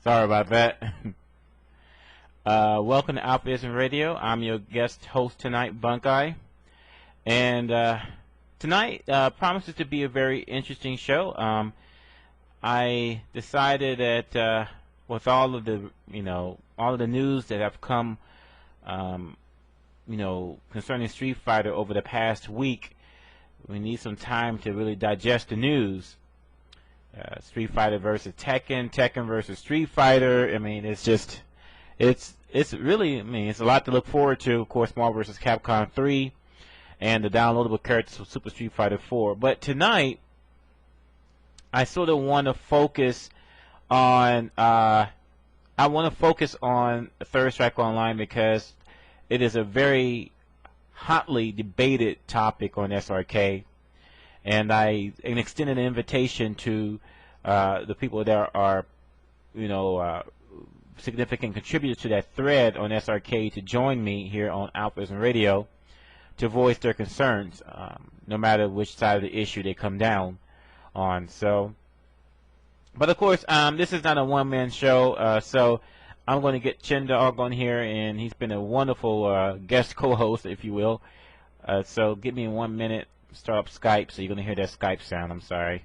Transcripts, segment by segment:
Sorry about that. Welcome to AlphaISM Radio. I'm your guest host tonight, Bunkei. And tonight promises to be a very interesting show. I decided that with all of the news that have come, concerning Street Fighter over the past week, we need some time to really digest the news. Street Fighter versus Tekken, Tekken versus Street Fighter. I mean, it's really, it's a lot to look forward to. Of course, Marvel vs. Capcom 3 and the downloadable characters of Super Street Fighter 4. But tonight, I sort of want to focus on Third Strike Online because it is a very hotly debated topic on SRK. And I extended an invitation to the people that are, significant contributors to that thread on SRK to join me here on AlphaISM Radio to voice their concerns, no matter which side of the issue they come down on. So, but of course, this is not a one-man show, so I'm going to get Chindogg on here, and he's been a wonderful guest co-host, if you will. So give me 1 minute. Start up Skype, so you're going to hear that Skype sound. I'm sorry.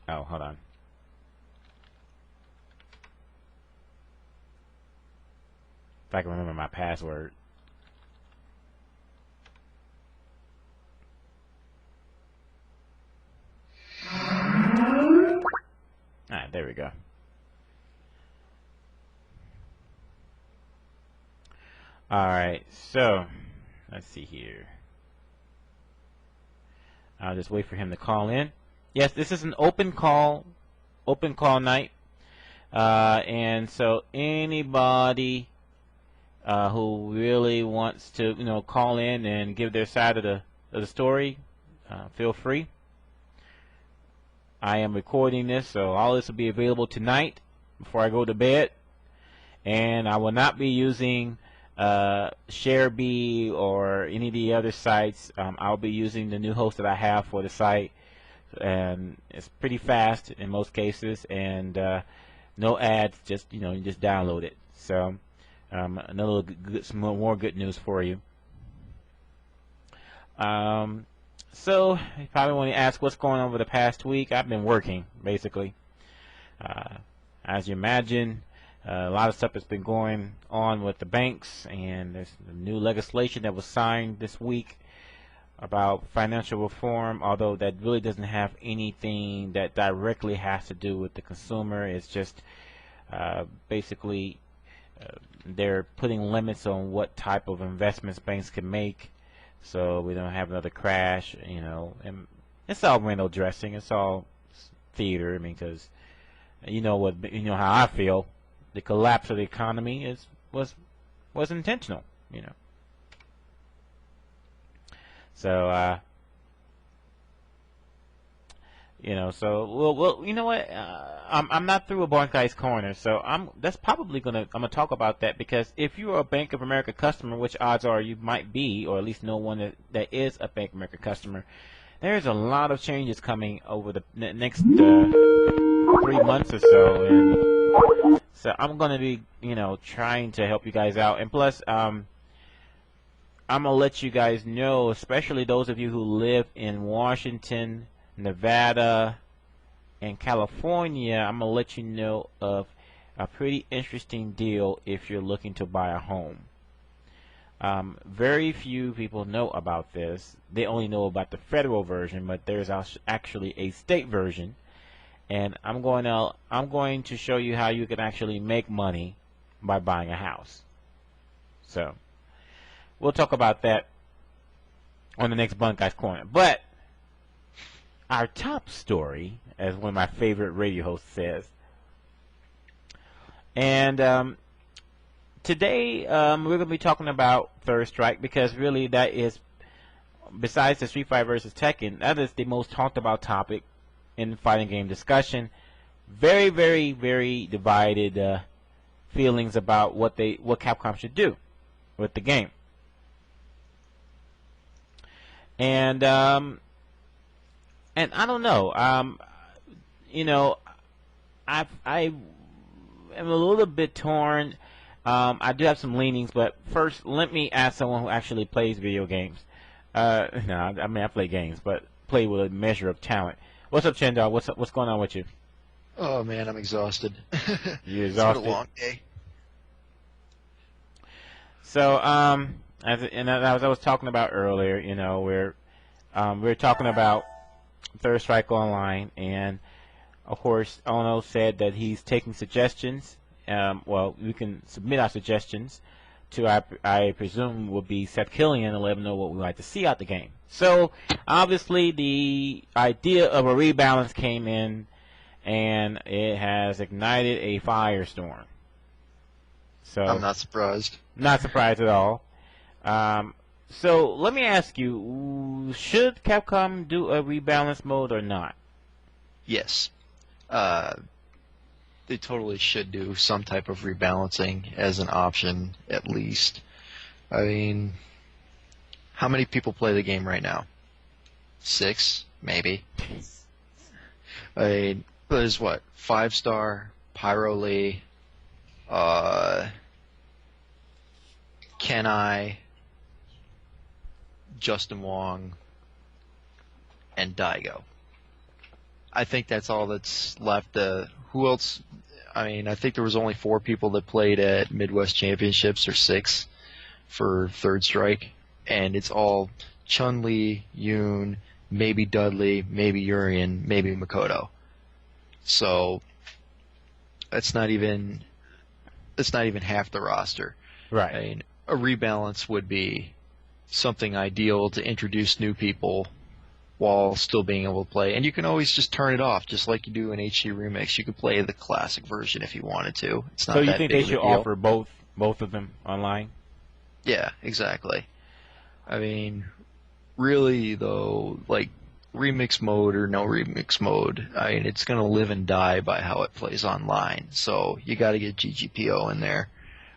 Oh, hold on. If I can remember my password. Alright, there we go. Alright, so let's see here. I'll just wait for him to call in. Yes, this is an open call night. And so anybody who really wants to, call in and give their side of the story, feel free. I am recording this, so all this will be available tonight before I go to bed. And I will not be using ShareBee or any of the other sites. I'll be using the new host that I have for the site, and it's pretty fast in most cases, and no ads. Just you just download it. So another some more good news for you. So you probably want to ask what's going on over the past week. I've been working basically, as you imagine. A lot of stuff has been going on with the banks, and there's new legislation that was signed this week about financial reform, although that really doesn't have anything that directly has to do with the consumer. It's just basically they're putting limits on what type of investments banks can make, so we don't have another crash, and it's all window dressing. It's all theater. I mean, because you know how I feel. The collapse of the economy was intentional, So so well, you know what? I'm not through a Bunkei's Corner, so that's probably I'm gonna talk about that, because if you're a Bank of America customer, which odds are you might be, or at least know one that is a Bank of America customer, there's a lot of changes coming over the next 3 months or so, and so I'm going to be, trying to help you guys out. And plus, I'm going to let you guys know, especially those of you who live in Washington, Nevada, and California, I'm going to let you know of a pretty interesting deal if you're looking to buy a home. Very few people know about this. They only know about the federal version, but there's actually a state version. And I'm going to show you how you can actually make money by buying a house. So we'll talk about that on the next Bunkei's Corner. But our top story, as one of my favorite radio hosts says, and today we're going to be talking about Third Strike, because really that is, besides the Street Fighter versus Tekken, that is the most talked about topic in fighting game discussion. Very, very, very divided feelings about what Capcom should do with the game. And I don't know. you know, I am a little bit torn. I do have some leanings, but first, let me ask someone who actually plays video games. No, I mean I play games, but play with a measure of talent. What's up, Chindogg? What's going on with you? Oh man, I'm exhausted. You It's been a exhausted? long day. So, as I was talking about earlier, we're talking about Third Strike Online, and of course, Ono said that he's taking suggestions. Well, we can submit our suggestions to, I presume, will be Seth Killian, and let him know what we'd like to see out the game. So, obviously, the idea of a rebalance came in, and it has ignited a firestorm. So, I'm not surprised. not surprised at all. So, let me ask you, should Capcom do a rebalance mode or not? Yes. They totally should do some type of rebalancing as an option, at least. I mean, how many people play the game right now? 6, maybe. I mean, there's what? 5-star, Pyro Lee, Kenai, Justin Wong, and Daigo. I think that's all that's left. Who else? I mean, I think there was only 4 people that played at Midwest Championships, or 6 for Third Strike, and it's all Chun-Li, Yoon, maybe Dudley, maybe Urien, maybe Makoto. So that's not even half the roster. Right. I mean, a rebalance would be something ideal to introduce new people while still being able to play. And you can always just turn it off, just like you do in HD Remix. You could play the classic version if you wanted to. It's not So you that think big they of a should deal. offer both of them online? Yeah, exactly. I mean, really though, like remix mode or no remix mode, I mean, it's gonna live and die by how it plays online. So you got to get GGPO in there.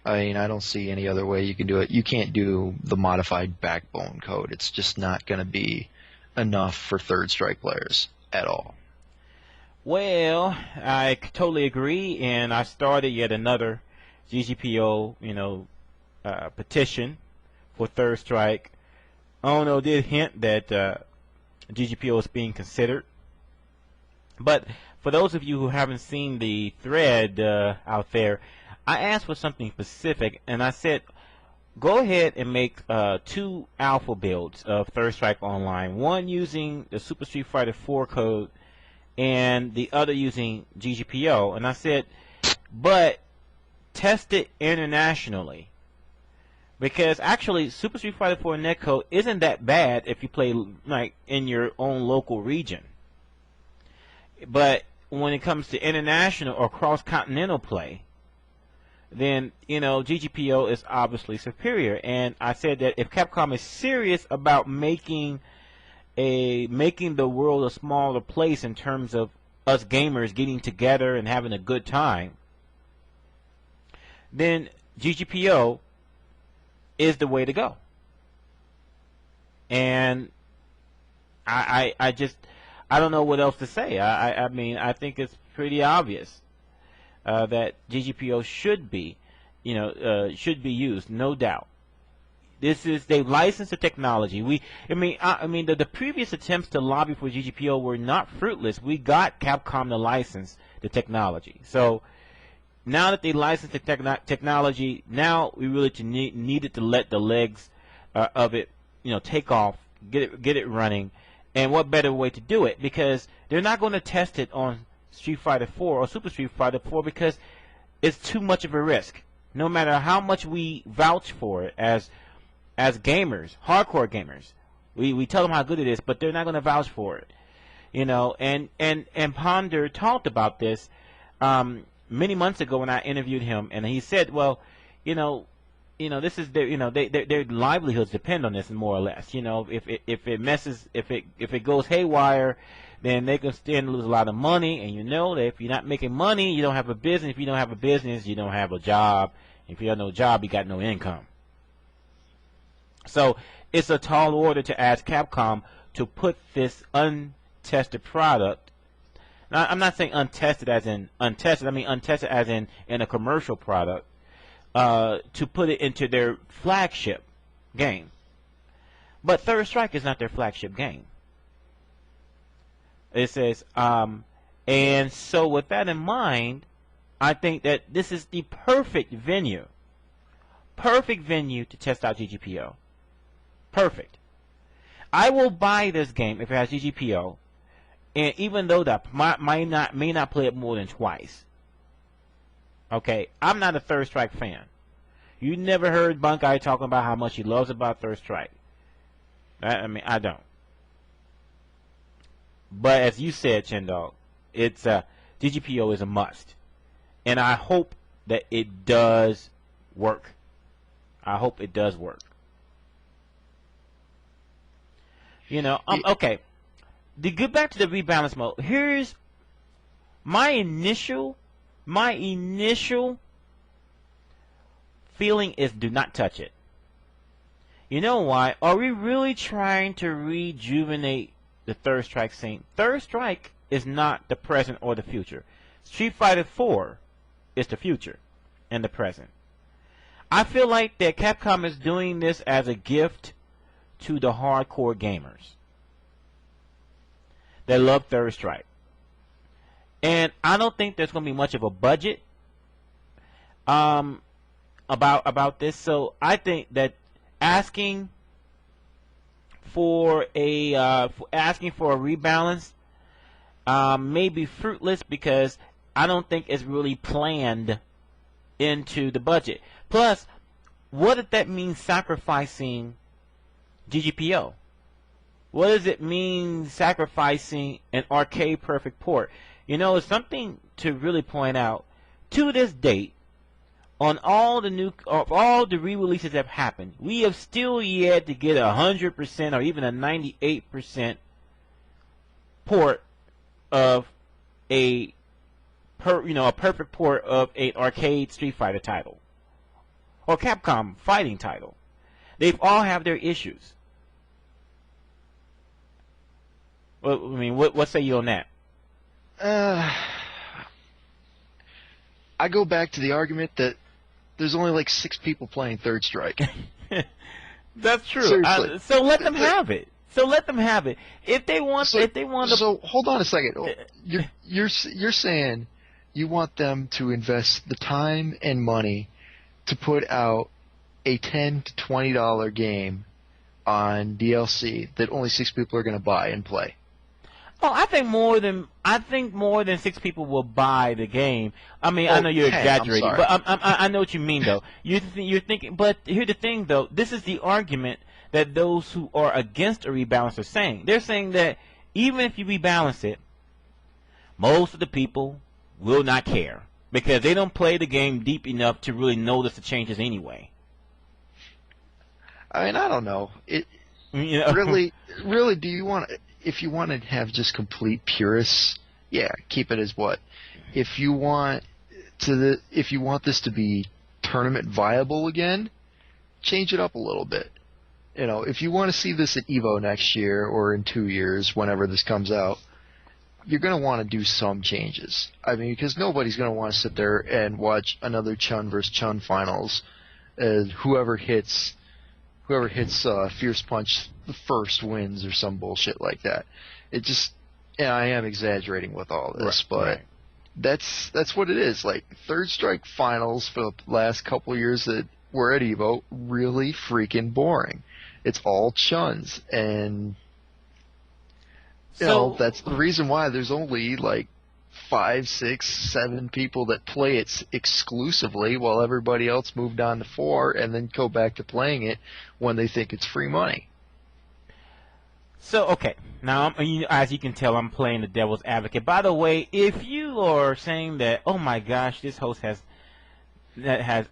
I mean, I don't see any other way you can do it. You can't do the modified backbone code. It's just not gonna be enough for Third Strike players at all. Well, I totally agree, and I started yet another GGPO, petition for Third Strike. Ono did hint that GGPO is being considered, but for those of you who haven't seen the thread out there, I asked for something specific, and I said, go ahead and make 2 alpha builds of Third Strike Online, one using the Super Street Fighter 4 code and the other using GGPO. And I said, but test it internationally, because actually Super Street Fighter 4 netcode isn't that bad if you play like in your own local region. But when it comes to international or cross-continental play, then GGPO is obviously superior. And I said that if Capcom is serious about making the world a smaller place in terms of us gamers getting together and having a good time, then GGPO is the way to go. And I don't know what else to say. I mean, I think it's pretty obvious that GGPO should be used, no doubt. They've licensed the technology. The previous attempts to lobby for GGPO were not fruitless. We got Capcom to license the technology. So now that they licensed the technology, now we really needed to let the legs of it, take off, get it running. And what better way to do it? Because they're not going to test it on Street Fighter 4 or Super Street Fighter 4 because it's too much of a risk. No matter how much we vouch for it as gamers, hardcore gamers, we tell them how good it is, but they're not going to vouch for it. And Ponder talked about this many months ago when I interviewed him, and he said, well, this is their livelihoods depend on this more or less. If it goes haywire, then they can stand to lose a lot of money, and that if you're not making money, you don't have a business. If you don't have a business, you don't have a job. If you have no job, you got no income. So it's a tall order to ask Capcom to put this untested product Now, I'm not saying untested as in untested. I mean untested as in a commercial product. To put it into their flagship game. But Third Strike is not their flagship game. It says, and so with that in mind, I think that this is the perfect venue to test out GGPO. Perfect. I will buy this game if it has GGPO, and even though that may not play it more than twice. Okay, I'm not a Third Strike fan. You never heard Bunkei talking about how much he loves about Third Strike. I mean, I don't. But as you said, Chindogg, it's GGPO is a must, and I hope that it does work. I hope it does work. You know, okay. To get back to the rebalance mode, here's my initial feeling is do not touch it. You know why? Are we really trying to rejuvenate the Third Strike scene? Third Strike is not the present or the future. Street Fighter 4 is the future and the present. I feel like that Capcom is doing this as a gift to the hardcore gamers that love Third Strike. And I don't think there's going to be much of a budget about this. So I think that asking for a rebalance may be fruitless because I don't think it's really planned into the budget. Plus, what if that means sacrificing GGPO? What does it mean sacrificing an arcade perfect port? You know, it's something to really point out. To this date, on all the re-releases that have happened, we have still yet to get 100% or even a 98% port of a perfect port of an arcade Street Fighter title or Capcom fighting title. They've all have their issues. Well, I mean, what say you on that? I go back to the argument that there's only like 6 people playing Third Strike. That's true. So let them have it. If they want, to. So hold on a second. You're saying you want them to invest the time and money to put out a $10 to $20 game on DLC that only 6 people are going to buy and play. Oh, I think more than 6 people will buy the game. I mean, I know you're exaggerating, but I know what you mean, though. You're thinking, but here's the thing, though. This is the argument that those who are against a rebalance are saying. They're saying that even if you rebalance it, most of the people will not care because they don't play the game deep enough to really notice the changes anyway. I mean, I don't know. Really, do you want? If you want to have just complete purists, yeah, keep it as what. If you want this to be tournament viable again, change it up a little bit. You know, if you want to see this at EVO next year or in 2 years, whenever this comes out, you're going to want to do some changes. I mean, because nobody's going to want to sit there and watch another Chun versus Chun finals. Whoever hits Fierce Punch the first wins or some bullshit like that. It just, and I am exaggerating with all this, but that's what it is. Like Third Strike finals for the last couple of years that were at EVO, really freaking boring. It's all Chuns, and you know that's the reason why there's only like 5, 6, 7 people that play it exclusively, while everybody else moved on to 4 and then go back to playing it when they think it's free money. So, okay, now, as you can tell, I'm playing the devil's advocate. By the way, if you are saying that, oh my gosh, this host has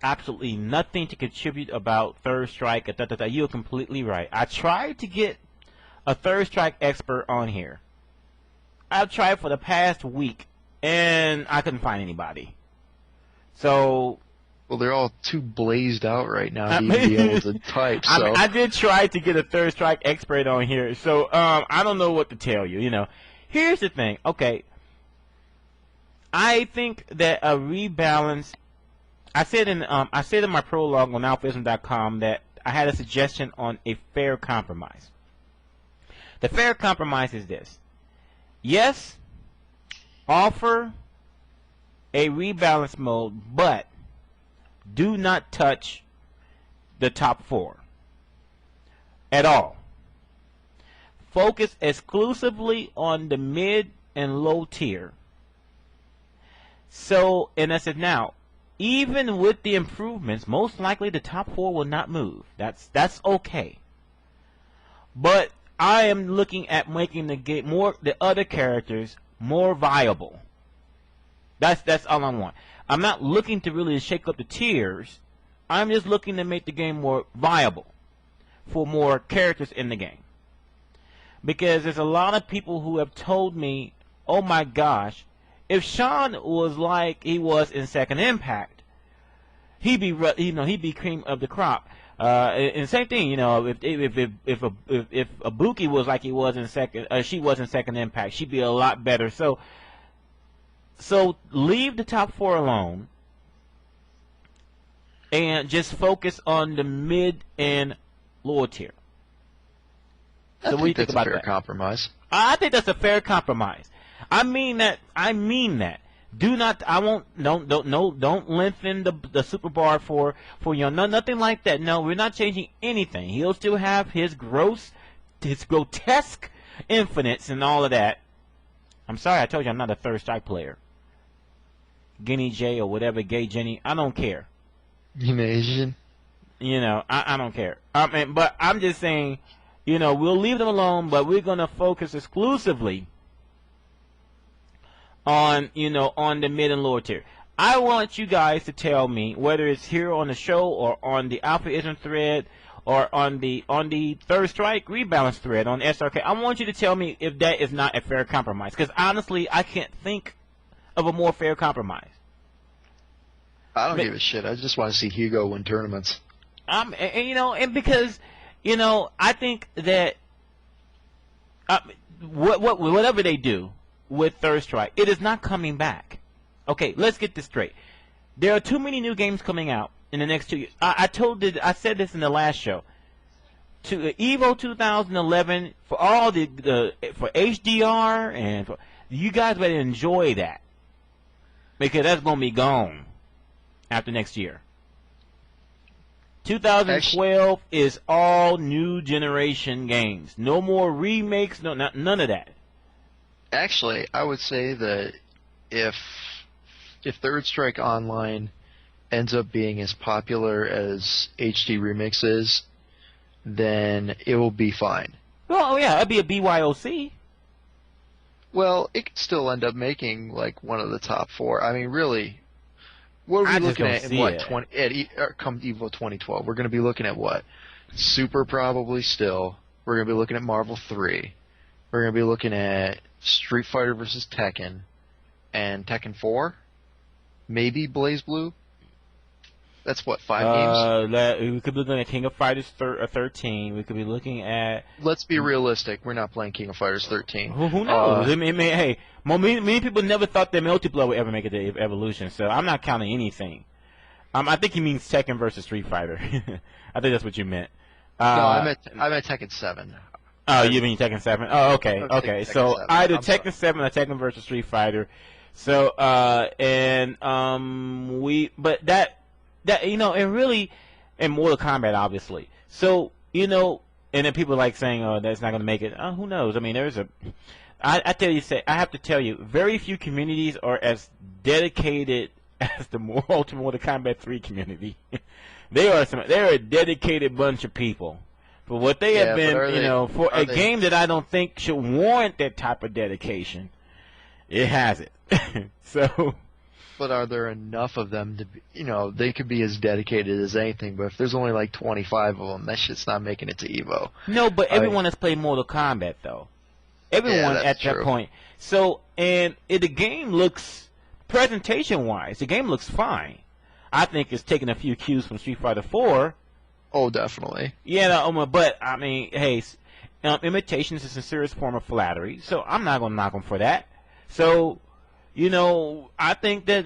absolutely nothing to contribute about Third Strike, you're completely right. I tried to get a Third Strike expert on here. I've tried for the past week, and I couldn't find anybody. So... Well, they're all too blazed out right now to even be able to type. So. I did try to get a Third Strike expert on here, so I don't know what to tell you. You know, here's the thing. Okay, I think that a rebalance. I said in my prologue on AlphaISM.com that I had a suggestion on a fair compromise. The fair compromise is this: yes, offer a rebalance mode, but do not touch the top 4 at all. Focus exclusively on the mid and low tier. So, and I said, now, even with the improvements, most likely the top 4 will not move. That's okay. But I am looking at making the other characters more viable. That's all I want. I'm not looking to really shake up the tiers. I'm just looking to make the game more viable for more characters in the game. Because there's a lot of people who have told me, oh my gosh, if Sean was like he was in Second Impact, he'd be cream of the crop. And same thing, if Ibuki was like he was in she was in Second Impact, she'd be a lot better. So leave the top 4 alone and just focus on the mid and lower tier. So what do you think about that? Fair compromise. I think that's a fair compromise. I mean that. Do not. I won't. Don't lengthen the super bar for nothing like that. No, we're not changing anything. He'll still have his grotesque infinites and all of that. I'm sorry, I told you I'm not a third strike player. Guinea J or whatever, Gay Jenny. I don't care. You Asian? I don't care. But I'm just saying, we'll leave them alone, but we're gonna focus exclusively on the mid and lower tier. I want you guys to tell me whether it's here on the show or on the AlphaISM thread or on the Third Strike Rebalance thread on SRK. I want you to tell me if that is not a fair compromise, because honestly, I can't think of a more fair compromise. I don't give a shit. I just want to see Hugo win tournaments. And because I think that whatever they do with Third Strike, it is not coming back. Okay, let's get this straight. There are too many new games coming out in the next 2 years. I said this in the last show. To Evo 2011 for all for HDR and you guys better enjoy that, because that's gonna be gone after next year. 2012 is all new generation games. No more remakes. None of that. Actually, I would say that if Third Strike Online ends up being as popular as HD Remix is, then it will be fine. Well, yeah, it'd be a BYOC. Well, it could still end up making like one of the top 4. I mean, really, what are we looking at in what come Evo 2012? We're going to be looking at what? Super probably still. We're going to be looking at Marvel 3. We're going to be looking at Street Fighter vs. Tekken and Tekken 4. Maybe Blaze Blue. That's what, 5 games? We could be looking at King of Fighters 13. We could be looking at... Let's be realistic. We're not playing King of Fighters 13. Who knows? Hey, many people never thought that multiplayer would ever make it to Evolution, so I'm not counting anything. I think he means Tekken versus Street Fighter. I think that's what you meant. No, I meant Tekken 7. Oh, you mean Tekken 7? Oh, okay, okay. So either Tekken 7 or Tekken versus Street Fighter. So, but that, and really, and Mortal Kombat, obviously. So, and then people like saying, oh, that's not going to make it. Who knows? I mean, I have to tell you, very few communities are as dedicated as the Mortal Kombat 3 community. They're a dedicated bunch of people. For what they have been, for a game that I don't think should warrant that type of dedication, it has it. So. But are there enough of them to be, they could be as dedicated as anything, but if there's only like 25 of them, that shit's not making it to Evo. No, but everyone has played Mortal Kombat, though. Everyone at that point. So, and the game looks, presentation-wise, the game looks fine. I think it's taking a few cues from Street Fighter 4. Oh, definitely. Yeah, but, I mean, hey, imitation is a sincerest form of flattery, so I'm not going to knock them for that. So, I think that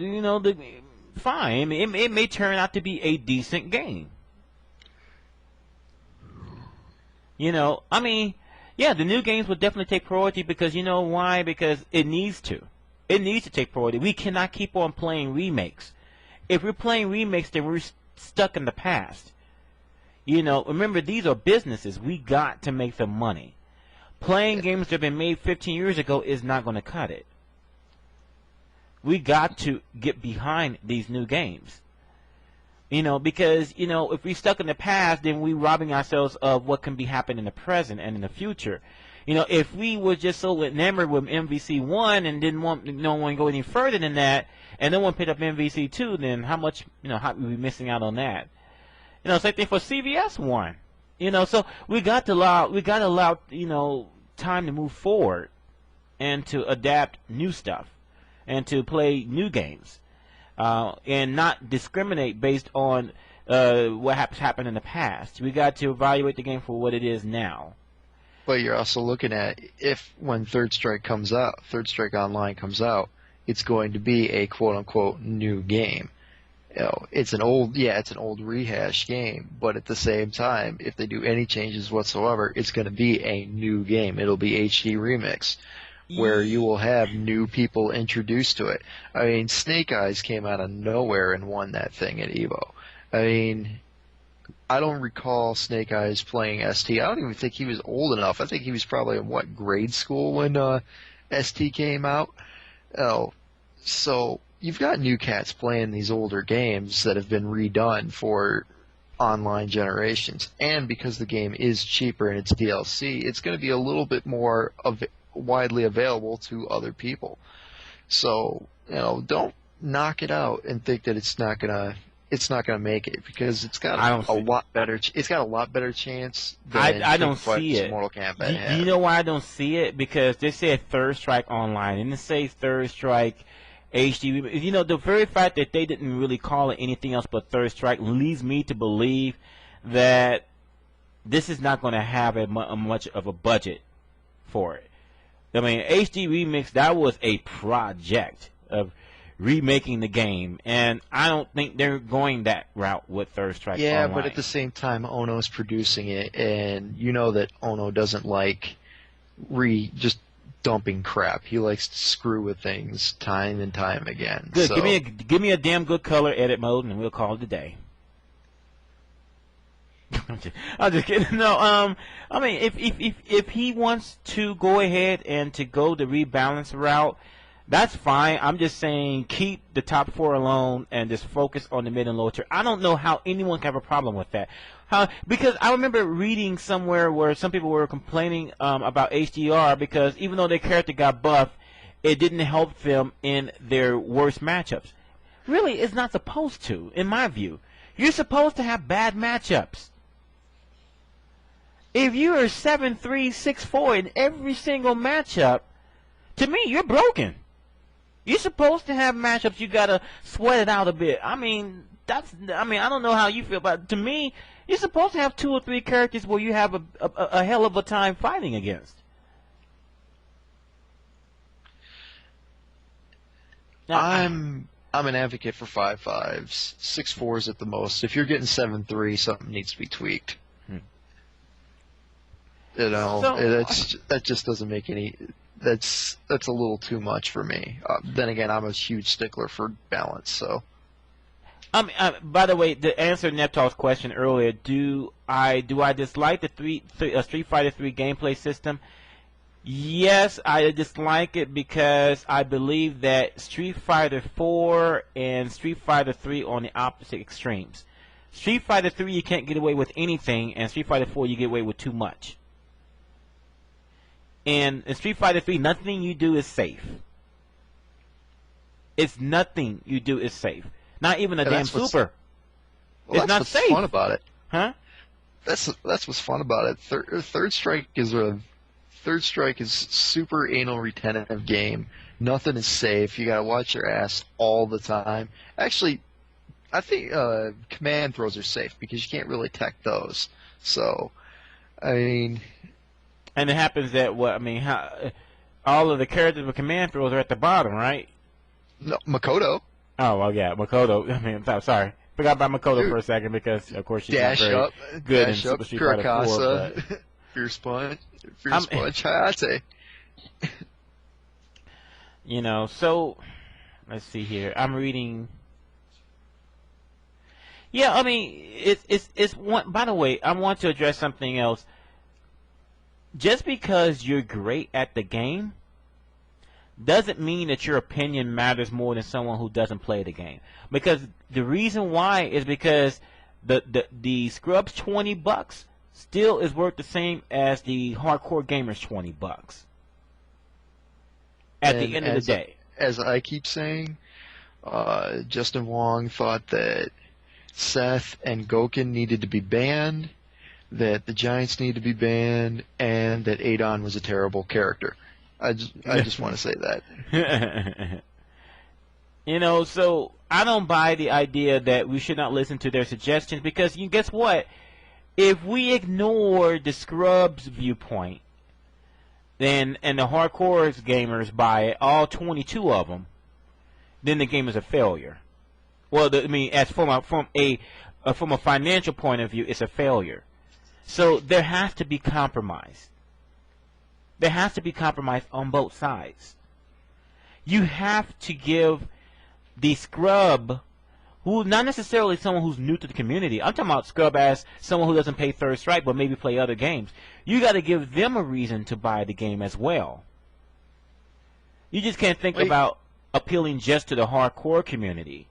fine. It may turn out to be a decent game. I mean, yeah, the new games will definitely take priority because you know why? Because it needs to. It needs to take priority. We cannot keep on playing remakes. If we're playing remakes, then we're stuck in the past. Remember, these are businesses. We got to make the money. Playing games that have been made 15 years ago is not going to cut it. We got to get behind these new games. Because, if we're stuck in the past, then we're robbing ourselves of what can be happening in the present and in the future. If we were just so enamored with MVC1 and didn't want to go any further than that, and no one picked up MVC2, then how much, how we be missing out on that? Same thing for CVS1. So we got to allow, time to move forward and to adapt new stuff and to play new games. And not discriminate based on what happened in the past. We got to evaluate the game for what it is now. But you're also looking at when Third Strike Online comes out, it's going to be a quote unquote new game. It's an old rehash game, but at the same time, if they do any changes whatsoever, it's going to be a new game. It'll be HD Remix, where you will have new people introduced to it. I mean, Snake Eyes came out of nowhere and won that thing at EVO. I mean, I don't recall Snake Eyes playing ST. I don't even think he was old enough. I think he was probably in, grade school when ST came out? So you've got new cats playing these older games that have been redone for online generations. And because the game is cheaper and it's DLC, it's going to be a little bit more widely available to other people. So, don't knock it out and think that it's not gonna make it, because it's got a lot better chance than I don't see it. Mortal Kombat had. You know why I don't see it? Because they said Third Strike Online and it says Third Strike HD. The very fact that they didn't really call it anything else but Third Strike leads me to believe that this is not going to have much of a budget for it. I mean, HD Remix, that was a project of remaking the game, and I don't think they're going that route with Third Strike Online. Yeah, but at the same time, Ono's producing it, and you know that Ono doesn't like just dumping crap. He likes to screw with things time and time again. Good. So. Give me a damn good color edit mode, and we'll call it a day. I'm just kidding. No, I mean, if he wants to go ahead and to go the rebalance route, that's fine. I'm just saying keep the top 4 alone and just focus on the mid and lower tier. I don't know how anyone can have a problem with that. Because I remember reading somewhere where some people were complaining about HDR because even though their character got buffed, it didn't help them in their worst matchups. Really, it's not supposed to, in my view. You're supposed to have bad matchups. If you are 7-3, 6-4 in every single matchup, to me, you're broken. You're supposed to have matchups you gotta sweat it out a bit. I mean, I don't know how you feel, but to me, you're supposed to have 2 or 3 characters where you have a hell of a time fighting against. Now, I'm an advocate for 5-5s, 6-4s at the most. If you're getting 7-3, something needs to be tweaked. That just doesn't make any. That's a little too much for me. Then again, I'm a huge stickler for balance. So, by the way, to answer Neptal's question earlier, do I dislike the Street Fighter 3 gameplay system? Yes, I dislike it because I believe that Street Fighter 4 and Street Fighter 3 are on the opposite extremes. Street Fighter 3 you can't get away with anything, and Street Fighter 4 you get away with too much. And in Street Fighter 3, nothing you do is safe. It's nothing you do is safe. Not even a damn super. Well, it's not what's safe. Fun about it. Huh? That's what's fun about it. Third Strike is super anal retentive game. Nothing is safe. You gotta watch your ass all the time. Actually, I think command throws are safe because you can't really tech those. So, I mean. And it happens that all of the characters with command throws are at the bottom, right? No, Makoto. Oh, well, yeah, Makoto. I mean, I'm sorry. Forgot about Makoto Dude. for a second because, of course, she's not Dash very up, good in dash up, Super Street Fighter 4, but... Kurakasa, Fierce Punch, I'm, Fierce Punch, Hayate. you know, so, let's see here. I'm reading... Yeah, I mean, it's one... By the way, I want to address something else. Just because you're great at the game doesn't mean that your opinion matters more than someone who doesn't play the game. Because the reason why is because the Scrubs $20 still is worth the same as the hardcore gamers $20 at the end of the day. As I keep saying, Justin Wong thought that Seth and Gouken needed to be banned, that the Giants need to be banned, and that Adon was a terrible character. I just want to say that. You know, so I don't buy the idea that we should not listen to their suggestions because guess what? If we ignore the Scrubs viewpoint, then and the hardcore gamers buy it, all 22 of them, then the game is a failure. Well, I mean, as from a financial point of view, it's a failure. So there has to be compromise. There has to be compromise on both sides. You have to give the scrub, who not necessarily someone who's new to the community. I'm talking about scrub as someone who doesn't pay Third Strike but maybe play other games. You got to give them a reason to buy the game as well. You just can't think about appealing just to the hardcore community.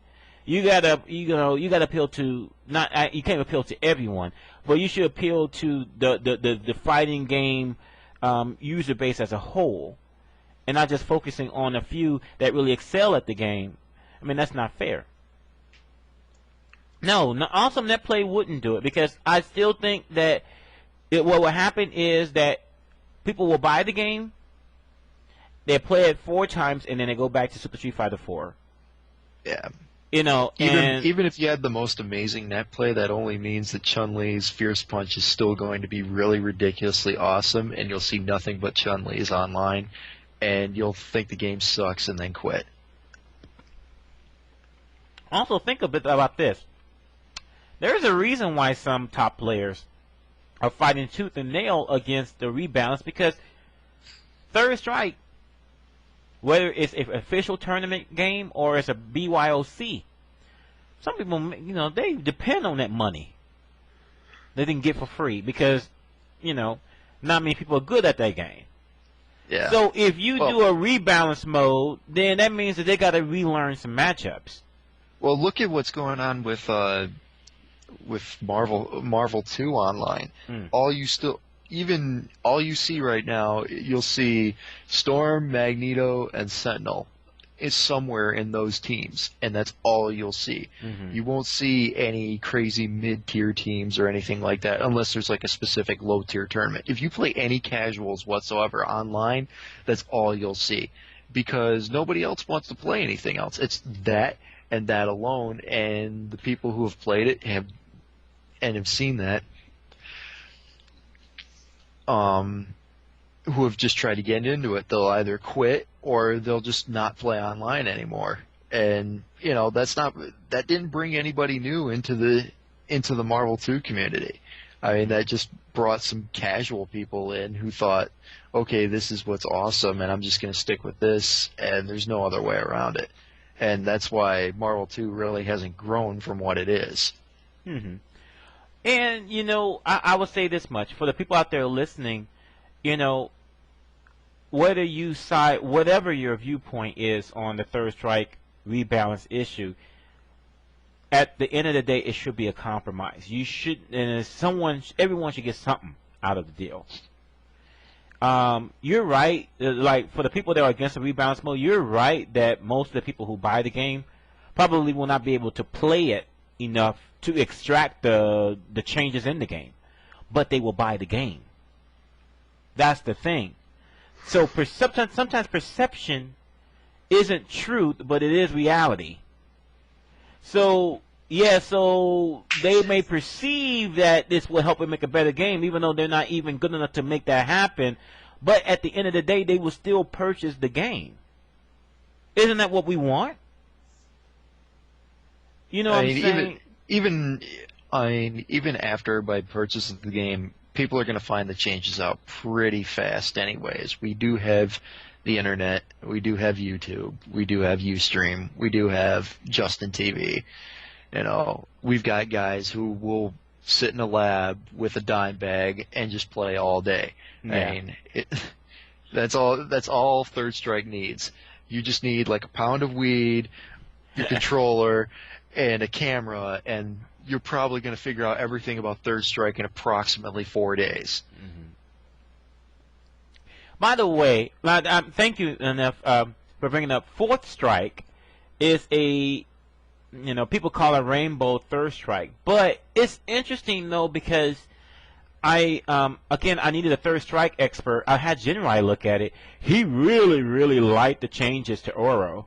You gotta appeal to you can't appeal to everyone, but you should appeal to the fighting game user base as a whole, and not just focusing on a few that really excel at the game. I mean, that's not fair. No, Awesome Net Play wouldn't do it because I still think that what will happen is that people will buy the game, they play it 4 times, and then they go back to Super Street Fighter 4. Yeah. You know, even if you had the most amazing net play, that only means that Chun-Li's Fierce Punch is still going to be really ridiculously awesome, and you'll see nothing but Chun-Li's online, and you'll think the game sucks and then quit. Also, think a bit about this. There's a reason why some top players are fighting tooth and nail against the rebalance because Third Strike, whether it's an official tournament game or it's a BYOC, some people, they depend on that money they didn't get for free because, not many people are good at that game. Yeah. So if you do a rebalance mode, then that means that they got to relearn some matchups. Well, look at what's going on with Marvel 2 online. All you see right now, you'll see Storm, Magneto, and Sentinel is somewhere in those teams, and that's all you'll see. Mm-hmm. You won't see any crazy mid-tier teams or anything like that unless there's like a specific low-tier tournament. If you play any casuals whatsoever online, that's all you'll see because nobody else wants to play anything else. It's that and that alone, and the people who have played it have seen that, who have just tried to get into it, they'll either quit or they'll just not play online anymore. And that didn't bring anybody new into the Marvel 2 community. I mean, that just brought some casual people in who thought, okay, this is what's awesome, and I'm just going to stick with this, and there's no other way around it. And that's why Marvel 2 really hasn't grown from what it is. Mm-hmm. And, I will say this much. For the people out there listening, whether you side, whatever your viewpoint is on the Third Strike rebalance issue, at the end of the day, it should be a compromise. You should, and everyone should get something out of the deal. You're right. Like, for the people that are against the rebalance mode, you're right that most of the people who buy the game probably will not be able to play it enough to extract the changes in the game, but they will buy the game. That's the thing. So sometimes perception isn't truth, but it is reality. So they may perceive that this will help them make a better game, even though they're not even good enough to make that happen. But at the end of the day, they will still purchase the game. Isn't that what we want? You know what I'm saying? Even after my purchase of the game, people are going to find the changes out pretty fast anyways. We do have the internet, we do have YouTube, we do have Ustream, we do have Justin TV. You know, we've got guys who will sit in a lab with a dime bag and just play all day. Yeah. I mean, that's all Third Strike needs. You just need like a pound of weed, your controller, and a camera, and you're probably going to figure out everything about Third Strike in approximately 4 days. Mm-hmm. By the way, thank you enough for bringing up Fourth Strike. Is a, you know, people call it Rainbow Third Strike, but it's interesting though because I needed a Third Strike expert. I had Jinrai look at it. He really liked the changes to Oro.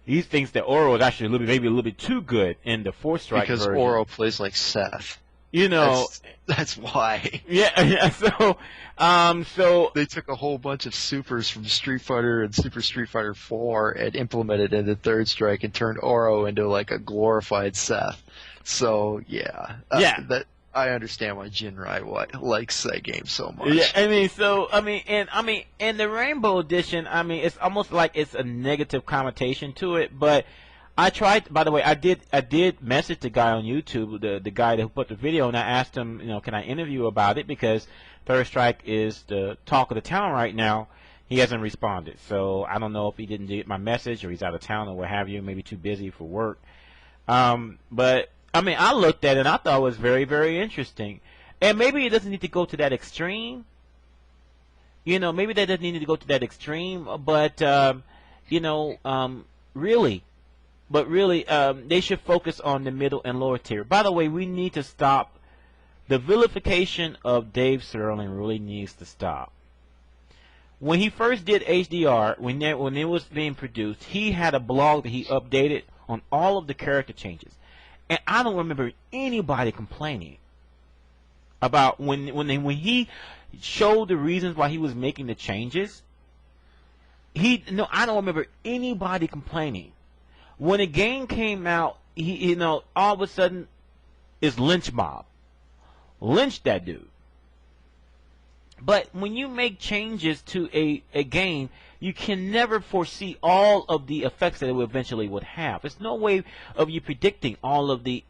He thinks that Oro is actually maybe a little bit too good in the Fourth Strike because version. Oro plays like Seth. You know, that's why. Yeah. So they took a whole bunch of supers from Street Fighter and Super Street Fighter 4 and implemented it into Third Strike and turned Oro into like a glorified Seth. So yeah. That I understand why Jinrai likes that game so much. Yeah, and the Rainbow Edition, it's almost like it's a negative connotation to it, but I tried. By the way, I did message the guy on YouTube, the guy who put the video, and I asked him, you know, can I interview about it, because Third Strike is the talk of the town right now. He hasn't responded, so I don't know if he didn't get my message or he's out of town or what have you, maybe too busy for work. But I looked at it and I thought it was very, very interesting. And maybe it doesn't need to go to that extreme. You know, maybe that doesn't need to go to that extreme, but really. But really, they should focus on the middle and lower tier. By the way, we need to stop. The vilification of Dave Sterling really needs to stop. When he first did HDR, when it was being produced, he had a blog that he updated on all of the character changes. And I don't remember anybody complaining about when he showed the reasons why he was making the changes. I don't remember anybody complaining. When the game came out, all of a sudden, it's lynch mob. Lynch that dude. But when you make changes to a game, you can never foresee all of the effects that it eventually would have. There's no way of you predicting all of the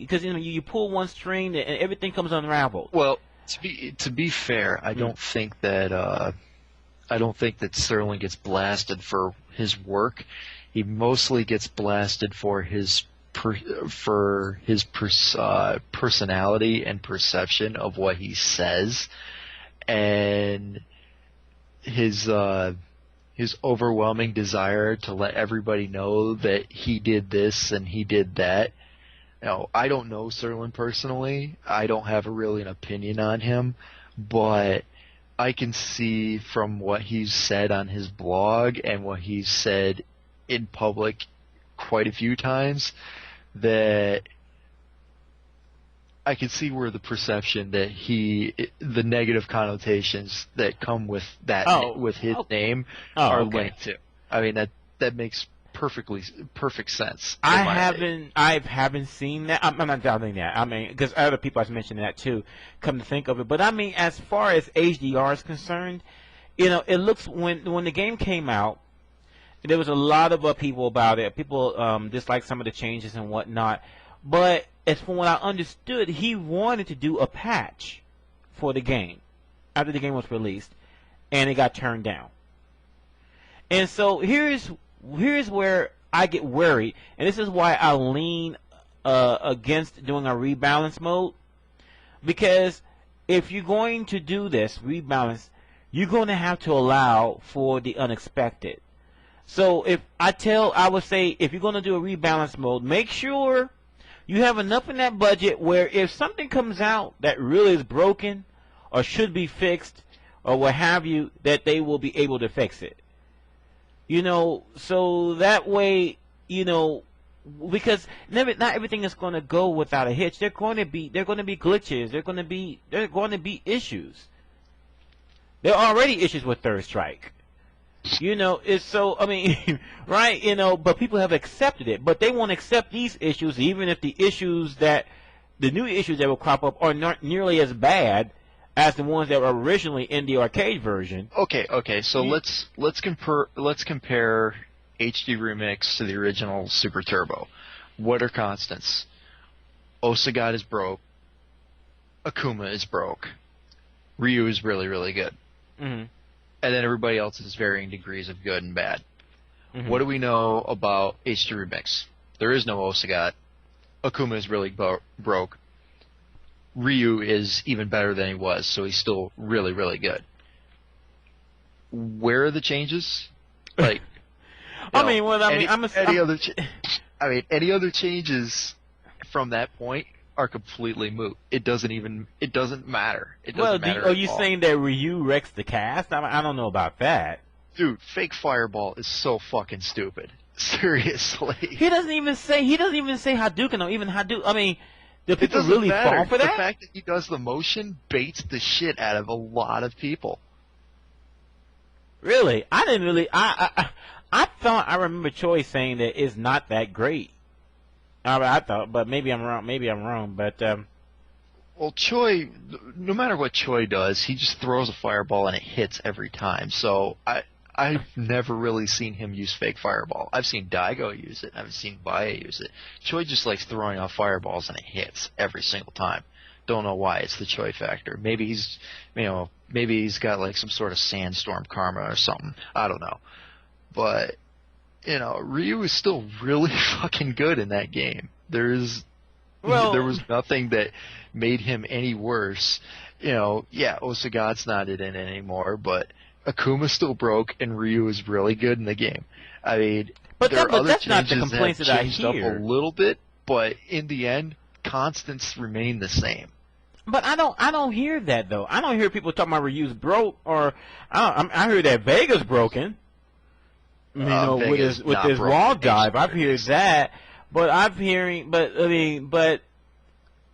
because you pull one string and everything comes unraveled. Well, to be fair, I don't think that Sterling gets blasted for his work. He mostly gets blasted for his personality and perception of what he says, and his overwhelming desire to let everybody know that he did this and he did that. Now, I don't know Sterling personally. I don't have really an opinion on him, but I can see from what he's said on his blog and what he's said in public quite a few times that I can see where the perception that the negative connotations that come with that with his name are linked to. I mean that makes perfect sense. I haven't seen that. I'm not doubting that. Because other people have mentioned that too. Come to think of it, but as far as HDR is concerned, it looks when the game came out. There was a lot of people about it. People disliked some of the changes and whatnot. But as from what I understood, he wanted to do a patch for the game after the game was released, and it got turned down. And so here's where I get worried, and this is why I lean against doing a rebalance mode. Because if you're going to do this rebalance, you're going to have to allow for the unexpected. So I would say if you're going to do a rebalance mode, make sure you have enough in that budget where if something comes out that really is broken or should be fixed or what have you, that they will be able to fix it. So that way, because not everything is going to go without a hitch. There are going to be glitches. There are going to be issues. There are already issues with Third Strike. You know, it's so, I mean, right, you know, but people have accepted it. But they won't accept these issues, even if the new issues that will crop up are not nearly as bad as the ones that were originally in the arcade version. Okay. So let's compare HD Remix to the original Super Turbo. What are constants? Osagat is broke. Akuma is broke. Ryu is really, really good. Mm-hmm. And then everybody else is varying degrees of good and bad. Mm-hmm. What do we know about HD Remix? There is no Osagat. Akuma is really broke. Ryu is even better than he was, so he's still really, really good. Where are the changes? Like, any other changes from that point are completely moot. It doesn't matter. It doesn't matter. Are you saying that Ryu wrecks the cast? I don't know about that. Dude, fake fireball is so fucking stupid. Seriously. He doesn't even say Hadouken or even Hadouken. I mean, do people really matter. fall for that? The fact that he does the motion baits the shit out of a lot of people. Really? I didn't really. I thought I remember Choi saying that it's not that great. I thought, but maybe I'm wrong. But well, Choi, no matter what Choi does, he just throws a fireball and it hits every time. So I've never really seen him use fake fireball. I've seen Daigo use it. I've seen Baya use it. Choi just likes throwing off fireballs and it hits every single time. Don't know why. It's the Choi factor. Maybe he's got like some sort of sandstorm karma or something. I don't know. But Ryu is still really fucking good in that game. There was nothing that made him any worse. Osagat's not in it anymore, but Akuma still broke, and Ryu is really good in the game. I mean, there are other that's not the changes complaints that that I have changed up hear. a little bit, but in the end, constants remain the same. But I don't hear that though. I don't hear people talking about Ryu's broke, or I hear that Vega's broken. With his wall dive, I've heard that. But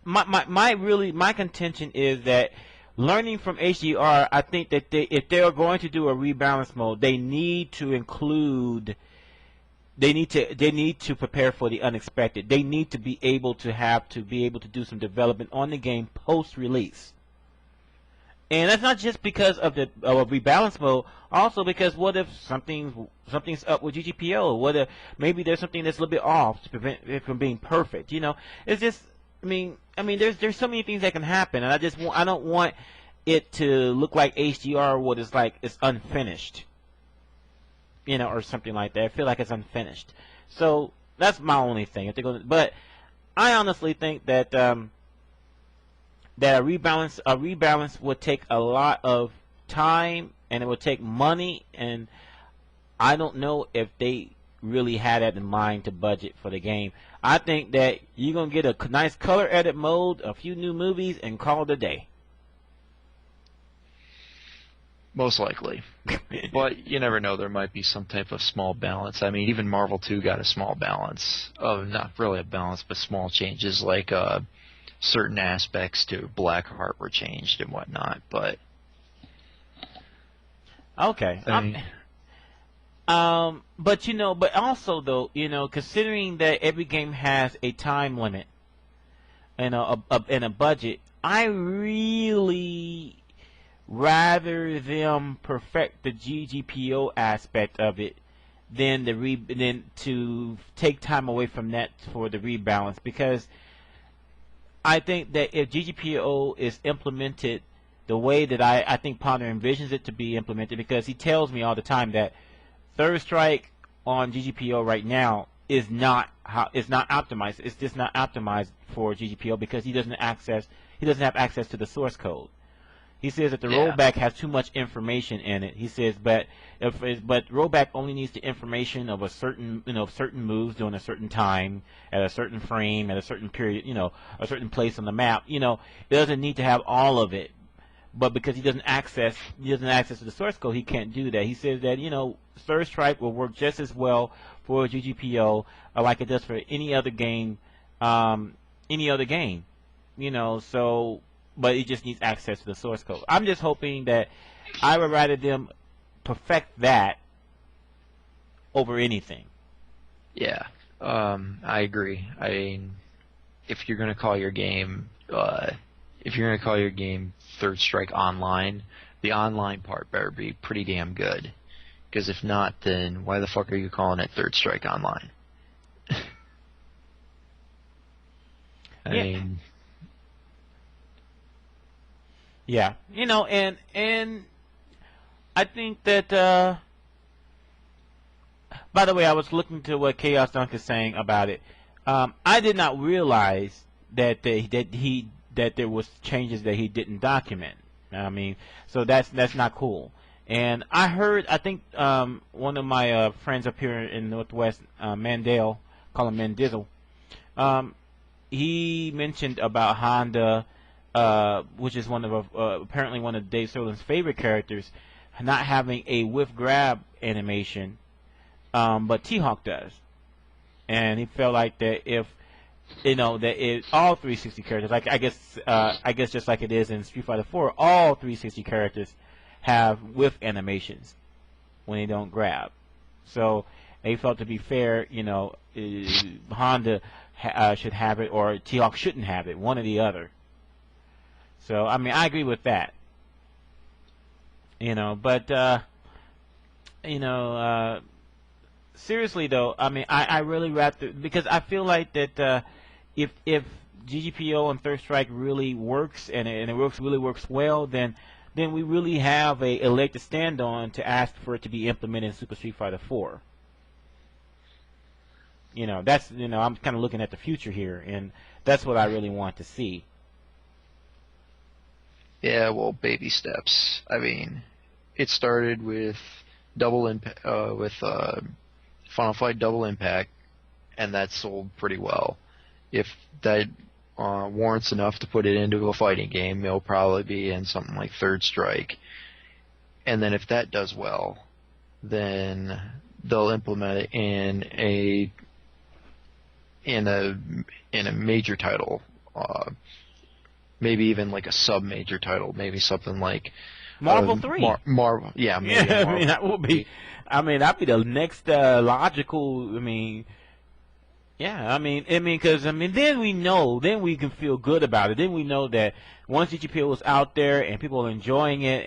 my contention is that learning from HDR, I think that if they are going to do a rebalance mode, they need to prepare for the unexpected. They need to be able to do some development on the game post release. And that's not just because of the rebalance mode. Also because what if something's up with GGPO? What if maybe there's something that's a little bit off to prevent it from being perfect? It's just. I mean, there's so many things that can happen, and I don't want it to look like HDR what is like it's unfinished. Or something like that. I feel like it's unfinished. So that's my only thing. But I honestly think that that a rebalance would take a lot of time and it would take money, and I don't know if they really had that in mind to budget for the game. I think that you're gonna get a nice color edit mode, a few new movies, and call it a day. Most likely. But you never know, there might be some type of small balance. I mean, even Marvel 2 got a small balance. Not really a balance, but small changes, like certain aspects to Blackheart were changed and whatnot. But okay. But also though, considering that every game has a time limit and a budget, I really rather them perfect the GGPO aspect of it than to take time away from that for the rebalance, because I think that if GGPO is implemented the way that I think Ponder envisions it to be implemented, because he tells me all the time that Third Strike on GGPO right now is not optimized. It's just not optimized for GGPO because he doesn't have access to the source code. He says that the rollback has too much information in it. He says, but rollback only needs the information of certain moves during a certain time, at a certain frame, at a certain period, a certain place on the map. It doesn't need to have all of it. But because he doesn't access to the source code, he can't do that. He says that Third Strike will work just as well for GGPO like it does for any other game. So, but it just needs access to the source code. I'm just hoping that I would rather them perfect that over anything. Yeah, I agree. I mean, if you're gonna call your game, Third Strike Online, the online part better be pretty damn good. Because if not, then why the fuck are you calling it Third Strike Online? I mean, yeah, and I think that. By the way, I was looking to what Chaos Dunk is saying about it. I did not realize that there was changes that he didn't document. I mean, so that's not cool. And I think one of my friends up here in Northwest, Mandel, call him Mendizzle, he mentioned about Honda, which is apparently one of Dave Sterling's favorite characters, not having a whiff grab animation, but T-Hawk does. And he felt like that if all 360 characters, like I guess just like it is in Street Fighter 4, all 360 characters have whiff animations when they don't grab. So he felt, to be fair, Honda should have it, or T-Hawk shouldn't have it, one or the other. So I mean, I agree with that. But seriously though, I mean, I really because I feel like that if GGPO and Third Strike really works, and it really works well, then we really have a leg to stand on to ask for it to be implemented in Super Street Fighter 4. That's I'm kind of looking at the future here, and that's what I really want to see. yeah, well, baby steps. I mean, it started with Final Fight Double Impact, and that sold pretty well. If that warrants enough to put it into a fighting game, it'll probably be in something like Third Strike. And then if that does well, then they'll implement it in a major title, maybe even like a sub-major title, maybe something like Marvel 3. Marvel, yeah, maybe. Yeah, Marvel. I mean, that would be. I mean, that'd be the next logical. I mean, yeah, I mean, because then we can feel good about it. Then we know that once GGPO is out there and people are enjoying it,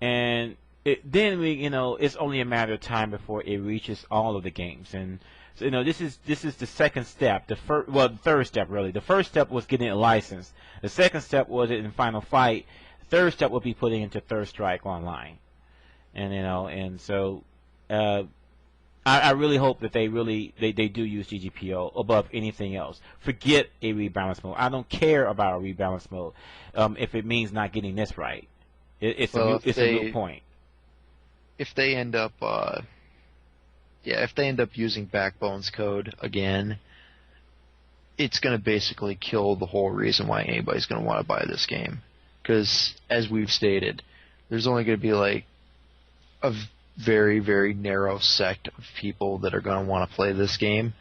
then it's only a matter of time before it reaches all of the games. And so, this is the second step. The third step really. The first step was getting it licensed. The second step was it in Final Fight. The third step would be putting into Third Strike Online. And so I really hope that they do use GGPO above anything else. Forget a rebalance mode. I don't care about a rebalance mode if it means not getting this right. It's a moot point. If they end up using Backbone's code again, it's going to basically kill the whole reason why anybody's going to want to buy this game. Because, as we've stated, there's only going to be like a very, very narrow sect of people that are going to want to play this game.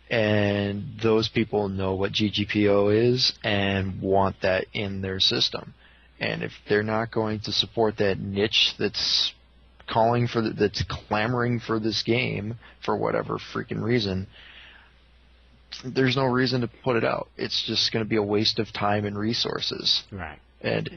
And those people know what GGPO is and want that in their system. And if they're not going to support that niche that's that's clamoring for this game for whatever freaking reason, there's no reason to put it out. It's just going to be a waste of time and resources. Right. And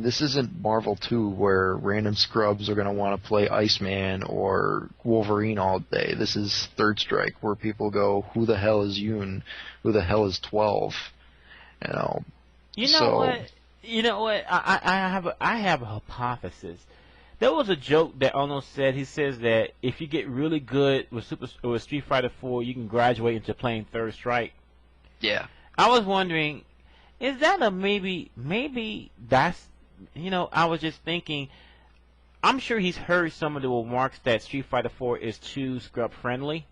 this isn't Marvel 2 where random scrubs are going to want to play Iceman or Wolverine all day. This is Third Strike, where people go, who the hell is Yoon? Who the hell is 12? You know what? I have a hypothesis. There was a joke that Ono said. He says that if you get really good with Street Fighter 4, you can graduate into playing Third Strike. Yeah. I was wondering, is that a maybe that's, I was just thinking, I'm sure he's heard some of the remarks that Street Fighter 4 is too scrub friendly.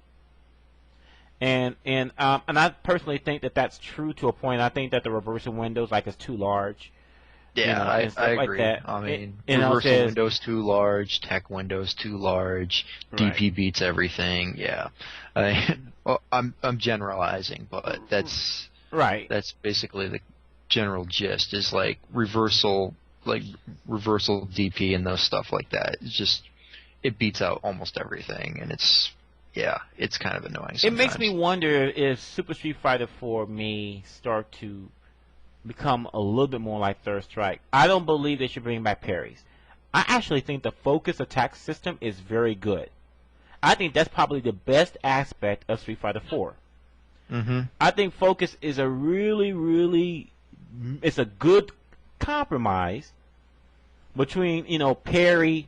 And I personally think that that's true to a point. I think that the reversal windows, like, is too large. Yeah, I agree. Like I mean, reversal windows too large, tech windows too large, right. DP beats everything. Yeah, I'm generalizing, but that's right. That's basically the general gist. Is like reversal DP and those stuff like that. It's just it beats out almost everything, and it's kind of annoying sometimes. It makes me wonder if Super Street Fighter 4 may start to become a little bit more like Third Strike. I don't believe they should bring back parries. I actually think the focus attack system is very good. I think that's probably the best aspect of Street Fighter 4. Mm-hmm. I think focus is a really it's a good compromise between parry,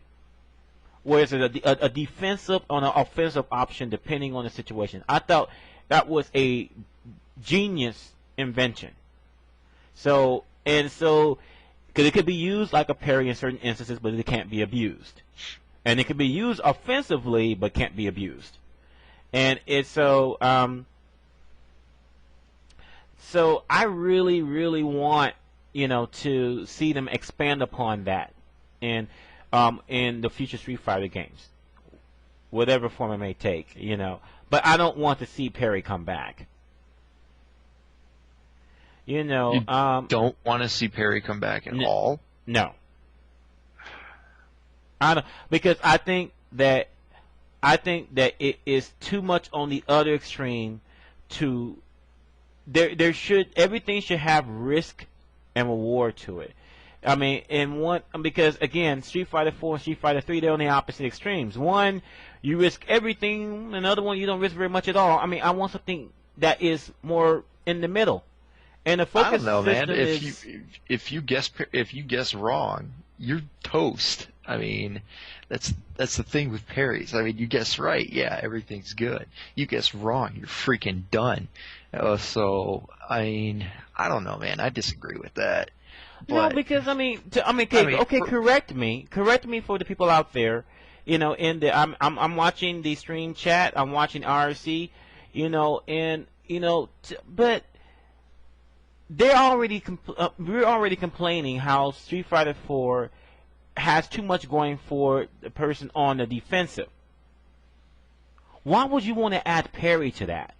where it's a defensive or an offensive option depending on the situation. I thought that was a genius invention. So because it could be used like a parry in certain instances, but it can't be abused, and it can be used offensively but can't be abused, and it's so I really want to see them expand upon that, and in the future Street Fighter games, whatever form it may take, But I don't want to see parry come back. You don't want to see parry come back at all? No. I don't, because I think that it is too much on the other extreme to everything should have risk and reward to it. I mean, because again, Street Fighter 4 and Street Fighter 3, they're on the opposite extremes. One, you risk everything, another one you don't risk very much at all. I mean, I want something that is more in the middle. And the focus I don't know, man. is, If you guess wrong, you're toast. I mean, that's the thing with parries. I mean, you guess right, yeah, everything's good. You guess wrong, you're freaking done. So, I mean, I don't know, man. I disagree with that. But, no, because correct me for the people out there. I'm watching the stream chat. I'm watching RC. But we're already complaining how Street Fighter 4 has too much going for the person on the defensive. Why would you want to add parry to that?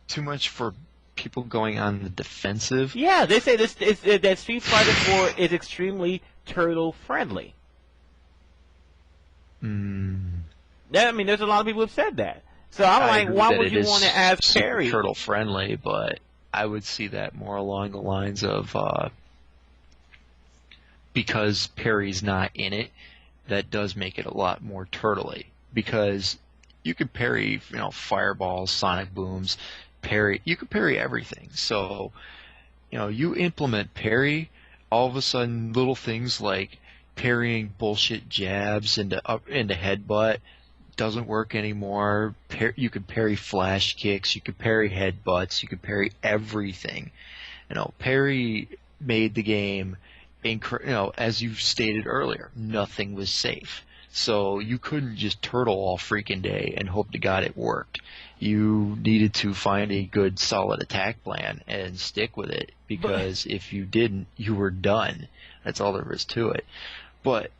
Too much for people going on the defensive? Yeah, they say that Street Fighter 4 is extremely turtle friendly. I mean, there's a lot of people who have said that. So I'm like, why would you want to add parry? Turtle friendly, but I would see that more along the lines of because parry's not in it, that does make it a lot more turtley. Because you could parry, fireballs, sonic booms, you could parry everything. So, you implement parry, all of a sudden little things like parrying bullshit jabs into headbutt doesn't work anymore. You could parry flash kicks, you could parry headbutts, you could parry everything. Parry made the game, as you stated earlier, nothing was safe. So you couldn't just turtle all freaking day and hope to God it worked. You needed to find a good solid attack plan and stick with it, because if you didn't, you were done. That's all there is to it. But,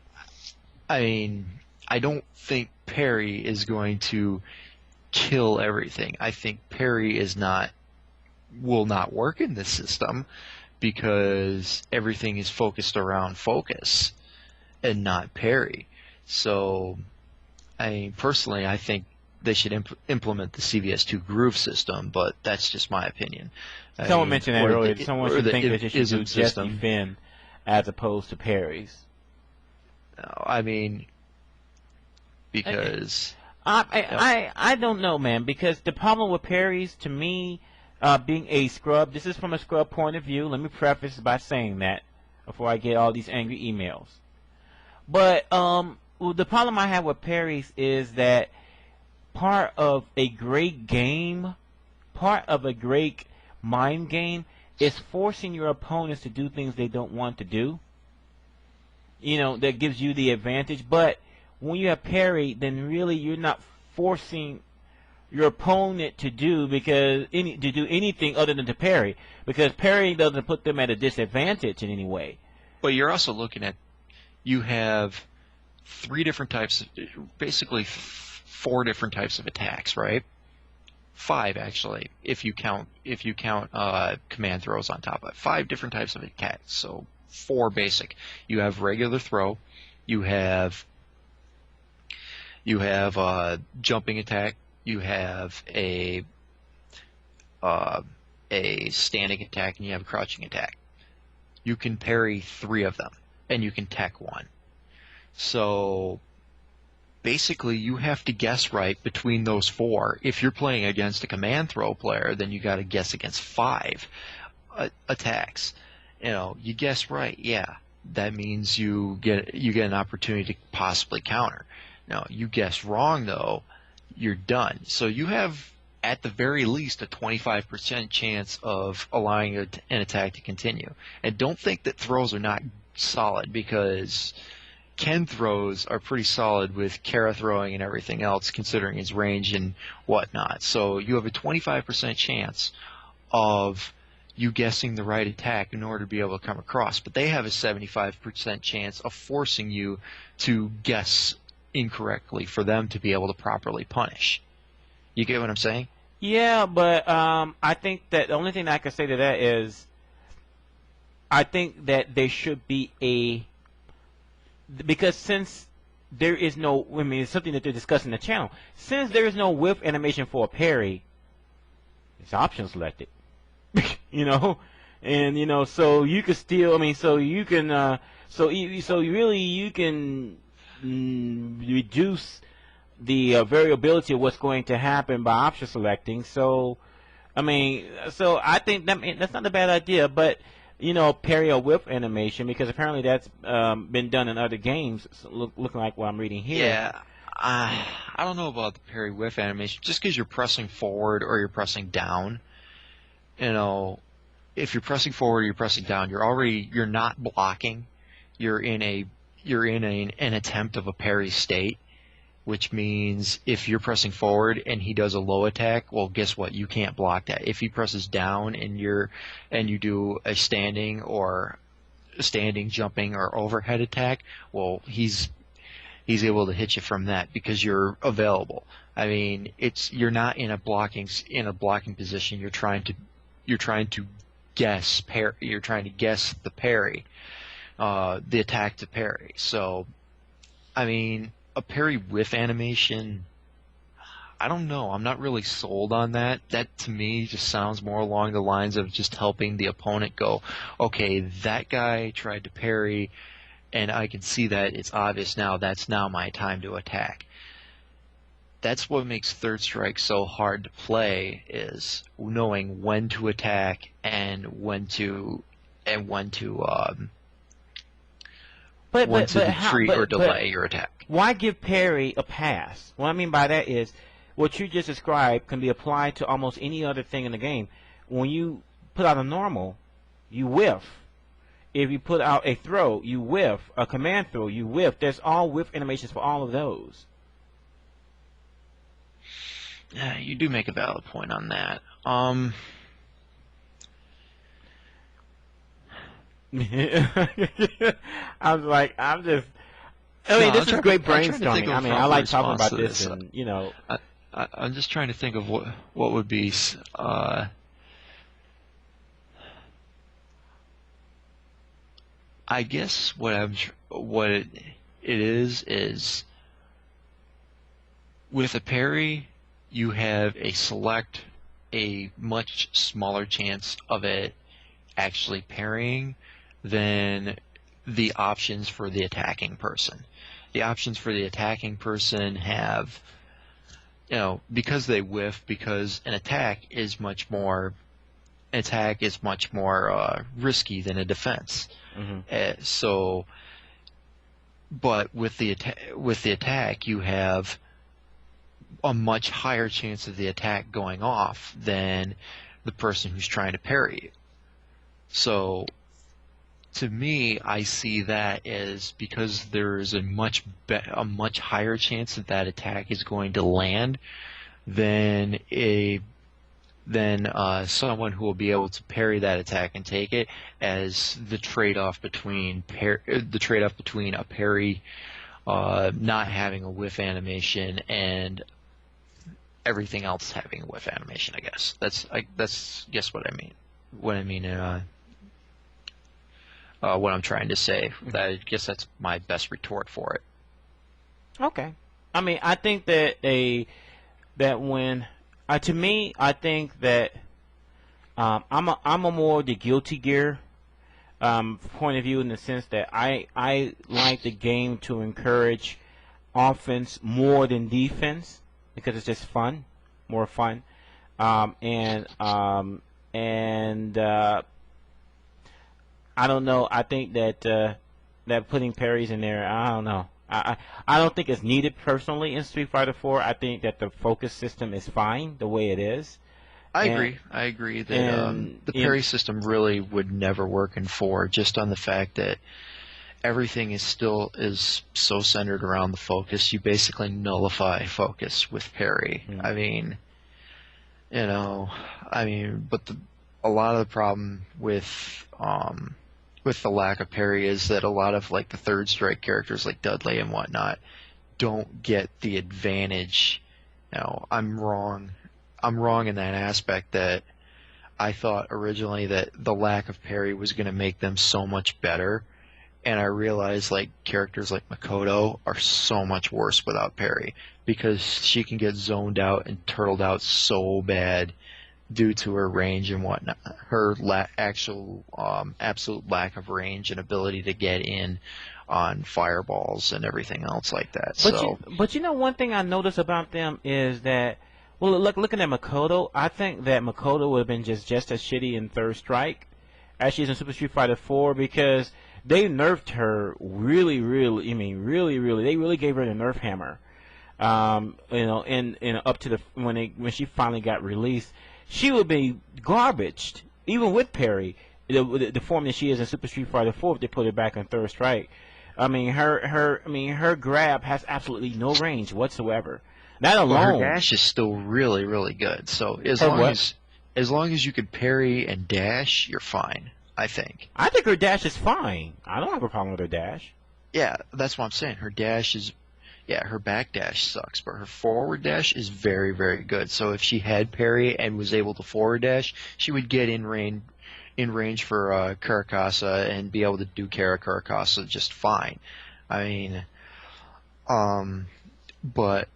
I mean, I don't think parry is going to kill everything. I think parry will not work in this system because everything is focused around focus and not parry. So, personally, I think they should implement the CVS2 groove system, but that's just my opinion. Someone mentioned that earlier. Someone should think that they should do just system. defend as opposed to parries. No, because I don't know, man. Because the problem with parries, to me, being a scrub, this is from a scrub point of view. Let me preface by saying that before I get all these angry emails. But the problem I have with parries is that part of a great game, part of a great mind game, is forcing your opponents to do things they don't want to do. That gives you the advantage. But when you have parry, then really you're not forcing your opponent to do anything other than to parry, because parry doesn't put them at a disadvantage in any way. But you're also looking at, you have three different types, basically four different types of attacks, right? Five, actually, if you count command throws on top of it. 5 different types of attacks, so 4 basic. You have regular throw, you have You have a jumping attack. You have uh, a standing attack, and you have a crouching attack. You can parry 3 of them, and you can tech 1. So basically, you have to guess right between those 4. If you're playing against a command throw player, then you got to guess against 5 attacks. You guess right, yeah. That means you get an opportunity to possibly counter. Now, you guess wrong though, you're done. So you have at the very least a 25% chance of allowing an attack to continue. And don't think that throws are not solid, because Ken throws are pretty solid with Kara throwing and everything else, considering his range and whatnot. So you have a 25% chance of you guessing the right attack in order to be able to come across. But they have a 75% chance of forcing you to guess incorrectly for them to be able to properly punish. You get what I'm saying? Yeah, but I think that the only thing I can say to that is I think that there should be because since there is no, I mean, it's something that they're discussing in the channel. Since there is no whiff animation for a parry, it's option selected. And so you can still, I mean, so you can, so you can reduce the variability of what's going to happen by option selecting. So, I mean, so I think that's not a bad idea, but parry or whip animation, because apparently that's been done in other games, looking like what I'm reading here. Yeah, I don't know about the parry whiff animation. Just because you're pressing forward or you're pressing down, if you're pressing forward or you're pressing down, you're not blocking. You're in an attempt of a parry state, which means if you're pressing forward and he does a low attack, well, guess what? You can't block that. If he presses down and you do a standing, jumping, or overhead attack, well, he's able to hit you from that because you're available. I mean, you're not in a blocking position. You're trying to guess the parry, the attack to parry. So, I mean, a parry whiff animation, I don't know. I'm not really sold on that. That to me just sounds more along the lines of just helping the opponent go, okay, that guy tried to parry, and I can see that it's obvious now. That's now my time to attack. That's what makes Third Strike so hard to play, is knowing when to attack and when to retreat or delay your attack. Why give parry a pass? What I mean by that is what you just described can be applied to almost any other thing in the game. When you put out a normal, you whiff. If you put out a throw, you whiff. A command throw, you whiff. There's all whiff animations for all of those. Yeah, you do make a valid point on that. This is great brainstorming. I mean, I like talking about this, and I'm just trying to think of what would be. I guess what it is with a parry, you have a much smaller chance of it actually parrying than the options for the attacking person. The options for the attacking person have, because they whiff, because an attack is much more risky than a defense. Mm-hmm. But with the attack, you have a much higher chance of the attack going off than the person who's trying to parry you. So, to me, I see that as because there is a much higher chance that attack is going to land than someone who will be able to parry that attack and take it, as the trade-off between a parry not having a whiff animation and everything else having a whiff animation. I guess that's what I mean. What I mean, what I'm trying to say. I guess that's my best retort for it. Okay. I mean, I think that that when to me, I think that I'm a more the Guilty Gear point of view in the sense that I like the game to encourage offense more than defense because it's just fun, more fun, um, and um, and I don't know. I think that that putting parries in there, I don't know. I don't think it's needed personally in Street Fighter 4. I think that the focus system is fine the way it is, I and agree. I agree that and the in parry system really would never work in 4, just on the fact that everything is so centered around the focus. You basically nullify focus with parry. I mean, you know, but a lot of the problem with the lack of parry is that a lot of like the third strike characters like Dudley and whatnot don't get the advantage. I'm wrong. I'm wrong in that aspect that I thought originally that the lack of parry was going to make them so much better, and I realized like characters like Makoto are so much worse without parry because she can get zoned out and turtled out so bad due to her range and whatnot, her absolute lack of range and ability to get in on fireballs and everything else like that. but you know one thing I noticed about them is that well looking at Makoto, I think that Makoto would have been just as shitty in Third Strike as she is in Super Street Fighter 4 because they nerfed her really. I mean really they really gave her the nerf hammer. And up to the when she finally got released, she would be garbaged even with parry. The form that she is in Super Street Fighter 4, if they put it back in Third Strike, I mean her grab has absolutely no range whatsoever. That Well, her alone. dash is still really, really good. So Her what? as long as you could parry and dash, you're fine, I think. I think her dash is fine. I don't have a problem with her dash. Yeah, that's what I'm saying. Her dash is yeah, her back dash sucks, but her forward dash is very, very good. So if she had parry and was able to forward dash, she would get in range for Karakasa and be able to do Karakasa just fine. I mean, but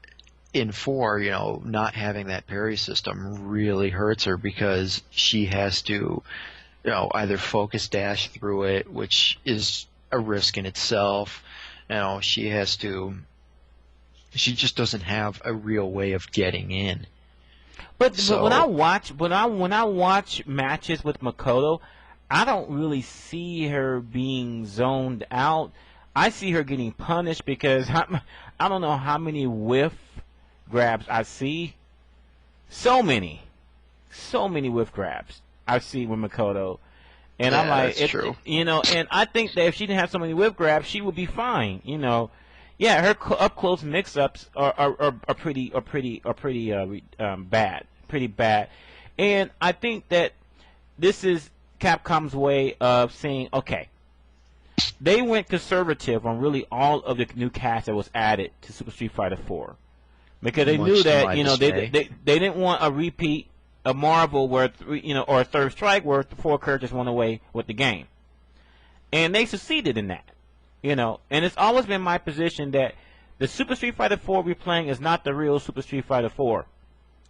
in 4, not having that parry system really hurts her because she has to, either focus dash through it, which is a risk in itself. She just doesn't have a real way of getting in. But when I So watch matches with Makoto, I don't really see her being zoned out. I see her getting punished because I don't know how many whiff grabs I see. So many whiff grabs I see with Makoto, and I'm yeah, like, that's true. and I think that if she didn't have so many whiff grabs, she would be fine. Yeah, her up close mix-ups are pretty bad, and I think that this is Capcom's way of saying, okay, they went conservative on really all of the new cast that was added to Super Street Fighter 4 because they knew Much to that my they dismay. didn't want a repeat of Marvel where or a Third Strike where the 4 characters went away with the game, and they succeeded in that. And it's always been my position that the Super Street Fighter 4 we're playing is not the real Super Street Fighter 4.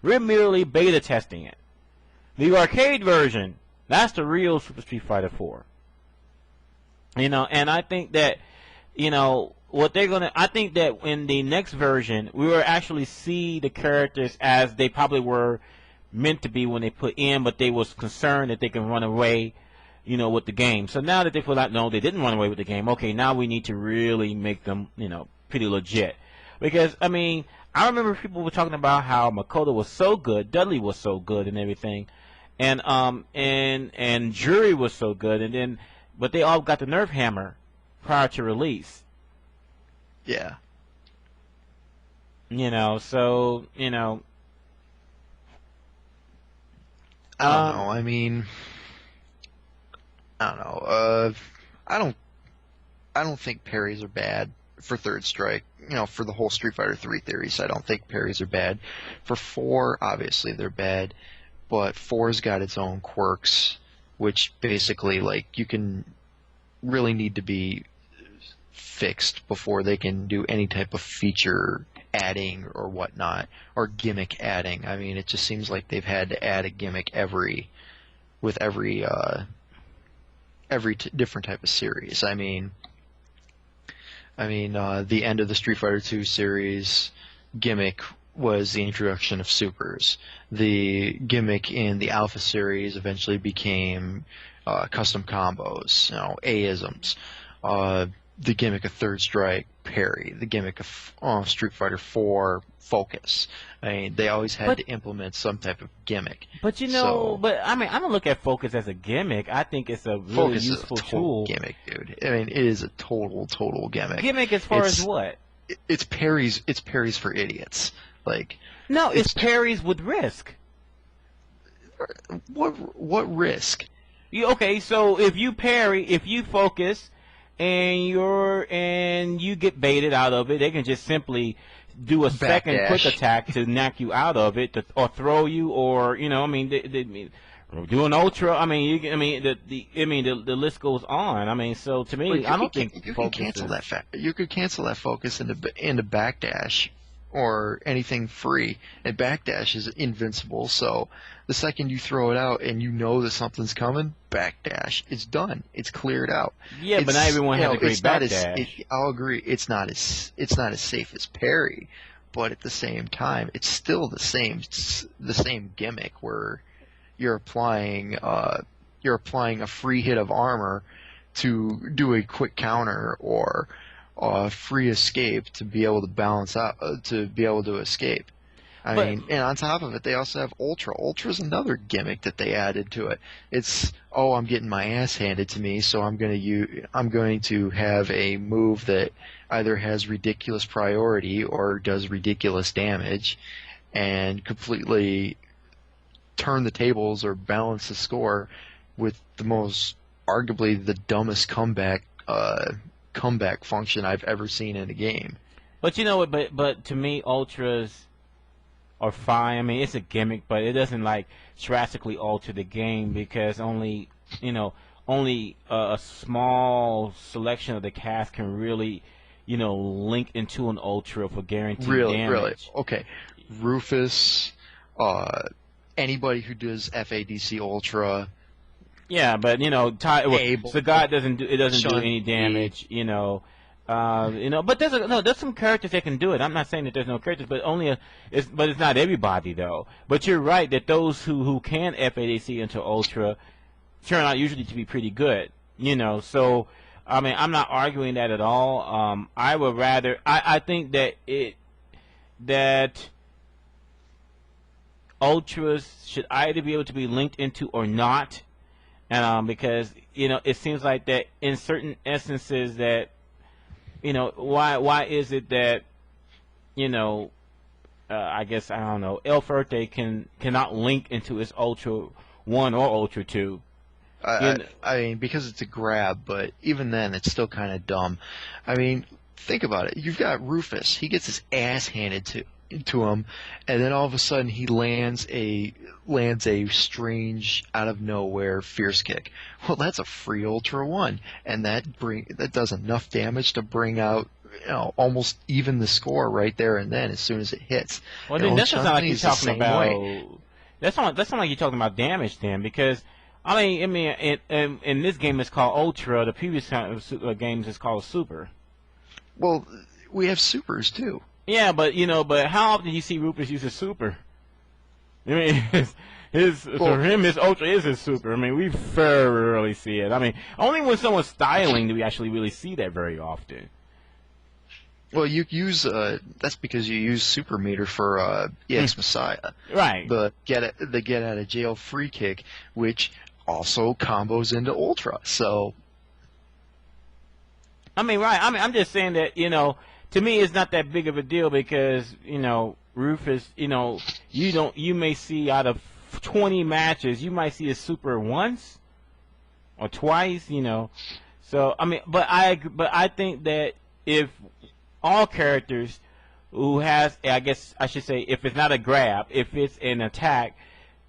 We're merely beta testing it. The arcade version, that's the real Super Street Fighter 4. And I think that, I think that in the next version, we will actually see the characters as they probably were meant to be when they put in, but they was concerned that they can run away with the game. So now that they feel like, no, they didn't run away with the game, okay, now we need to really make them, pretty legit. Because, I mean, I remember people were talking about how Makoto was so good, Dudley was so good and everything, and Jury was so good, but they all got the nerf hammer prior to release. Yeah. So, I don't um, know. I don't know. I don't. I don't think parries are bad for Third Strike. For the whole Street Fighter 3 theories, I don't think parries are bad. For 4, obviously they're bad, but 4's got its own quirks, which basically, like, you can really need to be fixed before they can do any type of feature adding or whatnot, or gimmick adding. I mean, it just seems like they've had to add a gimmick with every different type of series. I mean, the end of the Street Fighter II series gimmick was the introduction of supers. The gimmick in the Alpha series eventually became custom combos, AISMs. The gimmick of Third Strike, parry. The gimmick of Street Fighter IV, focus. I mean, they always had to implement some type of gimmick. But I mean, I don't look at focus as a gimmick. I think it's a really useful tool. Gimmick, dude. I mean, it is a total gimmick. Gimmick as far as what? It's parries. It's parries for idiots. Like, no, it's parries with risk. What risk? Okay, so if you parry, if you focus, and you get baited out of it, they can just simply do a second quick attack to knock you out of it, or throw you, or I mean, they do an ultra. I mean, the list goes on. I mean, so to me, I don't think you can cancel that. You could cancel that focus into backdash or anything free, and backdash is invincible. So the second you throw it out and you know that something's coming, backdash, it's done. It's cleared out. Yeah, but not everyone has a great backdash. I'll agree. It's not as safe as parry, but at the same time, it's still the same gimmick where you're applying a free hit of armor to do a quick counter or free escape to be able to balance out, to be able to escape. I mean, and on top of it, they also have Ultra. Ultra's another gimmick that they added to it. It's, I'm getting my ass handed to me, so I'm going to have a move that either has ridiculous priority or does ridiculous damage, and completely turn the tables or balance the score with arguably the dumbest comeback function I've ever seen in a game. But but to me, ultras are fine. I mean, it's a gimmick, but it doesn't drastically alter the game, because only a small selection of the cast can really link into an ultra for guaranteed damage. Really, okay. Rufus, anybody who does FADC ultra. Yeah, but Sagat doesn't do any damage, but there's some characters that can do it. I'm not saying that there's no characters, but but it's not everybody though. But you're right that those who can FADC into Ultra turn out usually to be pretty good, So I mean, I'm not arguing that at all. I would rather I think that Ultras should either be able to be linked into or not. Because it seems like that in certain instances that why is it that I guess I don't know, El Fuerte cannot link into his Ultra 1 or Ultra 2. I mean, because it's a grab, but even then it's still kind of dumb. I mean, think about it. You've got Rufus. He gets his ass handed to him, and then all of a sudden he lands a strange out of nowhere fierce kick. Well, that's a free Ultra 1, and that does enough damage to bring out almost even the score right there and then as soon as it hits. Well, then that's not like you're talking about. That's not like you're talking about damage then, because I mean in this game it's called Ultra. The previous games is called Super. Well, we have supers too. Yeah, but how often do you see Rufus use a super? I mean, for him, his Ultra is his super. I mean, we very rarely see it. I mean, only when someone's styling do we actually really see that very often. Well, you use that's because you use Super Meter for EX Messiah, right? The get out of jail free kick, which also combos into Ultra. So, I mean, right? I mean, I'm just saying that to me, it's not that big of a deal, because Rufus, you may see out of 20 matches, you might see a super once or twice, So I mean, but I think that if all characters who has, I guess I should say, if it's not a grab, if it's an attack,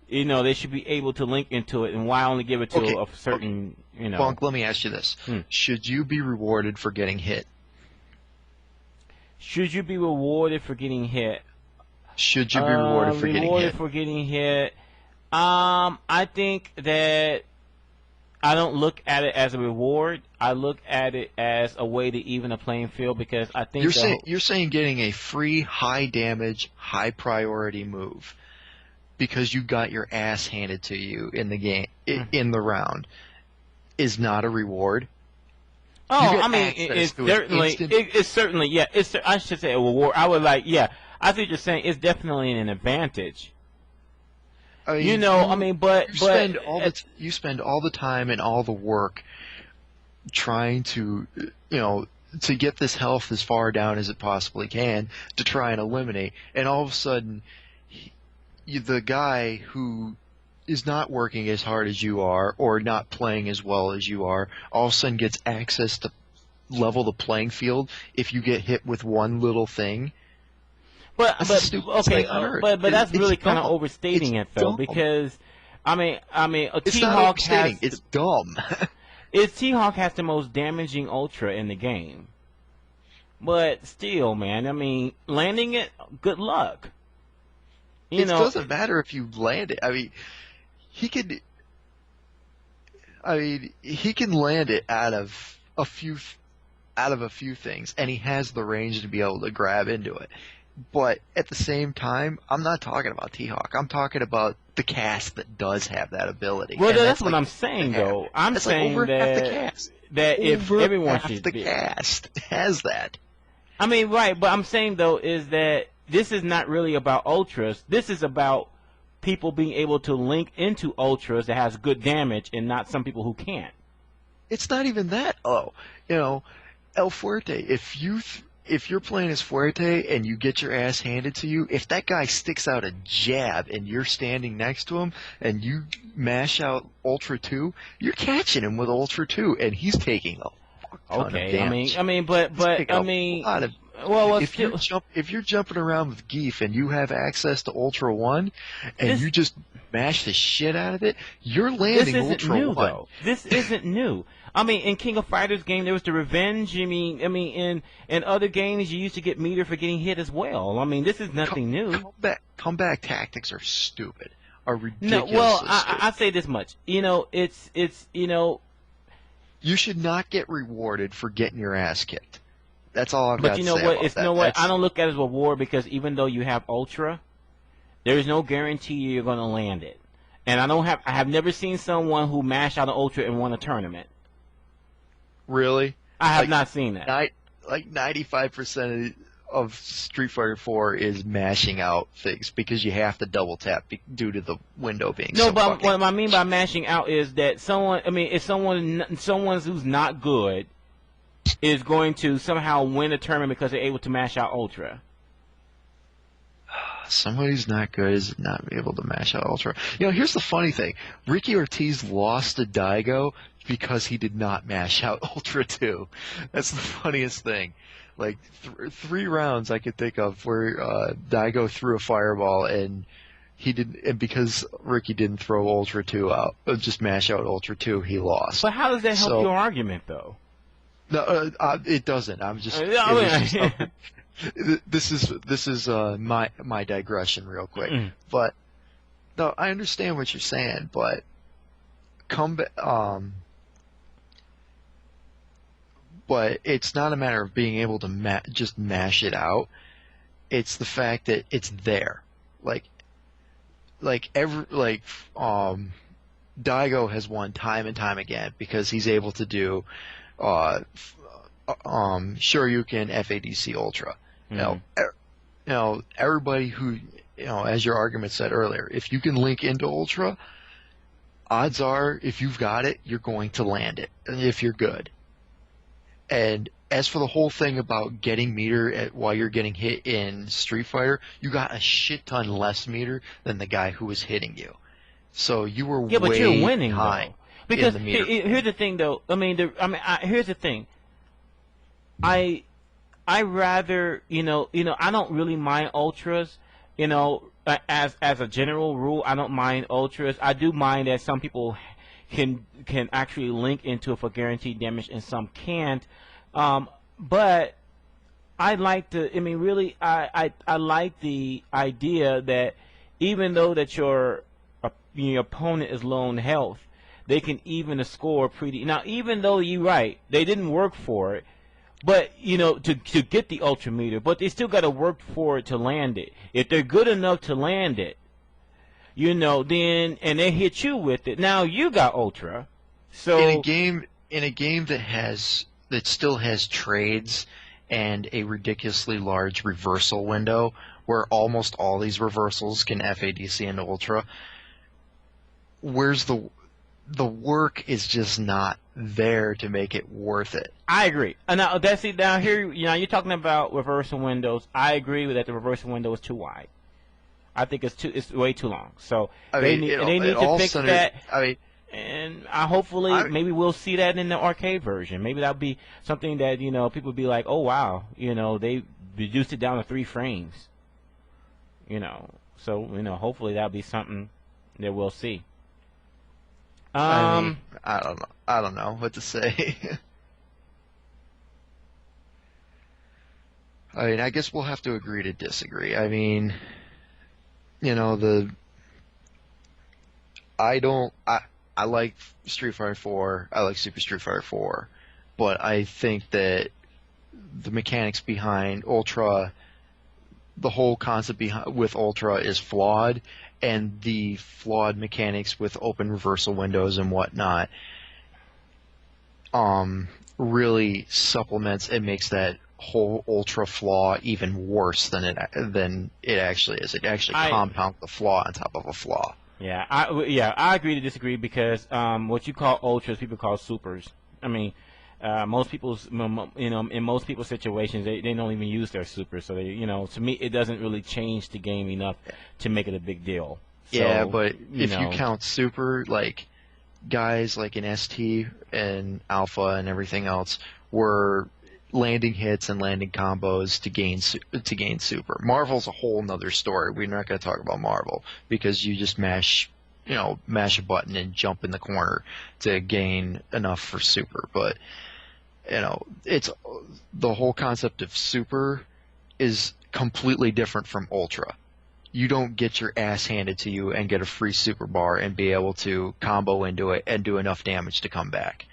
they should be able to link into it, and why only give it to a certain, Bunk, let me ask you this: should you be rewarded for getting hit? Should you be rewarded for getting hit? Should you be rewarded for getting Rewarded hit? for getting hit. I think that I don't look at it as a reward. I look at it as a way to even a playing field because I think You're saying getting a free, high damage, high priority move because you got your ass handed to you in the game, in the round, is not a reward. Oh, I mean, it's certainly, yeah. I should say a reward. I would like, yeah. I think you're saying it's definitely an advantage. I mean, You know, I mean, but you spend all the time and all the work trying to, to get this health as far down as it possibly can to try and eliminate, and all of a sudden, the guy who is not working as hard as you are or not playing as well as you are, all of a sudden gets access to level the playing field if you get hit with one little thing. But that's really kind of overstating it though, dumb. because I mean, it's not overstating. It's dumb. T-Hawk has the most damaging ultra in the game, but still, man, I mean, landing it, good luck. It doesn't matter if you land it. I mean, he can land it out of a few things, and he has the range to be able to grab into it. But at the same time, I'm not talking about T-Hawk. I'm talking about the cast that does have that ability. Well, that's what I'm saying, though. I'm saying that if everyone should be. The cast has that. I mean, right, but I'm saying, though, is that this is not really about ultras. This is about people being able to link into ultras that has good damage and not some people who can't. It's not even that. El Fuerte, if you're playing as Fuerte and you get your ass handed to you, if that guy sticks out a jab and you're standing next to him and you mash out Ultra 2, you're catching him with Ultra 2 and he's taking a ton of damage. If you're jumping around with Geef and you have access to Ultra 1 and you just mash the shit out of it, you're landing Ultra 1. Though. This isn't new. I mean, in King of Fighters game, there was the revenge. I mean, in other games, you used to get meter for getting hit as well. I mean, this is nothing new. Comeback tactics are stupid. Are ridiculous. No, well, I say this much. It's you should not get rewarded for getting your ass kicked. That's all I've got to say. But you know what? I don't look at it as a reward because even though you have Ultra, there is no guarantee you're going to land it. And I have never seen someone who mashed out an Ultra and won a tournament. Really? I have not seen that. Like 95% of Street Fighter 4 is mashing out things because you have to double tap due to the window being but what I mean by mashing out is that if someone who's not good is going to somehow win a tournament because they're able to mash out Ultra. Somebody who's not good is not able to mash out Ultra. Here's the funny thing. Ricky Ortiz lost to Daigo because he did not mash out Ultra 2. That's the funniest thing. Like, 3 rounds I could think of where Daigo threw a fireball and because Ricky didn't throw Ultra 2 out, just mash out Ultra 2, he lost. But how does that help your argument, though? No, it doesn't. I'm just... This is my digression real quick. But no, I understand what you're saying, but but it's not a matter of being able to just mash it out. It's the fact that it's there. Daigo has won time and time again because he's able to do Shoryuken FADC Ultra. Everybody who, as your argument said earlier, if you can link into Ultra, odds are, if you've got it, you're going to land it, if you're good. And as for the whole thing about getting meter while you're getting hit in Street Fighter, you got a shit ton less meter than the guy who was hitting you. So you were way but you're winning, high. Though. Because in the meter. Here's the thing, though. Here's the thing. I rather, I don't really mind ultras, as a general rule, I don't mind ultras. I do mind that some people can actually link into it for guaranteed damage and some can't. But I like to. I mean, really, I like the idea that even though that your opponent is low on health, they can even the score pretty. Now, even though you're right, they didn't work for it, but to get the ultra meter, but they still got to work for it to land it. If they're good enough to land it, then and they hit you with it. Now you got ultra, In a so game that still has trades and a ridiculously large reversal window where almost all these reversals can FADC into Ultra, where's the work is just not there to make it worth it. I agree. Now that's it. Now here, you're talking about reversal windows. I agree with that. The reversal window is too wide. I think it's way too long. So they need to fix that. And hopefully maybe we'll see that in the arcade version. Maybe that'll be something that people will be like, oh wow, they reduced it down to 3 frames. So hopefully that'll be something that we'll see. I don't know what to say. I guess we'll have to agree to disagree. I like Street Fighter 4. I like Super Street Fighter 4, but I think that the mechanics behind Ultra, the whole concept with Ultra is flawed, and the flawed mechanics with open reversal windows and whatnot really supplements and makes that whole Ultra flaw even worse than it actually is. It actually compounds the flaw on top of a flaw. Yeah, I agree to disagree because what you call ultras, people call supers. I mean, most people's, in most people's situations, they don't even use their supers. So to me, it doesn't really change the game enough to make it a big deal. So, yeah, but if you count super, like guys like in ST and Alpha and everything else were landing hits and landing combos to gain super. Marvel's a whole nother story. We're not going to talk about Marvel because you just mash a button and jump in the corner to gain enough for super. But it's the whole concept of super is completely different from Ultra. You don't get your ass handed to you and get a free super bar and be able to combo into it and do enough damage to come back.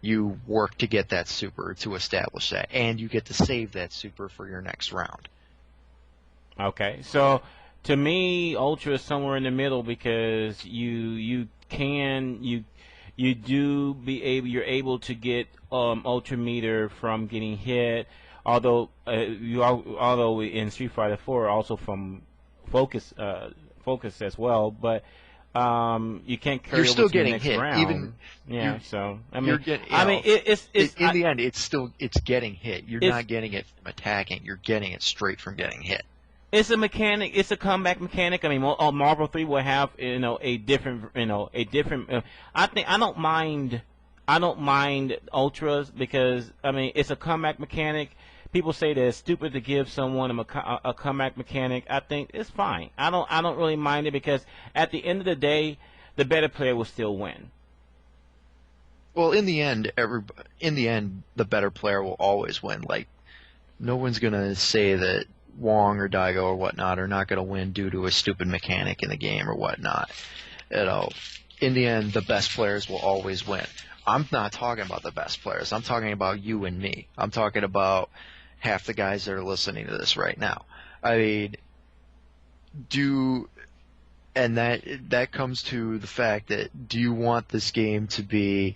You work to get that super to establish that, and you get to save that super for your next round. Okay, so to me, Ultra is somewhere in the middle because you're able to get Ultra meter from getting hit, although in Street Fighter 4 also from focus as well, but you can't carry. You're still over to getting the next hit, round. even. So I mean, in the end, it's getting hit. You're not getting it from attacking. You're getting it straight from getting hit. It's a mechanic. It's a comeback mechanic. I mean, Marvel 3 will have a different. I don't mind ultras because it's a comeback mechanic. People say that it's stupid to give someone a comeback mechanic. I think it's fine. I don't really mind it because at the end of the day, the better player will still win. Well, in the end, the better player will always win. Like, no one's gonna say that Wong or Daigo or whatnot are not gonna win due to a stupid mechanic in the game or whatnot. In the end, the best players will always win. I'm not talking about the best players. I'm talking about you and me. I'm talking about half the guys that are listening to this right now. And that comes to the fact that, do you want this game to be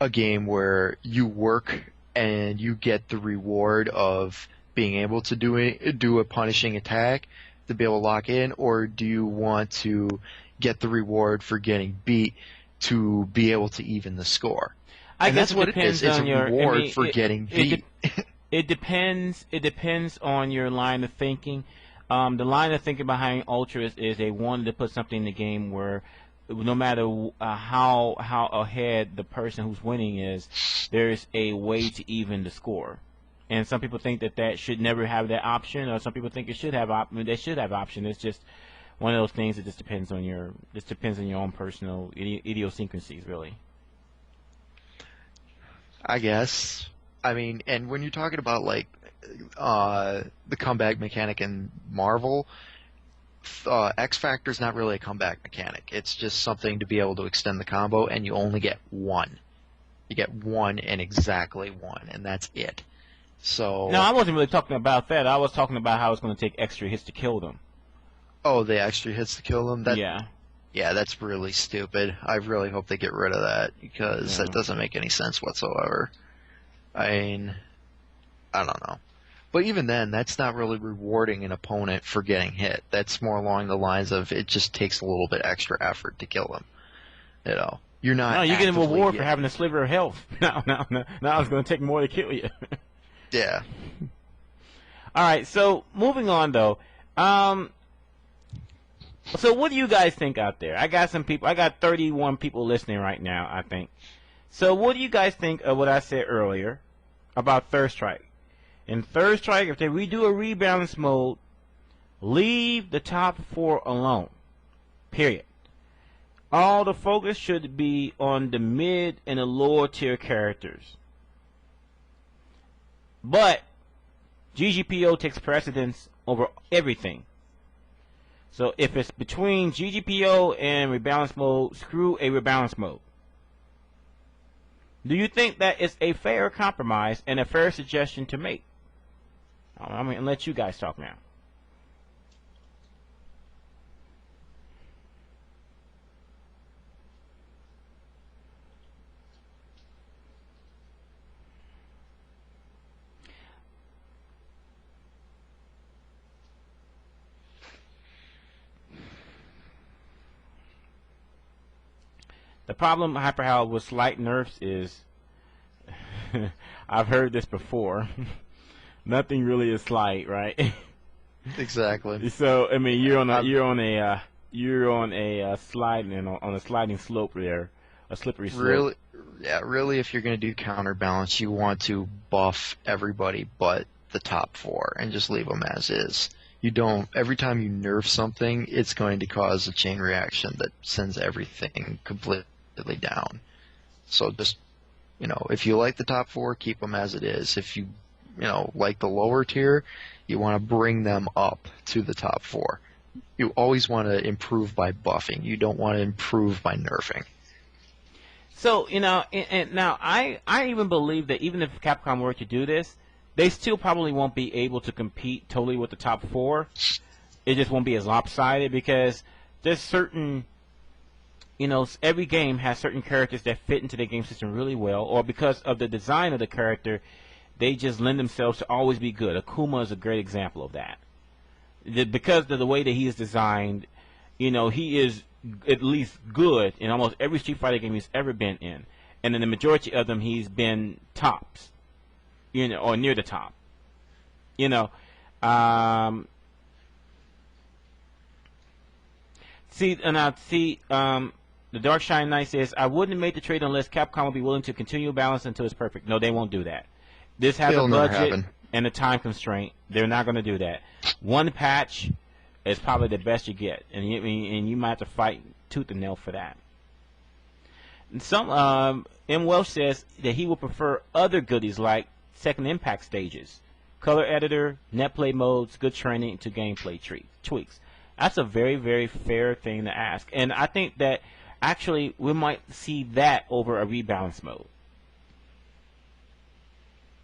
a game where you work and you get the reward of being able to do a punishing attack to be able to lock in, or do you want to get the reward for getting beat to be able to even the score? I guess that's what it is. It's a reward for getting beat. It depends on your line of thinking. The line of thinking behind Ultra is they wanted to put something in the game where no matter how ahead the person who's winning is, there's a way to even the score. And some people think that should never have that option, or some people think it should have they should have option. It's just one of those things that just depends on your own personal idiosyncrasies, really. I guess. And when you're talking about like the comeback mechanic in Marvel, X Factor is not really a comeback mechanic. It's just something to be able to extend the combo, and you only get one. You get one and exactly one, and that's it. So No, I wasn't really talking about that. I was talking about how it's going to take extra hits to kill them. oh, the extra hits to kill them. Yeah. Yeah, that's really stupid. I really hope they get rid of that because Yeah. that doesn't make any sense whatsoever. I mean, I don't know. But even then, that's not really rewarding an opponent for getting hit. That's more along the lines of it just takes a little bit extra effort to kill them. You know, you're not. No, you get a actively reward for getting- having a sliver of health. No, it's going to take more to kill you. Yeah. All right, so moving on though. So what do you guys think out there? I got some people. I got 31 people listening right now, I think. So what do you guys think of what I said earlier about Third Strike? In Third Strike, if they redo a rebalance mode, leave the top 4 alone. Period. All the focus should be on the mid and the lower tier characters. But GGPO takes precedence over everything. So if it's between GGPO and rebalance mode, screw a rebalance mode. Do you think that is a fair compromise and a fair suggestion to make? I'm going to let you guys talk now. The problem, Hyperhowl, with slight nerfs is, I've heard this before, nothing really is slight, right? Exactly. So I mean, you're on a sliding on a sliding slope there, a slippery slope. Really, if you're going to do counterbalance, you want to buff everybody but the top 4 and just leave them as is. You don't. Every time you nerf something, it's going to cause a chain reaction that sends everything completely down. So just, if you like the top 4, keep them as it is. If you, like the lower tier, you want to bring them up to the top 4. You always want to improve by buffing. You don't want to improve by nerfing. So, and now I even believe that even if Capcom were to do this, they still probably won't be able to compete totally with the top 4. It just won't be as lopsided because there's certain, every game has certain characters that fit into the game system really well, or because of the design of the character, they just lend themselves to always be good. Akuma is a great example of that. Because of the way that he is designed, he is at least good in almost every Street Fighter game he's ever been in. And in the majority of them, he's been tops, or near the top. The Dark Shine Knight says, I wouldn't have made the trade unless Capcom would be willing to continue balance until it's perfect. No, they won't do that. This has a budget and a time constraint. They're not going to do that. One patch is probably the best you get, and you might have to fight tooth and nail for that. And M. Welsh says that he would prefer other goodies like second impact stages, color editor, net play modes, good training to gameplay tweaks. That's a very, very fair thing to ask, and I think that actually we might see that over a rebalance mode.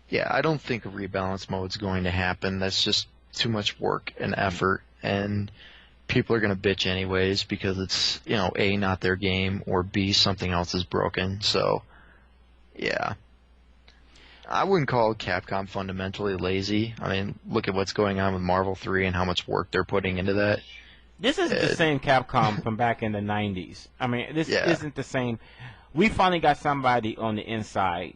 Yeah, I don't think a rebalance mode is going to happen. That's just too much work and effort, and people are going to bitch anyways because it's, A, not their game, or B, something else is broken. So, yeah. I wouldn't call Capcom fundamentally lazy. I mean, look at what's going on with Marvel 3 and how much work they're putting into that. This isn't the same Capcom from back in the 90s. I mean, this isn't the same. We finally got somebody on the inside,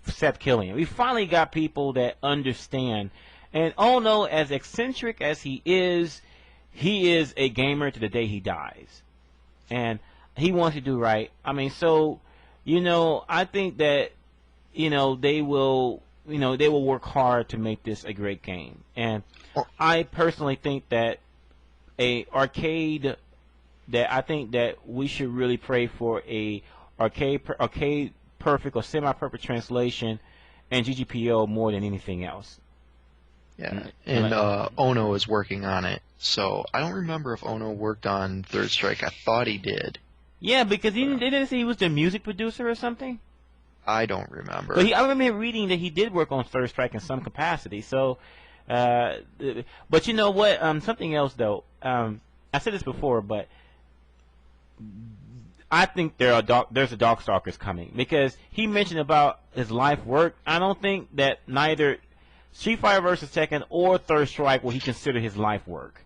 Seth Killian. We finally got people that understand. And oh no, as eccentric as he is a gamer to the day he dies. And he wants to do right. I mean, so, I think that, they will work hard to make this a great game. And I personally think that I think that we should really pray for a arcade perfect or semi-perfect translation and GGPO more than anything else. Yeah, and Ono is working on it. So I don't remember if Ono worked on Third Strike. I thought he did. Yeah, because he didn't say he was the music producer or something. I don't remember. But I remember reading that he did work on Third Strike in some capacity. So, but you know what? Something else though. I said this before, but I think there's a Darkstalkers coming because he mentioned about his life work. I don't think that neither Street Fighter vs. Tekken or Third Strike will he consider his life work.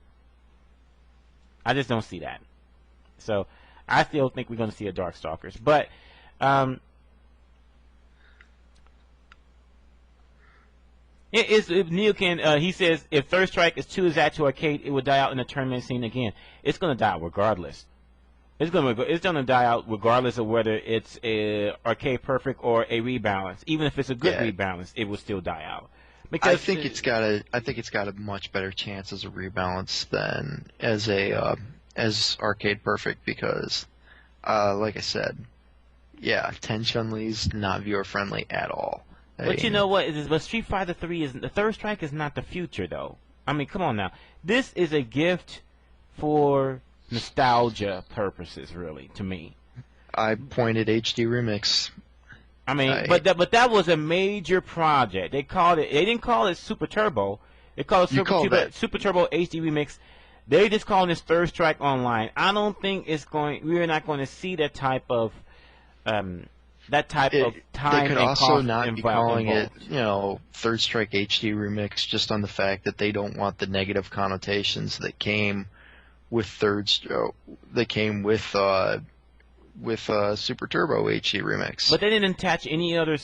I just don't see that. So I still think we're going to see a Darkstalkers. But if Neil can, he says if Third Strike is too exact to arcade, it would die out in the tournament scene again. It's going to die regardless. It's going to die out regardless of whether it's a arcade perfect or a rebalance. Even if it's a good rebalance, it will still die out. Because I think it's got a much better chance as a rebalance than as arcade perfect because, like I said, 10 Chun-Li's not viewer friendly at all. But you know what? But Street Fighter 3 the Third Strike is not the future though. I mean, come on now. This is a gift for nostalgia purposes, really, to me. I pointed HD Remix. I mean, but that was a major project. They didn't call it Super Turbo. They called it Super Turbo HD Remix. They just called this Third Strike Online. I don't think we're not going to see that type of time they could and also cost not be calling it, Third Strike HD Remix just on the fact that they don't want the negative connotations that came with Super Turbo HD Remix. But they didn't attach any other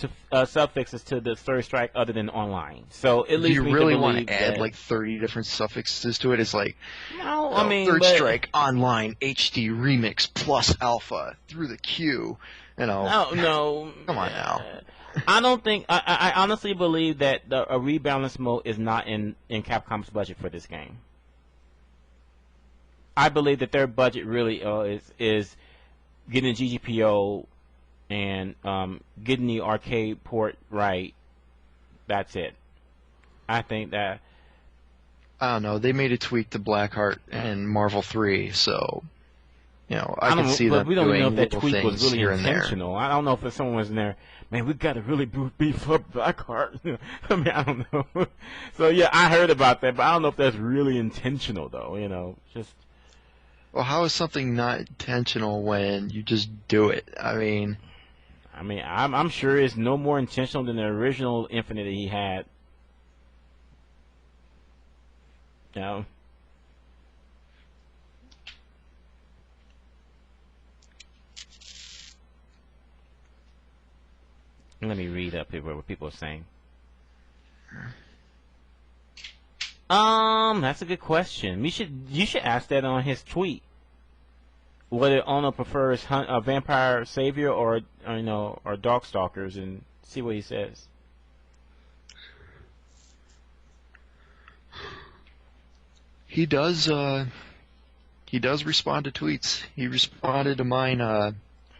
suffixes to the Third Strike other than online. So at least do you really want to add like 30 different suffixes to it? It's like Third Strike Online HD Remix plus Alpha through the Q. No. Come on now. I don't think. I honestly believe that a rebalance mode is not in Capcom's budget for this game. I believe that their budget really is getting the GGPO and getting the arcade port right. That's it. I think that. I don't know. They made a tweak to Blackheart and Marvel 3, so I can see that. We don't doing know if that tweak was really here intentional. I don't know if someone was in there. Man, we got to really beef up Blackheart. I mean, I don't know. So yeah, I heard about that, but I don't know if that's really intentional though. Just. Well, how is something not intentional when you just do it? I mean, I'm sure it's no more intentional than the original Infinite that he had. Let me read up here what people are saying. That's a good question. You should ask that on his tweet. Whether Ono prefers a vampire savior or Darkstalkers, and see what he says. He does respond to tweets. He responded to mine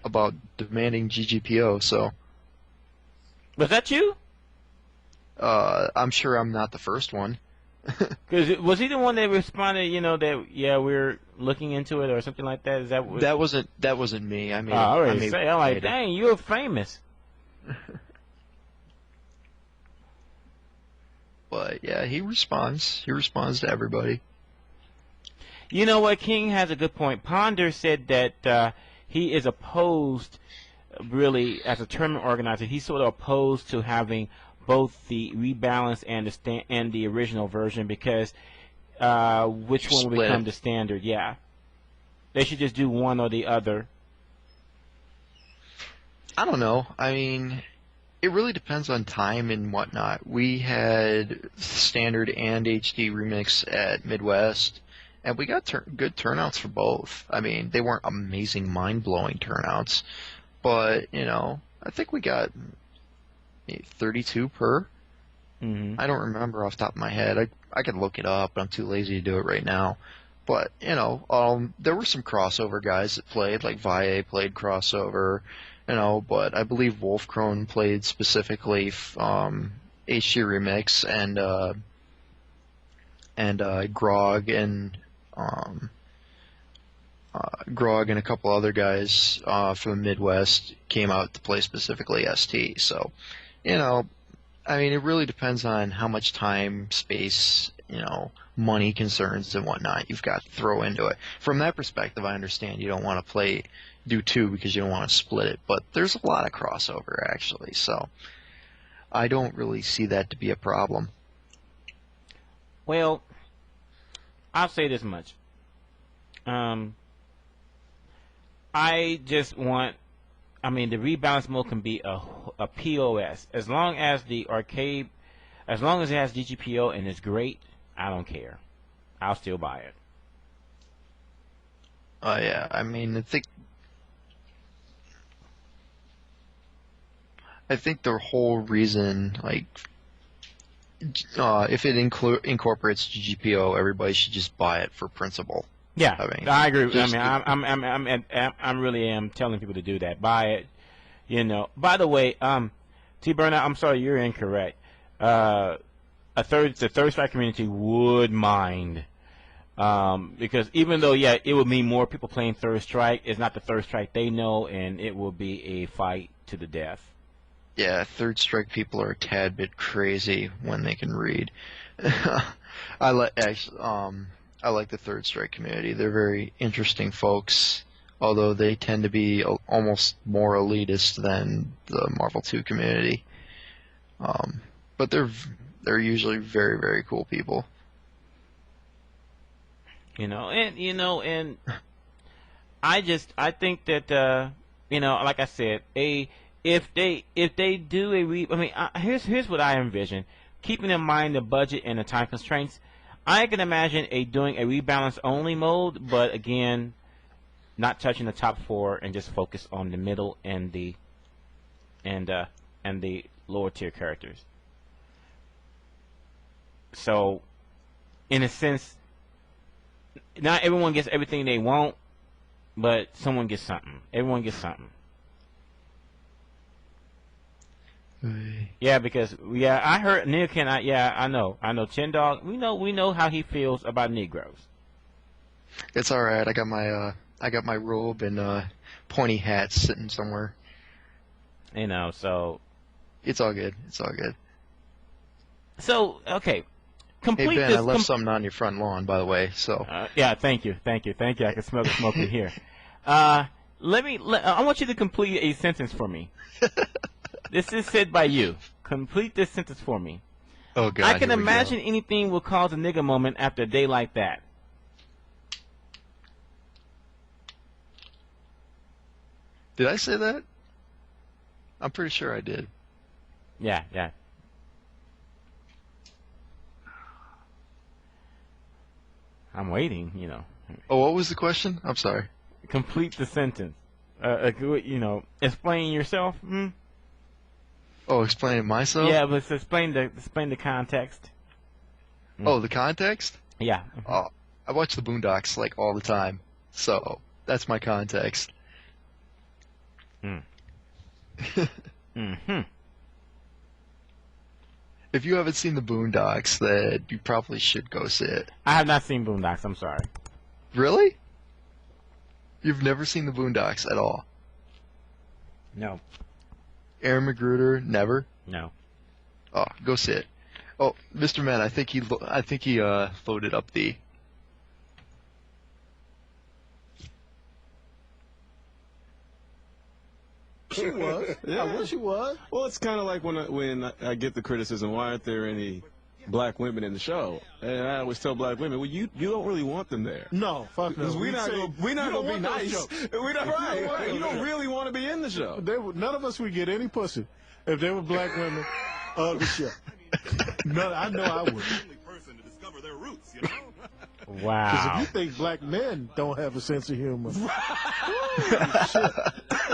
about demanding GGPO. So. Was that you? I'm sure I'm not the first one. Because was he the one that responded? That we're looking into it or something like that. Is that what... That wasn't me. I mean, I'm like, dang, you're famous. But yeah, he responds. He responds to everybody. You know what? King has a good point. Ponder said that he is opposed, really, as a tournament organizer. He's sort of opposed to having both the rebalance and the original version because which one will become the standard? Yeah, they should just do one or the other. I don't know. I mean, it really depends on time and whatnot. We had standard and HD remix at Midwest, and we got good turnouts for both. I mean, they weren't amazing, mind-blowing turnouts, but I think we got 32 per. Mm-hmm. I don't remember off the top of my head. I could look it up, but I'm too lazy to do it right now. But there were some crossover guys that played, like Valle played crossover, but I believe Wolfkrone played specifically HD Remix, and and Grog and a couple other guys from the Midwest came out to play specifically ST. So, I mean, it really depends on how much time, space, money concerns and whatnot you've got to throw into it. From that perspective, I understand you don't want to do two because you don't want to split it, but there's a lot of crossover actually, so I don't really see that to be a problem. Well, I'll say this much. I just want, the rebalance mode can be a POS. As long as the arcade, as long as it has DGPO and it's great, I don't care. I'll still buy it. Yeah, I mean, I think the whole reason, if it incorporates GGPO, everybody should just buy it for principle. Yeah, I agree. I'm really telling people to do that. Buy it. By the way, T. Burnout, I'm sorry, you're incorrect. The third strike community would mind, because even though it would mean more people playing third strike, it's not the third strike they know, and it will be a fight to the death. Yeah, third strike people are a tad bit crazy when they can read. I like the third strike community. They're very interesting folks, although they tend to be almost more elitist than the Marvel 2 community. But they're usually very, very cool people. And I think that like I said, if they do here's what I envision, keeping in mind the budget and the time constraints. I can imagine doing a rebalance only mode, but again, not touching the top four and just focus on the middle and the lower tier characters. So, in a sense, not everyone gets everything they want, but someone gets something. Everyone gets something. Yeah, because I heard Neil can. I know Chindogg. We know how he feels about Negroes. It's all right. I got my robe and pointy hat sitting somewhere. So it's all good. It's all good. So okay, complete hey Ben, this. I left something on your front lawn, by the way. So yeah, thank you. I can smell the smoke in here. I want you to complete a sentence for me. This is said by you. Complete this sentence for me. Oh, God. I can imagine anything will cause a nigga moment after a day like that. Did I say that? I'm pretty sure I did. Yeah. I'm waiting, Oh, what was the question? I'm sorry. Complete the sentence. Explain yourself. Oh, explaining myself? Yeah, but explain the context. Oh, the context? Yeah. Oh, I watch the Boondocks all the time, so that's my context. Mm-hmm. If you haven't seen the Boondocks, then you probably should go see it. I have not seen Boondocks. I'm sorry. Really? You've never seen the Boondocks at all? No. Aaron Magruder, never? No. Oh, go see it. Oh, Mr. Man, I think he loaded up the. She was. Yeah, I wish she was. Well, it's kind of like when I get the criticism, why aren't there any black women in the show? And I always tell black women, well, you don't really want them there. No, fuck no. Because we're not going to be nice. We don't, right. You don't really want to be in the show. None of us would get any pussy if they were black women of the show. No, I know I would. Wow. Because if you think black men don't have a sense of humor.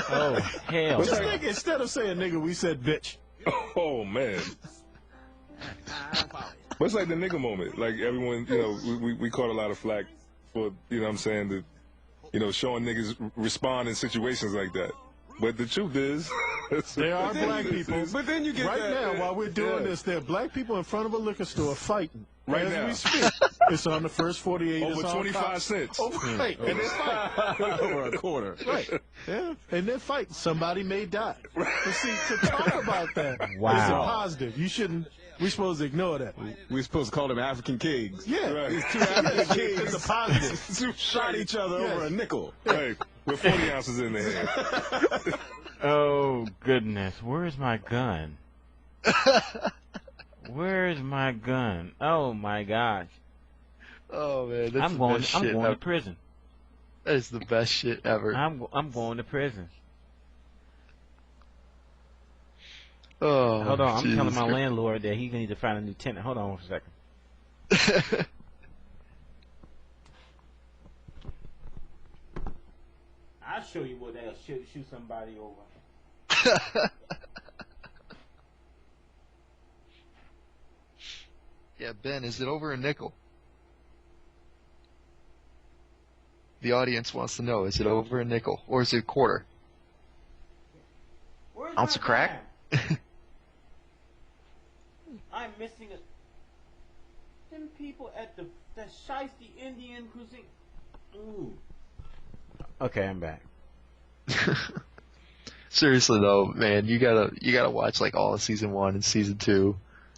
Oh, hell. Just think, instead of saying nigga, we said bitch. Oh, man. But it's like the nigga moment. Like everyone, we caught a lot of flack for, what I'm saying, showing niggas respond in situations like that. But the truth is, there are black people. But then you get right that, now, while we're doing this, there are black people in front of a liquor store fighting right as now. we speak. It's on the first 48. Over It's on 25 Fox. cents. Right, and then fight. Over a quarter. Right, yeah, and then fight. Somebody may die. But see, to talk about that is a Wow. positive. You shouldn't. We're supposed to ignore that. We're supposed to call them African kings. Yeah, Right. These two African it's kings a positive. shot each other Yes. over a nickel. Hey, with 40 ounces in there. Oh goodness, where's my gun? Where's my gun? Oh my gosh, Oh man, that's I'm the going. best I'm shit going ever. to prison. That is the best shit ever. I'm going to prison. Oh, Hold on, I'm Jesus telling my Christ. landlord that he need to find a new tenant. Hold on for a second. I'll show you what they'll shoot somebody over. Yeah, Ben, is it over a nickel? The audience wants to know, is it over a nickel? Or is it a quarter? Where's Ounce my of crack? gun? I'm missing a. Them people at the shiesty Indian cuisine. Ooh. Okay, I'm back. Seriously though, man, you gotta watch like all of season 1 and season 2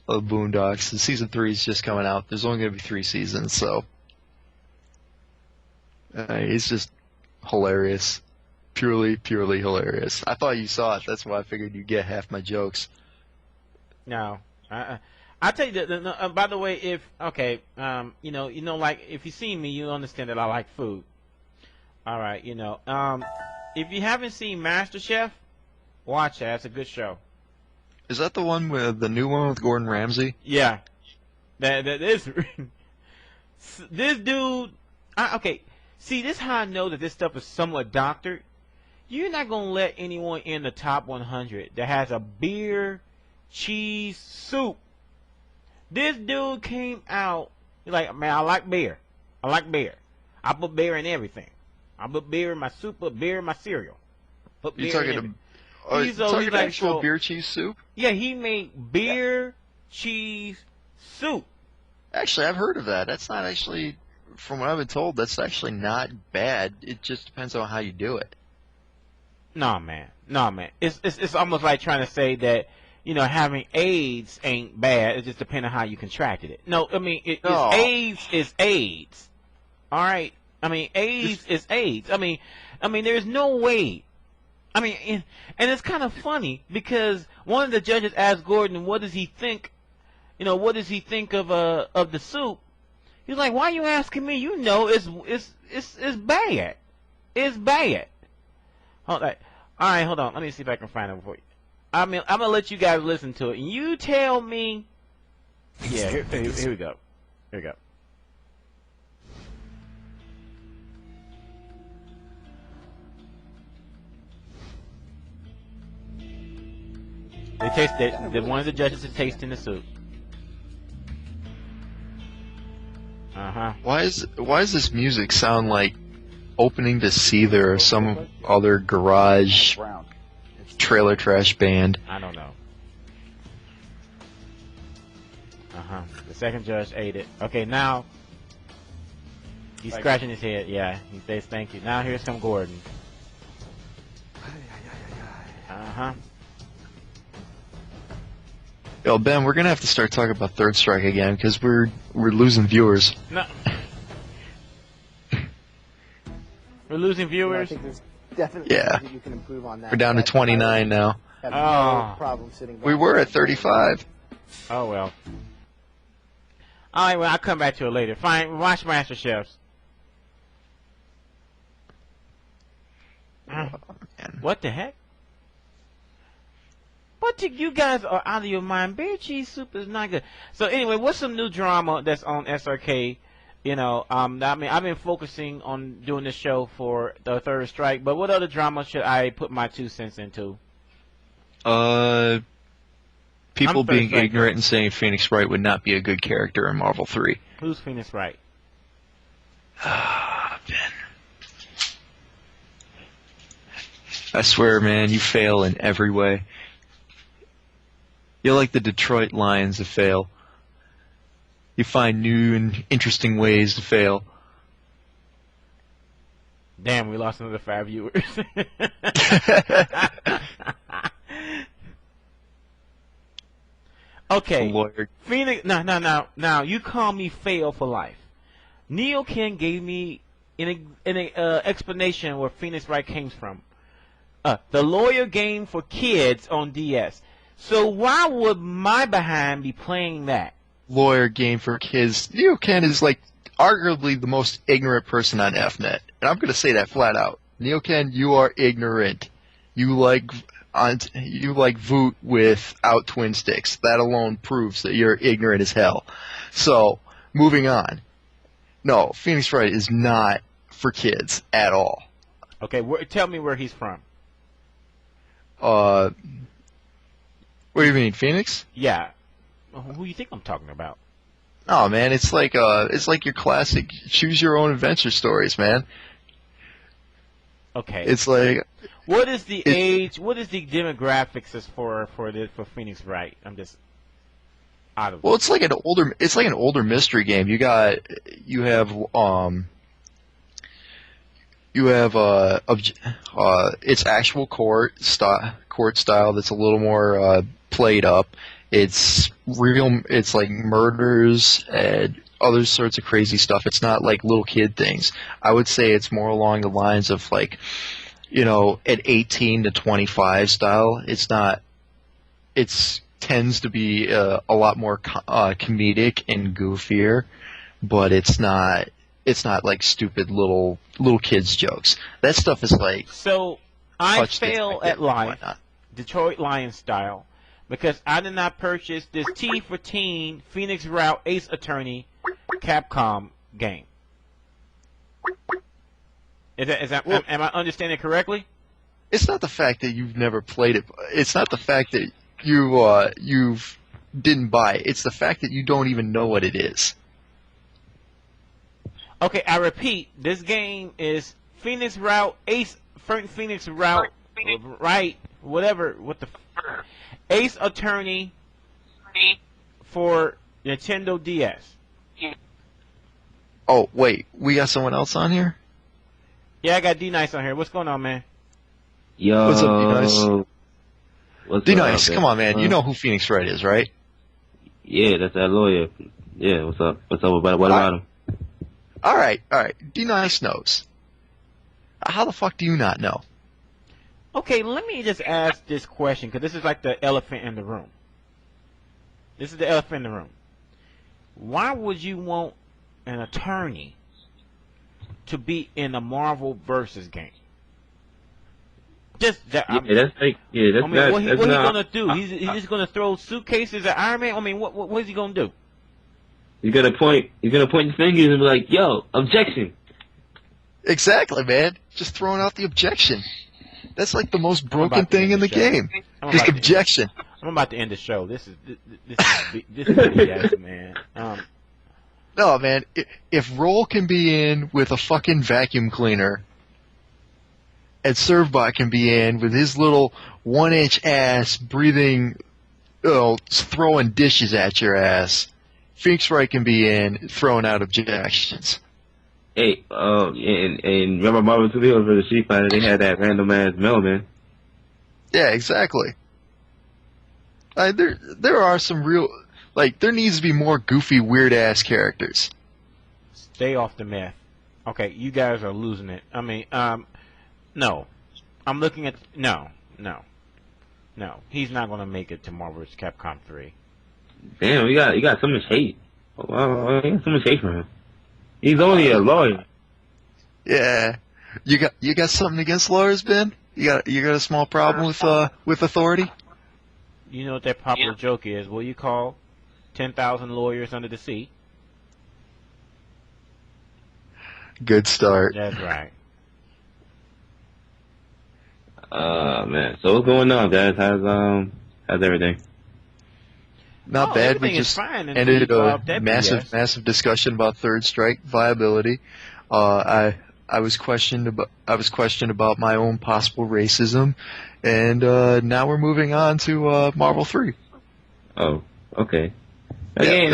of Boondocks. And season 3 is just coming out. There's only gonna be 3 seasons, so it's just hilarious, purely hilarious. I thought you saw it. That's why I figured you'd get half my jokes. No, I tell you that. By the way, if you know, like if you see me, you understand that I like food. All right, if you haven't seen MasterChef, watch it. It's a good show. Is that the one with the new one with Gordon Ramsay? Yeah, that is. This dude. Okay, see, this is how I know that this stuff is somewhat doctored. You're not gonna let anyone in the top 100 that has a beer cheese soup. This dude came out like, man, I like beer. I like beer. I put beer in everything. I put beer in my soup. Put beer in my cereal. Put You beer in talking everything. he's talking like, actual so- beer cheese soup? Yeah, he made beer cheese soup. Actually, I've heard of that. That's not actually, from what I've been told, that's actually not bad. It just depends on how you do it. Nah, man. It's almost like trying to say that, having AIDS ain't bad. It just depends on how you contracted it. No, I mean, No. AIDS is AIDS. All right. I mean, AIDS is AIDS. I mean, there's no way. I mean, and it's kind of funny because one of the judges asked Gordon, "What does he think? What does he think of the soup?" He's like, "Why are you asking me? You know, it's bad. It's bad." Hold on. All right, hold on. Let me see if I can find it for you. I'm gonna let you guys listen to it, and you tell me. Yeah, here we go. Here we go. They taste that. One of the judges is tasting the soup. Why does this music sound like opening to Seether or some other garage trailer trash band? I don't know. The second judge ate it. Okay, now he's scratching his head. Yeah, he says thank you. Now here's some Gordon. Yo, Ben, we're gonna have to start talking about Third Strike again because we're losing viewers. No. We're losing viewers. I think there's definitely Yeah. things that you can improve on that. We're down to 29 now. Have Oh. no problem sitting We back. were at 35. Oh well. All right, well I'll come back to it later. Fine, watch MasterChefs. Man. What the heck? What you guys are out of your mind? Beer cheese soup is not good. So anyway, what's some new drama that's on SRK? I've been focusing on doing this show for the Third Strike, but what other drama should I put my 2 cents into? People I'm being Third Strike. ignorant and saying Phoenix Wright would not be a good character in Marvel 3. Who's Phoenix Wright? Ben. I swear, man, you fail in every way. You're like the Detroit Lions that fail. you find new and interesting ways to fail. Damn, we lost another 5 viewers. Okay, Lawyer. Phoenix. Now, you call me fail for life. Neokin gave me an explanation where Phoenix Wright came from. The lawyer game for kids on DS. So why would my behind be playing that? Lawyer game for kids. Neoken is like arguably the most ignorant person on FNet, and I'm going to say that flat out. Neoken, you are ignorant. You like Voot without twin sticks. That alone proves that you're ignorant as hell. So, moving on. No, Phoenix Wright is not for kids at all. Okay, tell me where he's from. What do you mean, Phoenix? Yeah. Who do you think I'm talking about? Oh man, it's like your classic choose your own adventure stories, man. Okay. It's like what is the age? What is the demographics as for Phoenix Wright? I'm just out of. Well, it's like an older mystery game. You have it's actual court style that's a little more played up. It's real. It's like murders and other sorts of crazy stuff. It's not like little kid things. I would say it's more along the lines of like, an 18 to 25 style. It's not. It tends to be a lot more comedic and goofier, but it's not. It's not like stupid little kids jokes. That stuff is like. So I fail at life, Detroit Lions style, because I did not purchase this T for Teen Phoenix Wright Ace Attorney Capcom game. Am I understanding correctly? It's not the fact that you've never played it. It's not the fact that you've didn't buy it. It's the fact that you don't even know what it is. Okay, I repeat, this game is Phoenix Wright Phoenix Wright, Ace Attorney for Nintendo DS. Oh wait, we got someone else on here? Yeah, I got D-Nice on here. What's going on, man? Yo. What's up, D-Nice? What's D-Nice, up, come on, man. You know who Phoenix Wright is, right? Yeah, that's that lawyer. Yeah, what's up? What about him? All right. D-Nice knows. How the fuck do you not know? Okay, let me just ask this question, because this is like the elephant in the room. This is the elephant in the room. Why would you want an attorney to be in a Marvel versus game? Just that. What he gonna do? He's just gonna throw suitcases at Iron Man. I mean, what is he gonna do? He's gonna point his fingers and be like, "Yo, objection." Exactly, man. Just throwing out the objection. That's like the most broken thing in the game. Just objection. I'm about to end the show. This is BS, man. No, man. If Roll can be in with a fucking vacuum cleaner, and Servbot can be in with his little 1-inch ass breathing, throwing dishes at your ass, Phoenix Wright can be in throwing out objections. Hey, and remember Marvel 2 Heroes versus Street Fighter? They had that random ass mailman. Yeah, exactly. There are some real, there needs to be more goofy, weird ass characters. Stay off the meth. Okay, you guys are losing it. I mean, no. I'm looking at no. He's not gonna make it to Marvel vs. Capcom 3. Damn, you got so much hate. You got so much hate for him. He's only a lawyer. Yeah. You got something against lawyers, Ben? You got a small problem with authority? You know what that popular joke is? What you call 10,000 lawyers under the sea? Good start. That's right. Man. So what's going on, guys? How's everything? Not bad. Everything We is just fine ended a that massive discussion about Third Strike viability. I was questioned about my own possible racism, and now we're moving on to Marvel 3. Oh, okay. That game,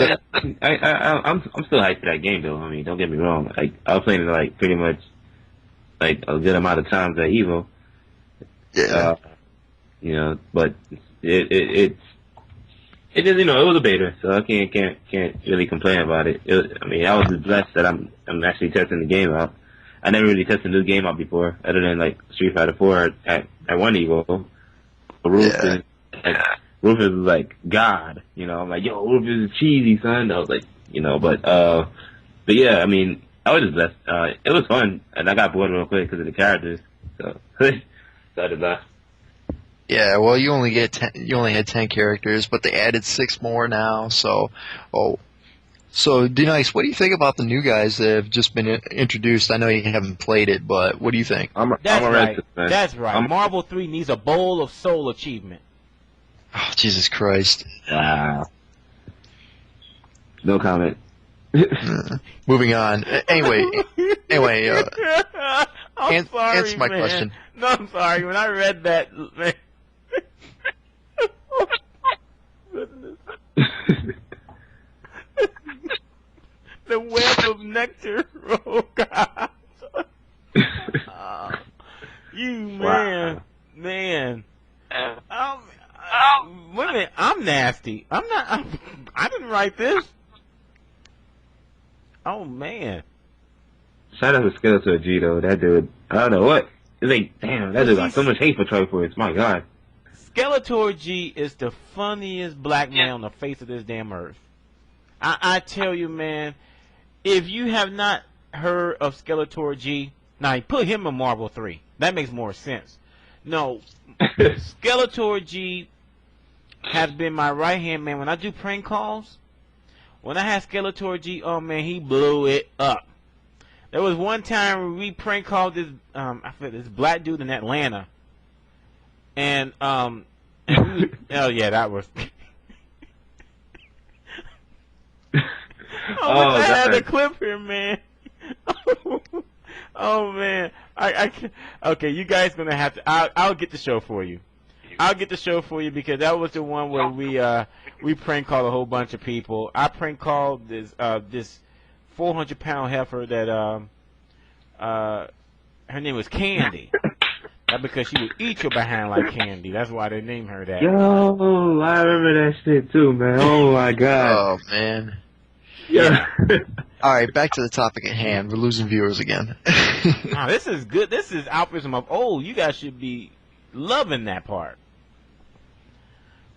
I'm still hyped for that game though. I mean, don't get me wrong. Like I was playing it like pretty much like a good amount of times at Evo. Yeah. You know, but it is, you know, it was a beta, so I can't really complain about it. I mean, I was blessed that I'm actually testing the game out. I never really tested a new game out before, other than like Street Fighter 4 at one Evo. Rufus is like God, you know. I'm like, yo, Rufus is cheesy, son. I was like, you know, but yeah, I mean, I was just blessed. It was fun, and I got bored real quick because of the characters, so so I did that. Yeah, well, you only had 10 characters, but they added 6 more now. So D-Nice, what do you think about the new guys that have just been introduced? I know you haven't played it, but what do you think? That's right. That's right. Marvel 3 needs a Bowl of Soul achievement. Oh, Jesus Christ! Wow. No comment. Moving on. Anyway. I'm sorry, answer my man. question. No, I'm sorry. When I read that, man. Goodness. The web of nectar. Oh God. You man, Wow. man. Wait a minute. I'm nasty. I'm not. I didn't write this. Oh man. Shout out to Skeletor G though. That dude, I don't know what. It's like, damn, that dude got so much hate for Triforce. My God. Skeletor G is the funniest black man on the face of this damn earth. I tell you, man, if you have not heard of Skeletor G, now put him in Marvel 3. That makes more sense. No, Skeletor G has been my right-hand man. When I do prank calls, when I had Skeletor G, oh, man, he blew it up. There was one time we prank called this, I forget, this black dude in Atlanta. And oh, yeah, that was... I had the clip here, man. Oh man, I okay. You guys gonna have to. I'll get the show for you. I'll get the show for you because that was the one where we prank called a whole bunch of people. I prank called this 400-pound heifer that her name was Candy. That's because she would eat your behind like candy. That's why they named her that. Yo, I remember that shit too, man. Oh my God. Oh man. Yeah. All right, back to the topic at hand. We're losing viewers again. Now, this is good. This is AlphaISM of old. You guys should be loving that part.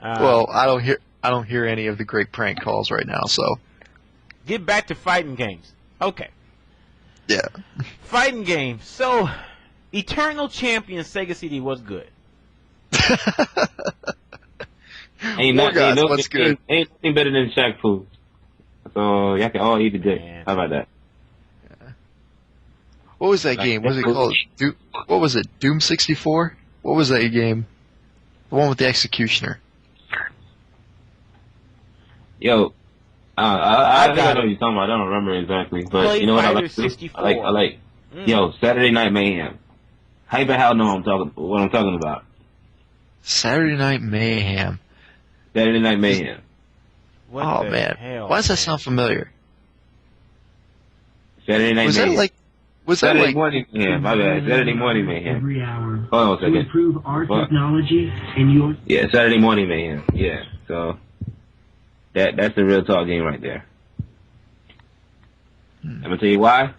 Well, I don't hear any of the great prank calls right now. So get back to fighting games. Okay. Yeah. Fighting games. So, Eternal Champion Sega CD was good. Ain't nothing what's good? Ain't nothing better than Shaq Fu. So y'all can all eat the dick. Man. How about that? What was that game? What was it called? What was it? Doom 64? What was that game? The one with the executioner. Yo, I think I know what you're talking about. I don't remember exactly, but Play you know what I Fighter like? 64. I like. Yo, Saturday Night Mayhem. Hyper Hell know what I'm talking about. Saturday Night Mayhem. Saturday Night Mayhem. What Oh the man, hell, why does that man? sound familiar? Saturday Night Was Mayhem. that like? Was that Saturday like? morning Mayhem. My bad. Saturday morning Mayhem. Every hour Hold on a to second. improve our What? technology and your Yeah, Saturday morning Mayhem. Yeah. So that's the real talk game right there. I'm gonna tell you why.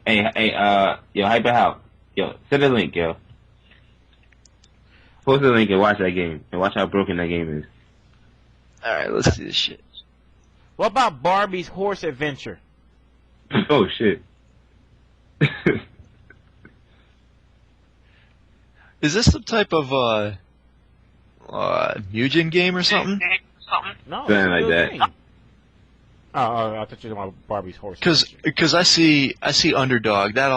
Hey, yo, Hyper Hell. Yo, send a link, yo. Post the link and watch that game. And watch how broken that game is. All right, let's see this shit. What about Barbie's Horse Adventure? Oh, shit. Is this some type of Mugen game or something? No, Something it's a like good that. game. Oh, I thought you were talking about Barbie's Horse Adventure. Because I see Underdog. That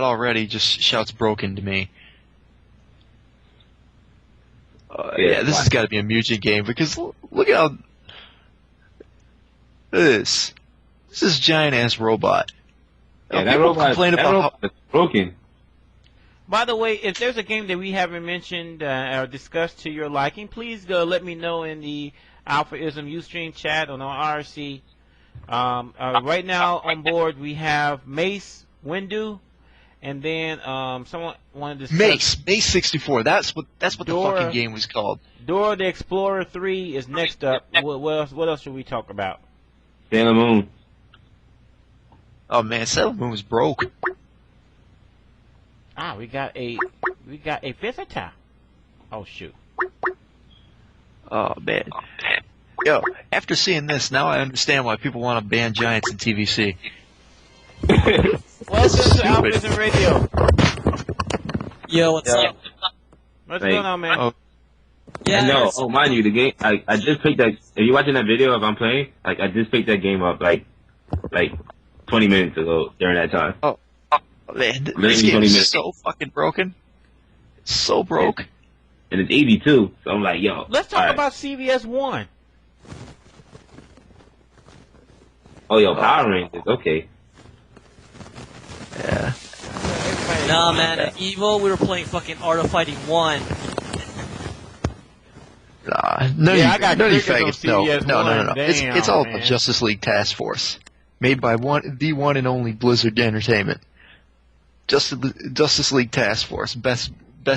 already just shouts broken to me. Yeah, this has got to be a Mugen game because look at how this is giant ass robot. Yeah, that People robot complain about is broken. By the way, if there's a game that we haven't mentioned or discussed to your liking, please let me know in the AlphaISM Ustream chat on our RC. Right now on board we have Mace, Windu, and then someone wanted to discuss Mace 64. That's what the Dora. fucking game was called. Dora the Explorer 3 is next up. What else should we talk about? Sailor Moon. Oh man, Sailor Moon was broke. We got a visitor. Oh shoot. Oh man. Yo, after seeing this, now I understand why people want to ban Giants in TVC. Welcome to AlphaISM Radio. Yo, what's up? What's Hey. going on, man? Oh. Yeah, No, it's- oh, mind you, the game. I just picked that. Are you watching that video of I'm playing? Like, I just picked that game up like 20 minutes ago during that time. Oh man, Literally this game 20 is minutes. so fucking broken. It's so broke. And it's 82. So I'm like, yo. Let's talk alright. about CVS 1. Oh, yo, Power Rangers. Okay. Yeah. Nah, man, at Evo, we were playing fucking Art of Fighting 1. Nah, no, Yeah, you, I got no, you crickets faggots. on No, CBS no, no, no, One. no. Damn, It's all man. about Justice League Task Force, made by the one and only Blizzard Entertainment. Justice League Task Force, best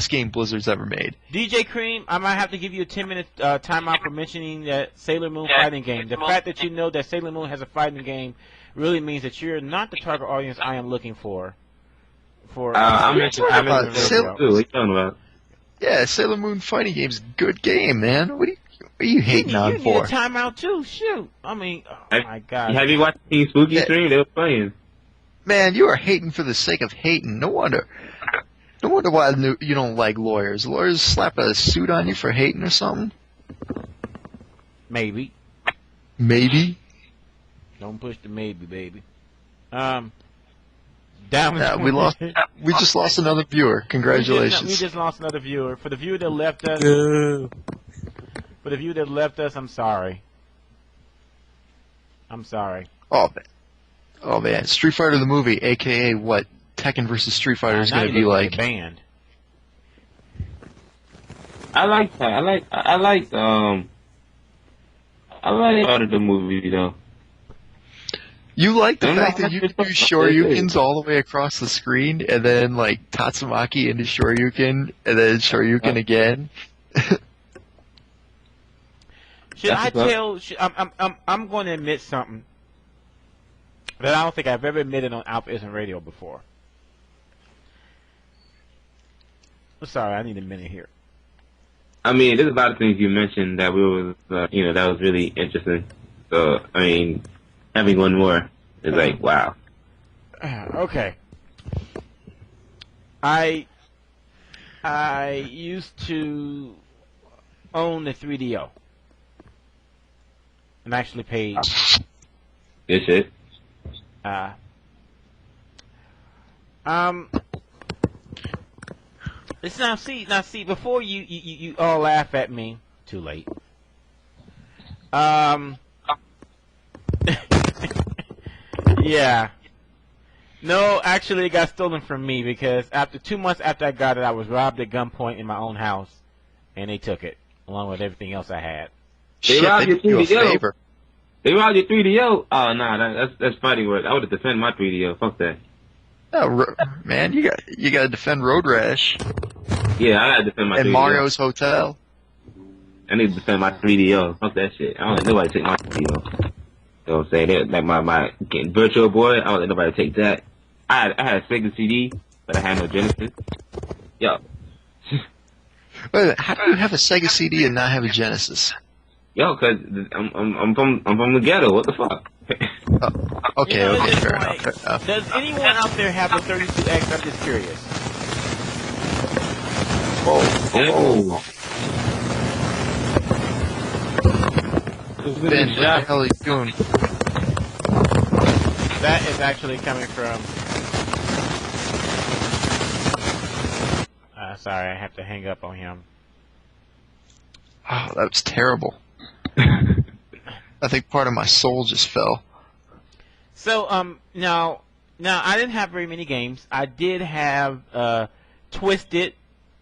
game Blizzard's ever made. DJ Cream, I might have to give you a 10-minute timeout for mentioning that Sailor Moon fighting game. The fact that you know that Sailor Moon has a fighting game really means that you're not the target audience I am looking for. I'm talking I'm about into Sailor What are you talking about? Yeah, Sailor Moon fighting game's a good game, man. What are you hating on you need for? a timeout too. Shoot. I mean, oh my God. Have you watched Team Spooky Yeah. stream? They were playing. Man, you are hating for the sake of hating. No wonder why you don't like lawyers. Lawyers slap a suit on you for hating or something. Maybe. Maybe. Don't push the maybe, baby. Down. Yeah, we just lost another viewer. Congratulations. We just lost another viewer. For the viewer that left us, I'm sorry. I'm sorry. Oh man, Street Fighter the movie, aka what Tekken versus Street Fighter is Now going to you're be looking like. at banned. I like that. I like part of the movie though. You like the I'm fact not that you sure can do what they Shoryukens say. all the way across the screen, and then like Tatsumaki into Shoryuken, and then Shoryuken again. Should I That's what's tell? I'm going to admit something that I don't think I've ever admitted on AlphaISM Radio before. I'm sorry, I need a minute here. I mean, there's a lot of things you mentioned that that was really interesting. So, I mean, having one more is like, wow. Okay. I used to own the 3DO. And actually paid. Good shit. Let's now see. Before you all laugh at me, too late. Yeah. No, actually, it got stolen from me because after 2 months after I got it, I was robbed at gunpoint in my own house, and they took it along with everything else I had. They Shit, robbed they your did you a 3DO. favor. They robbed your 3DO. Oh, nah, that's fighting words. I would have defended my 3DO. Fuck that. Oh, man, you got to defend Road Rash Yeah, I gotta defend my and 3DO. Mario's Hotel. I need to defend my 3DO. Fuck that shit. I don't let nobody take my 3DO. You know what I'm saying? They're like my Virtual Boy, I don't let nobody take that. I had a Sega CD, but I had no Genesis. Yo. Wait a minute, how do you have a Sega CD and not have a Genesis? Yo, cause I'm from the ghetto. What the fuck? Okay, You know, okay, it's fair like, enough. Fair enough. Does anyone out there have a 32X? I'm just curious. Oh. Ben, what the hell are you doing? That is actually coming from. Sorry, I have to hang up on him. Oh, that was terrible. I think part of my soul just fell. So, now I didn't have very many games. I did have Twisted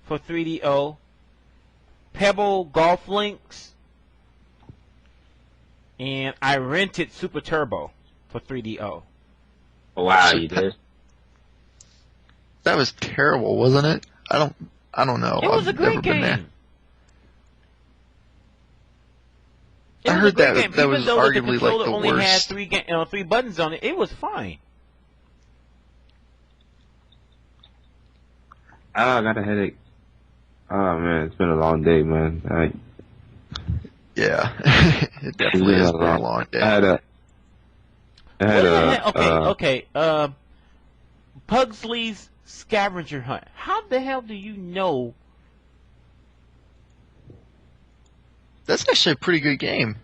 for 3DO, Pebble Golf Links, and I rented Super Turbo for 3DO. Oh, wow, you did. That was terrible, wasn't it? I don't know. It was I've a great never been there. game. I heard that was Even though the arguably controller like the only had worst. three buttons on it, it was fine. Oh, I got a headache. Oh, man, it's been a long day, man. Yeah, it definitely been has a been a long- long day. I had Okay. Pugsley's Scavenger Hunt. How the hell do you know? That's actually a pretty good game.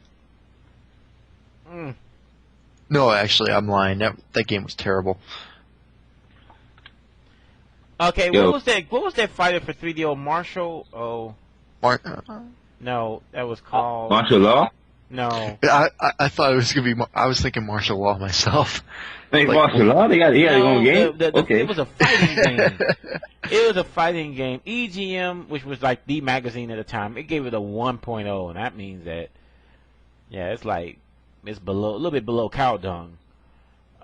Mm. No, actually, I'm lying. That game was terrible. Okay, Yo. what was that fighter for 3DO? Marshall? Oh, no, that was called. Martial law? No. I thought it was gonna be. I was thinking martial law myself. Hey, Like- martial law? They got their own game? Okay. It was a fighting game. It was a fighting game. EGM, which was like the magazine at the time, it gave it a 1.0, and that means that, yeah, it's like, it's below, a little bit below cow dung.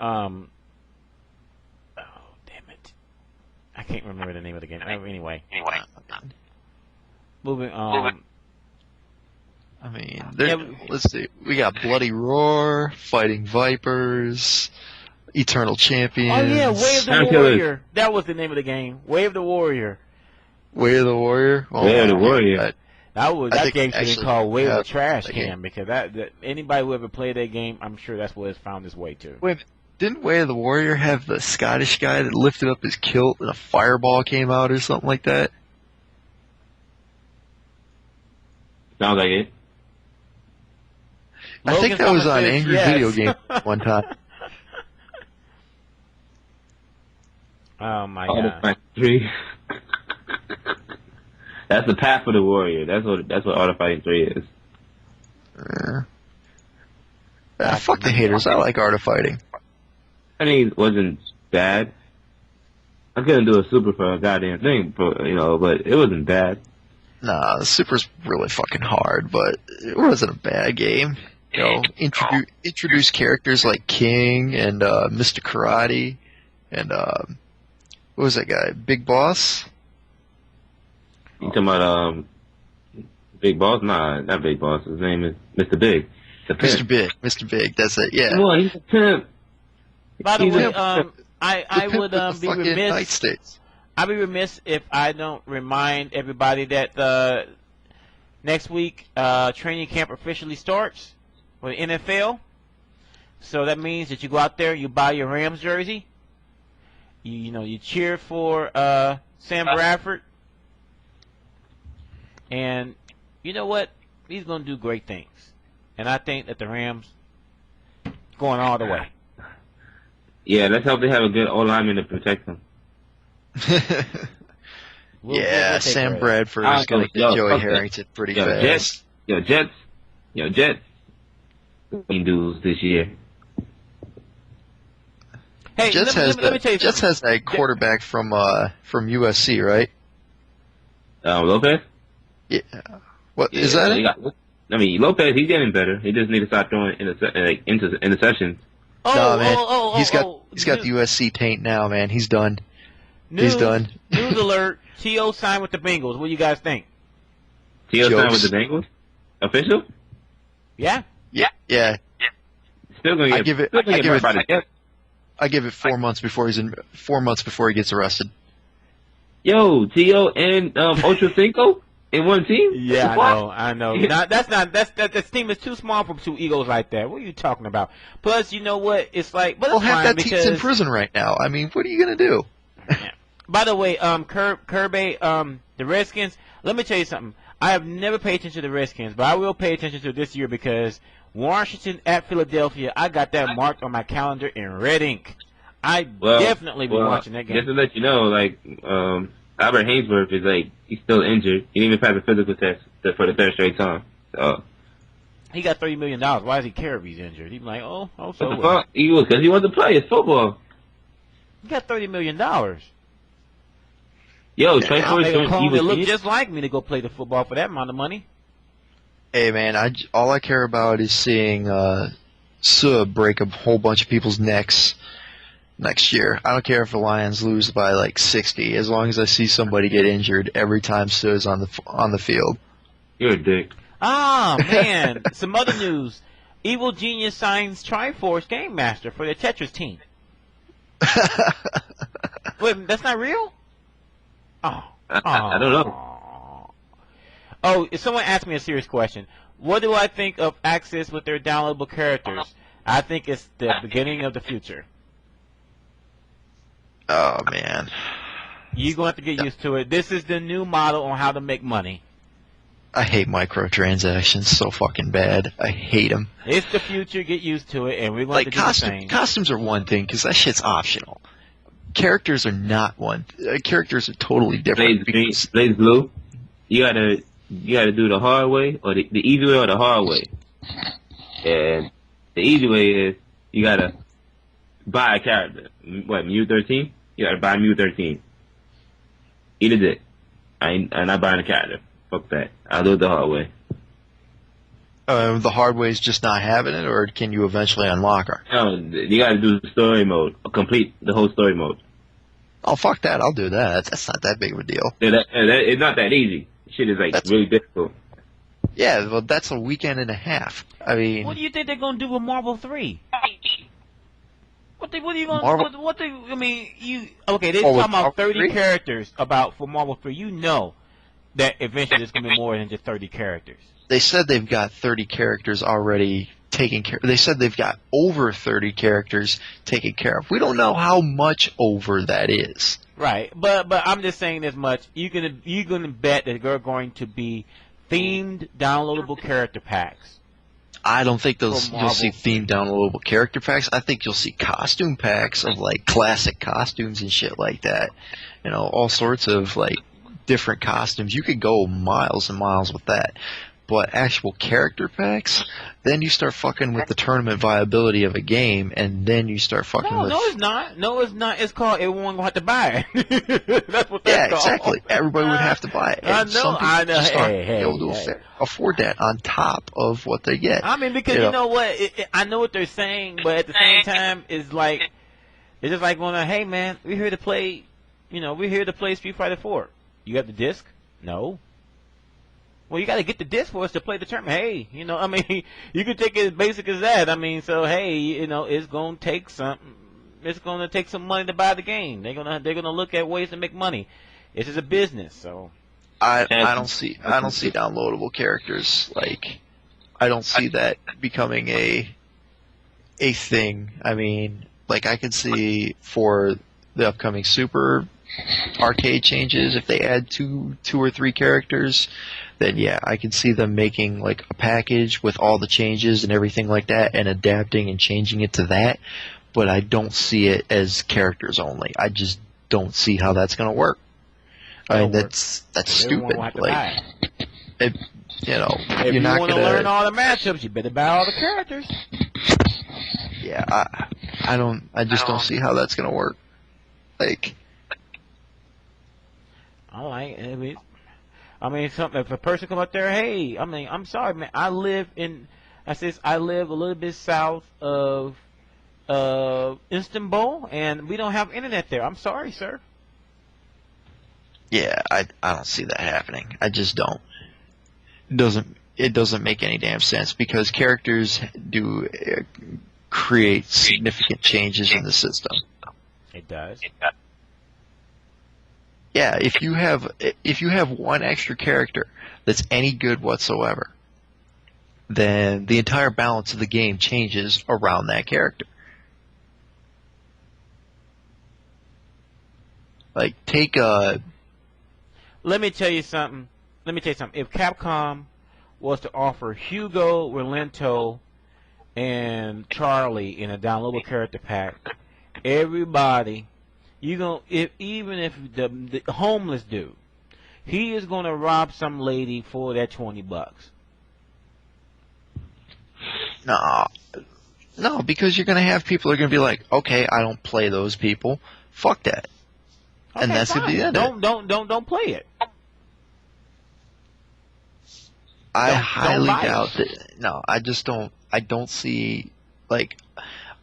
Oh, damn it. I can't remember the name of the game. Anyway. Moving on. I mean, Yeah, let's see. We got Bloody Roar, Fighting Vipers, Eternal Champions. Oh yeah, Way of the Time Killers. Warrior. That was the name of the game. Way of the Warrior. Way of the Warrior. Oh, Way of the Warrior. that- That I game think should be actually called Way of the have Trash that Can game. because that anybody who ever played that game, I'm sure that's what it's found its way to. Wait, didn't Way of the Warrior have the Scottish guy that lifted up his kilt and a fireball came out or something like that? Sounds like it. I think that was on Logan's Angry yes. Video Game one time. Oh my All the god. Fight 3. That's the path for the warrior. That's what Art of Fighting 3 is. Fuck the haters. I like Art of Fighting. I mean, it wasn't bad. I couldn't do a super for a goddamn thing, but it wasn't bad. Nah, the Super's really fucking hard, but it wasn't a bad game. You know, introduce characters like King and Mr. Karate and what was that guy? Big Boss? You talking about Big Boss? Nah, not Big Boss. His name is Mr. Big. The pimp. Mr. Big, that's it, yeah. Come on, he's a pimp. By the He's way, a- I The would pimp with the be fucking remiss. Night States. I'd be remiss if I don't remind everybody that next week training camp officially starts for the NFL. So that means that you go out there, you buy your Rams jersey, you cheer for Sam Bradford, and you know what? He's going to do great things, and I think that the Rams going all the way. Yeah, let's hope they have a good O-lineman to protect him. We'll Yeah, take Sam care of Bradford I is going to yo, get Joey fuck that. Harrington pretty Yo, fast. Jets. Dudes this year. Hey, Jets let me tell you Jets something. has that quarterback from USC, right? Lopez? Yeah. What Yeah, is that? they It? got- Lopez, he's getting better. He just needs to stop throwing interceptions. No, man. He's got new- the USC taint now, man. He's done. News, He's done. News alert. T.O. signed with the Bengals. What do you guys think? T.O. signed with Jokes. the Bengals? Official? Yeah? Yeah. Still gonna get. I give it- still gonna I get give hurt it- by the Jets. I give it 4 months before he gets arrested. Yo, T.O. and Ochocinco in one team? Yeah, What? I know. This team is too small for two Eagles like that. What are you talking about? Plus, you know what? It's like, but Well, it's half fine that team's in because. prison right now. I mean, what are you gonna do? By the way, Kirby, the Redskins. Let me tell you something. I have never paid attention to the Redskins, but I will pay attention to it this year because Washington at Philadelphia. I got that marked on my calendar in red ink. I definitely be watching that game. Just to let you know, Albert Hainsworth is he's still injured. He didn't even pass a physical test for the third straight time. So He got $30 million. Why does he care if he's injured? He's like, so what the what? fuck? Because he wants to play. It's football. He got $30 million. Yo, Trey I'll Flowers make a doing clone evil that look things. just like me to go play the football for that amount of money. Hey man, all I care about is seeing Suh break a whole bunch of people's necks next year. I don't care if the Lions lose by like 60, as long as I see somebody get injured every time Suh is on the field. You're a dick. Ah, man. Some other news. Evil Genius signs Triforce Game Master for the Tetris team. Wait, that's not real? Oh. I don't know. Oh, if someone asked me a serious question. What do I think of Axis with their downloadable characters? I think it's the beginning of the future. Oh man. You're going to have to get used to it. This is the new model on how to make money. I hate microtransactions so fucking bad. I hate them. It's the future. Get used to it, and we're going Like to do the same. costumes are one thing because that shit's optional. Characters are not one. Characters are totally different. Blaze Blue. You gotta do the hard way or the easy way or the hard way. And the easy way is you gotta buy a character. What, Mew 13? You gotta buy Mew 13. Eat a dick. I'm not buying a character. Fuck that. I'll do it the hard way. The hard way is just not having it, or can you eventually unlock her? No, you gotta do the story mode. Complete the whole story mode. Oh, fuck that. I'll do that. That's not that big of a deal. It's not that easy. Shit is really difficult. Yeah, well, that's a weekend and a half. I mean... What do you think they're going to do with Marvel 3? What are you going to... I mean, okay, they're talking about 30 characters for Marvel 3. You know that eventually there's going to be more than just 30 characters. They said they've got 30 characters already taken care of. They said they've got over 30 characters taken care of. We don't know how much over that is. Right, but I'm just saying this much. You're gonna bet that there are going to be themed downloadable character packs. I don't think you'll see themed downloadable character packs. I think you'll see costume packs of like classic costumes and shit like that. You know, all sorts of like different costumes. You could go miles and miles with that. But actual character packs, then you start fucking with the tournament viability of a game, and then you start fucking with... No, it's not. No, it's not. It's called everyone will have to buy it. That's what that's called. Exactly. Everybody would have to buy it. I know. Be able to afford that on top of what they get. I mean, because you know what? I know what they're saying, but at the same time, it's just like going, hey, man, we're here to play, we're here to play Street Fighter 4. You got the disc? No. Well, you got to get the disc for us to play the tournament. Hey, I mean, you can take it as basic as that. I mean, so hey, it's going to take something. It's going to take some money to buy the game. They're gonna look at ways to make money. This is a business, so. I don't see downloadable characters. Like, I don't see that becoming a thing. I mean, like I could see for the upcoming Super Arcade changes, if they add two or three characters, then yeah, I can see them making like a package with all the changes and everything like that and adapting and changing it to that, but I don't see it as characters only. I just don't see how that's going to work. I mean, that's stupid. Like, if you're you not want to learn all the matchups, you better buy all the characters. Yeah, I just don't see how that's going to work. Like, if a person come up there, hey, I mean, I'm sorry, man. I live a little bit south of Istanbul, and we don't have internet there. I'm sorry, sir. Yeah, I don't see that happening. I just don't. It doesn't make any damn sense because characters do create significant changes in the system. It does. Yeah, if you have one extra character that's any good whatsoever, then the entire balance of the game changes around that character. Like, take a... Let me tell you something. If Capcom was to offer Hugo, Rolento, and Charlie in a downloadable character pack, everybody... even if the homeless dude, he is gonna rob some lady for that $20. No, because you're gonna have people who are gonna be like, okay, I don't play those people, fuck that, and that's gonna be the end. Don't play it. I Don't highly buy it. doubt that. No, I just don't. I don't see like.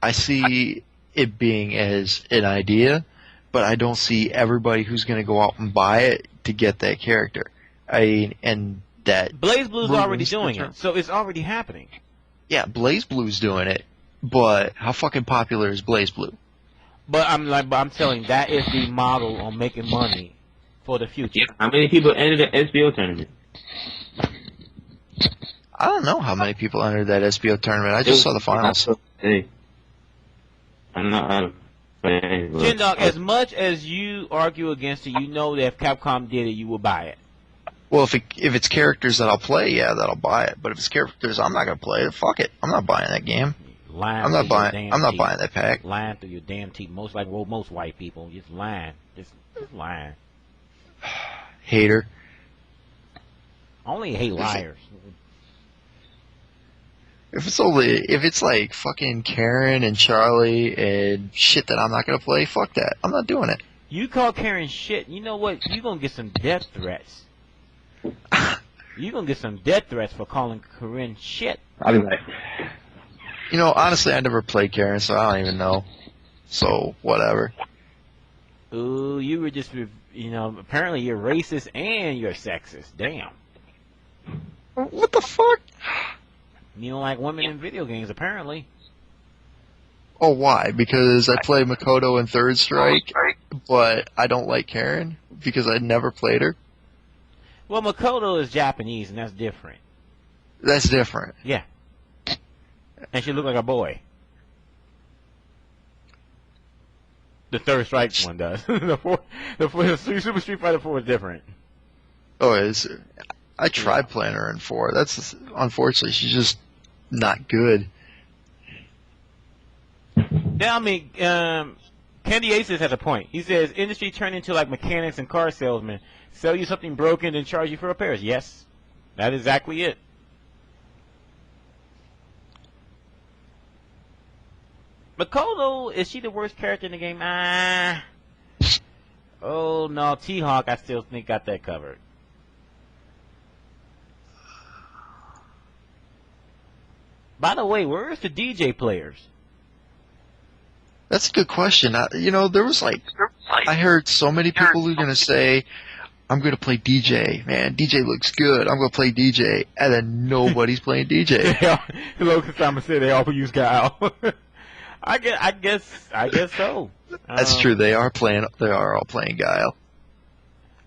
I see it being as an idea, but I don't see everybody who's going to go out and buy it to get that character. And that Blaze Blue's already ruins doing the it, so it's already happening. Yeah, Blaze Blue's doing it, but how fucking popular is Blaze Blue? But I'm telling you, that is the model on making money for the future. Yeah. How many people entered the SBO tournament? I don't know how many people entered that SBO tournament. I just saw the finals. Hey, I'm not out of playing. Chindogg, as much as you argue against it, you know that if Capcom did it, you will buy it. Well, if it's characters that I'll play, yeah, that I'll buy it. But if it's characters I'm not gonna play, fuck it. I'm not buying that game. I'm not buying that pack. Lying through your damn teeth. Most white people just lying, just lying. Hater. I only hate liars. If it's like fucking Karen and Charlie and shit that I'm not gonna play, fuck that. I'm not doing it. You call Karen shit, you know what? You gonna get some death threats. You gonna get some death threats for calling Karen shit. I'll be right. You know, honestly, I never played Karen, so I don't even know. So whatever. Ooh, you were just, apparently you're racist and you're sexist. Damn. What the fuck? You don't like women in video games, apparently. Oh, why? Because I play Makoto in Third Strike, but I don't like Karen because I never played her. Well, Makoto is Japanese, and that's different. That's different. Yeah. And she look like a boy. The Third Strike one does. the Super Street Fighter 4 is different. Oh, I tried playing her in 4. That's unfortunately she's just not good. Yeah, I mean, Candy Aces has a point. He says industry turned into like mechanics and car salesmen. Sell you something broken and charge you for repairs. Yes, that is exactly it. Makoto, is she the worst character in the game? Oh no, T-Hawk I still think got that covered. By the way, where's the DJ players? That's a good question. There was I heard so many people who are gonna say, "I'm gonna play DJ, man. DJ looks good. I'm gonna play DJ," and then nobody's playing DJ. Local Sama said they all use Guile. I guess so. That's true. They are all playing Guile.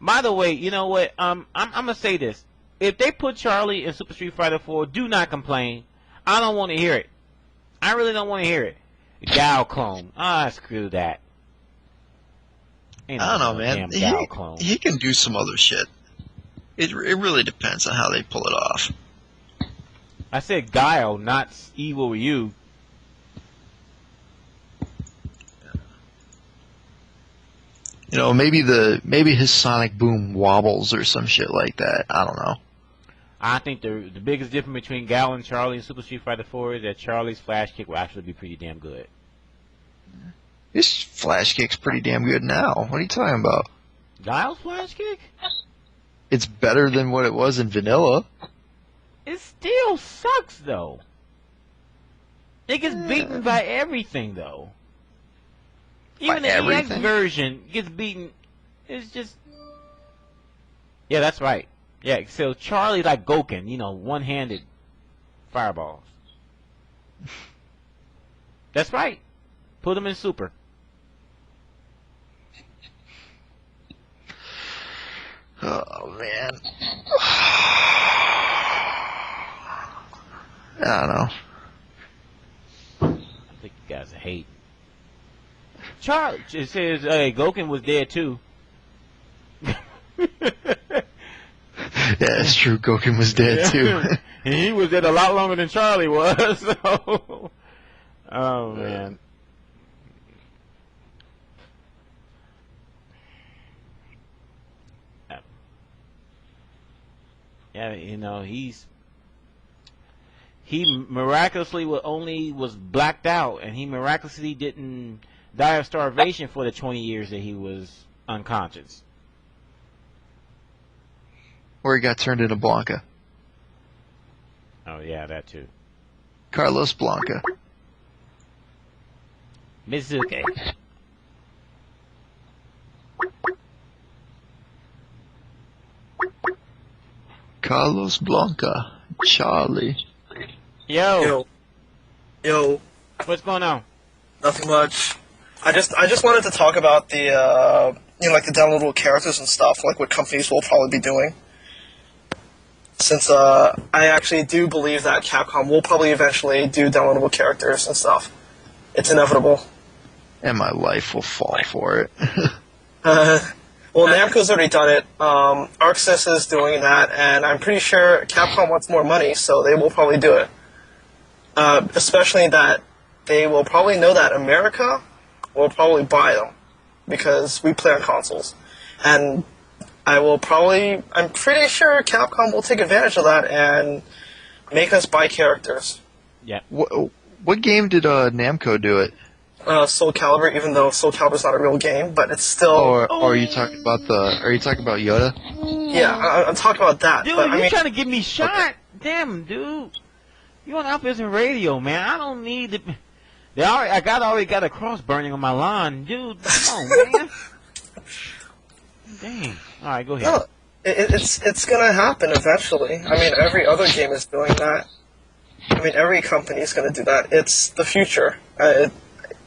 By the way, you know what? I'm gonna say this: if they put Charlie in Super Street Fighter 4, do not complain. I don't want to hear it. I really don't want to hear it. Guile clone. Screw that. Ain't I don't know, damn man. Guile clone. He can do some other shit. It really depends on how they pull it off. I said Guile, not Evil You. Maybe his sonic boom wobbles or some shit like that. I don't know. I think the biggest difference between Guile and Charlie in Super Street Fighter 4 is that Charlie's flash kick will actually be pretty damn good. His flash kick's pretty damn good now. What are you talking about? Guile's flash kick? It's better than what it was in vanilla. It still sucks, though. It gets beaten by everything, though. Even the EX version gets beaten. It's just... Yeah, that's right. Yeah, so Charlie's like Goken, one-handed fireballs. That's right. Put him in Super. Oh, man. I don't know. I think you guys hate. Charlie, it says, Goken was dead too. Yeah, it's true. Goken was dead too. He was dead a lot longer than Charlie was. So. Oh man. Yeah, he miraculously was blacked out, and he miraculously didn't die of starvation for the 20 years that he was unconscious. Or he got turned into Blanca. Oh yeah, that too. Carlos Blanca. Mizuki. Carlos Blanca. Charlie. Yo, Yo, what's going on? nothing much. I just wanted to talk about the like the downloadable characters and stuff, like what companies will probably be doing. Since I actually do believe that Capcom will probably eventually do downloadable characters and stuff. It's inevitable. And my life will fall for it. Well, Namco's already done it. ArcSys is doing that, and I'm pretty sure Capcom wants more money, so they will probably do it. Especially that they will probably know that America will probably buy them because we play on consoles. And I'm pretty sure Capcom will take advantage of that and make us buy characters. Yeah. What game did Namco do it? Soul Calibur, even though Soul Calibur's not a real game, but it's still. Or are you talking about Yoda? Yeah, I'm talking about that. Dude, but, you trying to get me shot? Damn, dude. You on AlphaISM radio, man. I don't need to. I already got a cross burning on my lawn, dude. Come on, man. Dang. All right, go ahead. No, it's gonna happen eventually. I mean, every other game is doing that. I mean, every company is gonna do that. It's the future.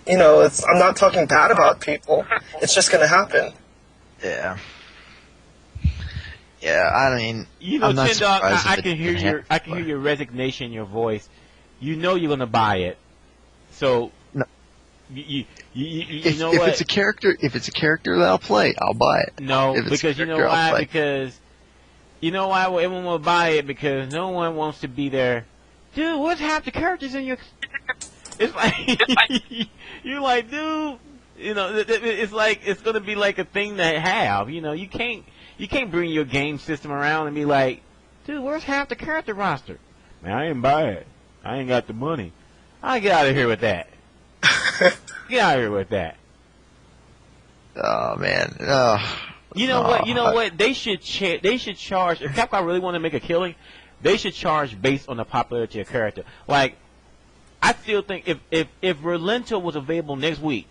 I'm not talking bad about people. It's just gonna happen. Yeah. Yeah, I mean, I'm not Chindogg, I can hear your resignation in your voice. You know you're gonna buy it, so no. You if, know if what? If it's a character that I'll play, I'll buy it. No, because you know why? Because you know why everyone will buy it because no one wants to be there. Dude, what's half the characters in your? It's like you're like, dude. It's like it's gonna be like a thing to have. You can't bring your game system around and be like, dude, where's half the character roster? Man, I ain't buy it. I ain't got the money. I get out of here with that. Get out of here with that. Oh man. You know what? You know what? They should charge. If Capcom really want to make a killing, they should charge based on the popularity of character. Like, I still think if Relento was available next week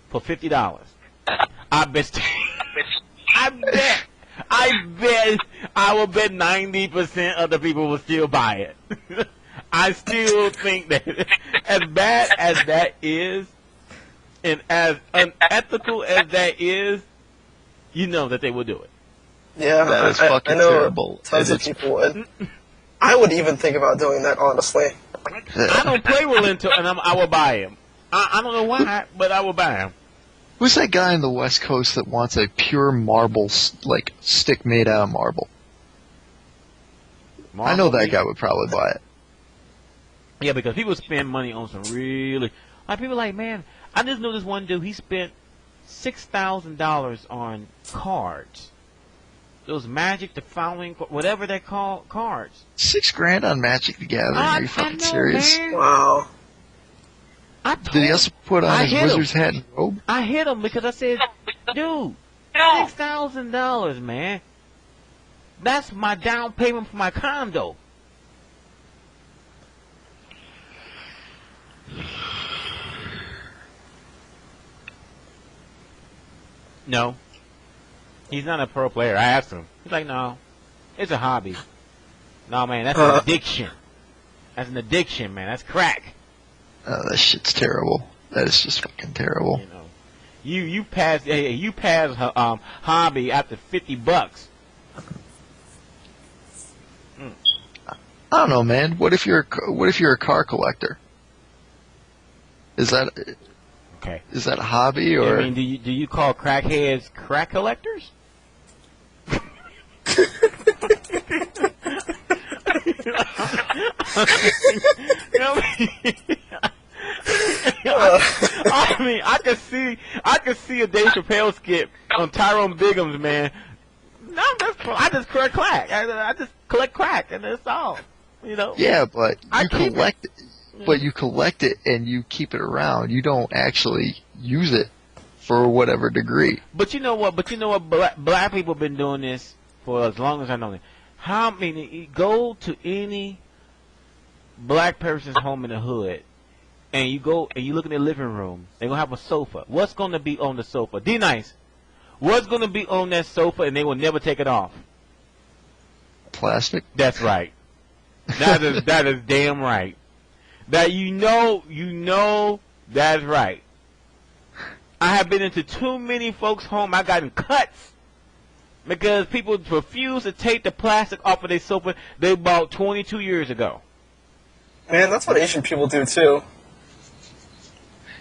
for $50, I bet I will bet 90% of the people will still buy it. I still think that as bad as that is, and as unethical as that is, you know that they will do it. Yeah, that is fucking I know terrible. Tons of people would. I would even think about doing that, honestly. I don't play Relento, and I will buy him. I don't know why, but I will buy him. Who's that guy in the West Coast that wants a pure marble, like, stick made out of marble? I know that guy would probably buy it. Yeah, because people spend money on some really... Like, people like, man, I just know this one dude, he spent $6,000 on cards. Those Magic, the following, whatever they call cards. $6,000 on Magic the Gathering? Are you fucking serious? Man. Wow. Did he also put on his wizard's hat and robe? I hit him because I said, dude, $6,000, man. That's my down payment for my condo. No. He's not a pro player. I asked him. He's like, no. It's a hobby. No, man, that's an addiction. That's an addiction, man. That's crack. Oh, that shit's terrible. That is just fucking terrible. You pass hobby after $50. I don't know, man. What if you're a car collector? Is that okay? Is that a hobby or? I mean, do you call crackheads crack collectors? I mean, I could see a Dave Chappelle skit on Tyrone Biggums, man. No, I just collect crack. I just collect crack, and that's all. Yeah, but you collect it and you keep it around. You don't actually use it for whatever degree. But you know what? Black people have been doing this for as long as I know them. Go to any black person's home in the hood, and you go and you look in their living room, they're gonna have a sofa. What's gonna be on the sofa? D Nice. What's gonna be on that sofa, and they will never take it off? Plastic. That's right. That is damn right. That you know that's right. I have been into too many folks' home. I gotten cuts because people refuse to take the plastic off of their sofa they bought 22 years ago. Man, that's what Asian people do too.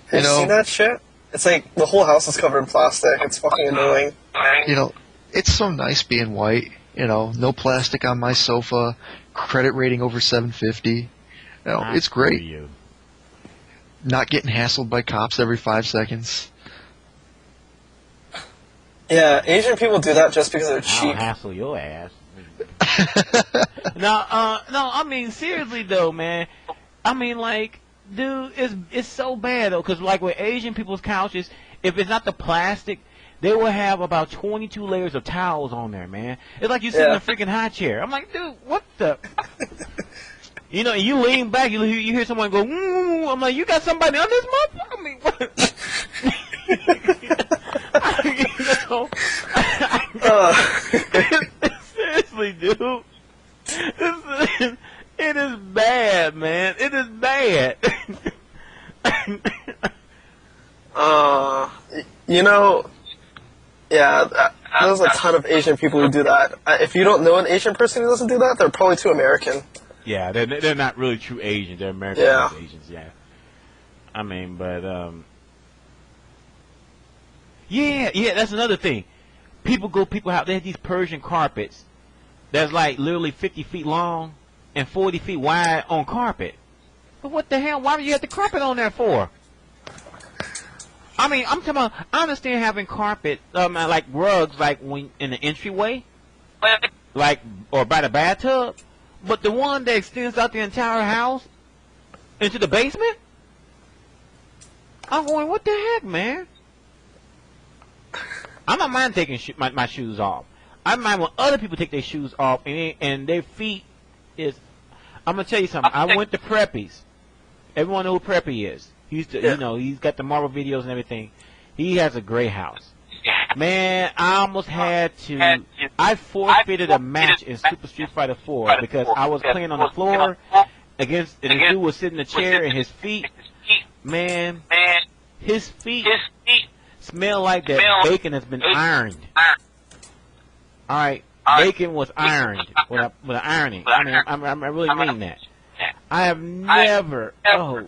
Have you seen that shit? It's like the whole house is covered in plastic. It's fucking annoying. You know, it's so nice being white. You know, no plastic on my sofa. Credit rating over 750. You know, it's great. Not getting hassled by cops every 5 seconds. Yeah, Asian people do that just because they're cheap. I'll hassle your ass. No, I mean seriously though, man. I mean, like, dude, it's so bad though, because like with Asian people's couches, if it's not the plastic, they will have about 22 layers of towels on there, man. It's like you sit in a freaking high chair. I'm like, dude, what the? You know, you lean back, you hear someone go, I'm like, you got somebody on this motherfucker? I mean, what? Seriously, dude. It is bad, man. It is bad. You know, yeah, there's a ton of Asian people who do that. If you don't know an Asian person who doesn't do that, they're probably too American. Yeah, they're not really true Asians. They're American Asians, yeah. I mean, but, yeah, that's another thing. People out, they have these Persian carpets that's like literally 50 feet long and 40 feet wide on carpet. But what the hell? Why do you have the carpet on there for? I mean, I'm talking about, I understand having carpet, like rugs, like when in the entryway, like, or by the bathtub, but the one that extends out the entire house into the basement? I'm going, what the heck, man? I don't mind taking my shoes off. I mind when other people take their shoes off and their feet is. I'm gonna tell you something. I went to Preppy's. Everyone knows who Preppy is. He's he's got the Marvel videos and everything. He has a great house. Man, I almost had to. I forfeited a match in Super Street Fighter 4 because I was playing on the floor against, and the dude was sitting in a chair and his feet, man, his feet smell like that bacon has been ironed. All right, bacon was ironed with an ironing. I mean, I really mean that. I have never. Oh,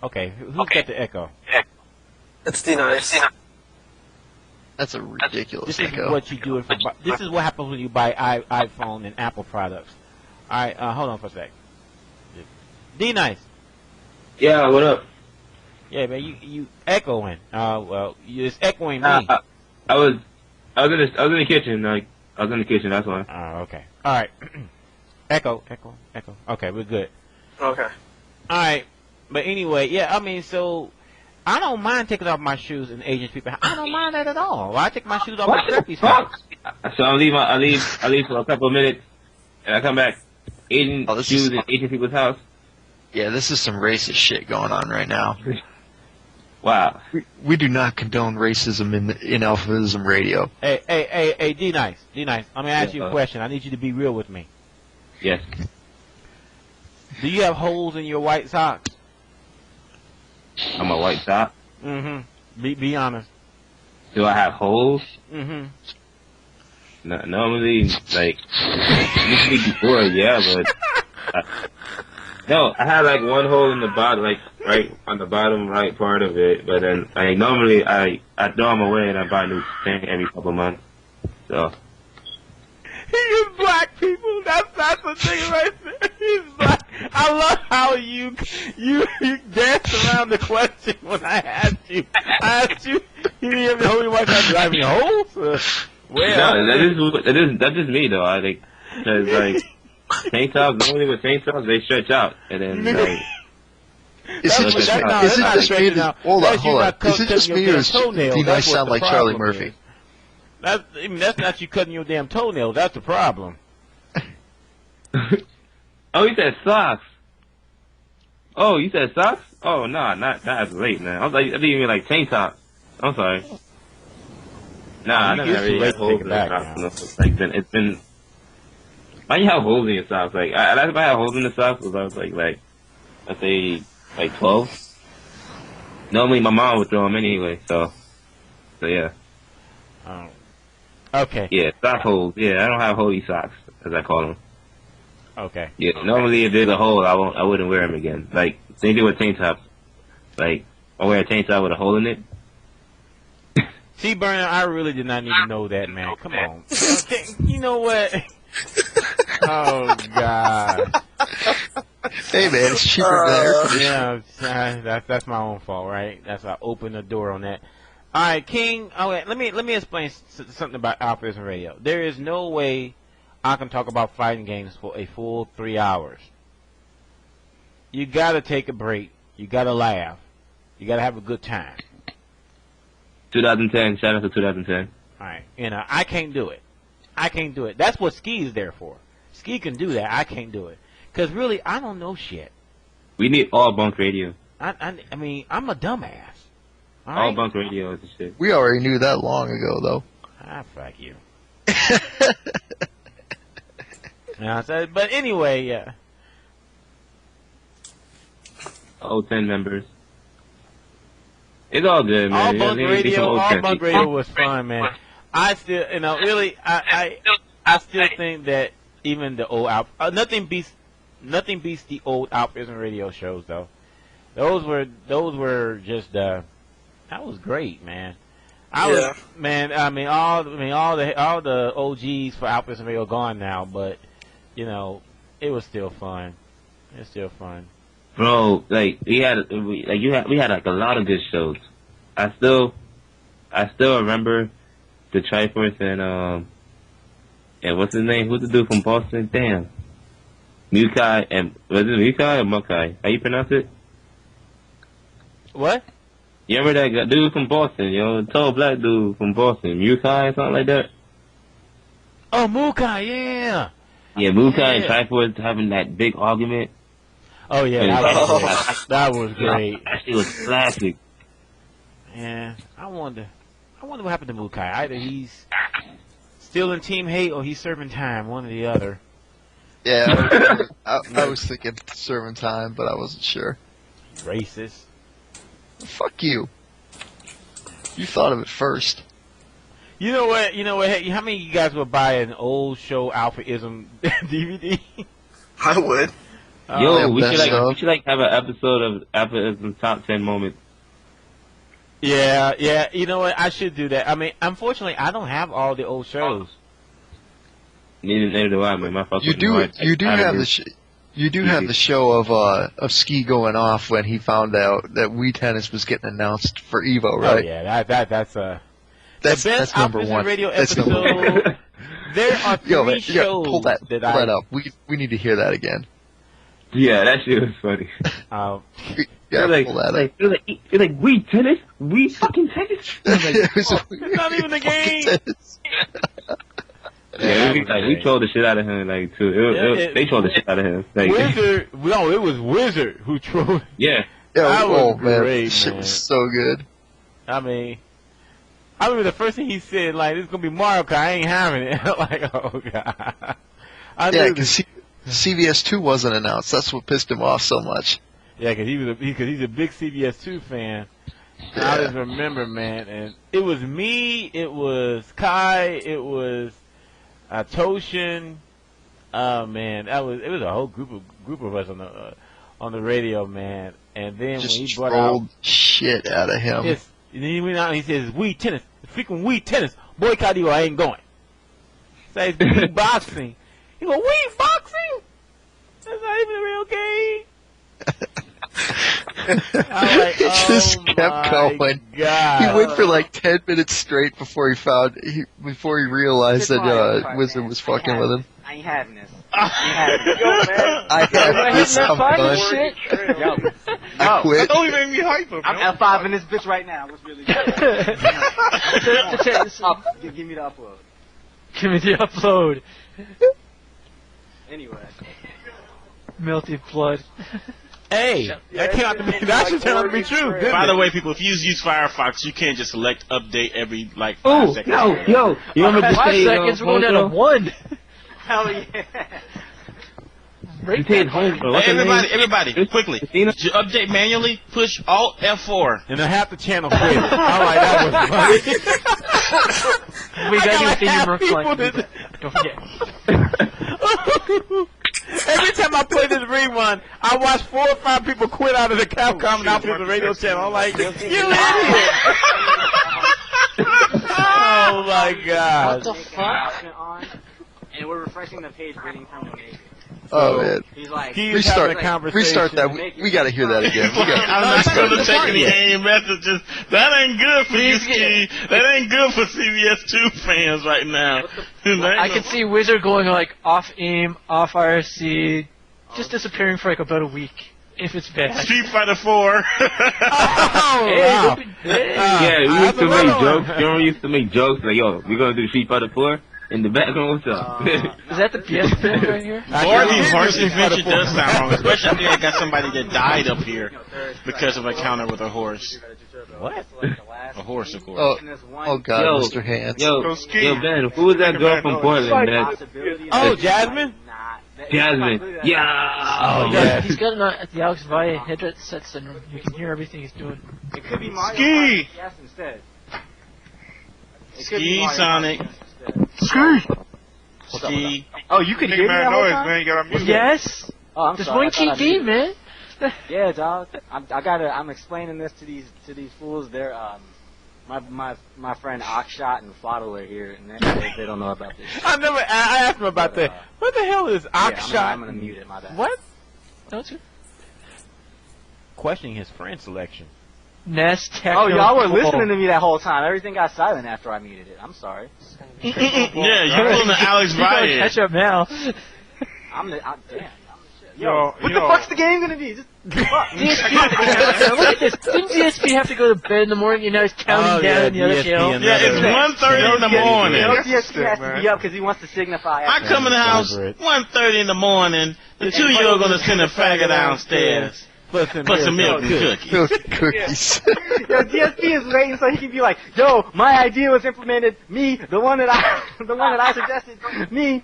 okay. Who's got the echo? It's D-Nice. That's a ridiculous This is echo. what you do it for. This is what happens when you buy iPhone and Apple products. All right, hold on for a sec. D-Nice. Yeah, what up? Yeah, man, you echoing. Well, it's echoing me. I was in the kitchen. Like, I was in the kitchen. That's why. Oh, okay. All right. Echo. Okay, we're good. Okay. All right. But anyway, yeah, I mean, so I don't mind taking off my shoes in Asian people. I don't mind that at all. Well, I take my shoes off at Preppy's house. So I leave for a couple of minutes, and I come back. Asian shoes in Asian people's house. Yeah, this is some racist shit going on right now. Wow. We do not condone racism in AlphaISM radio. Hey, D-Nice. Let me ask you a question. I need you to be real with me. Yes. Do you have holes in your white socks? I'm a white sock. Mm-hmm. Be honest. Do I have holes? Mm-hmm. No, normally, like, usually before, yeah, but no, I have like one hole in the bottom, like right on the bottom right part of it. But then, normally I throw them away and I buy new thing every couple of months. So. He is black, people. That's the thing right there. He's black. I love how you danced around the question when I asked you. I asked you, you didn't have the holy white socks. Do I have any holes? Well, no, that's just me though. I think because like tank tops, normally with tank tops they stretch out and then like. Is it just me? Hold on. Is it just me or does D-Nice sound like Charlie Murphy? That's, that's not you cutting your damn toenails. That's the problem. Oh, you said socks. Oh, you said socks? Oh, no, not as late, man. I was like, I didn't even like tank tops. I'm sorry. Nah, I never really had holes in the socks. No. Like, it's been. Why you have holes in your socks? Like, last time I had holes in the socks was I was like, let's say, like 12. Normally, my mom would throw them anyway. So yeah. Okay. Yeah, sock holes. Yeah, I don't have holey socks, as I call them. Okay. Yeah, normally if there's a hole, I wouldn't wear them again. Like, same thing with tank tops. Like, I wear a tank top with a hole in it. See, Burner, I really did not need to know that, man. Come on. You know what? Oh, God. Hey, man, it's cheaper than air conditioning. Yeah, that's my own fault, right? That's why I opened the door on that. All right, King. Okay, let me explain something about AlphaISM Radio. There is no way I can talk about fighting games for a full 3 hours. You gotta take a break. You gotta laugh. You gotta have a good time. 2010. Shout out to 2010. All right, I can't do it. I can't do it. That's what Ski is there for. Ski can do that. I can't do it. Because really, I don't know shit. We need all bunk radio. I mean, I'm a dumbass. All bunk radio is the shit. We already knew that long ago, though. Fuck you. But anyway, yeah. All 10 members. It's all good, man. All bunk radio was fun, man. I still, really, I still think that even the old nothing beats the old AlphaISM radio shows though. Those were just that was great, man. I mean all the OGs for AlphaISM radio are gone now, but it was still fun. It's still fun. Bro, like we had like a lot of good shows. I still remember the Triforce and what's his name? Who's the dude from Boston? Damn. Mukai and was it Mukai or Mukai? How you pronounce it? What? You remember that dude from Boston? The tall black dude from Boston, Mukai or something like that? Oh, Mukai, yeah. Yeah, Mukai and Triforce having that big argument. Oh yeah, that was great. That shit was classic. Yeah, I wonder what happened to Mukai. Either he's still in Team Hate or he's serving time, one or the other. Yeah, I was thinking serving time, but I wasn't sure. Racist. Fuck you. You thought of it first. You know what? Hey, how many of you guys would buy an old show AlphaISM DVD? I would. Yo, we should have an episode of AlphaISM top 10 moments. Yeah. You know what? I should do that. I mean, unfortunately, I don't have all the old shows. Neither do I, man. My fucking You do have the show of Ski going off when he found out that Wii Tennis was getting announced for Evo, right? Oh yeah, that's the best number AlphaISM one. radio That's episode. There are three shows pull that up. We need to hear that again. Yeah, that shit was funny. Yeah, pull that up. You're like, Wii Tennis? Wii fucking tennis? It's not even the game. Yeah, we trolled the shit out of him, like, too. They trolled the shit out of him. Like, Wizard, no, it was Wizard who trolled. Yeah. That was great, man. Shit was so good. I mean, I remember the first thing he said, like, this is gonna be Mario Kart, I ain't having it. Like, oh god. Yeah, because CVS 2 wasn't announced. That's what pissed him off so much. Yeah, because he's a big CVS 2 fan. Yeah. I just remember, man, and it was me, it was Kai, it was Toshin. Oh man, it was a whole group of us on the radio, man. And then just when he brought out shit out of him, and then he went out and he says, "Wii tennis, freaking Wii tennis, boycott you, I ain't going." Says Wii boxing. He go, "Wii boxing? That's not even a real game." Like, he just kept going. God. He went for like 10 minutes straight before he realized that Wizard was fucking with him. I ain't having this. I have this. I'm done. I quit. Don't even make me hyper. I'm L5 in this bitch right now. What's really good? Give me the upload. Give me the upload. Anyway. Melted blood. Hey, that came out to be. That should turn out to be true. didn't By the it? way, people, if you use Firefox, you can't just select update every like 5 Oh, seconds. yo, you remember this 5 page? seconds, we're going down to 1. Hell yeah. You paid home. What's her name? Everybody, quickly. Christina? To update manually, push Alt F4. And then half the channel quit it. I'm like, that was funny. We I got got you like with half your people like, that- don't forget. Every time I play this rerun, I watch 4 or 5 people quit out of the Capcom and out of the radio channel. I'm like, you idiot! Oh my god. What the fuck? And we're refreshing the page waiting for him to make it. Oh man. He's like, He's having a conversation. Restart that. We gotta hear that again. We gotta, I'm not going to take any AIM messages. That ain't good for you, Ski. That ain't good for CBS2 fans right now. I can see Wizard going like off AIM, off IRC, just disappearing for like about a week. If it's bad. Street Fighter 4. Oh, wow. Yeah, we used to make jokes. You know, we used to make jokes like, yo, we're gonna do Street Fighter 4 in the background. What's up? Is that the PS thing right here? Lord, Horse Adventure does sound wrong. Especially I think I got somebody that died up here because of a encounter with a horse. What? A horse, of course. Oh God, Yo, Mr. Hands. yo, Ben, who was that girl from Portland, man? Oh, Jasmine? Jasmine. Yeah. Oh, yeah. He's got the Alex Valle headset syndrome. You can hear everything he's doing. it could be Mario Ski. Kart DS instead. It could Ski, be Mario Sonic. Kart instead. Ski. Oh, you could hear me that whole time? You gotta mute Yes! Oh, I'm There's sorry. one key D, man. Yeah, dog. I'm explaining this to these fools. They're my friend Akshat and Flato are here, and they don't know about this. I asked him about that. What the hell is Yeah, Akshat? I'm gonna mute it. My bad. What? No, it's good. Questioning his friend selection. Nest, Oh, y'all were listening to me that whole time. Everything got silent after I muted it. I'm sorry. Yeah, you're pulling the Alex Valle. Catch up now. Damn. I'm the shit. Yo, what the fuck's the game gonna be? Just fuck. DSP, look at this. Didn't DSP have to go to bed in the morning? You know, he's counting down the other DSP channel. and Yeah, it's 1:30 in the morning. DSP has to be up because he wants to signify. I come in the house 1:30 in the morning. The 2 of you are gonna send a faggot downstairs For some milk and cookies. Cookies. Yo, DSP is waiting so he can be like, yo, my idea was implemented. Me, the one that I suggested. Me.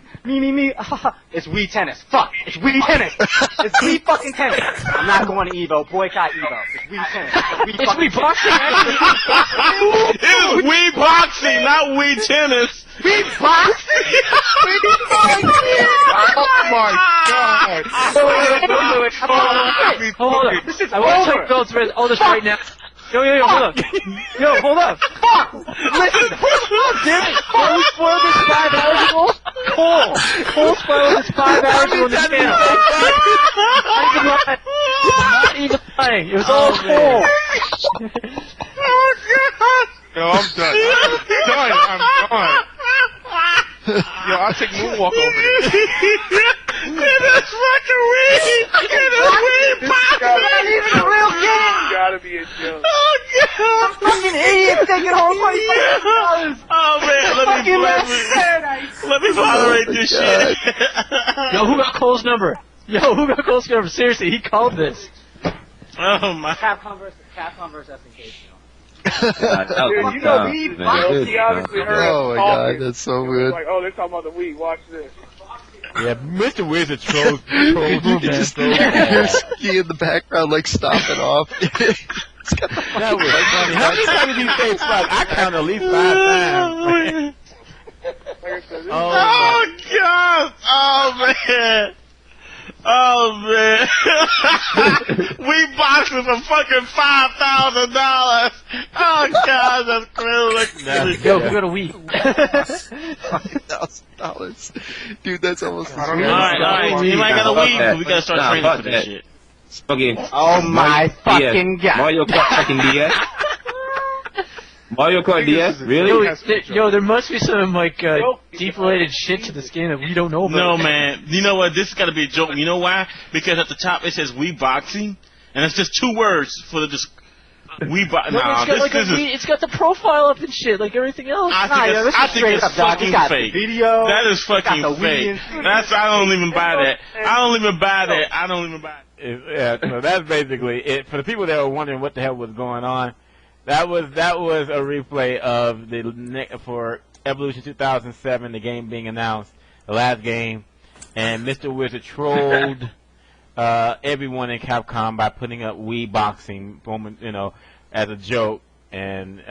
It's Wii Tennis. Fuck. It's Wii Tennis. It's Wii fucking tennis. I'm not going to Evo. Boycott Evo. It's Wii Tennis. It's Wii Boxing, actually. It's Wii Boxing, not Wii Tennis. Wii Boxing? Oh my God. Hold on. This is I want to over. check Belt's res- all this right now. Yo, hold up. Yo, hold up. Fuck! Listen! Damn it! Cole spoiled this 5 hours ago? Cole spoiled this 5 hours ago on the channel. Not even lying. It was all Cole. Yo, I'm done. I'm done. Yo, I'll take moonwalk over this. It is fucking weed! It is weed! Not even a real game! Gotta be a joke. I'm fucking idiot taking home $25. Oh man, let me moderate this shit. Yo, who got Cole's number? Seriously, he called this. Oh my. Capcom versus SNK. Dude, you know me, man. Oh my God, that's so good. Like, oh, they're talking about the weed. Watch this. Yeah, Mr. Wizard trolls. You can just hear Ski in the background, like stomping off. That was funny. How many times did he say fuck? I count at least 5 times. Oh God! Oh man! Oh man! We boxing for fucking $5,000. Oh God, that's crazy. Yo, we got a Wii. $5,000. Dude, that's almost as All weird. right. You might got a weed. We gotta start training for this shit. Fucking Oh my fucking God. Mario Kart fucking DS. Mario Kart DS? Really? Yo, there must be some like deep-related shit to this game that we don't know about. No, man. You know what? This has got to be a joke. You know why? Because at the top it says "We Boxing," and it's just 2 words for the It's got the profile up and shit like everything else. I think it's fucking fake. Video. That is fucking fake. I don't even buy that. I don't even buy that. Yeah, so that's basically it. For the people that were wondering what the hell was going on, that was a replay of for Evolution 2007, the game being announced, the last game, and Mr. Wizard trolled everyone in Capcom by putting up Wii boxing, as a joke, and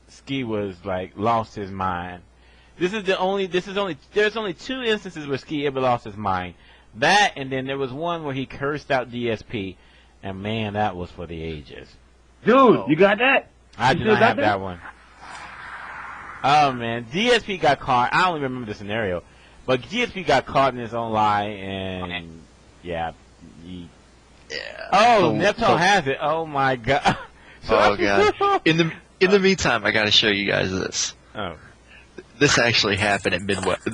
Ski was like lost his mind. There's only 2 instances where Ski ever lost his mind. That, and then there was one where he cursed out DSP, and man, that was for the ages. Dude, you got that? I do not have that one. Oh man, DSP got caught. I don't even remember the scenario, but DSP got caught in his own lie, and yeah. Oh, Neptune has it. Oh my god. Oh god. In the meantime, I got to show you guys this. Oh. This actually happened at Midwest.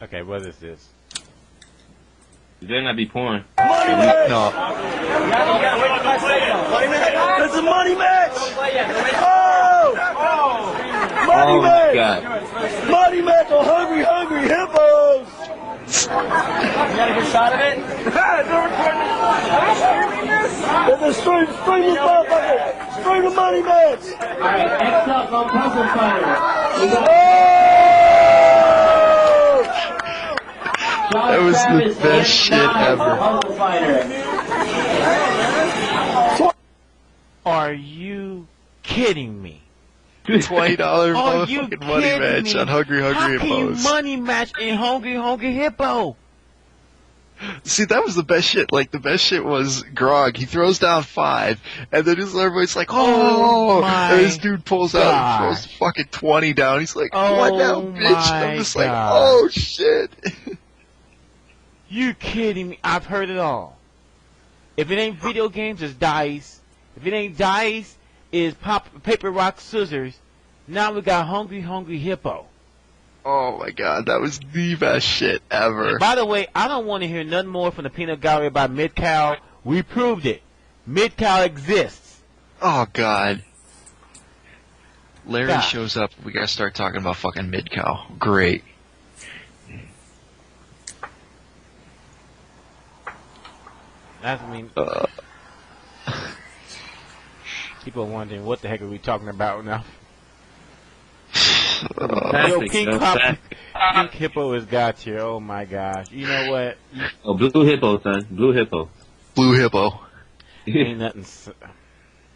Okay, what is this? It better not be porn. No. It's a money match! Oh! Money match! God. Money match on Hungry Hippos! You got a good shot of it? It's a straight motherfucker! Straight money match! Alright, next up on Puzzle Fighter. That was the best shit ever. Are you kidding me? $20 motherfucking money match on Hungry How Hippos. can you money match in Hungry Hippo? See, that was the best shit. Like, the best shit was Grog. He throws down 5, and then everybody's like, oh! And this dude pulls out and throws the fucking 20 down. He's like, what now, bitch? I'm just like, oh, shit. You kidding me? I've heard it all. If it ain't video games, it's dice. If it ain't dice, it's paper, rock, scissors. Now we got Hungry Hippo. Oh my god, that was the best shit ever. And by the way, I don't want to hear nothing more from the peanut gallery about Mid-Cal. We proved it. Mid-Cal exists. Oh god. Larry shows up, we gotta start talking about fucking Mid-Cal. Great. People are wondering what the heck are we talking about now. Yo, King Hippo has got you. Oh my gosh. You know what? Oh, Blue Hippo, son. Blue Hippo. Blue Hippo. Ain't nothing.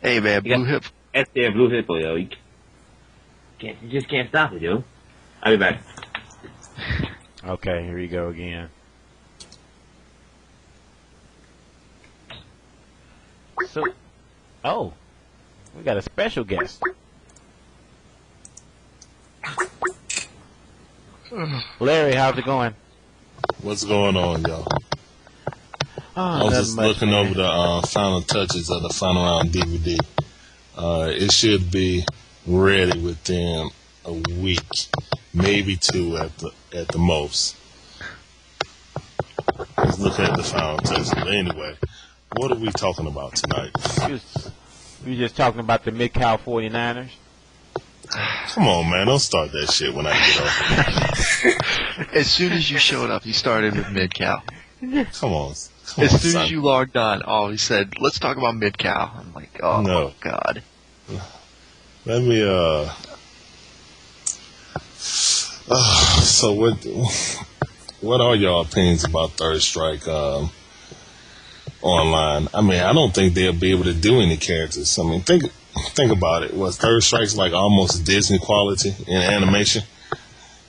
Hey man, Blue Hippo. That's there, Blue Hippo, yo. You just can't stop it, yo. I'll be back. Okay, here we go again. So, we got a special guest. Larry, how's it going? What's going on, y'all? I was just looking over the final touches of the final round DVD. It should be ready within a week, maybe 2 at the most. Let's look at the final touches. But anyway, what are we talking about tonight? We just talking about the Mid-Cal 49ers. Come on, man. Don't start that shit when I get up. As soon as you showed up, he started with Mid-Cal. Come on. As soon as you logged on, he said, let's talk about Mid-Cal. I'm like, oh, no. God. Let me, so what are y'all opinions about Third Strike, online? I mean, I don't think they'll be able to do any characters. I mean, think about it. Was Third Strike's like almost Disney quality in animation?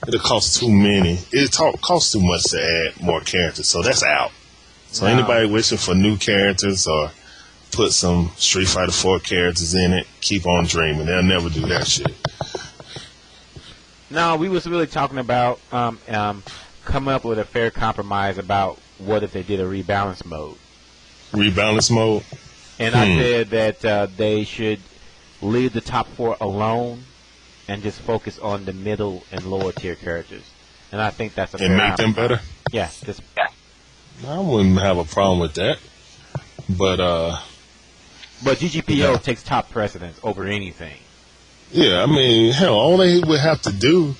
It'll cost too many. It costs too much to add more characters, so that's out. So anybody wishing for new characters or put some Street Fighter 4 characters in it, keep on dreaming. They'll never do that shit. No, we was really talking about coming up with a fair compromise about what if they did a rebalance mode. Rebalance mode? And I said that they should leave the top 4 alone and just focus on the middle and lower tier characters. And I think that's a fair make them better? Yeah. I wouldn't have a problem with that. But But GGPO takes top precedence over anything. Yeah, I mean, hell, all they would have to do,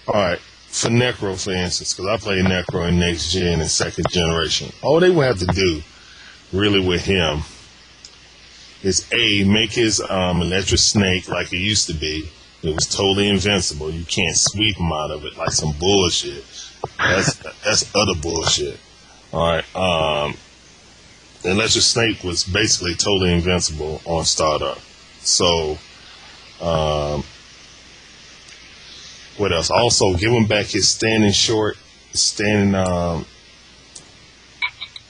all right, for Necro, for instance, because I played Necro in Next Gen and Second Generation, all they would have to do, really, with him, is A, make his electric snake like it used to be. It was totally invincible. You can't sweep him out of it like some bullshit. That's utter bullshit. All right. The electric snake was basically totally invincible on Startup. So, what else? Also, give him back his standing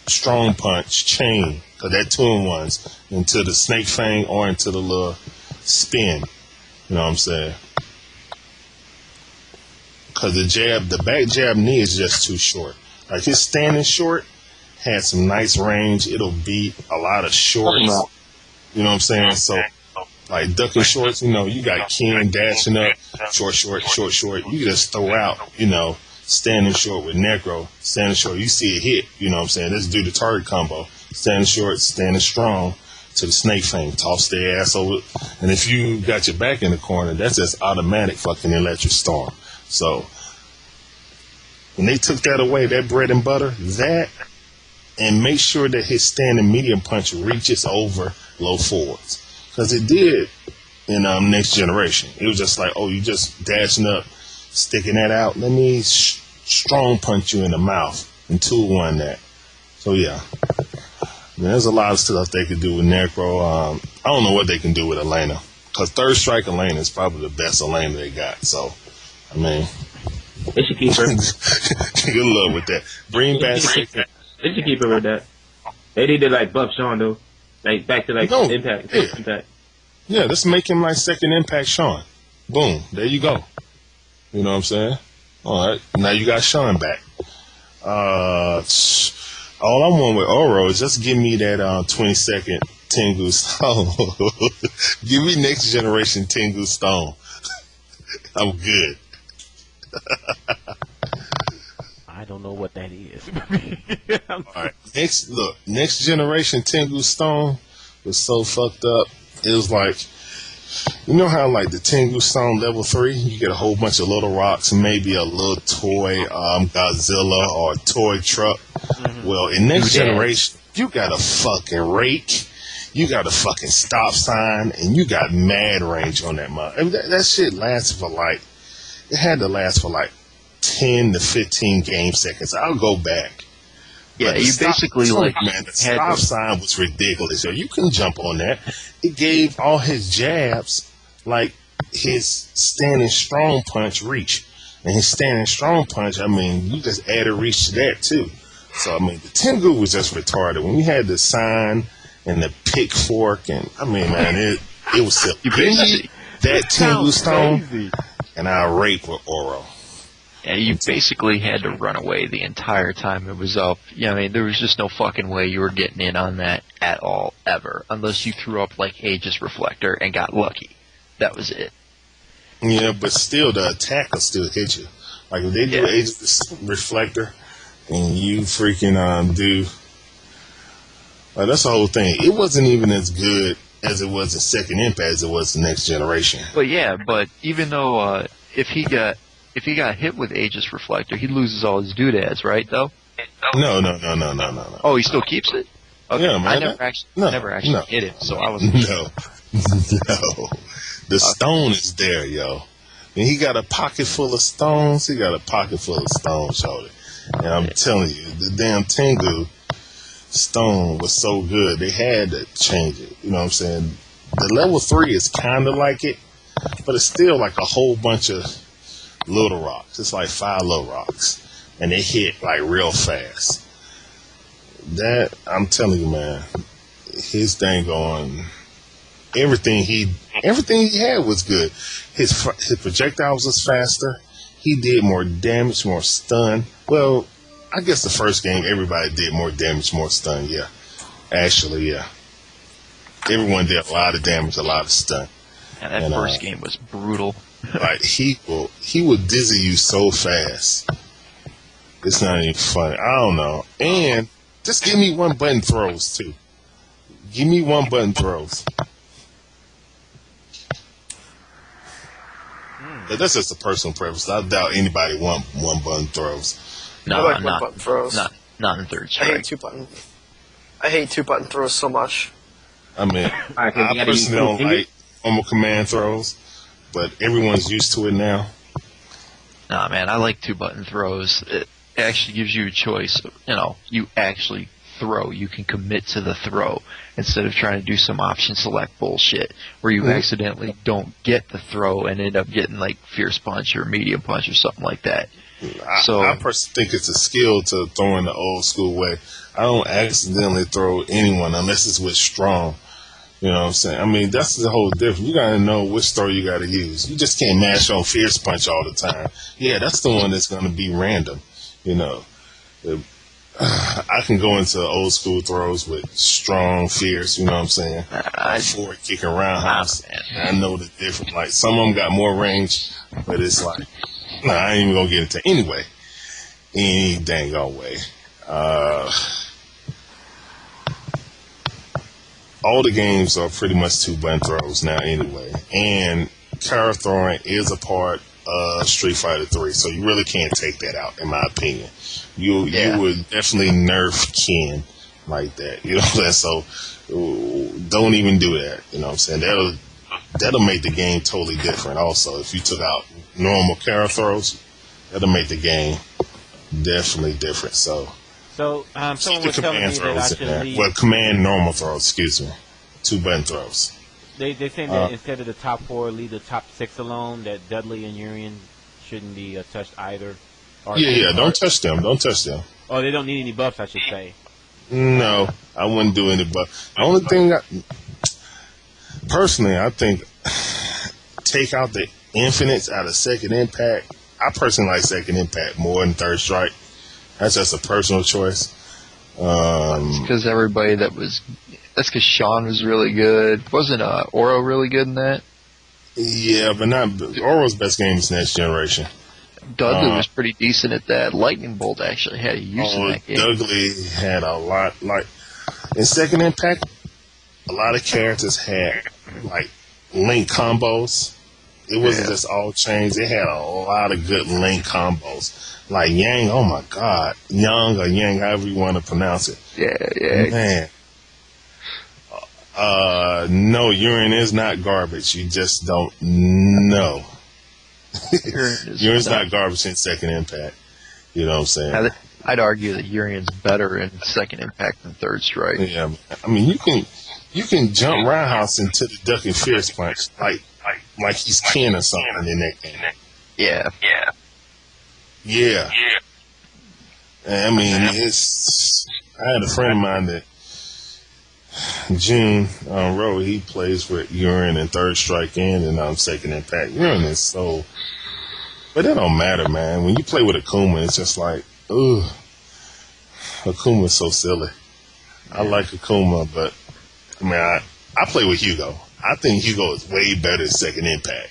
strong punch chain, because that 2-in-1s into the snake fang or into the little spin. You know what I'm saying? Because the back jab knee is just too short. Like his standing short had some nice range. It'll beat a lot of shorts. You know what I'm saying? So, like ducking shorts, you got Ken dashing up, short. You just throw out, standing short with Necro, standing short. You see a hit, you know what I'm saying? Let's do the target combo. Standing short, standing strong to the snake fang. Toss their ass over. And if you got your back in the corner, that's just automatic fucking electric storm. So, when they took that away, that bread and butter, and make sure that his standing medium punch reaches over low forwards. Because it did in Next Generation. It was just like, oh, you just dashing up, sticking that out. Let me strong punch you in the mouth and 2-1 that. So, yeah. There's a lot of stuff they could do with Necro. I don't know what they can do with Elena. Because Third Strike Elena is probably the best Elena they got. So, I mean... They should keep her. Good luck with that. Bring back... They should keep her with that. They need to, buff Sean, though. Back to, Impact. Yeah. Impact. Yeah, let's make him like second Impact Sean. Boom. There you go. You know what I'm saying? All right. Now you got Sean back. All I want with Oro is just give me that 20-second Tengu Stone. Give me Next Generation Tengu Stone. I'm good. I don't know what that is. All right. Next Generation Tengu Stone was so fucked up. It was like, you know how the Tengu Stone level 3, you get a whole bunch of little rocks, maybe a little toy Godzilla or a toy truck. Mm-hmm. Well, in Next Generation, you got a fucking rake, you got a fucking stop sign, and you got mad range on that mug. I mean, that shit lasted for it had to last for 10 to 15 game seconds. I'll go back. Yeah, you basically the stop sign was ridiculous. So you can jump on that. It gave all his jabs his standing strong punch reach. And his standing strong punch, I mean, you just added reach to that too. So I mean the Tengu was just retarded. When you had the sign and the pick fork and I mean man, it was silly. Give me that Tengu Stone and I'll rape with Oro. Yeah, you basically had to run away the entire time it was up. Yeah, I mean, there was just no fucking way you were getting in on that at all, ever. Unless you threw up, Aegis Reflector and got lucky. That was it. Yeah, but still, the attack will still hit you. If they do Aegis Reflector, and you freaking do... that's the whole thing. It wasn't even as good as it was in Second Impact as it was in Next Generation. But yeah, even though if he got hit with Aegis Reflector, he loses all his doodads, right, though? No. Oh, he still keeps it? Okay. Yeah, man. I never actually hit it, so I wasn't No. The stone is there, yo. And he got a pocket full of stones. Shorty. And I'm telling you, the damn Tengu stone was so good, they had to change it. You know what I'm saying? The level 3 is kind of like it, but it's still a whole bunch of little rocks. It's 5 little rocks. And they hit real fast. That, I'm telling you, man, his thing going, everything he had was good. His projectiles was faster. He did more damage, more stun. Well, I guess the first game everybody did more damage, more stun, yeah. Actually, yeah. Everyone did a lot of damage, a lot of stun. Yeah, that first game was brutal. He will dizzy you so fast. It's not even funny. I don't know. And just give me one button throws too. Give me one button throws. But that's just a personal preference. I doubt anybody want one button throws. No, I like not one-button throws. not in third I strike. hate two-button throws so much. I mean, I personally don't like normal command throws, but everyone's used to it now. Nah, man, I like 2-button throws. It actually gives you a choice. You know, you actually throw. You can commit to the throw instead of trying to do some option select bullshit where you accidentally don't get the throw and end up getting like fierce punch or medium punch or something like that. I personally think it's a skill to throw in the old school way. I don't accidentally throw anyone unless it's with strong. You know what I'm saying? I mean, that's the whole difference. You got to know which throw you got to use. You just can't mash on fierce punch all the time. Yeah, that's the one that's going to be random. You know, I can go into old school throws with strong, fierce. You know what I'm saying? Forward kicking roundhouse. I know the difference. Like some of them got more range, but it's like, nah, I ain't even gonna get into it. Anyway. Any dang old way. All the games are pretty much 2-button throws now anyway. And counter throwing is a part of Street Fighter 3, so you really can't take that out, in my opinion. You would definitely nerf Ken like that. You know what I'm saying? So don't even do that. You know what I'm saying? That'll make the game totally different also. If you took out normal counter throws, that'll make the game definitely different. So someone was telling me that I should leave. Well, command normal throws, excuse me. 2-button throws. They saying that instead of the top 4, leave the top 6 alone, that Dudley and Urian shouldn't be touched either. Don't touch them. Don't touch them. Oh, they don't need any buffs, I should say. No, I wouldn't do any buffs. The only thing, personally, I think, take out the infinites out of Second Impact. I personally like Second Impact more than Third Strike. That's just a personal choice. Because everybody that's because Sean was really good. Wasn't Oro really good in that? Yeah, but not Oro's best game is Next Generation. Dudley was pretty decent at that. Lightning Bolt actually had a use in that game. Dudley had a lot, like in Second Impact, a lot of characters had like link combos. It wasn't just all chains. It had a lot of good link combos. Like Yang, oh my God. Young or Yang, however you want to pronounce it. Yeah. Man. No, urine is not garbage. You just don't know. Urine's not garbage in Second Impact. You know what I'm saying? I'd argue that Urian's better in Second Impact than Third Strike. Yeah. I mean, you can jump roundhouse into the duck and fierce punch like he's Ken or something in that game. Yeah. I mean, I had a friend of mine that June Rowe, he plays with Urine and Third Strike and Second Impact. Urine is so, but it don't matter, man. When you play with Akuma, it's just like, ugh, Akuma's so silly. I like Akuma, but I mean, I play with Hugo. I think Hugo is way better than Second Impact.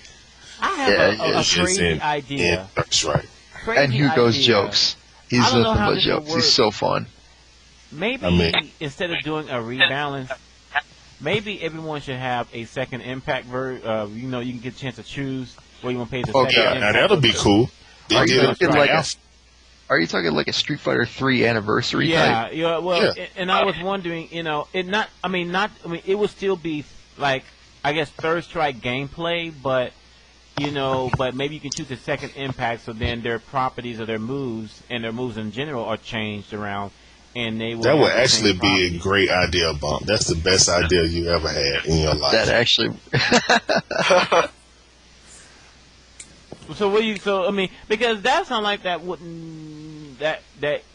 I have a crazy idea. That's right. And Hugo's jokes. He's nothing but jokes. He's so fun. Maybe instead of doing a rebalance, maybe everyone should have a Second Impact version. You can get a chance to choose where you want to pay the second impact. Now that'll be cool. Are you talking like a Street Fighter 3 anniversary type? And I was wondering, it would still be like, I guess, Third Strike gameplay, but maybe you can choose the Second Impact, so then their properties or their moves and their moves in general are changed around, and they will. That would actually be a great idea, Bump. That's the best idea you ever had in your life. That actually. Because that sounds like that wouldn't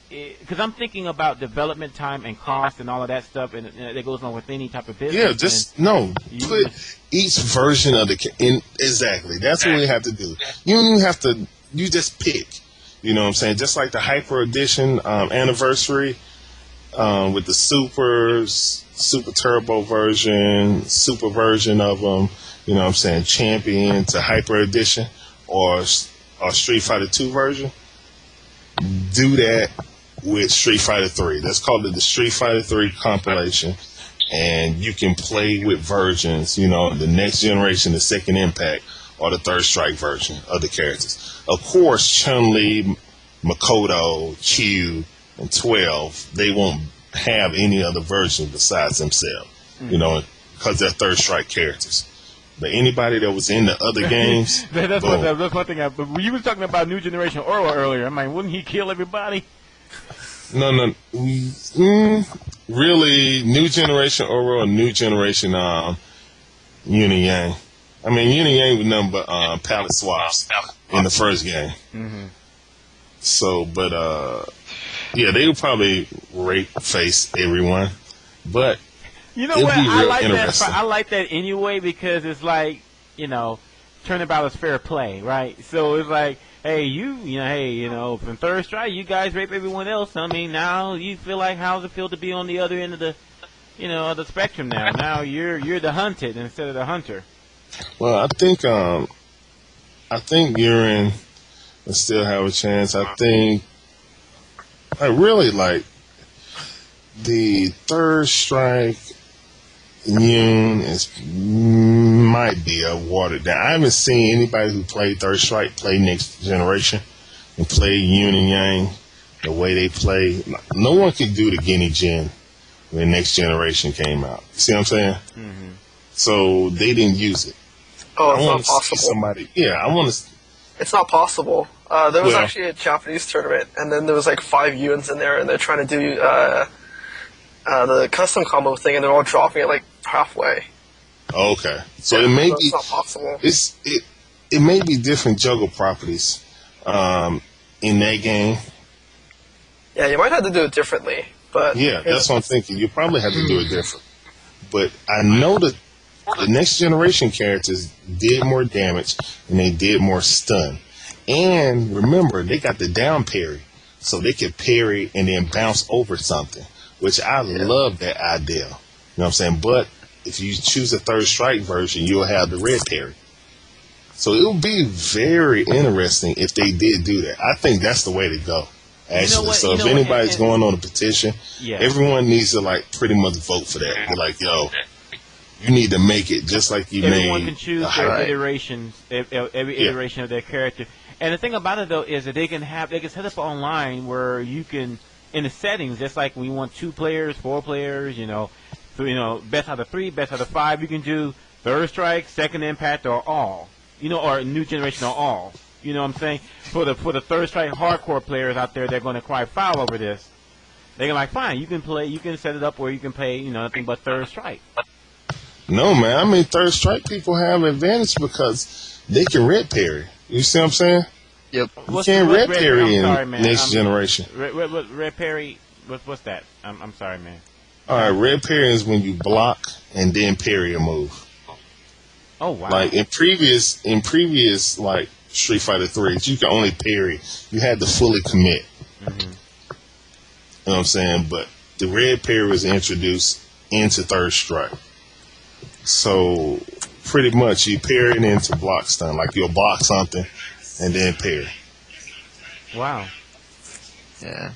because I'm thinking about development time and cost and all of that stuff, and that goes on with any type of business. Yeah, put each version of exactly. That's what we have to do. You just pick. You know what I'm saying? Just like the Hyper Edition anniversary with the Super Turbo version, Super version of them. You know what I'm saying? Champion to Hyper Edition or Street Fighter 2 version. Do that with Street Fighter 3. Let's call it the Street Fighter 3 compilation. and you can play with versions, the next generation, the second impact, or the third strike version of the characters. Of course, Chun-Li, Makoto, Q, and 12, they won't have any other version besides themselves, because they're third strike characters. But anybody that was in the other games, that's one thing. But you was talking about New Generation Oro earlier. I mean, wouldn't he kill everybody? No. Really, New Generation Oro and New Generation Yin and Yang. I mean, Yin and Yang was nothing but palette swaps in the first game. Mm-hmm. So, but yeah, they would probably rape face everyone. But you know it'd what? be real I like interesting. that. I like that anyway because it's like turnabout is fair play, right? So it's like, hey, from third strike, you guys rape everyone else. I mean, now you feel like how's it feel to be on the other end of the, of the spectrum now? Now you're the hunted instead of the hunter. Well, I think Urine will still have a chance. I think I really like the third strike. Yoon might be a watered down. I haven't seen anybody who played Third Strike play Next Generation and play Yoon and Yang the way they play. No one could do the Guinea Gen when Next Generation came out. See what I'm saying? Mm-hmm. So they didn't use it. Oh, it's I not want to see possible. I want to. It's not possible. There was actually a Japanese tournament, and then there was like 5 Yuans in there, and they're trying to do the custom combo thing, and they're all dropping it like halfway. Okay, so it may be. It's not possible. It may be different juggle properties in that game. Yeah, you might have to do it differently, but Yeah, that's what I'm thinking. You probably have to do it different. But I know that the Next Generation characters did more damage and they did more stun. And remember, they got the down parry, so they could parry and then bounce over something, which I love that idea. You know what I'm saying? But if you choose a third strike version, you'll have the red parry. So it would be very interesting if they did do that. I think that's the way to go. Actually, so if anybody's going on a petition, everyone needs to like pretty much vote for that. They're like, yo, you need to make it just like you Everyone made. can choose their iterations, every iteration of their character. And the thing about it though is that they can set up online where you can, in the settings, just like we want 2 players, 4 players, best out of 3, best out of 5. You can do third strike, second impact, or all, or new generation or all. You know what I'm saying? For the third strike hardcore players out there, they're going to cry foul over this. They're like, fine, you can set it up where you can play, nothing but third strike. No, man. I mean, third strike people have advantage because they can red parry. You see what I'm saying? Yep. You can't red parry in man. Next Generation. Red parry, what's that? I'm sorry, man. All right, red parry is when you block and then parry a move. Oh wow! Like in previous like Street Fighter 3, you can only parry. You had to fully commit. Mm-hmm. You know what I'm saying? But the red parry was introduced into third strike. So pretty much you parry it into block stun. Like you'll block something and then parry. Wow. Yeah.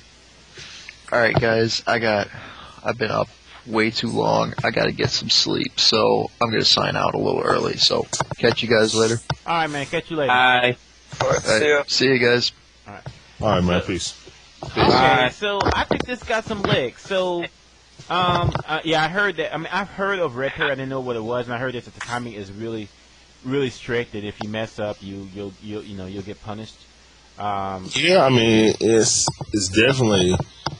All right, guys. I've been up way too long. I got to get some sleep, so I'm going to sign out a little early. So catch you guys later. All right, man. Catch you later. Bye. All right, see ya. See you guys. All right. All right, man. Peace. Okay, so I think this got some legs. So, I heard that. I mean, I've heard of red parry. I didn't know what it was, and I heard that the timing is really, really strict. That if you mess up, you'll get punished. Yeah, I mean, it's definitely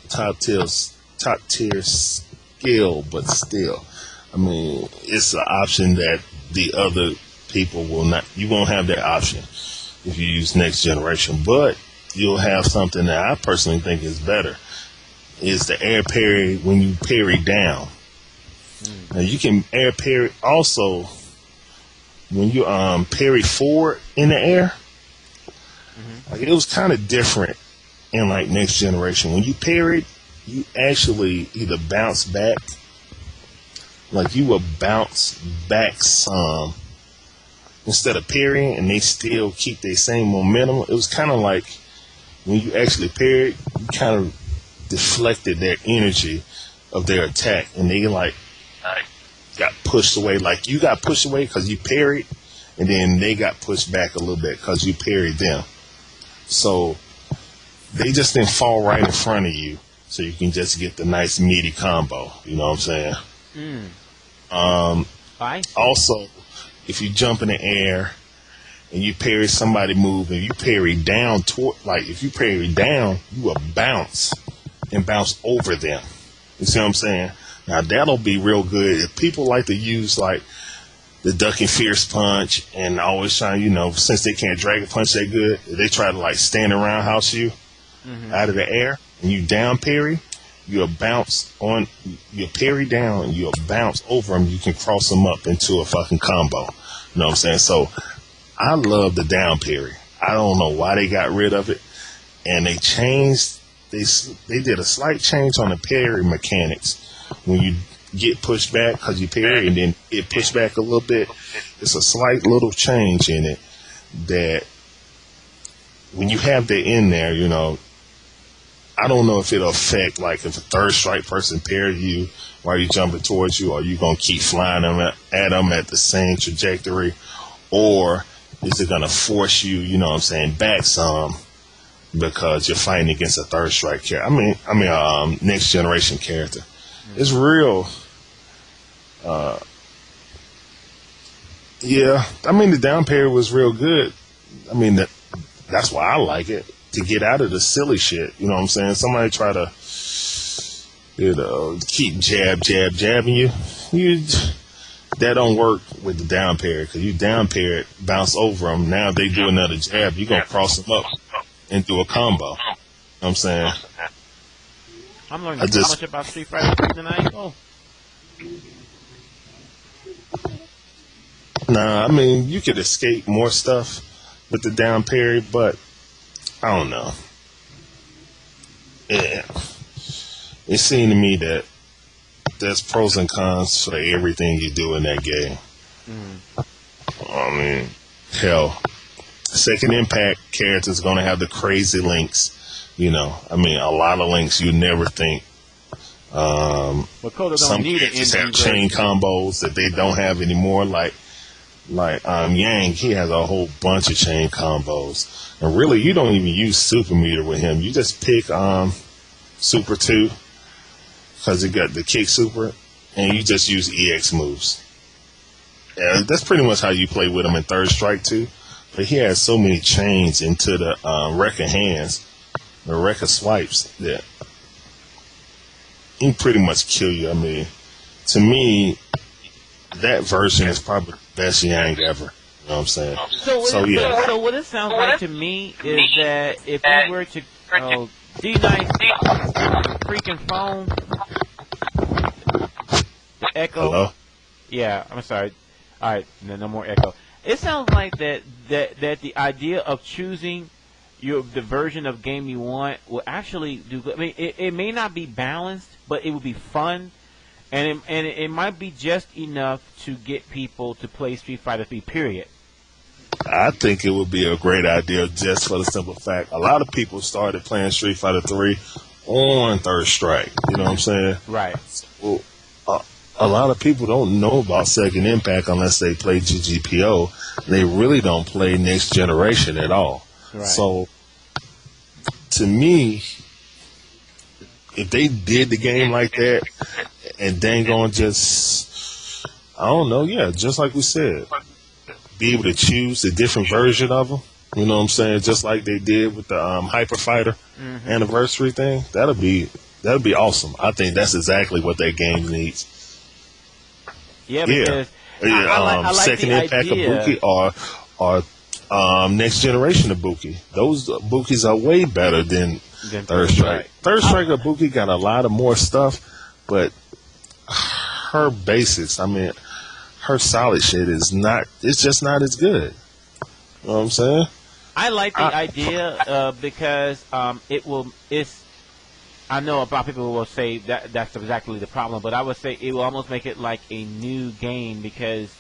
top tier skill, but still, I mean, it's an option that the other people will not. You won't have that option if you use Next Generation, but you'll have something that I personally think is better. Is the air parry when you parry down. Now you can air parry also when you parry forward in the air. Like it was kind of different in like Next Generation. When you parried, you actually either bounce back, like you will bounce back some instead of parrying, and they still keep their same momentum. It was kind of like when you actually parried, you kind of deflected their energy of their attack, and they like got pushed away. Like you got pushed away because you parried, and then they got pushed back a little bit because you parried them. So they just didn't fall right in front of you, so you can just get the nice meaty combo. You know what I'm saying? Also, if you jump in the air and you parry somebody move and you parry down if you parry down, you will bounce and bounce over them. You see what I'm saying? Now that'll be real good if people like to use like the ducking fierce punch and always trying, since they can't dragon punch that good, they try to like stand around house you out of the air and you down parry, you'll parry down and you'll bounce over them. You can cross them up into a fucking combo. You know what I'm saying? So I love the down parry. I don't know why they got rid of it, and they changed. They did a slight change on the parry mechanics. When you get pushed back because you parry and then get pushed back a little bit, it's a slight little change in it that when you have that in there, I don't know if it'll affect, like if a third strike person parry you while you're jumping towards you, or you going to keep flying them at them at the same trajectory, or is it going to force you, back some because you're fighting against a third strike character. Next generation character. It's real. The down parry was real good. That's why I like it, to get out of the silly shit. You know what I'm saying? Somebody try to, keep jabbing you. That don't work with the down parry, because you down parry it, bounce over them. Now they do another jab, you're going to cross them up and do a combo. You know what I'm saying? I'm learning so much about Street Fighter tonight. Nah, you could escape more stuff with the down parry, but I don't know. Yeah. It seemed to me that there's pros and cons for everything you do in that game. Hell, Second Impact characters going to have the crazy links. A lot of links you never think. Some characters have chain combos that they don't have anymore. Like Yang, he has a whole bunch of chain combos. And really, you don't even use Super Meter with him. You just pick Super 2, because he got the kick super, and you just use EX moves. Yeah, that's pretty much how you play with him in Third Strike 2. But he has so many chains into the Rekka hands, the Rekka swipes, that he pretty much kill you. To me, that version is probably the best Yang ever. You know what I'm saying? So what it sounds like to me is that if we were to D-Nice freaking phone echo. Hello? Yeah, I'm sorry. All right, no more echo. It sounds like that the idea of choosing the version of game you want will actually do good. It may not be balanced, but it will be fun, and it might be just enough to get people to play Street Fighter 3. Period. I think it would be a great idea, just for the simple fact a lot of people started playing Street Fighter 3 on Third Strike. You know what I'm saying? Right. Well, a lot of people don't know about Second Impact unless they play GGPO. They really don't play Next Generation at all. Right. So, to me, if they did the game like that, and dang on just, I don't know, just like we said, be able to choose a different version of them, you know what I'm saying, just like they did with the Hyper Fighter anniversary thing, that'd be awesome. I think that's exactly what that game needs. Yeah, because I like Second the Impact idea. of Buki or Next Generation of Buki. Those Bukis are way better than Third Strike. Right. Third Strike of Buki got a lot of more stuff, but her basics, her solid shit it's just not as good. You know what I'm saying? I like the idea because I know a lot of people will say that's exactly the problem, but I would say it will almost make it like a new game because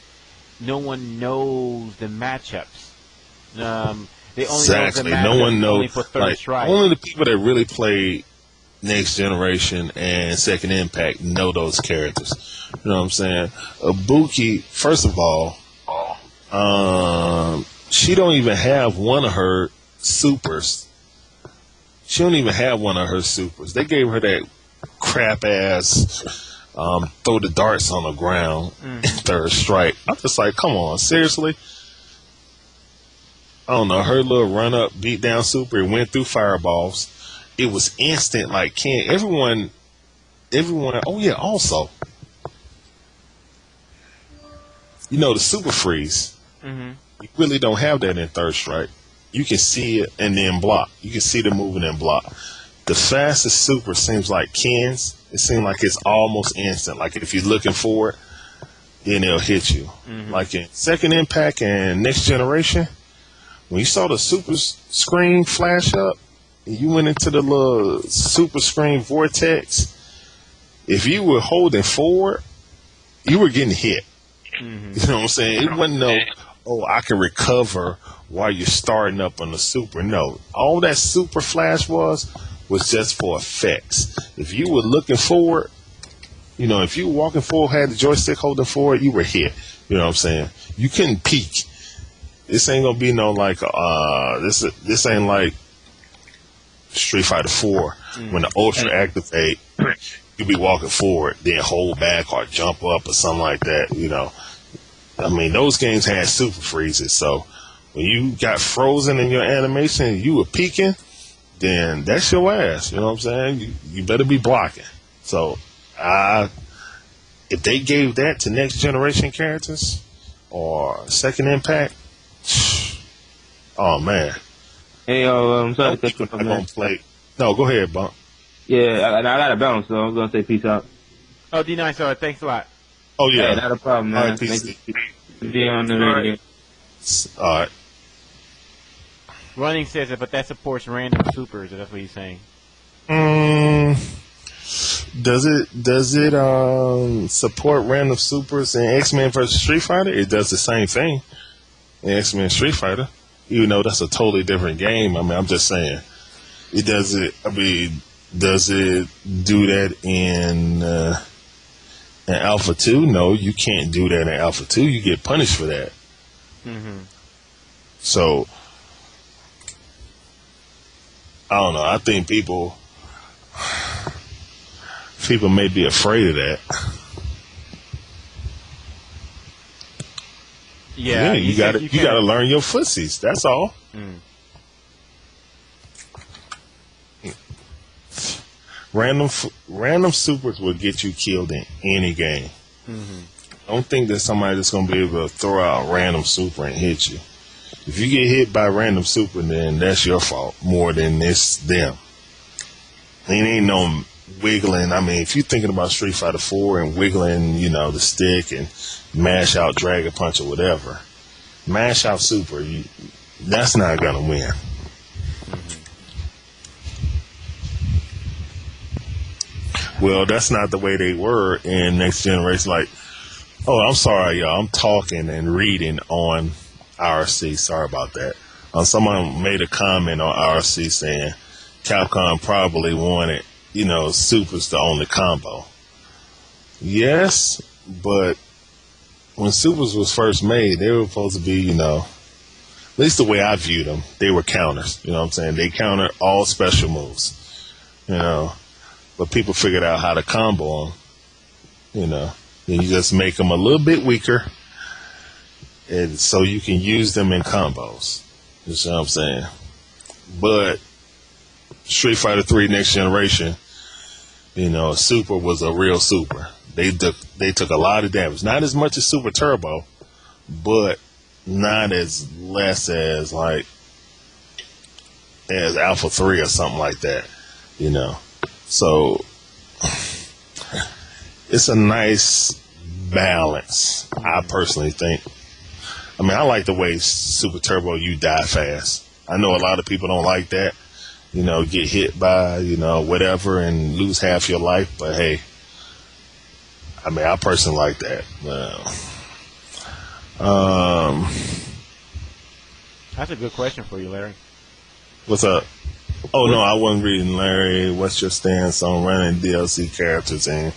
no one knows the matchups. They only Exactly. know the matchups No one knows. only for Third Strike. Only the people that really play Next Generation and Second Impact know those characters. You know what I'm saying? Ibuki, first of all, she don't even have one of her supers. She don't even have one of her supers. They gave her that crap ass throw the darts on the ground in Third Strike. I'm just like, come on, seriously? I don't know, her little run up, beat down super, it went through fireballs. It was instant, like everyone. Oh yeah, also, you know the super freeze. You really don't have that in Third Strike. You can see it and then block. You can see the movement and block. The fastest super seems like Ken's. It seems like it's almost instant. Like if you're looking for it, then it'll hit you. Like in Second Impact and Next Generation, when you saw the super screen flash up, and you went into the little super screen vortex, if you were holding forward, you were getting hit. You know what I'm saying? It wasn't I can recover while you're starting up on the super. No, all that super flash was just for effects. If you were looking forward, if you were walking forward, had the joystick holding forward, you were hit. You know what I'm saying? You couldn't peek. This ain't gonna be no like this ain't like Street Fighter 4 when the Ultra activate, you be walking forward, then hold back or jump up or something like that. I mean, those games had super freezes, so when you got frozen in your animation and you were peeking, then that's your ass. You know what I'm saying? You better be blocking. So, if they gave that to Next Generation characters or Second Impact, oh man. Hey, I'm sorry to cut you off, man. No, go ahead, Bump. Yeah, I got a bounce, so I'm gonna say peace out. Oh, D9, thanks a lot. Oh yeah, hey, not a problem, man. All right, peace. Thank you for being on the radio. All right. Running says it, but that supports random supers. That's what he's saying. Does it support random supers in X-Men vs. Street Fighter? It does the same thing in X-Men Street Fighter, even though that's a totally different game. I mean, I'm just saying it does it. I mean, does it do that in Alpha 2? No, you can't do that in Alpha 2. You get punished for that. So I don't know. I think people may be afraid of that. Yeah, you got to learn your footsies. That's all. Random supers will get you killed in any game. Don't think that somebody that's going to be able to throw out random super and hit you. If you get hit by random super, then that's your fault more than it's them. It ain't no wiggling. I mean, if you're thinking about Street Fighter 4 and wiggling, the stick and mash out Dragon Punch or whatever, mash out super, that's not going to win. Well, that's not the way they were in Next Generation. Like, oh, I'm sorry, y'all. I'm talking and reading on IRC. Sorry about that. Someone made a comment on IRC saying Capcom probably wanted, supers the only combo. Yes, but when supers was first made, they were supposed to be, at least the way I viewed them, they were counters. You know what I'm saying? They countered all special moves, but people figured out how to combo them, then you just make them a little bit weaker, and so you can use them in combos. You know what I'm saying? But Street Fighter 3 Next Generation, super was a real super. They took a lot of damage. Not as much as Super Turbo, but not as less as as Alpha 3 or something like that. So it's a nice balance, I personally think. I mean, I like the way Super Turbo, you die fast. I know a lot of people don't like that. Get hit by, whatever and lose half your life. But hey, I mean, I personally like that. That's a good question for you, Larry. What's up? Oh no, I wasn't reading Larry. What's your stance on running DLC characters in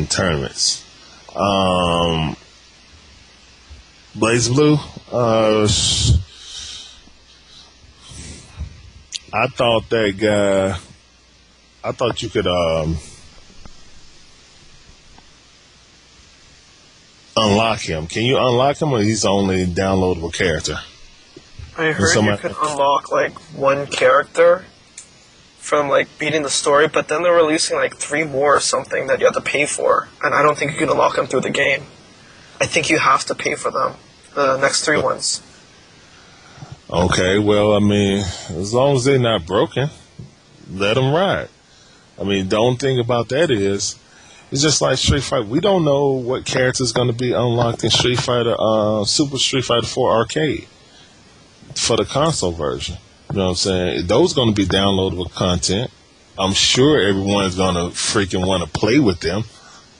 tournaments? Blaze Blue. I thought that guy. I thought you could unlock him. Can you unlock him, or he's only downloadable character? I heard you could unlock like one character from like beating the story, but then they're releasing like 3 more or something that you have to pay for, and I don't think you can unlock them through the game. I think you have to pay for them. The next 3 ones. Okay, well, I mean, as long as they're not broken, let them ride. I mean, the only thing about that is, it's just like Street Fighter. We don't know what character is going to be unlocked in Street Fighter, Super Street Fighter 4 Arcade for the console version. You know what I'm saying? Those going to be downloadable content. I'm sure everyone's going to freaking want to play with them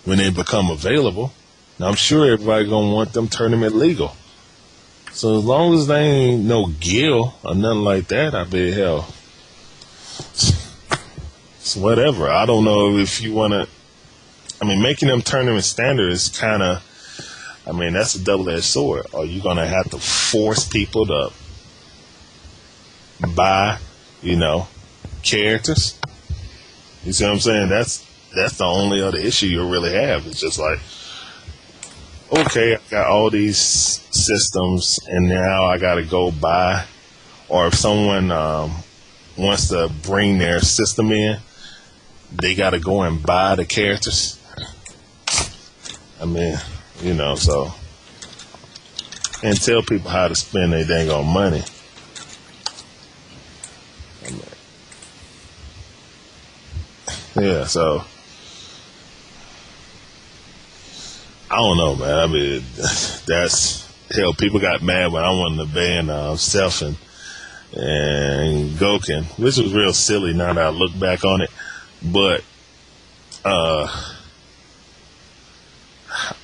when they become available. And I'm sure everybody's going to want them tournament legal. So as long as they ain't no Gil or nothing like that, I bet hell, it's whatever. I don't know if you want to. I mean, making them tournament standard is kind of. I mean, that's a double-edged sword. Are you going to have to force people to buy, characters? You see what I'm saying? That's the only other issue you really have. It's just like, okay, I got all these systems, and now I got to go buy. Or if someone wants to bring their system in, they got to go and buy the characters. I mean, so. And tell people how to spend their dang on money. I mean, yeah, so. I don't know, man. I mean, hell, people got mad when I wanted to ban Self and Goken, which was real silly now that I look back on it. But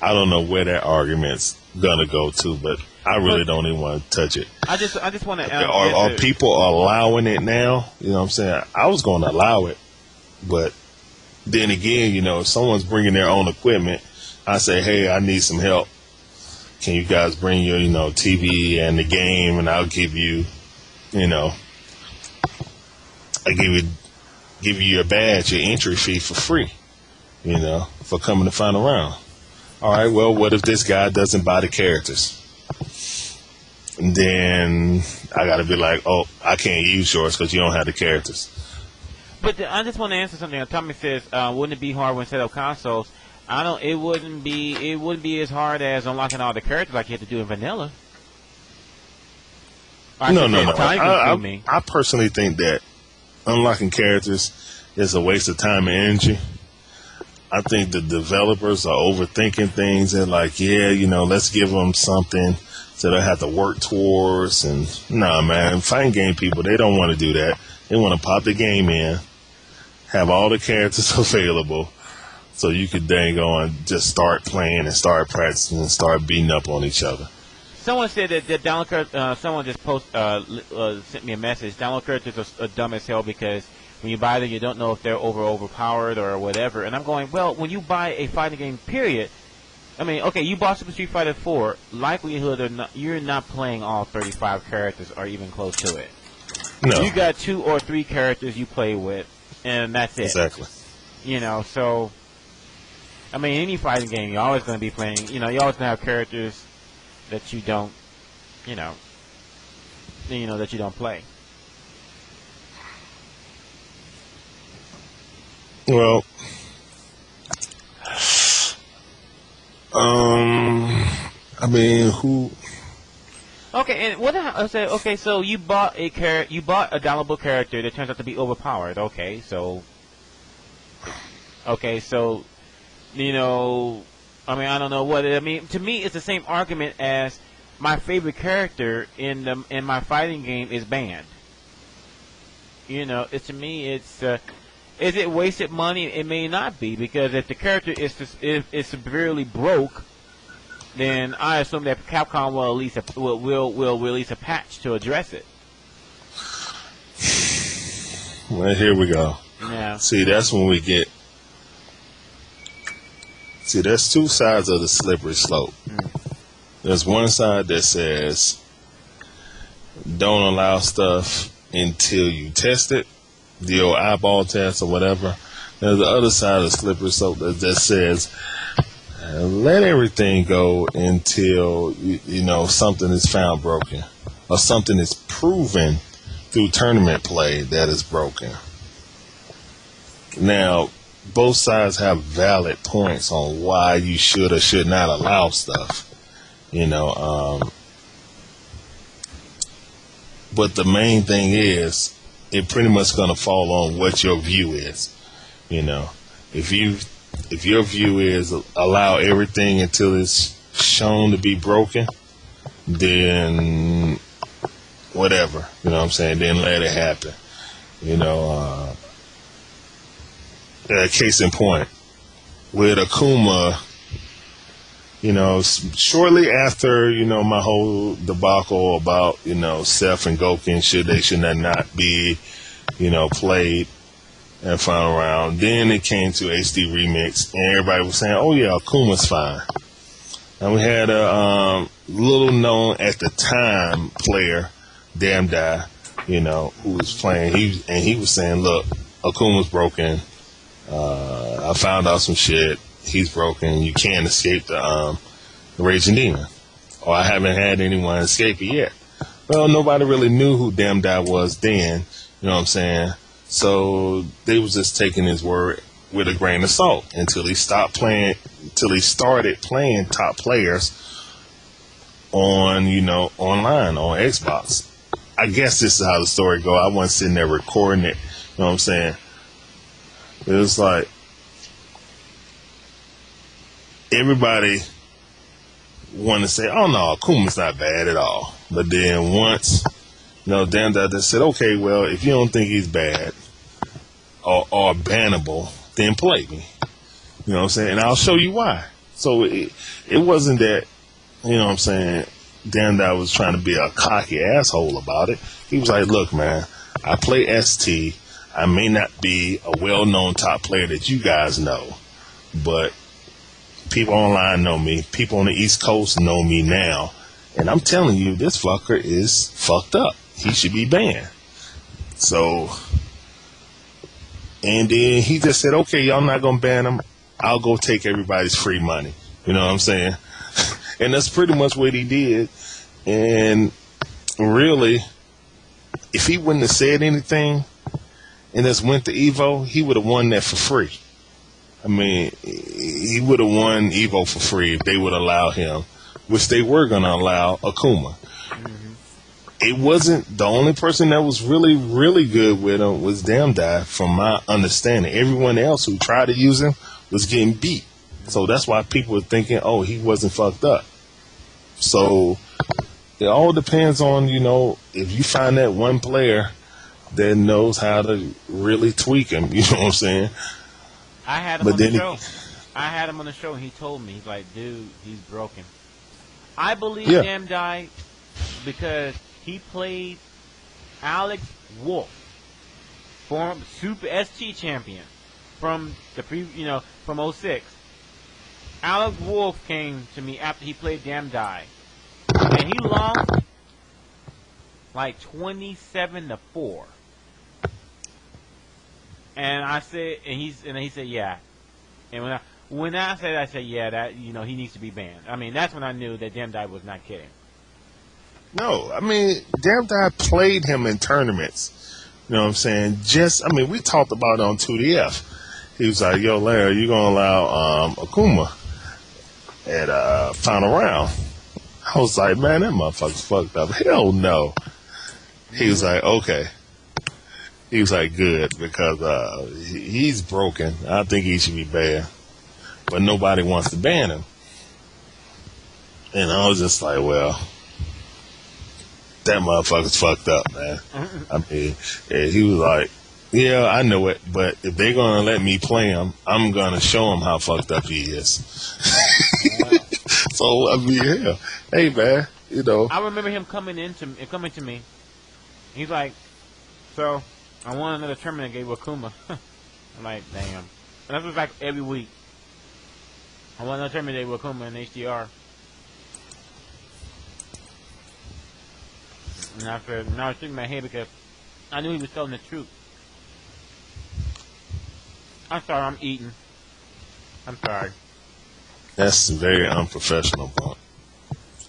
I don't know where that argument's gonna go to, but I really don't even want to touch it. I just want to. Are people allowing it now? You know what I'm saying? I was going to allow it, but then again, if someone's bringing their own equipment, I say, hey, I need some help. Can you guys bring your, TV and the game, and I'll give you, I give you your badge, your entry fee for free, for coming to final round. All right, well, what if this guy doesn't buy the characters? And then I got to be like, oh, I can't use yours because you don't have the characters. But I just want to answer something. Tommy says, wouldn't it be hard when set up consoles? It wouldn't be as hard as unlocking all the characters like you had to do in vanilla. No. I personally think that unlocking characters is a waste of time and energy. I think the developers are overthinking things. They're like, let's give them something so they have to work towards. And nah, man, fighting game people, they don't want to do that. They want to pop the game in, have all the characters available, so you could dang on just start playing and start practicing and start beating up on each other. Someone said that download someone just sent me a message. Download characters are dumb as hell because when you buy them, you don't know if they're overpowered or whatever. And I'm going, well, when you buy a fighting game, period. I mean, okay, you bought Super Street Fighter 4. Likelihood or not, you're not playing all 35 characters or even close to it. No. You got 2 or 3 characters you play with, and that's it. Exactly. So, I mean, any fighting game, you're always going to be playing, you're always going to have characters that you don't, that you don't play. Well, I mean, who? Okay, and what I say? Okay, so you bought a downloadable character that turns out to be overpowered. Okay, so I mean, I don't know what I mean. To me, it's the same argument as my favorite character in my fighting game is banned. To me, it's. Is it wasted money? It may not be, because if the character is severely broke, then I assume that Capcom will release a patch to address it. Well, here we go. Yeah. See, that's when we get. See, there's two sides of the slippery slope. There's one side that says, don't allow stuff until you test it, the old eyeball test or whatever. There's the other side of the slippery slope that says, let everything go until, something is found broken or something is proven through tournament play that is broken. Now, both sides have valid points on why you should or should not allow stuff, but the main thing is, it pretty much going to fall on what your view is. If your view is allow everything until it's shown to be broken, then whatever, then let it happen. Case in point, with Akuma, shortly after, my whole debacle about, Seth and Goken, should not be, played in final round. Then it came to HD Remix, and everybody was saying, oh yeah, Akuma's fine. And we had a little known at the time player, Damn Die, who was playing. He was saying, look, Akuma's broken. I found out some shit. He's broken. You can't escape the Raging Demon. Or I haven't had anyone escape it yet. Well, nobody really knew who Damn Die was then. You know what I'm saying? So they was just taking his word with a grain of salt until he started playing top players on, online on Xbox. I guess this is how the story go. I wasn't sitting there recording it. You know what I'm saying? It was like everybody wanted to say, oh no, Akuma's not bad at all. But then once, Damn that they said, okay, well, if you don't think he's bad or bannable, then play me. You know what I'm saying? And I'll show you why. So it wasn't that, Damn that was trying to be a cocky asshole about it. He was like, look, man, I play ST. I may not be a well-known top player that you guys know, but people online know me. People on the East Coast know me now. And I'm telling you, this fucker is fucked up. He should be banned. So, and then he just said, okay, y'all not going to ban him. I'll go take everybody's free money. You know what I'm saying? And that's pretty much what he did. And really, if he wouldn't have said anything, and just went to Evo, he would have won that for free. I mean, he would have won Evo for free if they would allow him, which they were going to allow Akuma. It wasn't the only person that was really, really good with him was Damn Die, from my understanding. Everyone else who tried to use him was getting beat. So that's why people were thinking, oh, he wasn't fucked up. So it all depends on, if you find that one player that knows how to really tweak him, you know what I'm saying? I had him on the show. I had him on the show, and he told me, he's like, dude, he's broken. I believe Damn Die because he played Alex Wolf, former Super ST champion from from 06. Alex Wolf came to me after he played Damn Die, and he lost like 27-4. And I said, and he said, yeah. And when I said, yeah, that he needs to be banned. I mean, that's when I knew that Damn Die was not kidding. No, I mean, Damn Die played him in tournaments. You know what I'm saying? We talked about it on 2DF. He was like, yo, Larry, you gonna allow Akuma at final round? I was like, man, that motherfucker's fucked up. Hell no. He was like, okay. He was like, good, because he's broken. I think he should be banned. But nobody wants to ban him. And I was just like, well, that motherfucker's fucked up, man. I mean, he was like, yeah, I know it, but if they're going to let me play him, I'm going to show him how fucked up he is. So, I mean, yeah. Hey, man, I remember him coming to me. He's like, so, I won another tournament and gave Akuma. I'm like, damn. And that was like every week. I won another tournament and gave Akuma in HDR. And after, now I was shaking my head because I knew he was telling the truth. I'm sorry, I'm eating. I'm sorry. That's very unprofessional, Bunk.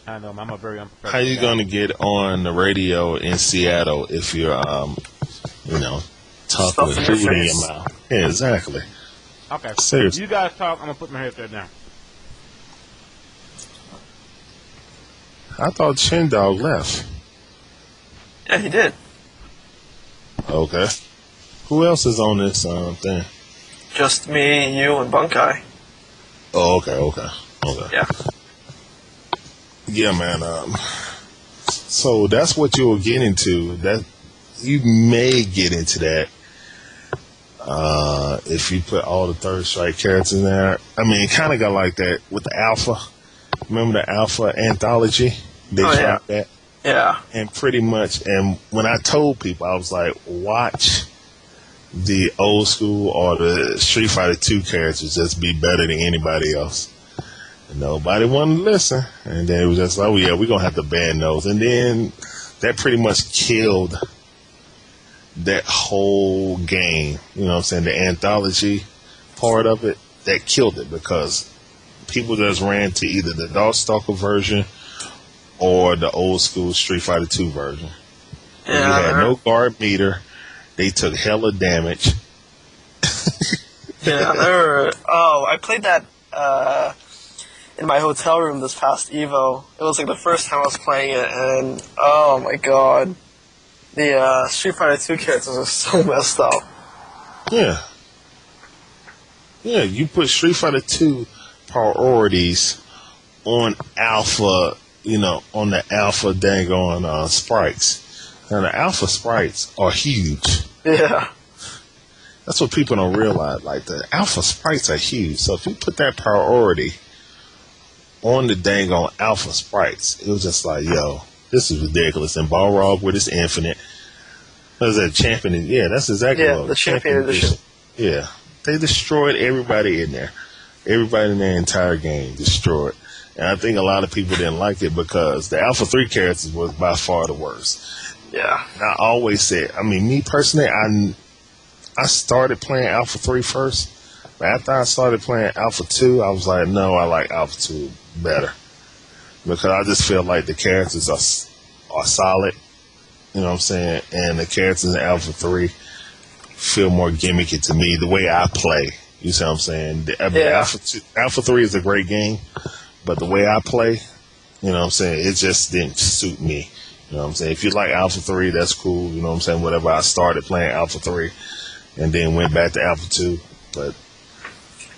I know, I'm a very unprofessional How you guy. gonna get on the radio in Seattle if you're, talking with food in your mouth? Yeah, exactly. Okay. Seriously. You guys talk, I'm gonna put my headset down. I thought Chindogg left. Yeah, he did. Okay. Who else is on this thing? Just me, you, and Bunkai. Oh, okay. Yeah. Yeah, man. So that's what you'll get into. That you may get into that if you put all the third strike characters in there. I mean, it kind of got like that with the Alpha. Remember the Alpha anthology? They tried that. Yeah. And pretty much, and when I told people, I was like, watch the old school or the Street Fighter 2 characters just be better than anybody else. And nobody wanted to listen. And then it was just like, oh yeah, we're going to have to ban those. And then that pretty much killed that whole game. You know what I'm saying? The anthology part of it, that killed it because people just ran to either the Darkstalker version or the old school Street Fighter 2 version. Yeah, you had no guard meter. They took hella damage. Yeah, I played that in my hotel room this past Evo. It was like the first time I was playing it, and oh my god. The Street Fighter 2 characters are so messed up. Yeah. Yeah, you put Street Fighter 2 priorities on Alpha, on the Alpha dang on sprites. And the Alpha sprites are huge. Yeah. That's what people don't realize. Like, the Alpha sprites are huge. So if you put that priority on the dang on Alpha sprites, it was just like, yo, this is ridiculous. And Balrog with his infinite. What is that? Champion? Yeah, that's exactly what it was. The Champion Edition. Yeah. They destroyed everybody in there. Everybody in their entire game destroyed. And I think a lot of people didn't like it because the Alpha 3 characters was by far the worst. Yeah. And I always said, me personally, I started playing Alpha 3 first. But after I started playing Alpha 2, I was like, no, I like Alpha 2 better. Because I just feel like the characters are solid. You know what I'm saying? And the characters in Alpha 3 feel more gimmicky to me, the way I play. You see what I'm saying? Alpha 3 is a great game, but the way I play, you know what I'm saying, it just didn't suit me. You know what I'm saying? If you like Alpha 3, that's cool. You know what I'm saying? Whatever. I started playing Alpha 3 and then went back to Alpha 2. But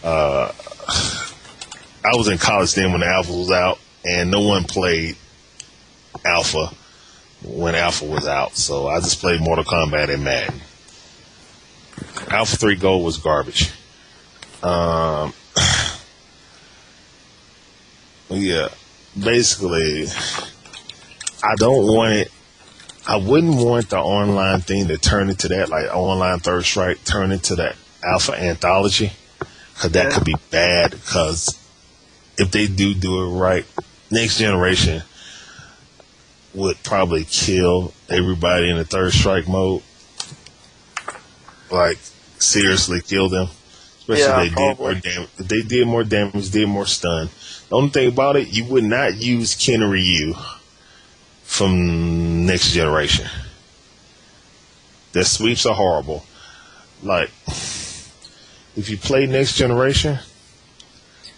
I was in college then when the Alpha was out, and no one played Alpha when Alpha was out. So I just played Mortal Kombat and Madden. Alpha 3 Gold was garbage. Yeah, basically, I wouldn't want the online thing to turn into that, like online Third Strike, turn into that Alpha Anthology, because that could be bad, because if they do it right, Next Generation would probably kill everybody in the Third Strike mode. Like, seriously kill them. Especially if they did more damage. If they did more damage, did more stun. The only thing about it, you would not use Ken Ryu from Next Generation. Their sweeps are horrible. Like, if you play Next Generation,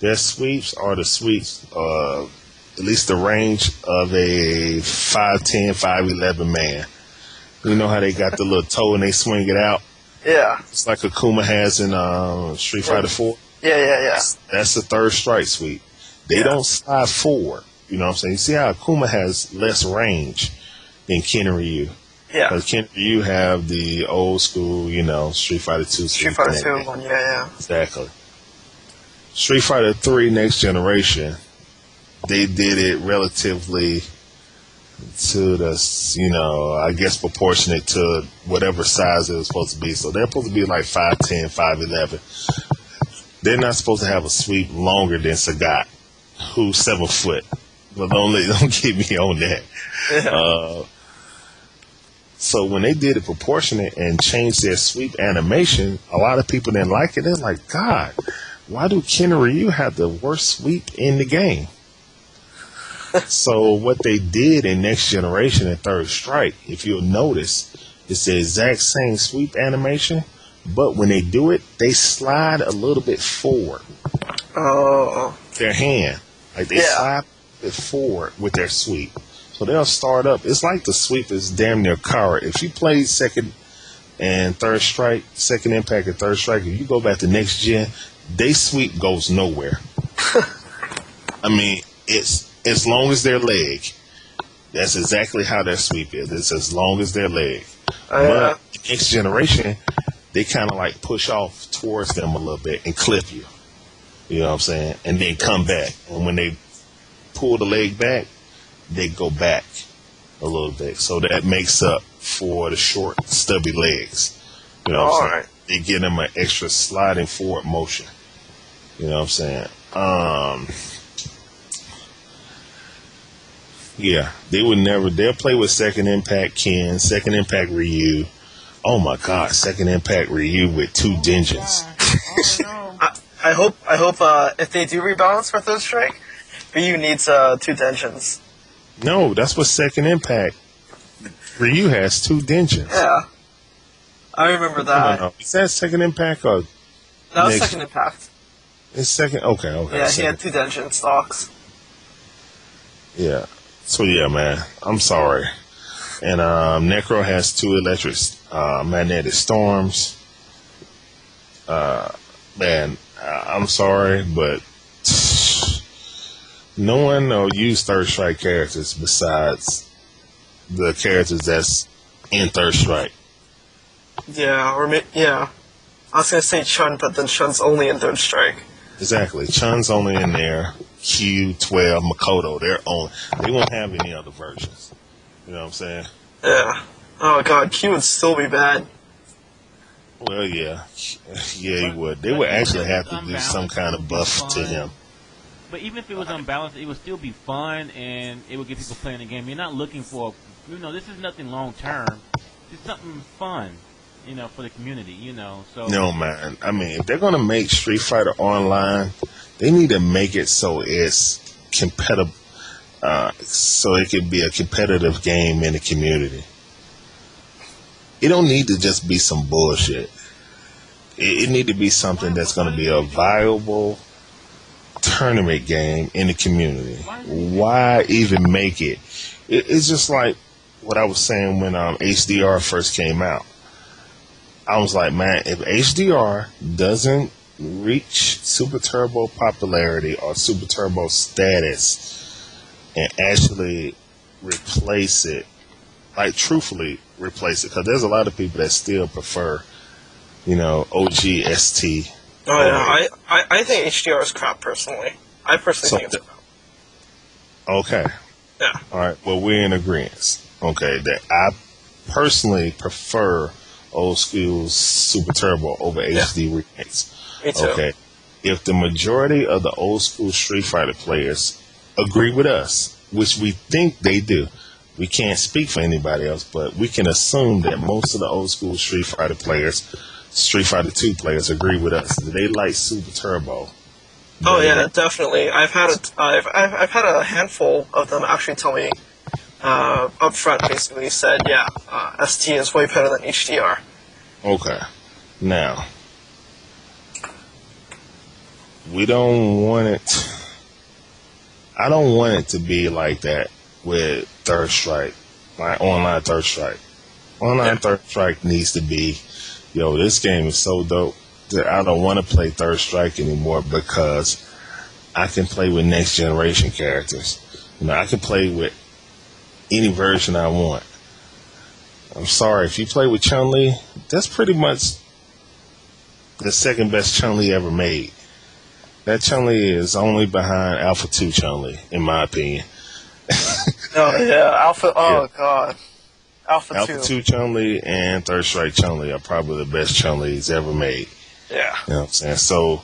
their sweeps are the sweeps, at least the range of a 5'10", 5'11" man. You know how they got the little toe and they swing it out? Yeah. It's like Akuma has in Street Fighter 4. Yeah. That's the Third Strike sweep. They don't slide forward. You know what I'm saying? You see how Akuma has less range than Ken Ryu. Yeah. Because Ken Ryu have the old school, Street Fighter 2 sweep. Street Fighter 2 one, yeah. Exactly. Street Fighter 3 Next Generation, they did it relatively to the, I guess proportionate to whatever size it was supposed to be. So they're supposed to be like 5'10", 5'11". They're not supposed to have a sweep longer than Sagat, who's 7 foot. But don't get me on that. Yeah. So when they did it proportionate and changed their sweep animation, a lot of people didn't like it. They're like, God, why do Ken and Ryu have the worst sweep in the game? So what they did in Next Generation and Third Strike, if you'll notice, it's the exact same sweep animation, but when they do it, they slide a little bit forward. Oh. Their hand. Like they slide a bit forward with their sweep. So they'll start up. It's like the sweep is damn near Kara. If you played Second and Third Strike, Second Impact and Third Strike, if you go back to Next Gen, they sweep goes nowhere. I mean, it's as long as their leg. That's exactly how their sweep is. It's as long as their leg. But Next Generation, they kind of like push off towards them a little bit and clip you. You know what I'm saying? And then come back. And when they pull the leg back, they go back a little bit. So that makes up for the short, stubby legs. You know what I'm saying? They give them an extra sliding forward motion. You know what I'm saying? Yeah, they would never. They'll play with Second Impact Ken, Second Impact Ryu. Oh my God, Second Impact Ryu with 2 Denjins. I hope if they do rebalance for Third Strike, Ryu needs 2 Denjins. No, that's what Second Impact. Ryu has 2 Denjins. Yeah, I remember that. No. Is that Second Impact or? That was Second Impact. It's second. Okay. Yeah, second. he had 2 Denjin stocks. Yeah. So yeah, man, I'm sorry. And Necro has 2 electric magnetic storms. Man, I'm sorry, but no one will use Third Strike characters besides the characters that's in Third Strike. Yeah, I was gonna say Chun, but then Chun's only in Third Strike. Exactly, Chun's only in there. Q, 12, Makoto, they won't have any other versions. You know what I'm saying? Yeah. Oh God, Q would still be bad. Well, yeah, he would. They would actually have to do some kind of buff to him. But even if it was unbalanced, it would still be fun, and it would get people playing the game. You're not looking for, this is nothing long term. It's something fun, for the community, So No, man. I mean, if they're gonna make Street Fighter Online, they need to make it so it's competitive, so it can be a competitive game in the community. It don't need to just be some bullshit. It need to be something that's going to be a viable tournament game in the community. Why even make it? It's just like what I was saying when HDR first came out. I was like, man, if HDR doesn't reach Super Turbo popularity or Super Turbo status and actually replace it, like truthfully replace it, because there's a lot of people that still prefer, OG ST. Oh yeah, I think HDR is crap personally. I personally think it's crap. Okay. Yeah. All right. Well, we're in agreement. Okay, that I personally prefer old school Super Turbo over HD remakes. Me too. Okay. If the majority of the old school Street Fighter players agree with us, which we think they do, we can't speak for anybody else, but we can assume that most of the old school Street Fighter players, Street Fighter 2 players, agree with us that they like Super Turbo. Oh yeah, definitely. I've had a handful of them actually tell me up front, basically said, ST is way better than HDR. Okay. Now, we don't want it. I don't want it to be like that with Third Strike, like online Third Strike. Online Third Strike needs to be, this game is so dope that I don't want to play Third Strike anymore because I can play with next generation characters. I can play with any version I want. I'm sorry, if you play with Chun-Li, that's pretty much the second best Chun-Li ever made. That Chun-Li is only behind Alpha 2 Chun-Li, in my opinion. Oh yeah, Alpha. Oh Yeah. god, Alpha 2. Alpha 2 Chun-Li and Third Strike Chun-Li are probably the best Chun-Li's ever made. Yeah. You know what I'm saying? So,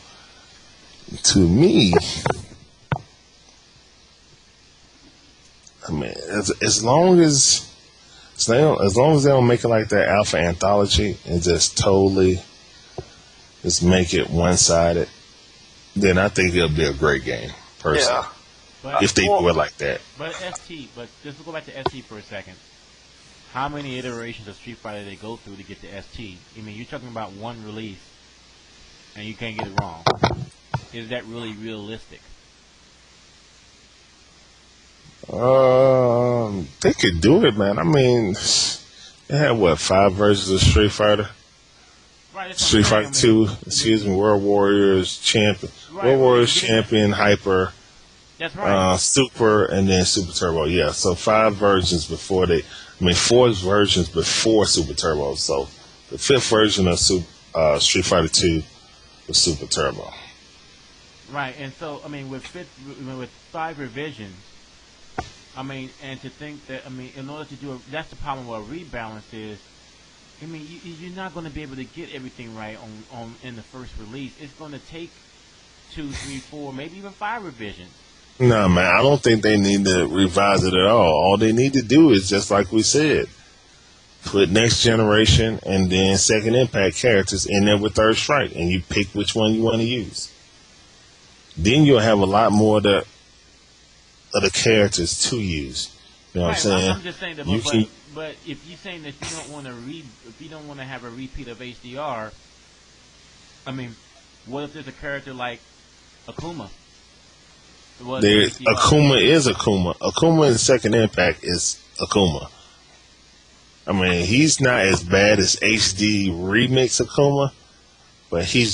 to me, I mean, as long as they don't make it like that Alpha Anthology and just totally just make it one-sided, then I think it'll be a great game, personally. Yeah. But, If they do it like that. but just go back to ST for a second. How many iterations of Street Fighter they go through to get to ST? I mean, you're talking about one release, and you can't get it wrong. Is that really realistic? They could do it, man. I mean, they had, 5 versions of Street Fighter? Right, that's Street what I'm Fighter saying, 2, World Warriors Champion, World Warriors Champion, Hyper, That's right. Super, and then Super Turbo. Yeah, so 5 versions before 4 versions before Super Turbo. So the 5th version of Street Fighter 2 was Super Turbo. Right, and so I mean, with 5 revisions, I mean, and to think that in order to do that's the problem with a rebalance is, I mean, you're not going to be able to get everything right on in the first release. It's going to take 2, 3, 4, maybe even 5 revisions. No, man, I don't think they need to revise it at all. All they need to do is, just like we said, put next generation and then second impact characters in there with Third Strike, and you pick which one you want to use. Then you'll have a lot more of the characters to use. You know what I'm saying? I'm just saying that, but if you're saying that you don't want to if you don't want to have a repeat of HDR, I mean, what if there's a character like Akuma? Akuma is Akuma. Akuma in Second Impact is Akuma. I mean, he's not as bad as HD Remix Akuma, but he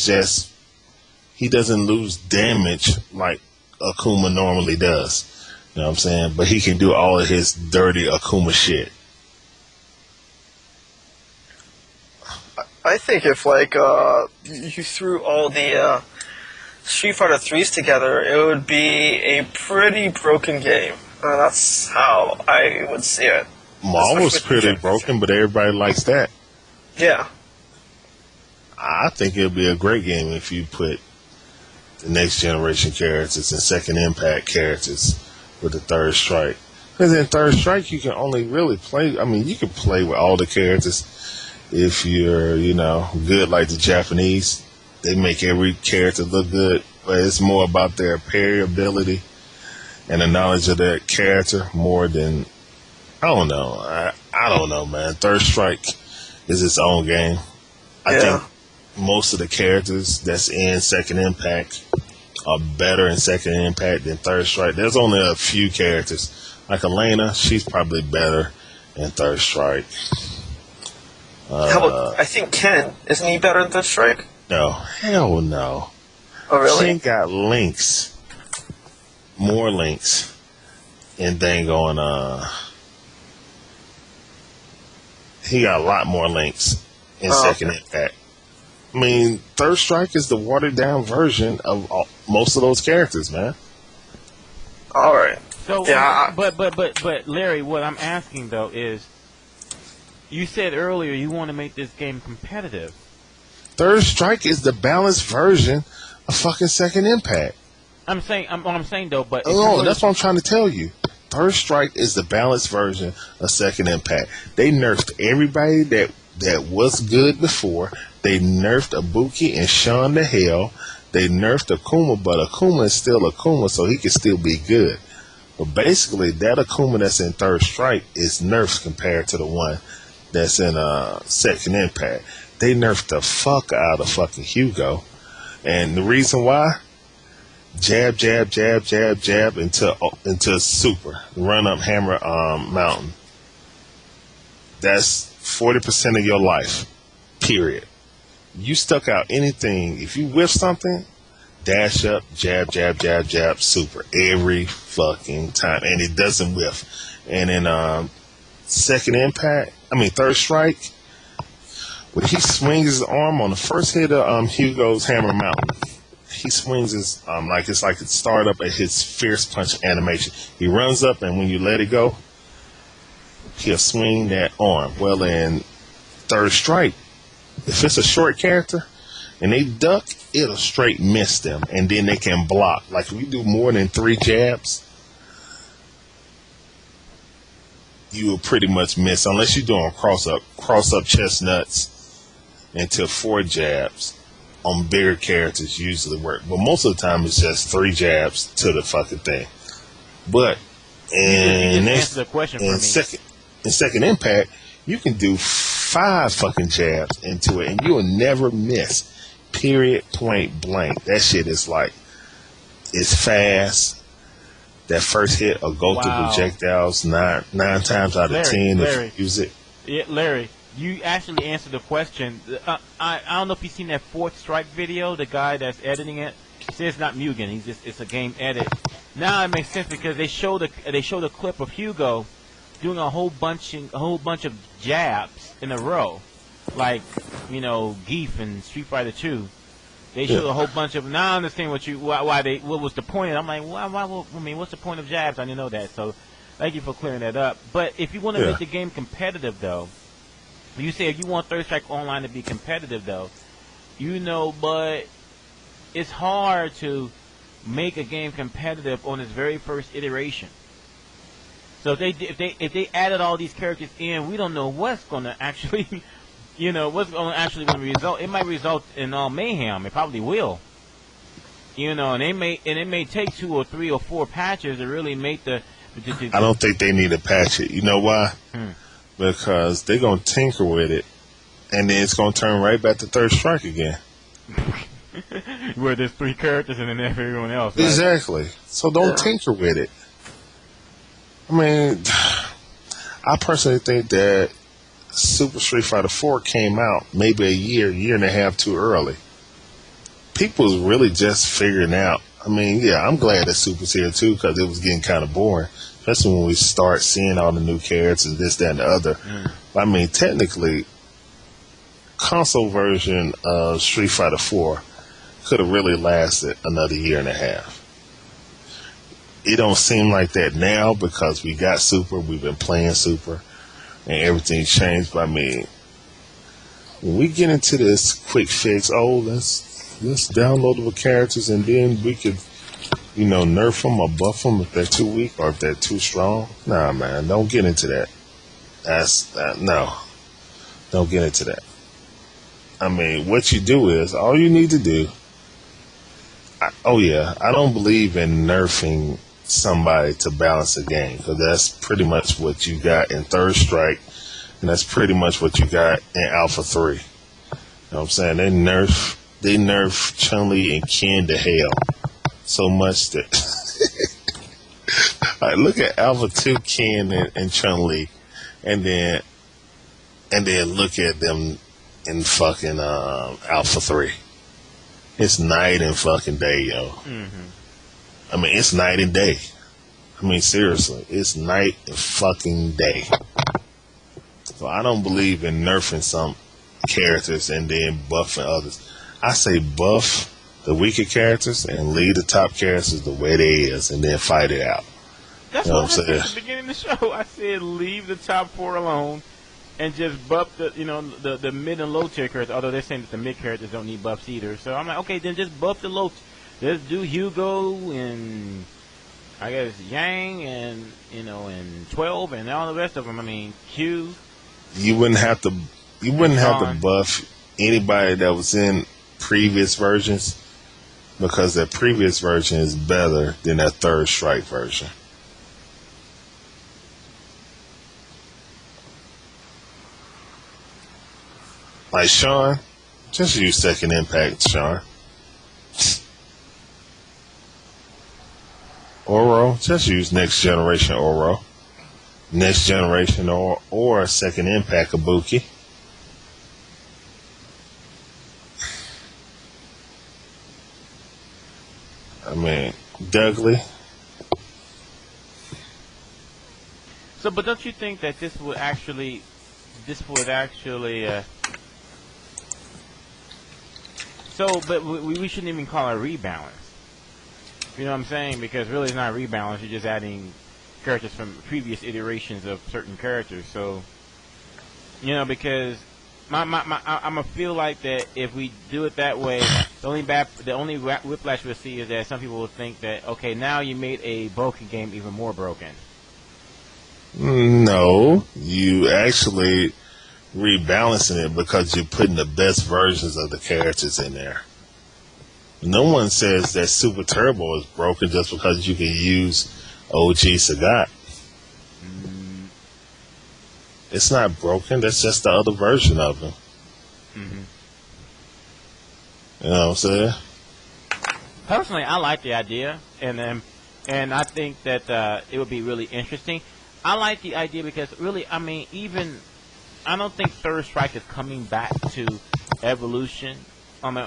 doesn't lose damage like Akuma normally does. You know what I'm saying? But he can do all of his dirty Akuma shit. I think if you threw all the Street Fighter 3s together, it would be a pretty broken game. That's how I would see it. Marvel's pretty broken, but everybody likes that. Yeah. I think it'd be a great game if you put the next generation characters and Second Impact characters with the Third Strike. Because in Third Strike, you can only really play. I mean, you can play with all the characters if you're, good like the Japanese. They make every character look good, but it's more about their parry ability and the knowledge of their character more than, I don't know. I don't know, man. Third Strike is its own game. I think most of the characters that's in Second Impact are better in Second Impact than Third Strike. There's only a few characters. Like Elena, she's probably better in Third Strike. How about, I think Ken, isn't he better than Third Strike? No, hell no. Oh, really? Ken got links. More links. And dang on, he got a lot more links in Second Impact. I mean, Third Strike is the watered down version of most of those characters, man. All right. So, but Larry, what I'm asking though is, you said earlier you want to make this game competitive. Third Strike is the balanced version of fucking Second Impact. I'm saying though, but that's what I'm trying to tell you. Third Strike is the balanced version of Second Impact. They nerfed everybody that was good before. They nerfed Ibuki and Sean to hell. They nerfed Akuma, but Akuma is still Akuma, so he can still be good. But basically, that Akuma that's in Third Strike is nerfed compared to the one that's in Second Impact. They nerfed the fuck out of fucking Hugo. And the reason why? Jab, jab, jab, jab, jab into super. Run up hammer mountain. That's 40% of your life. Period. You stuck out anything. If you whiff something, dash up, jab, jab, jab, jab, super. Every fucking time. And it doesn't whiff. And in Third Strike, when he swings his arm on the first hit of Hugo's hammer mountain, he swings his like it's like it started up at his fierce punch animation. He runs up, and when you let it go, he'll swing that arm. Well, in Third Strike, if it's a short character and they duck, it'll straight miss them, and then they can block. Like if you do more than 3 jabs, you will pretty much miss, unless you're doing cross up chestnuts into 4 jabs. On bigger characters usually work, but most of the time it's just 3 jabs to the fucking thing. But in second impact, you can do 5 fucking jabs into it, and you will never miss. Period. Point blank. That shit is like, it's fast. That first hit will go through projectiles 9 times out of 10 if you use it. Yeah, Larry. You actually answered the question. I don't know if you've seen that Fourth Strike video. The guy that's editing it, he says it's not Mugen. It's a game edit. Now it makes sense because they show the clip of Hugo doing a whole bunch of jabs in a row, like Geef and Street Fighter 2. They showed a whole bunch of. Now I understand what was the point. I'm like, what's the point of jabs? I didn't know that. So thank you for clearing that up. But if you want to make the game competitive, though. You say if you want Third Strike Online to be competitive, though, but it's hard to make a game competitive on its very first iteration. So if they added all these characters in, we don't know what's going to actually, what's going to result. It might result in all mayhem. It probably will. And it may take 2 or 3 or 4 patches to really make the. I don't think they need to patch it. You know why? Because they're going to tinker with it, and then it's going to turn right back to Third Strike again. Where there's 3 characters and then everyone else. Right? Exactly. So don't tinker with it. I mean, I personally think that Super Street Fighter 4 came out maybe a year and a half too early. People's really just figuring out. I mean, yeah, I'm glad that Super's here too because it was getting kind of boring. Especially when we start seeing all the new characters, this, that, and the other. I mean, technically, console version of Street Fighter 4 could have really lasted another year and a half. It don't seem like that now because we got Super, we've been playing Super, and everything changed. But I mean, when we get into this quick fix, let's download the characters and then we could nerf them or buff them if they're too weak or if they're too strong. Nah, man, don't get into that. No. Don't get into that. I mean, what you do is, all you need to do, I don't believe in nerfing somebody to balance a game, because that's pretty much what you got in Third Strike, and that's pretty much what you got in Alpha 3. You know what I'm saying? They nerf Chun-Li and Ken to hell. So much that like, look at Alpha 2 Ken and Chun-Li, and then look at them in fucking Alpha 3. It's night and fucking day, yo. I mean, it's night and day. I mean, seriously, it's night and fucking day. So I don't believe in nerfing some characters and then buffing others. I say buff the weaker characters and leave the top characters the way they is, and then fight it out. That's what I said at the beginning of the show. I said leave the top 4 alone and just buff the mid and low tier characters. Although they're saying that the mid characters don't need buffs either. So I'm like, okay, then just buff the low. Just do Hugo and I guess Yang and and 12 and all the rest of them. I mean Q. You wouldn't have to buff anybody that was in previous versions, because that previous version is better than that Third Strike version. Like Sean, just use Second Impact, Sean. Oro, just use Next Generation Oro. Next Generation or Second Impact Ibuki. I mean, Dudley. So, but don't you think that this would actually but we shouldn't even call it a rebalance. You know what I'm saying? Because really, it's not a rebalance. You're just adding characters from previous iterations of certain characters. So, you know, because I'm gonna feel like that if we do it that way, the only whiplash we'll see is that some people will think that, okay, now you made a broken game even more broken. No, you actually rebalancing it because you're putting the best versions of the characters in there. No one says that Super Turbo is broken just because you can use OG Sagat. It's not broken. That's just the other version of him. Mm-hmm. You know what I'm saying? Personally, I like the idea, and I think that it would be really interesting. I like the idea because really, I mean, I don't think Third Strike is coming back to Evolution,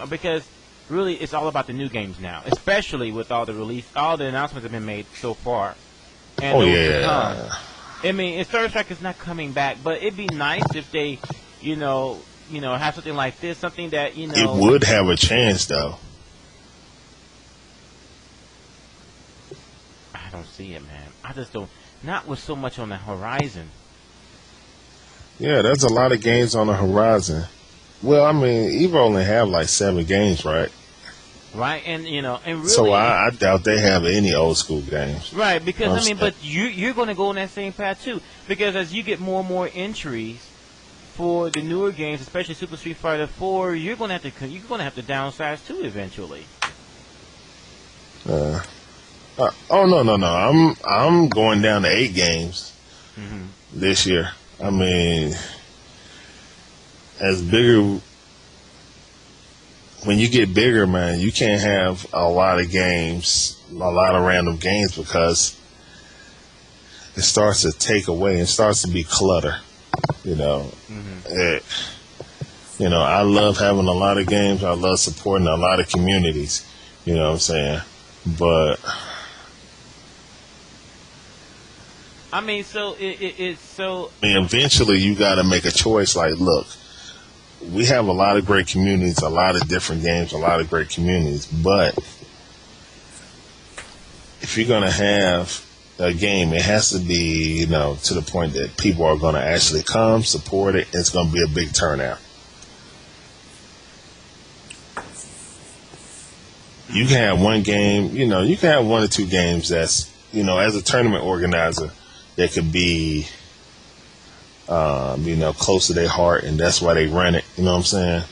because really it's all about the new games now, especially with all the announcements that have been made so far. And I mean, Third Strike is not coming back, but it'd be nice if they, have something like this, something that It would have a chance, though. I don't see it, man. I just don't. Not with so much on the horizon. Yeah, there's a lot of games on the horizon. Well, I mean, Evo only have like 7 games, right? Right, and really. So I doubt they have any old school games. Right, because but you're going to go on that same path too. Because as you get more and more entries for the newer games, especially Super Street Fighter 4, you're going to have to downsize too eventually. No. I'm going down to 8 games this year. I mean, when you get bigger, man, you can't have a lot of games, a lot of random games, because it starts to take away. It starts to be clutter. I love having a lot of games. I love supporting a lot of communities. You know what I'm saying? But I mean, so it's so. I mean, eventually you got to make a choice. Like, look, we have a lot of great communities, a lot of different games, a lot of great communities. But if you're gonna have a game, it has to be, to the point that people are gonna actually come support it. It's gonna be a big turnout. You can have one game, you can have 1 or 2 games that's, as a tournament organizer, that could be, close to their heart, and that's why they run it. You know what I'm saying?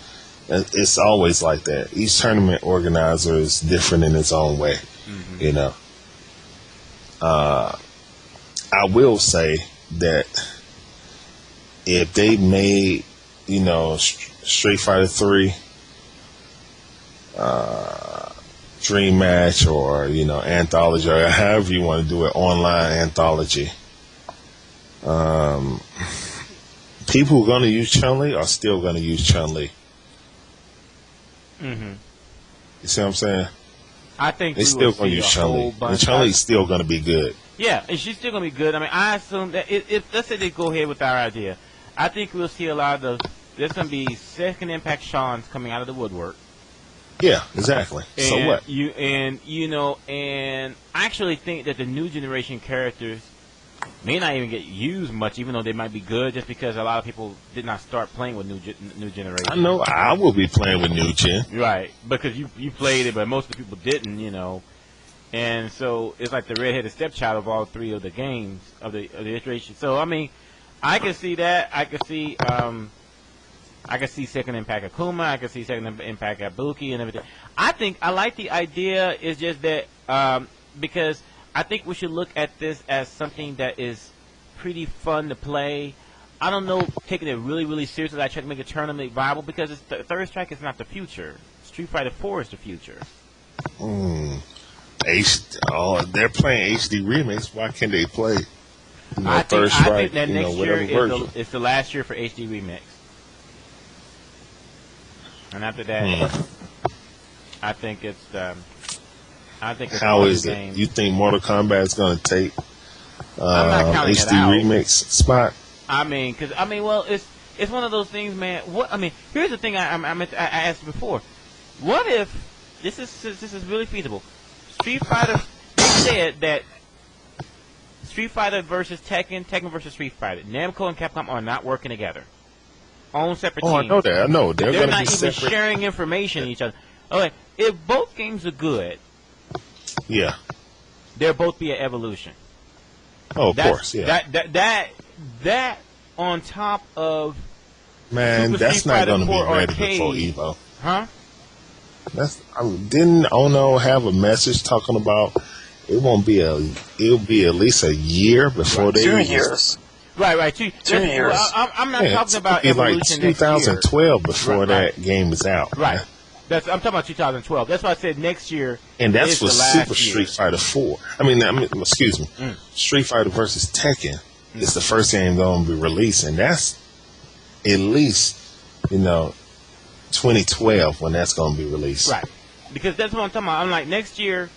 It's always like that. Each tournament organizer is different in its own way. I will say that if they made, Street Fighter 3, Dream Match, or anthology, or however you want to do it, online anthology, people who are going to use Chun-Li are still going to use Chun-Li. You see what I'm saying? I think they're still going to use Chun-Li, and Chun-Li's still going to be good. Yeah, and she's still going to be good. I mean, I assume that if let's say they go ahead with our idea, I think we'll see a lot of there's going to be second impact Shans coming out of the woodwork. Yeah, exactly. And so what? And I actually think that the new generation characters may not even get used much, even though they might be good, just because a lot of people did not start playing with new generation. I know I will be playing with new gen. Right, because you played it, but most of the people didn't, And so it's like the redheaded stepchild of all 3 of the games of the iteration. So I mean, I can see that. I can see Second Impact Akuma. I can see Second Impact Ibuki and everything. I like the idea. It's just that because I think we should look at this as something that is pretty fun to play. I don't know, taking it really, really seriously. I try to make a tournament viable because Third Strike is not the future. Street Fighter 4 is the future. They're playing HD remakes. Why can't they play Third Strike? I think that next year is the last year for HD remakes. And after that, I think it's. How is it? You think Mortal Kombat is going to take HD remakes spot? I mean, well, it's one of those things, man. Here's the thing I asked before. What if this is really feasible? Street Fighter. They said that Street Fighter versus Tekken, Tekken versus Street Fighter. Namco and Capcom are not working together. Own separate teams. I know that. I know. They're not gonna be even separate. sharing information to each other. Okay, if both games are good, Yeah. they'll both be an evolution. Oh, of course. Yeah. That on top of Man, Super that's Street not Fighter going to be 4 ready Arcade. before Evo. Huh? Didn't Ono have a message talking about it'll be at least a year before they 2 years. Right. 2 years. Well, I'm not talking about it'll be like evolution next year. 2012 before that game is out. Right. I'm talking about 2012. That's why I said next year. And that's is for the last Super year. Street Fighter 4. Excuse me. Street Fighter versus Tekken is the first game going to be released, and that's at least 2012 when that's going to be released. Right. Because that's what I'm talking about. I'm like next year,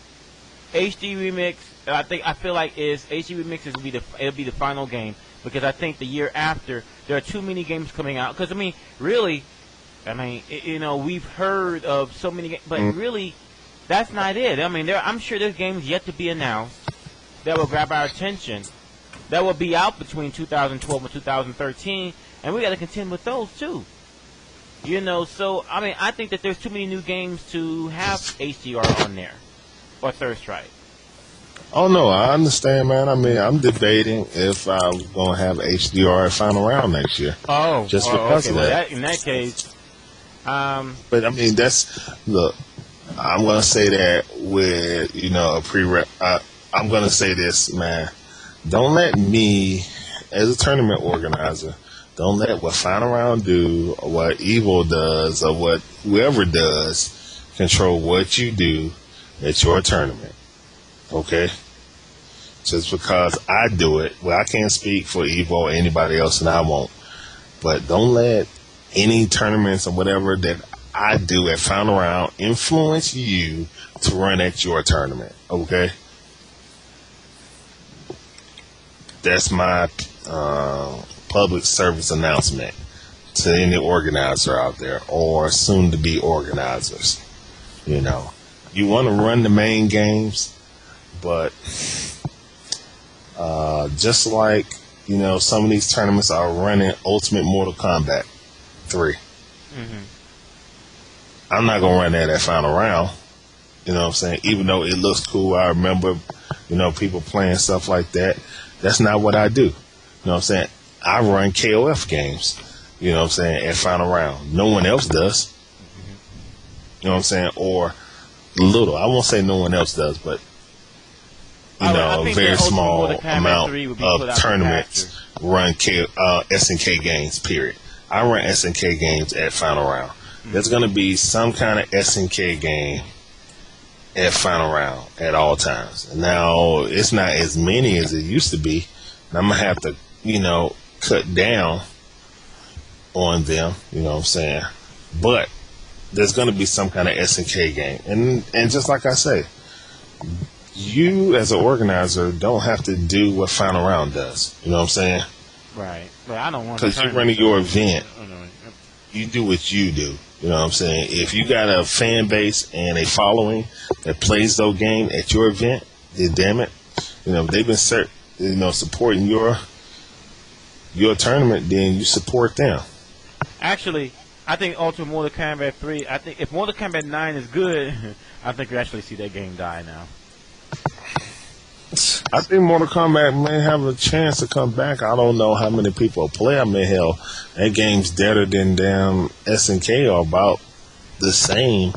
HD Remix. I feel like HD Remix it'll be the final game, because I think the year after there are too many games coming out. Because really, we've heard of so many games, but really, that's not it. I'm sure there's games yet to be announced that will grab our attention, that will be out between 2012 and 2013, and we got to contend with those too. So I think that there's too many new games to have HDR on there or Third Strike. Oh no, I understand, man. I'm debating if I'm going to have HDR at Final Round next year. Oh, just because of that. Well, in that case, but I'm going to say that with a pre-rep. I'm going to say this, man. Don't let me, as a tournament organizer, don't let what Final Round do or what Evo does or what whoever does control what you do at your tournament. Okay? Just because I do it, well, I can't speak for Evo or anybody else, and I won't. But don't let any tournaments or whatever that I do at Final Round influence you to run at your tournament. Okay? That's my public service announcement to any organizer out there or soon to be organizers. You want to run the main games, but just like some of these tournaments are running Ultimate Mortal Kombat 3. I'm not gonna run that at Final Round. You know what I'm saying? Even though it looks cool, I remember people playing stuff like that. That's not what I do. You know what I'm saying? I run KOF games, at Final Round. No one else does. You know what I'm saying? Or little. I won't say no one else does, but, a very small amount of tournaments run SNK games, period. I run SNK games at Final Round. There's going to be some kind of SNK game at Final Round at all times. Now, it's not as many as it used to be. And I'm going to have to, cut down on them, you know what I'm saying? But there's going to be some kind of SNK game. And just like I say, you as an organizer don't have to do what Final Round does. You know what I'm saying? Right. But I don't want to. Because you're running your event. You do what you do. You know what I'm saying? If you got a fan base and a following that plays those games at your event, then damn it, they've been supporting your tournament, then you support them. Actually, I think Ultimate Mortal Kombat 3, I think if Mortal Kombat 9 is good, I think you actually see that game die now. I think Mortal Kombat may have a chance to come back. I don't know how many people play. Hell, that game's deader than damn SNK, or about the same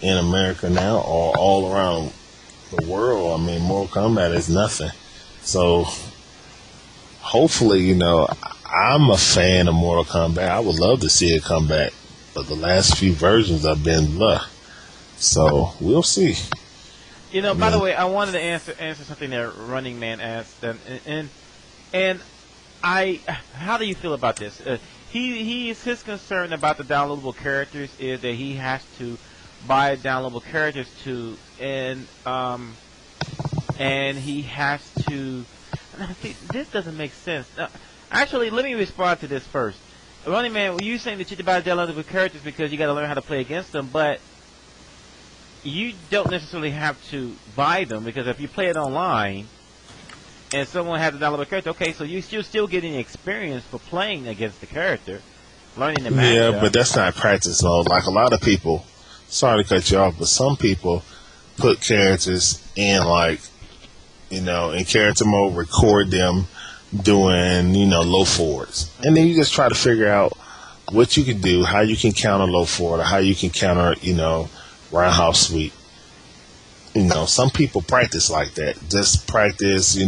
in America now, or all around the world. Mortal Kombat is nothing. So, hopefully, I'm a fan of Mortal Kombat. I would love to see it come back. But the last few versions have been blah. So, we'll see. By the way, I wanted to answer something that Running Man asked, and how do you feel about this? His concern about the downloadable characters is that he has to buy downloadable characters and he has to. See, this doesn't make sense. Actually, let me respond to this first. Running Man, you saying that you have to buy downloadable characters because you got to learn how to play against them, but you don't necessarily have to buy them, because if you play it online and someone has a downloadable character, okay, so you're still getting experience for playing against the character, learning the matchup. Yeah, but that's not practice mode. Like a lot of people, sorry to cut you off, but some people put characters in in character mode, record them doing, low forwards. And then you just try to figure out what you can do, how you can counter low forward, or how you can counter, roundhouse sweep. Some people practice like that. Just practice,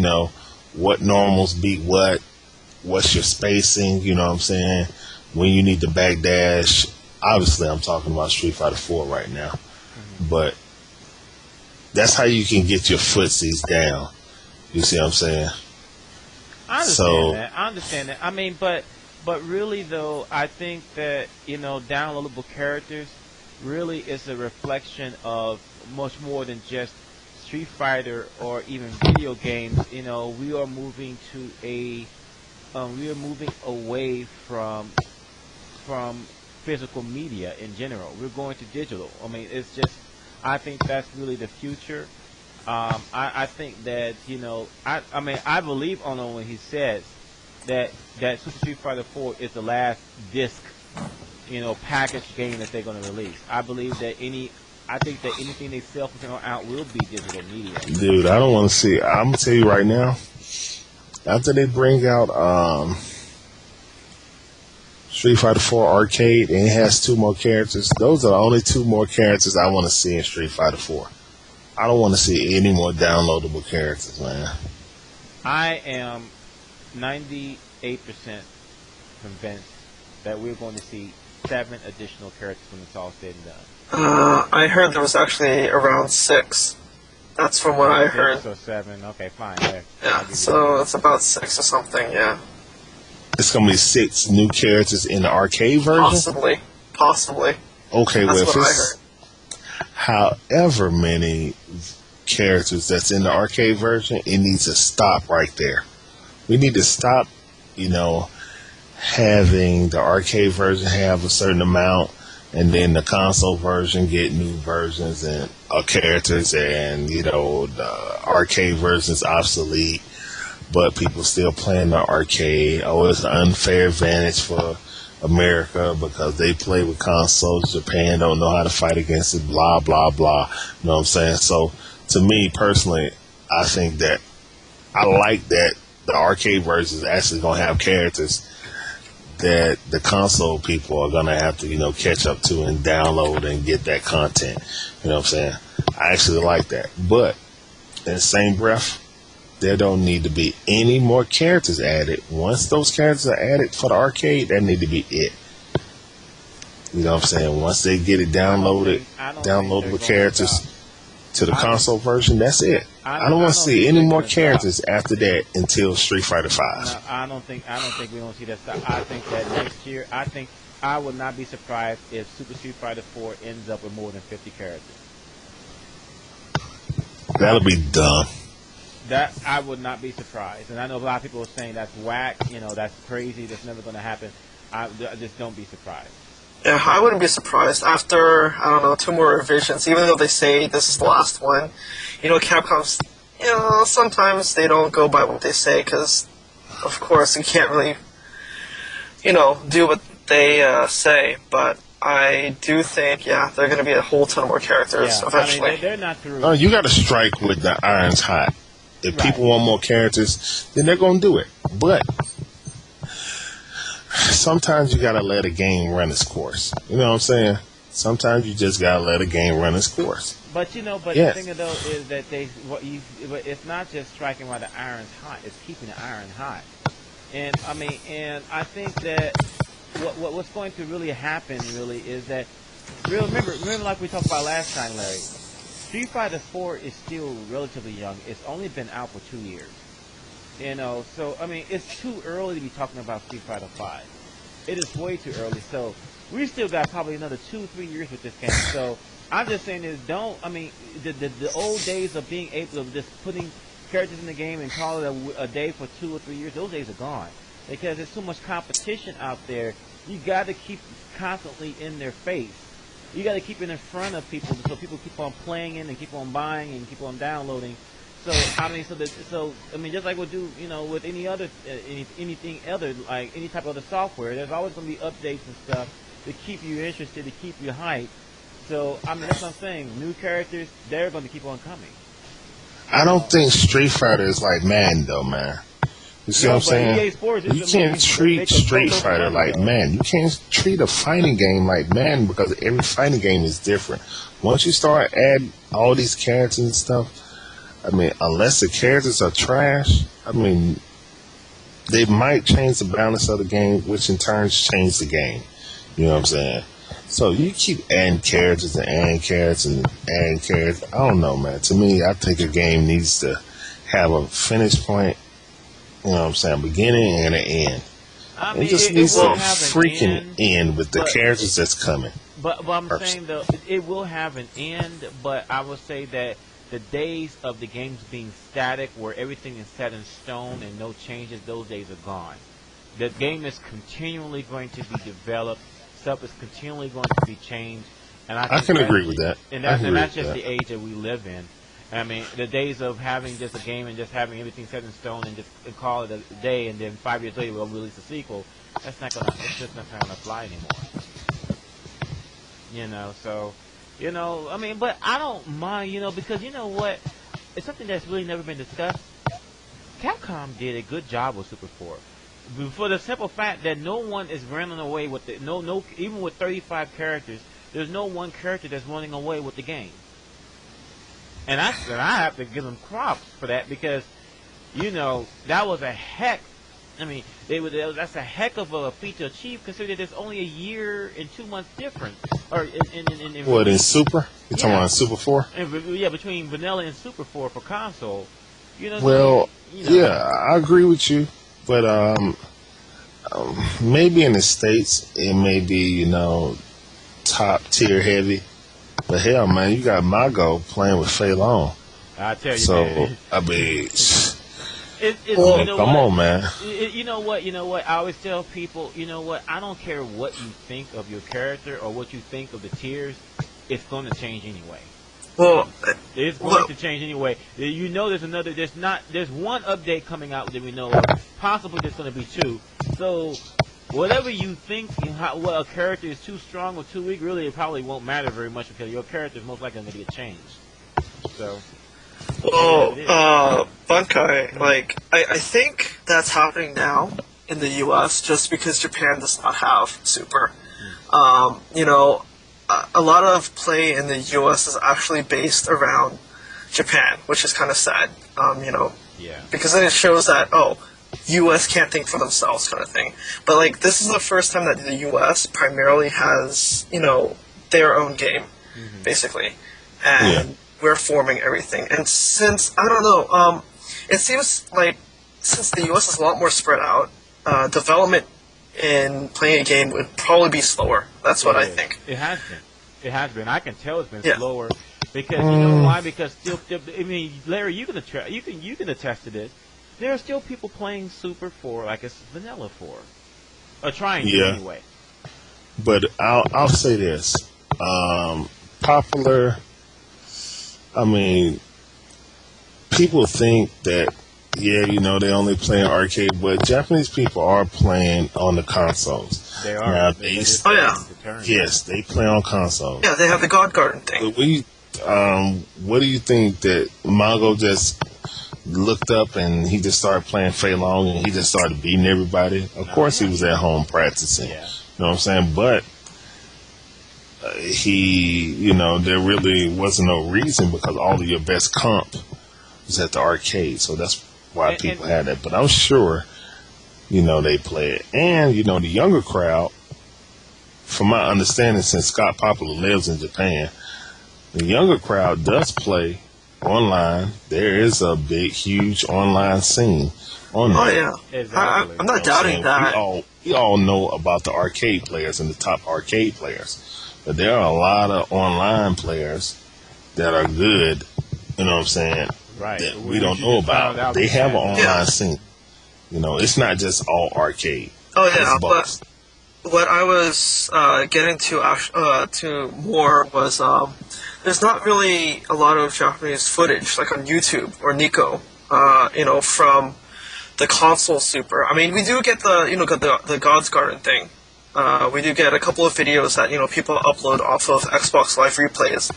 what normals beat what's your spacing, you know what I'm saying? When you need to backdash. Obviously, I'm talking about Street Fighter 4 right now. Mm-hmm. But that's how you can get your footsies down. You see what I'm saying? I understand that. I mean, but really, though, I think that, downloadable characters really is a reflection of much more than just Street Fighter or even video games. We are moving away from physical media in general. We're going to digital. I mean, it's just, I think that's really the future. I think that, I believe Ono when he says that Super Street Fighter 4 is the last disc, package game that they're going to release. I believe that anything they sell from now out will be digital media. Dude, I don't want to see. I'm going to tell you right now, after they bring out Street Fighter 4 Arcade and it has 2 more characters, those are the only 2 more characters I want to see in Street Fighter 4. I don't want to see any more downloadable characters, man. I am 98% convinced that we're going to see 7 additional characters when it's all said and done. I heard there was actually around 6. That's from what I heard. 6 or 7. Okay, fine. Yeah, so it's about 6 or something, yeah. It's going to be 6 new characters in the arcade version? Possibly. Okay, that's well, what if I it's heard. However many characters that's in the arcade version, it needs to stop right there. We need to stop, having the arcade version have a certain amount, and then the console version get new versions and characters, and the arcade version is obsolete, but people still playing the arcade. Oh, it's an unfair advantage for America because they play with consoles. Japan don't know how to fight against it. Blah blah blah. You know what I'm saying? So, to me personally, I think that I like that the arcade version is actually gonna have characters that the console people are gonna have to, catch up to and download and get that content. You know what I'm saying? I actually like that. But in the same breath, there don't need to be any more characters added. Once those characters are added for the arcade, that need to be it. You know what I'm saying? Once they get it downloaded, downloadable characters to the console version, that's it. I don't want to see any more characters after that until Street Fighter 5. No, I don't think we're going to see that stuff. I think that next year, I would not be surprised if Super Street Fighter 4 ends up with more than 50 characters. That'll be dumb. That I would not be surprised, and I know a lot of people are saying that's whack. That's crazy. That's never going to happen. I just don't be surprised. Yeah, I wouldn't be surprised after 2 more revisions. Even though they say this is the last one, Capcom's, sometimes they don't go by what they say because, of course, you can't really, do what they say. But I do think, they're going to be a whole ton more characters eventually. I mean, they're not through. Oh, you got to strike with the iron's hot. If people want more characters, then they're going to do it. But sometimes you got to let a game run its course. You know what I'm saying? Sometimes you just got to let a game run its course. But the thing though is that it's not just striking while the iron's hot; it's keeping the iron hot. And I think that what's going to really happen is that remember like we talked about last time, Larry. Street Fighter 4 is still relatively young. It's only been out for 2 years. So it's too early to be talking about Street Fighter 5. It is way too early. So we still got probably another 2-3 years with this game. So I'm just saying the old days of being able to just putting characters in the game and call it a day for 2 or 3 years, those days are gone. Because there's so much competition out there. You got to keep constantly in their face. You got to keep it in front of people so people keep on playing it and keep on buying and keep on downloading. So I mean, just like we do, with any other anything other, like any type of other software, there's always going to be updates and stuff to keep you interested, to keep you hyped. So I mean, that's what I'm saying. New characters, they're going to keep on coming. I don't think Street Fighter is like Madden, though, man. You see what I'm saying? You can't treat Street Fighter like Madden. You can't treat a fighting game like Madden because every fighting game is different. Once you start adding all these characters and stuff, I mean, unless the characters are trash, I mean, they might change the balance of the game, which in turn change the game. You know what I'm saying? So you keep adding characters and adding characters and adding characters. I don't know, man. To me, I think a game needs to have a finish point. You know what I'm saying? Beginning and an end. It just needs to freaking end with the characters that's coming. But I'm saying, though, it will have an end, but I would say that the days of the games being static, where everything is set in stone and no changes, those days are gone. The game is continually going to be developed. Stuff is continually going to be changed. And I can agree with that. And that's just the age that we live in. I mean, the days of having just a game and just having everything set in stone and just call it a day, and then 5 years later we'll release a sequel. It's just not gonna fly anymore. So, I mean, but I don't mind, because you know what? It's something that's really never been discussed. Capcom did a good job with Super 4. For the simple fact that no one is running away with it. No, even with 35 characters, there's no one character that's running away with the game. And I have to give them props for that because, that was a heck. I mean, that's a heck of a feat to achieve considering there's only a year and 2 months difference. Or in Super? You're talking about Super 4? Yeah, between Vanilla and Super 4 for console. Yeah, I agree with you. But maybe in the States, it may be, top tier heavy. But hell, man, you got Mago playing with Fei Long. I tell you, so, man. I mean, come on, man. You know what? I always tell people, I don't care what you think of your character or what you think of the tiers. It's going to change anyway. Well, it's going to change anyway. There's one update coming out that we know of. Possibly there's going to be 2. So, whatever you think, what a character is too strong or too weak, really it probably won't matter very much because your character is most likely going to get changed. So. Bunkai, I think that's happening now in the U.S. just because Japan does not have Super. A lot of play in the U.S. is actually based around Japan, which is kind of sad, because then it shows that, U.S. can't think for themselves kind of thing. But, this is the first time that the U.S. primarily has, their own game, basically. And we're forming everything. And since, I don't know, it seems like since the U.S. is a lot more spread out, development in playing a game would probably be slower. That's what I think. It has been. It has been. I can tell it's been slower because you know why? Because still, I mean, Larry, you can attest to this. There are still people playing Super 4 like it's Vanilla 4, or trying to anyway. But I'll say this: popular. I mean, people think that. Yeah, they only play in arcade, but Japanese people are playing on the consoles. They are. Now, Yes, they play on consoles. Yeah, they have the God Garden thing. What do you think that Mago just looked up and he just started playing Fei Long and he just started beating everybody? Of course, he was at home practicing. Yeah. You know what I'm saying? But there really wasn't no reason because all of your best comp was at the arcade, so that's why people had that. But I'm sure, they play it. And, the younger crowd, from my understanding, since Scott Popular lives in Japan, the younger crowd does play online. There is a big, huge online scene on there. Oh, yeah. Exactly. I'm not doubting that. We all know about the arcade players and the top arcade players. But there are a lot of online players that are good, you know what I'm saying, right. that we don't know about. They have an online scene. It's not just all arcade. Oh, yeah, but what I was getting to more was there's not really a lot of Japanese footage like on YouTube or Nico, from the console Super. I mean, we do get the God's Garden thing. We do get a couple of videos that people upload off of Xbox Live replays,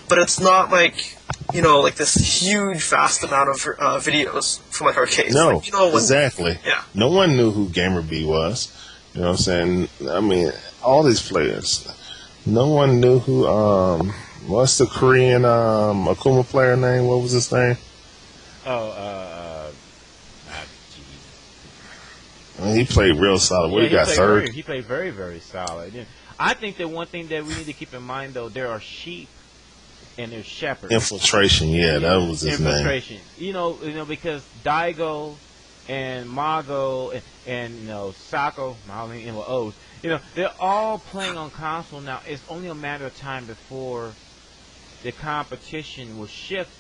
but it's not like like this huge vast amount of videos from like arcades. No, like, exactly. Yeah. No one knew who Gamer B was. You know what I'm saying? I mean, all these players. No one knew who. What's the Korean Akuma player name? What was his name? I mean, he played real solid. What, he got third? He played very, very solid. Yeah. I think that one thing that we need to keep in mind, though, there are sheep and there's shepherds. Infiltration, yeah, that was his name. Infiltration. Because Daigo and Mago and Sako, Marlene, and O's, they're all playing on console now. It's only a matter of time before the competition will shift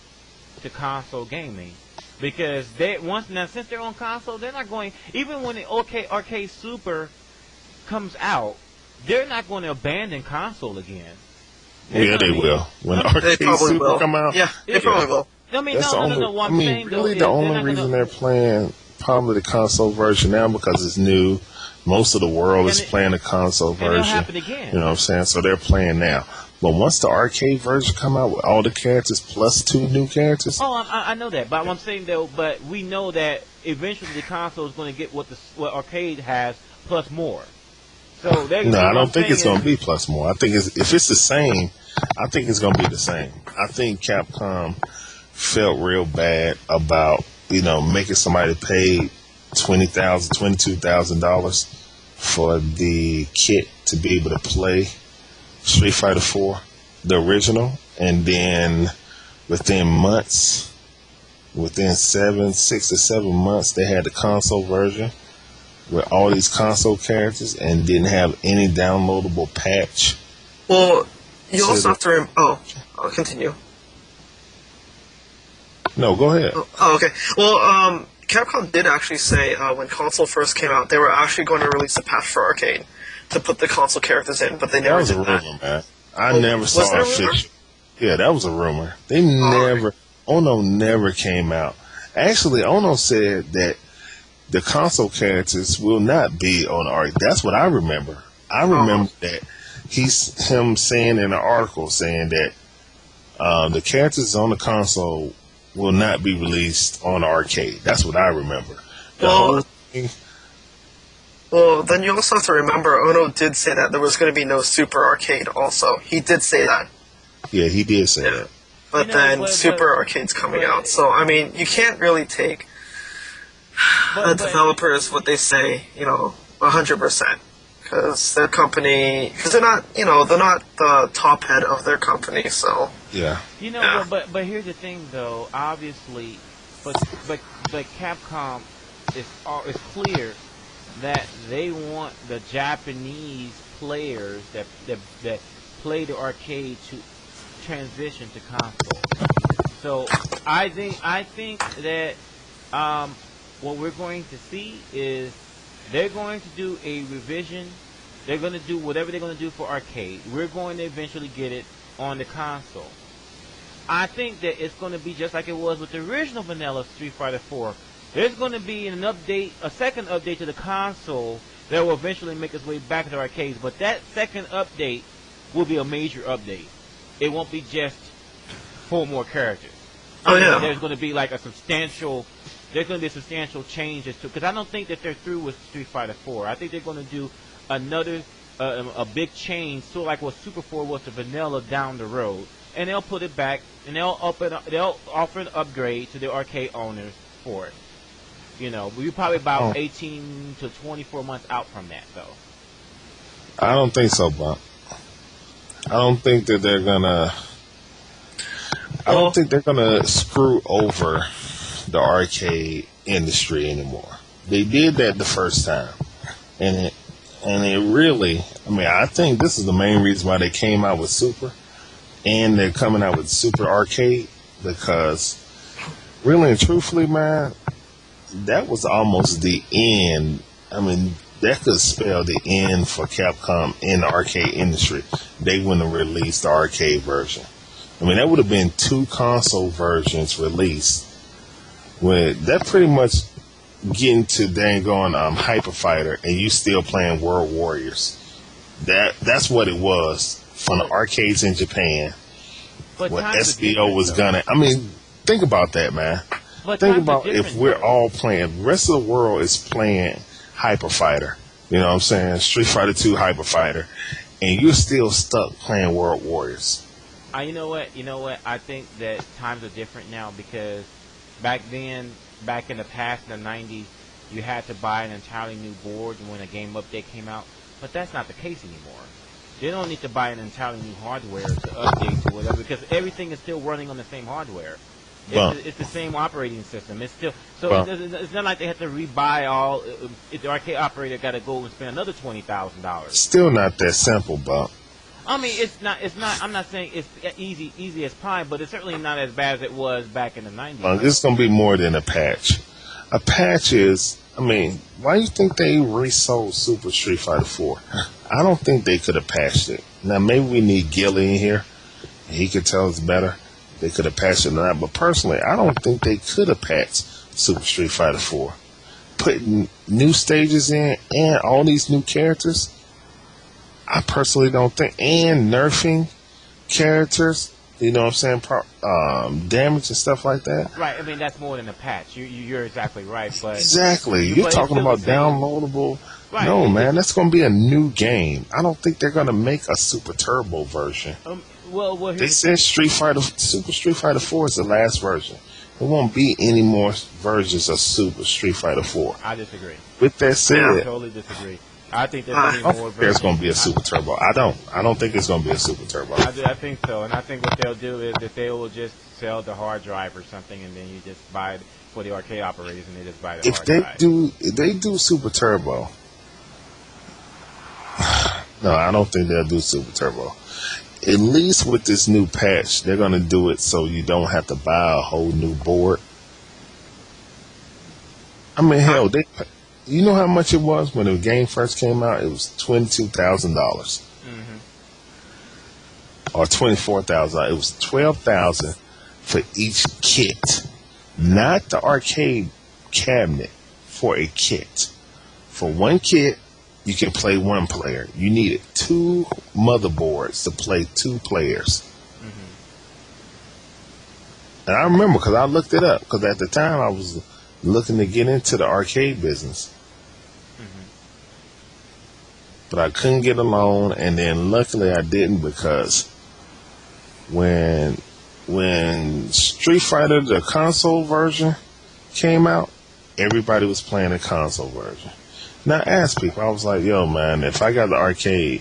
to console gaming. Because since they're on console, they're not going, even when the Arcade Super comes out, they're not going to abandon console again. Yeah, they will. When Arcade Super come out, yeah, they probably will. I mean, what I'm saying, really, the only reason they're playing probably the console version now because it's new. Most of the world is playing the console version. It'll happen again. You know what I'm saying? So they're playing now. But once the arcade version come out with all the characters plus 2 new characters. Oh, I know that. But I'm saying, though, but we know that eventually the console is going to get what arcade has plus more. So no, I don't think it's going to be plus more. I think if it's the same, I think it's going to be the same. I think Capcom felt real bad about making somebody pay $20,000, $22,000 for the kit to be able to play Street Fighter 4, the original, and then within 6 or 7 months, they had the console version with all these console characters and didn't have any downloadable patch. Well, you also have to I'll continue. No, go ahead. Oh, okay. Well, Capcom did actually say when console first came out, they were actually going to release a patch for arcade to put the console characters in, but they never did that. That was a rumor, man. I never saw a fiction. Yeah, that was a rumor. They never. Ono never came out. Actually, Ono said that the console characters will not be on arcade. That's what I remember. I remember that him saying in an article saying that the characters on the console will not be released on arcade. That's what I remember. Well, then you also have to remember Ono did say that there was going to be no Super Arcade also. He did say that. Yeah, he did say that. But then Super Arcade's coming out. So, I mean, you can't really take developers what they say, 100%. Because their company, because they're not the top head of their company, so. Yeah. But here's the thing, though. Obviously, but Capcom is clear that they want the Japanese players that play the arcade to transition to console. So I think that what we're going to see is they're going to do a revision. They're going to do whatever they're going to do for arcade. We're going to eventually get it on the console. I think that it's going to be just like it was with the original vanilla Street Fighter 4. There's going to be a second update to the console that will eventually make its way back to the arcades. But that second update will be a major update. It won't be just 4 more characters. Oh yeah. There's going to be like a substantial change because I don't think that they're through with Street Fighter 4. I think they're going to do another a big change, sort of like what Super 4 was to vanilla down the road, and they'll put it back and they'll offer an upgrade to the arcade owners for it. We're probably about 18 to 24 months out from that, though. I don't think so, Bob. I don't think that they're gonna. I don't think they're gonna screw over the arcade industry anymore. They did that the first time, and it really. I mean, I think this is the main reason why they came out with Super, and they're coming out with Super Arcade because, really and truthfully, man, that was almost the end. I mean, that could spell the end for Capcom in the arcade industry. They wouldn't have released the arcade version. I mean, that would have been 2 console versions released. When that pretty much getting to dang on Hyper Fighter, and you still playing World Warriors. That's what it was from the arcades in Japan. But What times are SBO different, was though. gonna. I mean, think about that, man. But Think times are about if different, we're though. all playing. The rest of the world is playing Hyper Fighter. You know what I'm saying? Street Fighter 2 Hyper Fighter, and you're still stuck playing World Warriors. You know what? I think that times are different now because back then, back in the past, in the 90s, you had to buy an entirely new board when a game update came out. But that's not the case anymore. They don't need to buy an entirely new hardware to update to whatever because everything is still running on the same hardware. It's the same operating system. It's still it's not like they have to rebuy all. If the arcade operator got to go and spend another $20,000. Still not that simple, Bob. I mean, it's not. I'm not saying it's easy as pie, but it's certainly not as bad as it was back in the 90s. Well, it's gonna be more than a patch. A patch is. I mean, why do you think they resold Super Street Fighter 4? I don't think they could have patched it. Now, maybe we need Gilly in here. He could tell us better. They could have patched it or not. But personally, I don't think they could have patched Super Street Fighter 4. Putting new stages in and all these new characters, I personally don't think. And nerfing characters, you know what I'm saying? Damage and stuff like that. Right. I mean, that's more than a patch. You're exactly right. But Exactly. You're talking about downloadable. Right. No, man, that's going to be a new game. I don't think they're going to make a Super Turbo version. They said Super Street Fighter 4 is the last version. There won't be any more versions of Super Street Fighter 4. I disagree. With that said, I totally disagree. I think there's going to be more versions. There's going to be a Super Turbo. I don't think it's going to be a Super Turbo. I think so, and I think what they'll do is that they will just sell the hard drive or something, and then you just buy it for the arcade operators, and they just buy the hard drive. If they do Super Turbo, no, I don't think they'll do Super Turbo. At least with this new patch, they're going to do it so you don't have to buy a whole new board. I mean, hell, you know how much it was when the game first came out? It was $22,000. Or $24,000. It was $12,000 for each kit. Not the arcade cabinet, for a kit. For one kit, you can play one player. You needed 2 motherboards to play 2 players. And I remember because I looked it up. Because at the time I was looking to get into the arcade business. But I couldn't get a loan. And then luckily I didn't because when Street Fighter, the console version, came out, everybody was playing the console version. Now, I asked people, I was like, yo, man, if I got the arcade,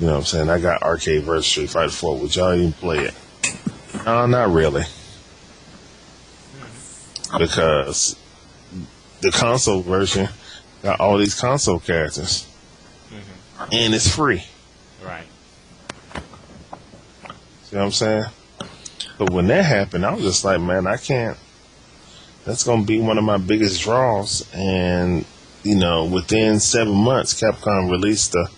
you know what I'm saying, I got arcade versus Street Fighter 4, would y'all even play it? No, not really. Because the console version got all these console characters. And it's free. Right. See what I'm saying? But when that happened, I was just like, man, I can't. That's going to be one of my biggest draws. And you know, within 7 months, Capcom released a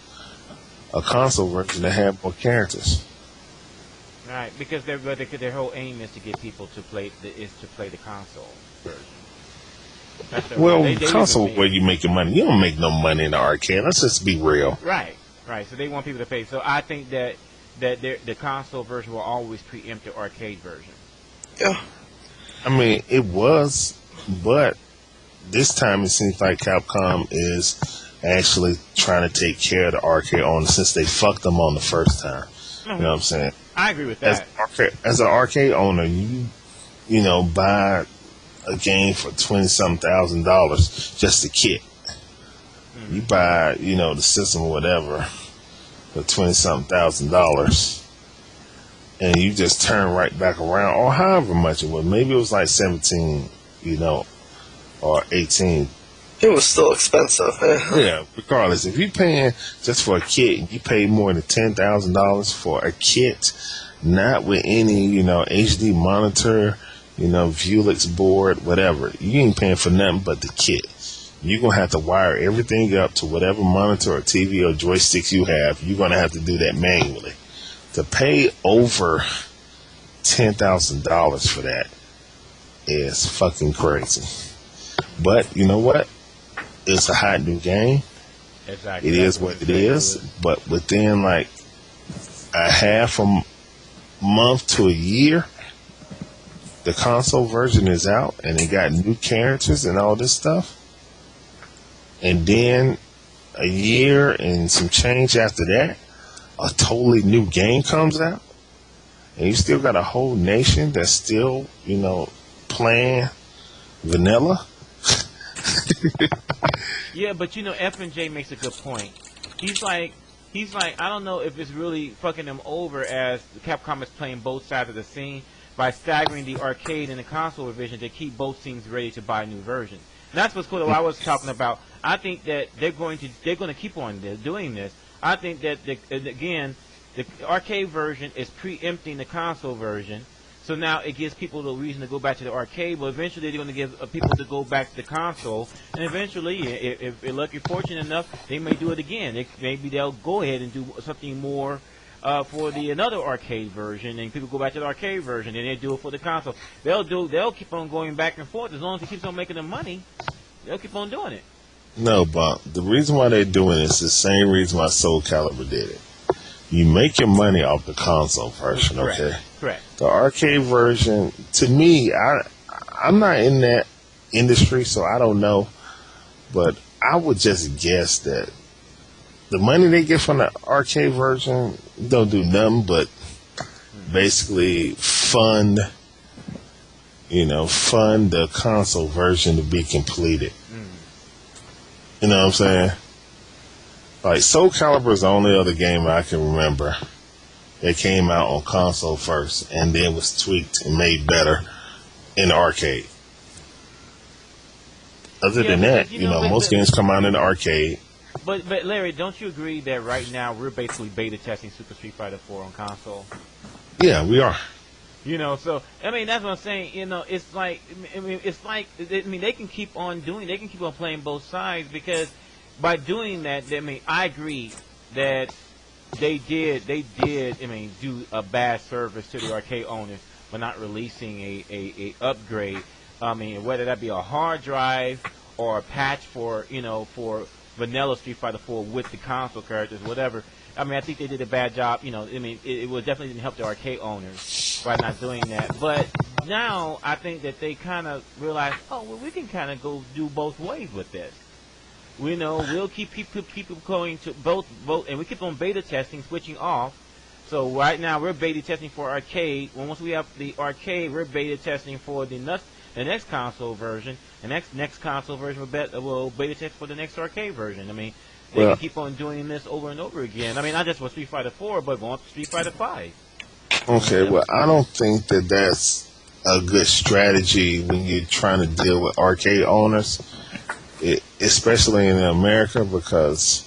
console version that had more characters. Right, because their whole aim is to get people to play the console version. Well, console where you make your money. You don't make no money in the arcade. Let's just be real. Right. So they want people to pay. So I think that the console version will always preempt the arcade version. Yeah. I mean, it was, but this time it seems like Capcom is actually trying to take care of the arcade owners since they fucked them on the first time. You know what I'm saying? I agree with that. As an arcade owner, you buy a game for $20-something just a kit. You buy, the system or whatever for $20-something, and you just turn right back around, or however much it was. Maybe it was like 17, or 18. It was still expensive. Yeah, regardless. If you're paying just for a kit, you pay more than $10,000 for a kit, not with any, HD monitor, Vuelix board, whatever. You ain't paying for nothing but the kit. you're going to have to wire everything up to whatever monitor or TV or joysticks you have. You're going to have to do that manually. To pay over $10,000 for that is fucking crazy. But you know what? It's a hot new game. Exactly. It is what it is. But within like a half a month to a year, the console version is out and it got new characters and all this stuff. And then a year and some change after that, a totally new game comes out. And you still got a whole nation that's still, playing vanilla. Yeah, but F and J makes a good point. He's like, I don't know if it's really fucking them over as Capcom is playing both sides of the scene by staggering the arcade and the console revision to keep both teams ready to buy new versions. And that's what's cool. What I was talking about. I think that they're going to keep on doing this. I think that the arcade version is preempting the console version. So now it gives people the reason to go back to the arcade, but eventually they're going to give people to go back to the console, and eventually, if they're lucky, fortunate enough, they may do it again. Maybe they'll go ahead and do something more for another arcade version, and people go back to the arcade version, and they do it for the console. They'll keep on going back and forth as long as it keeps on making them money. They'll keep on doing it. No, but the reason why they're doing this is the same reason why Soul Calibur did it. You make your money off the console version, okay? Correct. The arcade version, to me, I'm not in that industry, so I don't know. But I would just guess that the money they get from the arcade version don't do nothing but basically fund the console version to be completed. You know what I'm saying? Like, Soul Calibur is the only other game I can remember that came out on console first and then was tweaked and made better in the arcade. Other than that, most games come out in the arcade. But Larry, don't you agree that right now we're basically beta testing Super Street Fighter 4 on console? Yeah, we are. So that's what I'm saying. It's like they can keep on playing both sides, because by doing that, I agree that they did do a bad service to the arcade owners by not releasing a upgrade. Whether that be a hard drive or a patch for vanilla Street Fighter 4 with the console characters, whatever. I think they did a bad job. It definitely didn't help the arcade owners by not doing that. But now I think that they kind of realize, we can kind of go do both ways with this. We'll keep people going to both, and we keep on beta testing, switching off. So right now we're beta testing for arcade. Once we have the arcade, we're beta testing for the next console version. The next console version will beta test for the next arcade version. They can keep on doing this over and over again. Not just for Street Fighter 4, but going to Street Fighter 5. Okay, well, I don't think that that's a good strategy when you're trying to deal with arcade owners, especially in America, because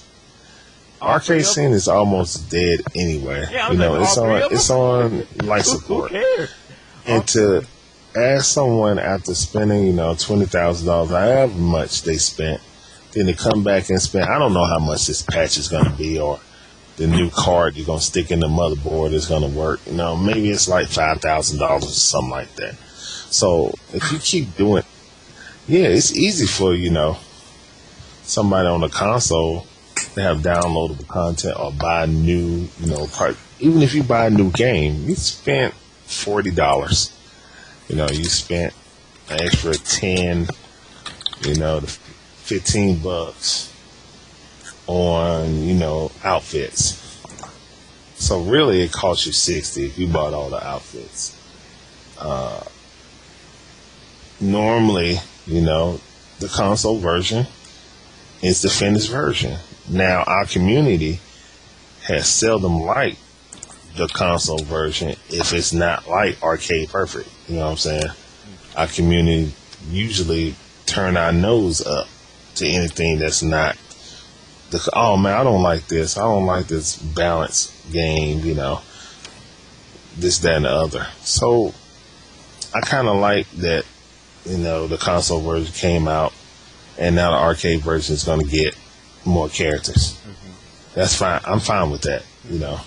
arcade scene is almost dead anyway. Yeah, it's on life support. Who cares? And to ask someone after spending, $20,000, however much they spent, then to come back and spend, I don't know how much this patch is going to be, or the new card you're going to stick in the motherboard is going to work. Maybe it's like $5,000 or something like that. So if you keep doing, it's easy for, somebody on the console to have downloadable content or buy new, part. Even if you buy a new game, you spent $40. You spent an extra 10, the $15 on, outfits. So really it cost you $60 if you bought all the outfits. Normally, the console version is the finished version. Now, our community has seldom liked the console version if it's not like Arcade Perfect. You know what I'm saying? Our community usually turn our nose up to anything that's not oh man, I don't like this. I don't like this balanced game, this, that, and the other. So I kind of like that, the console version came out and now the arcade version is going to get more characters. That's fine. I'm fine with that. You know,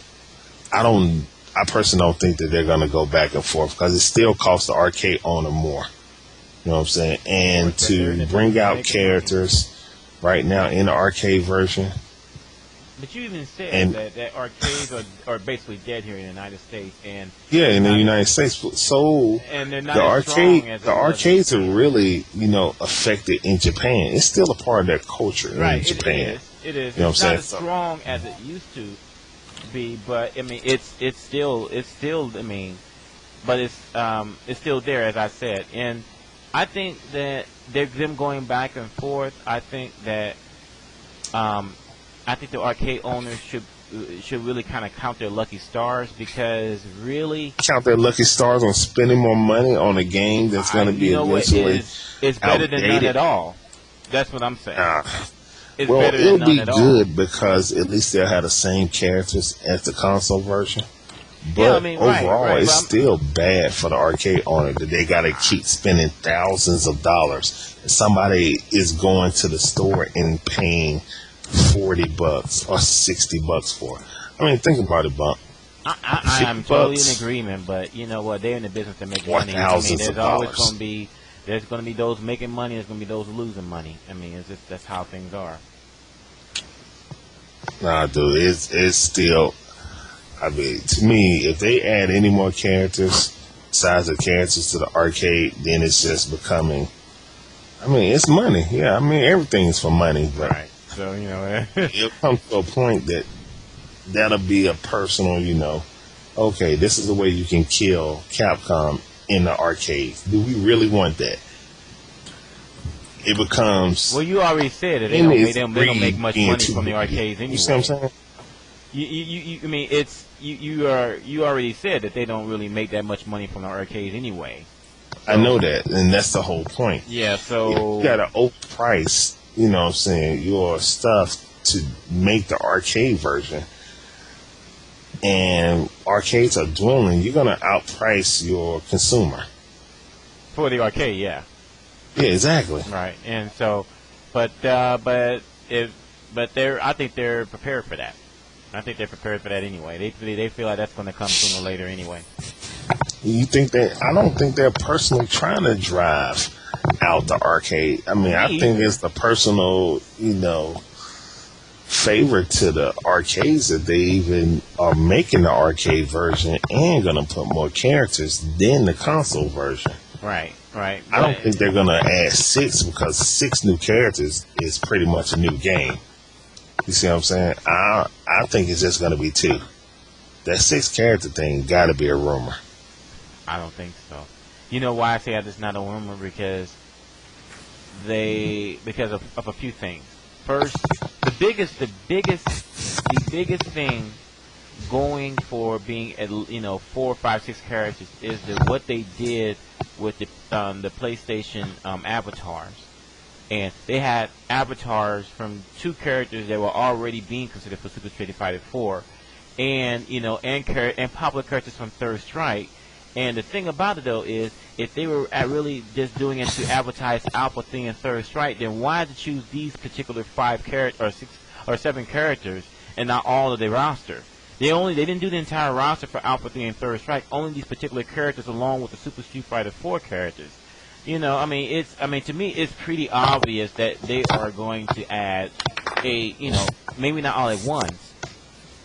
I personally don't think that they're going to go back and forth because it still costs the arcade owner more. You know what I'm saying? And to bring out characters right now in the arcade version. But you even said that arcades are basically dead here in the United States, and in the United States. So and they're not the as strong as the arcades are really affected in Japan. It's still a part of their culture in Japan. It is. You know It's what I'm not as saying? strong as it used to be, but I mean, it's still. I mean, but it's still there, as I said, and I think that them going back and forth. I think that the arcade owners should really kind of count their lucky stars, because really count their lucky stars on spending more money on a game that's going to be eventually it's better outdated. than none at all. That's what I'm saying. It's Well, better than it'll none be at all. good because at least they'll have the same characters as the console version. But Yeah, I mean, overall, right, it's but still bad for the arcade owner that they got to keep spending thousands of dollars. Somebody is going to the store and paying $40 or $60 for it. I mean, think about it, Bump. I am totally in agreement, but you know what? They're in the business to make money. I mean, thousands there's of always dollars. going to be those making money. There's going to be those losing money. I mean, that's how things are. Nah, dude, it's still. I mean, to me, if they add any more characters, size of characters to the arcade, then it's just becoming. I mean, it's money. Yeah, I mean, everything's for money, but Right. So it'll come to a point that that'll be a personal. Okay, this is the way you can kill Capcom in the arcades. Do we really want that? It becomes. Well, you already said it. They don't make much money from the arcades anyway. You see what I'm saying? I mean, it's you already said that they don't really make that much money from the arcades anyway. I know that, and that's the whole point. Yeah, so you got to overprice, what I'm saying, your stuff to make the arcade version. And arcades are dwindling. You're going to outprice your consumer. For the arcade, yeah. Yeah, exactly. Right, and so, but I think they're prepared for that. I think they're prepared for that anyway. They feel like that's going to come sooner or later anyway. You think that? I don't think they're personally trying to drive out the arcade. I mean, I think it's the personal, favor to the arcades that they even are making the arcade version and going to put more characters than the console version. Right. I don't think they're going to add 6 because 6 new characters is pretty much a new game. You see what I'm saying? I think it's just going to be 2. That 6 character thing got to be a rumor. I don't think so. You know why I say it's not a rumor? Because of a few things. First, the biggest thing going for being at 4, 5, 6 characters is that what they did with the PlayStation avatars. And they had avatars from 2 characters that were already being considered for Super Street Fighter 4, and and popular characters from Third Strike. And the thing about it though is, if they were really just doing it to advertise Alpha Thing and Third Strike, then why did you choose these particular 5 characters or 6 or 7 characters and not all of the roster? They didn't do the entire roster for Alpha Thing and Third Strike. Only these particular characters, along with the Super Street Fighter 4 characters. To me, it's pretty obvious that they are going to add maybe not all at once,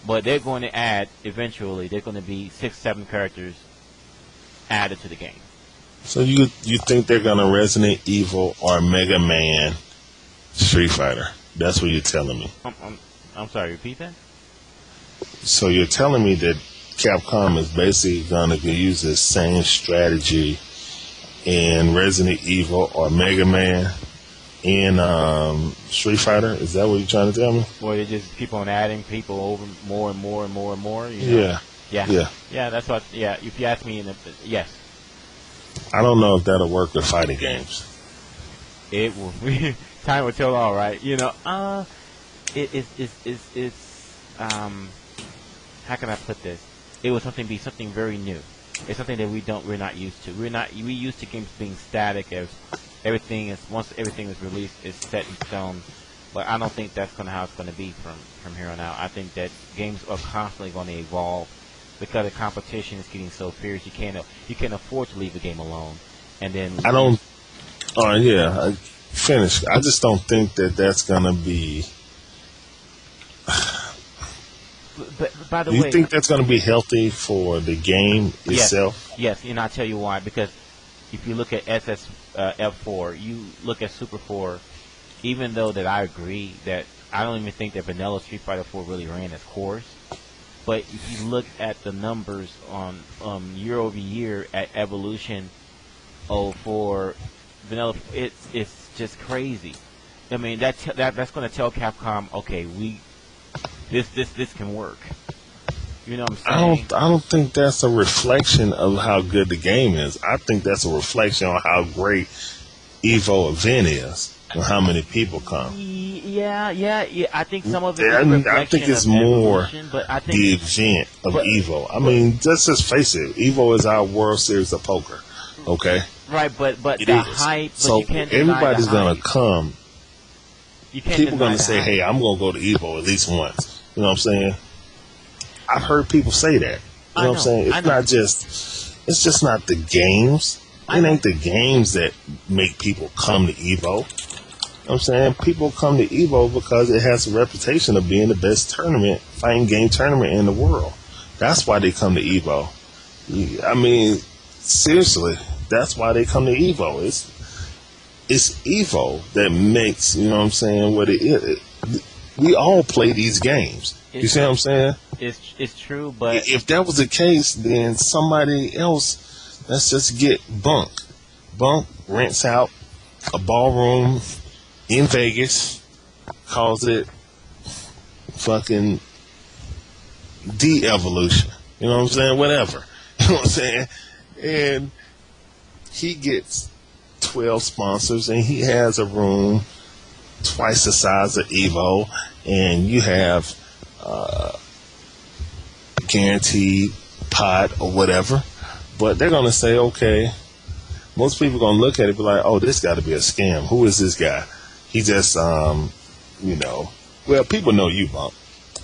but they're going to add eventually. They're going to be 6, 7 characters added to the game. So you think they're going to Resident Evil or Mega Man Street Fighter? That's what you're telling me. I'm sorry, repeat that? So you're telling me that Capcom is basically going to use the same strategy in Resident Evil or Mega Man in Street Fighter? Is that what you're trying to tell me? Or they just keep on adding people over more and more and more and more? Yeah. That's what. Yeah, if you ask me, yes. I don't know if that'll work with fighting games. It will. Time will tell. All right. How can I put this? It will be something very new. It's something that we're not used to. We used to games being static, as once everything is released, it's set in stone. But I don't think that's how it's going to be from here on out. I think that games are constantly going to evolve because the competition is getting so fierce. You can't afford to leave the game alone. And then I don't. Oh yeah, I finished. I just don't think that that's going to be. But by the Do way, you think that's going to be healthy for the game itself? Yes, and I'll tell you why. Because if you look at F4, you look at Super 4. Even though that I agree that I don't even think that vanilla Street Fighter 4 really ran its course, but if you look at the numbers on year over year at Evolution, for vanilla, it's just crazy. I mean that's going to tell Capcom, okay, this can work. You know what I'm saying? I don't think that's a reflection of how good the game is. I think that's a reflection on how great Evo event is. And how many people come? Yeah. I think some of it is I reflection think it's of more Evolution, but I think the event of Evo. I mean, let's just face it. Evo is our World Series of poker. Okay. Right, but it the is. hype. But So you can't deny everybody's the gonna hype. come. You can't People deny gonna the say, hype. "Hey, I'm gonna go to Evo at least once." You know what I'm saying? I've heard people say that. You know what I'm saying? It's just not the games. It ain't the games that make people come to Evo. You know what I'm saying? People come to Evo because it has a reputation of being the best fighting game tournament in the world. That's why they come to Evo. I mean, seriously, that's why they come to Evo. It's Evo that makes, you know what I'm saying, what it is. We all play these games. You see what I'm saying? It's true, but if that was the case, then somebody else, let's just get Bunk. Bunk rents out a ballroom in Vegas, calls it fucking de-evolution. You know what I'm saying? Whatever. You know what I'm saying? And he gets 12 sponsors, and he has a room twice the size of Evo, and you have guaranteed pot or whatever. But they're going to say, okay, most people are going to look at it and be like, oh, this got to be a scam. Who is this guy? He just, well, people know you, Bump,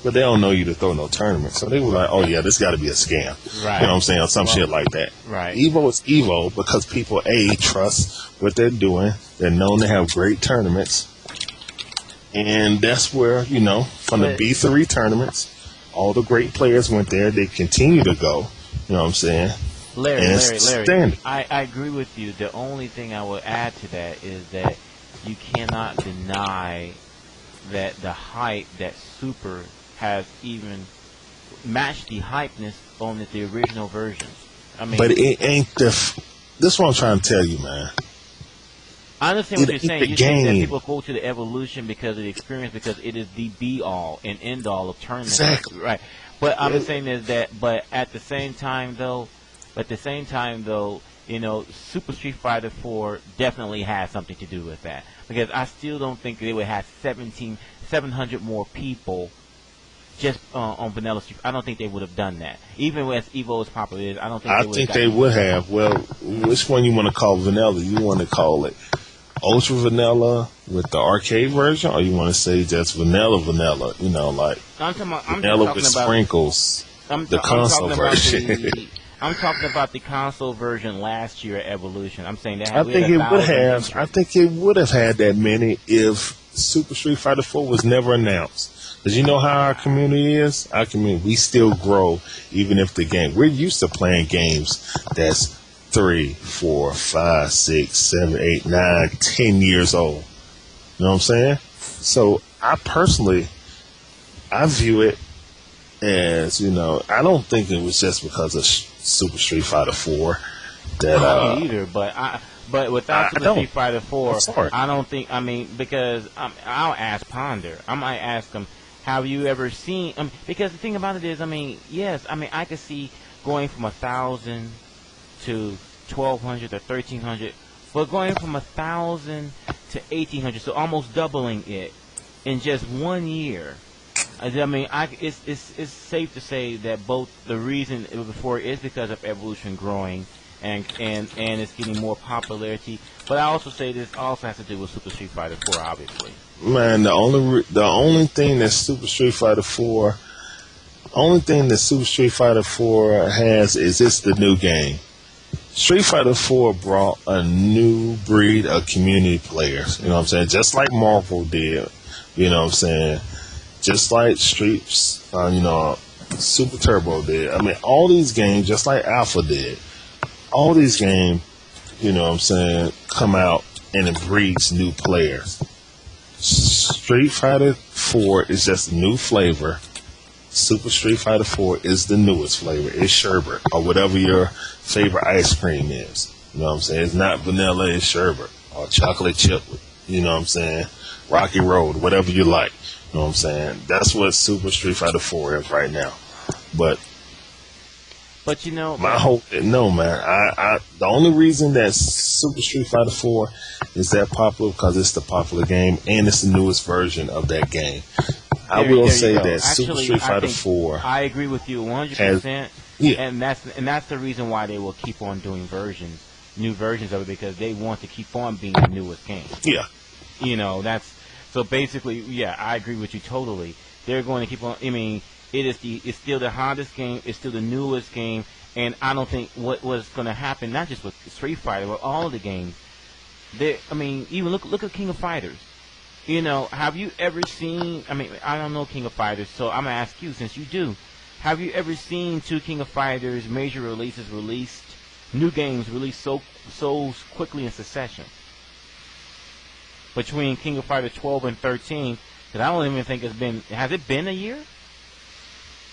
but they don't know you to throw no tournament. So they were like, oh, yeah, this got to be a scam. Right. You know what I'm saying? Or some shit like that. Right. Evo is Evo because people, trust what they're doing. They're known to have great tournaments. And that's where, from the B3 tournaments, all the great players went there. They continue to go. You know what I'm saying? Larry, standard. I agree with you. The only thing I will add to that is that you cannot deny that the hype that Super has even matched the hypeness on the original versions. I mean, but it ain't this is what I'm trying to tell you, man. I understand what you're saying. You think that game. people go to the Evolution because of the experience, because it is the be-all and end-all of tournaments. Exactly. Right. But I'm saying is that, but at the same time, though, Super Street Fighter 4 definitely has something to do with that. Because I still don't think they would have 700 more people just on Vanilla Street. I don't think they would have done that. Even as Evo is popular, I don't think they would have. I think they would have. Well, which one you want to call Vanilla? You want to call it Ultra Vanilla with the arcade version, or you want to say just Vanilla? I'm Vanilla with sprinkles. The console version. I'm talking about the console version last year at Evolution. I'm saying that. I think it would have. I think it would have had that many if Super Street Fighter 4 was never announced. Because you know how our community is? Our community, we still grow even if the game. We're used to playing games that's 3, 4, 5, 6, 7, 8, 9, 10 years old. You know what I'm saying? So I view it as, I don't think it was just because of Super Street Fighter 4 that I don't either, but without Super Street Fighter 4, I don't think. I mean, because I'll ask Ponder. I might ask him, have you ever seen? Because the thing about it is, yes, I could see going from 1,000 to 1,200 or 1,300, but going from 1,000 to 1,800, so almost doubling it in just 1 year. I mean, it's safe to say that both the reason it was before is because of evolution growing, and it's getting more popularity. But I also say this also has to do with Super Street Fighter 4, obviously. Man, the only thing that Super Street Fighter 4 has is it's the new game. Street Fighter 4 brought a new breed of community players. You know what I'm saying? Just like Marvel did. You know what I'm saying? Just like Super Turbo did. I mean, all these games, just like Alpha did, all these games, you know what I'm saying, come out and it breeds new players. Street Fighter 4 is just a new flavor. Super Street Fighter 4 is the newest flavor. It's sherbet or whatever your favorite ice cream is. You know what I'm saying? It's not vanilla, it's sherbet or chocolate chip. You know what I'm saying? Rocky Road, whatever you like. You know what I'm saying? That's what Super Street Fighter 4 is right now. But you know, the only reason that Super Street Fighter 4 is that popular because it's the popular game and it's the newest version of that game. I will say that Super Street Fighter 4. I agree with you 100%. And that's the reason why they will keep on doing new versions of it, because they want to keep on being the newest game. Yeah. You know, that's so basically. Yeah, I agree with you totally. They're going to keep on. I mean, it's still the hottest game. It's still the newest game, and I don't think what's going to happen, not just with Street Fighter, but all of the games. I mean, even look at King of Fighters. You know, have you ever seen? I mean, I don't know King of Fighters, so I'm gonna ask you since you do. Have you ever seen two King of Fighters major new games released so quickly in succession? Between King of Fighters 12 and 13, because I don't even think has it been a year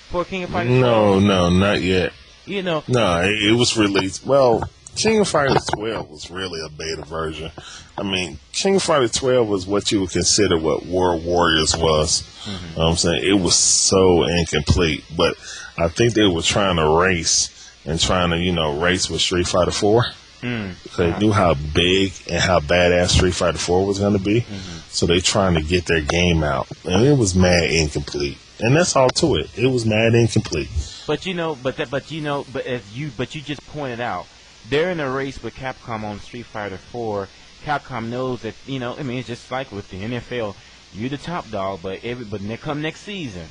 for King of Fighters 12? No, not yet. You know, no, it was released. Well, King of Fighters 12 was really a beta version. I mean, King of Fighters 12 was what you would consider what World Warriors was. Mm-hmm. You know what I'm saying? It was so incomplete, but I think they were trying to race with Street Fighter 4. Because they knew how big and how badass Street Fighter 4 was going to be. Mm-hmm. So they trying to get their game out. And it was mad incomplete. And that's all to it. It was mad incomplete. But you just pointed out, they're in a race with Capcom on Street Fighter 4. Capcom knows that, I mean, it's just like with the NFL. You're the top dog, but when they come next season,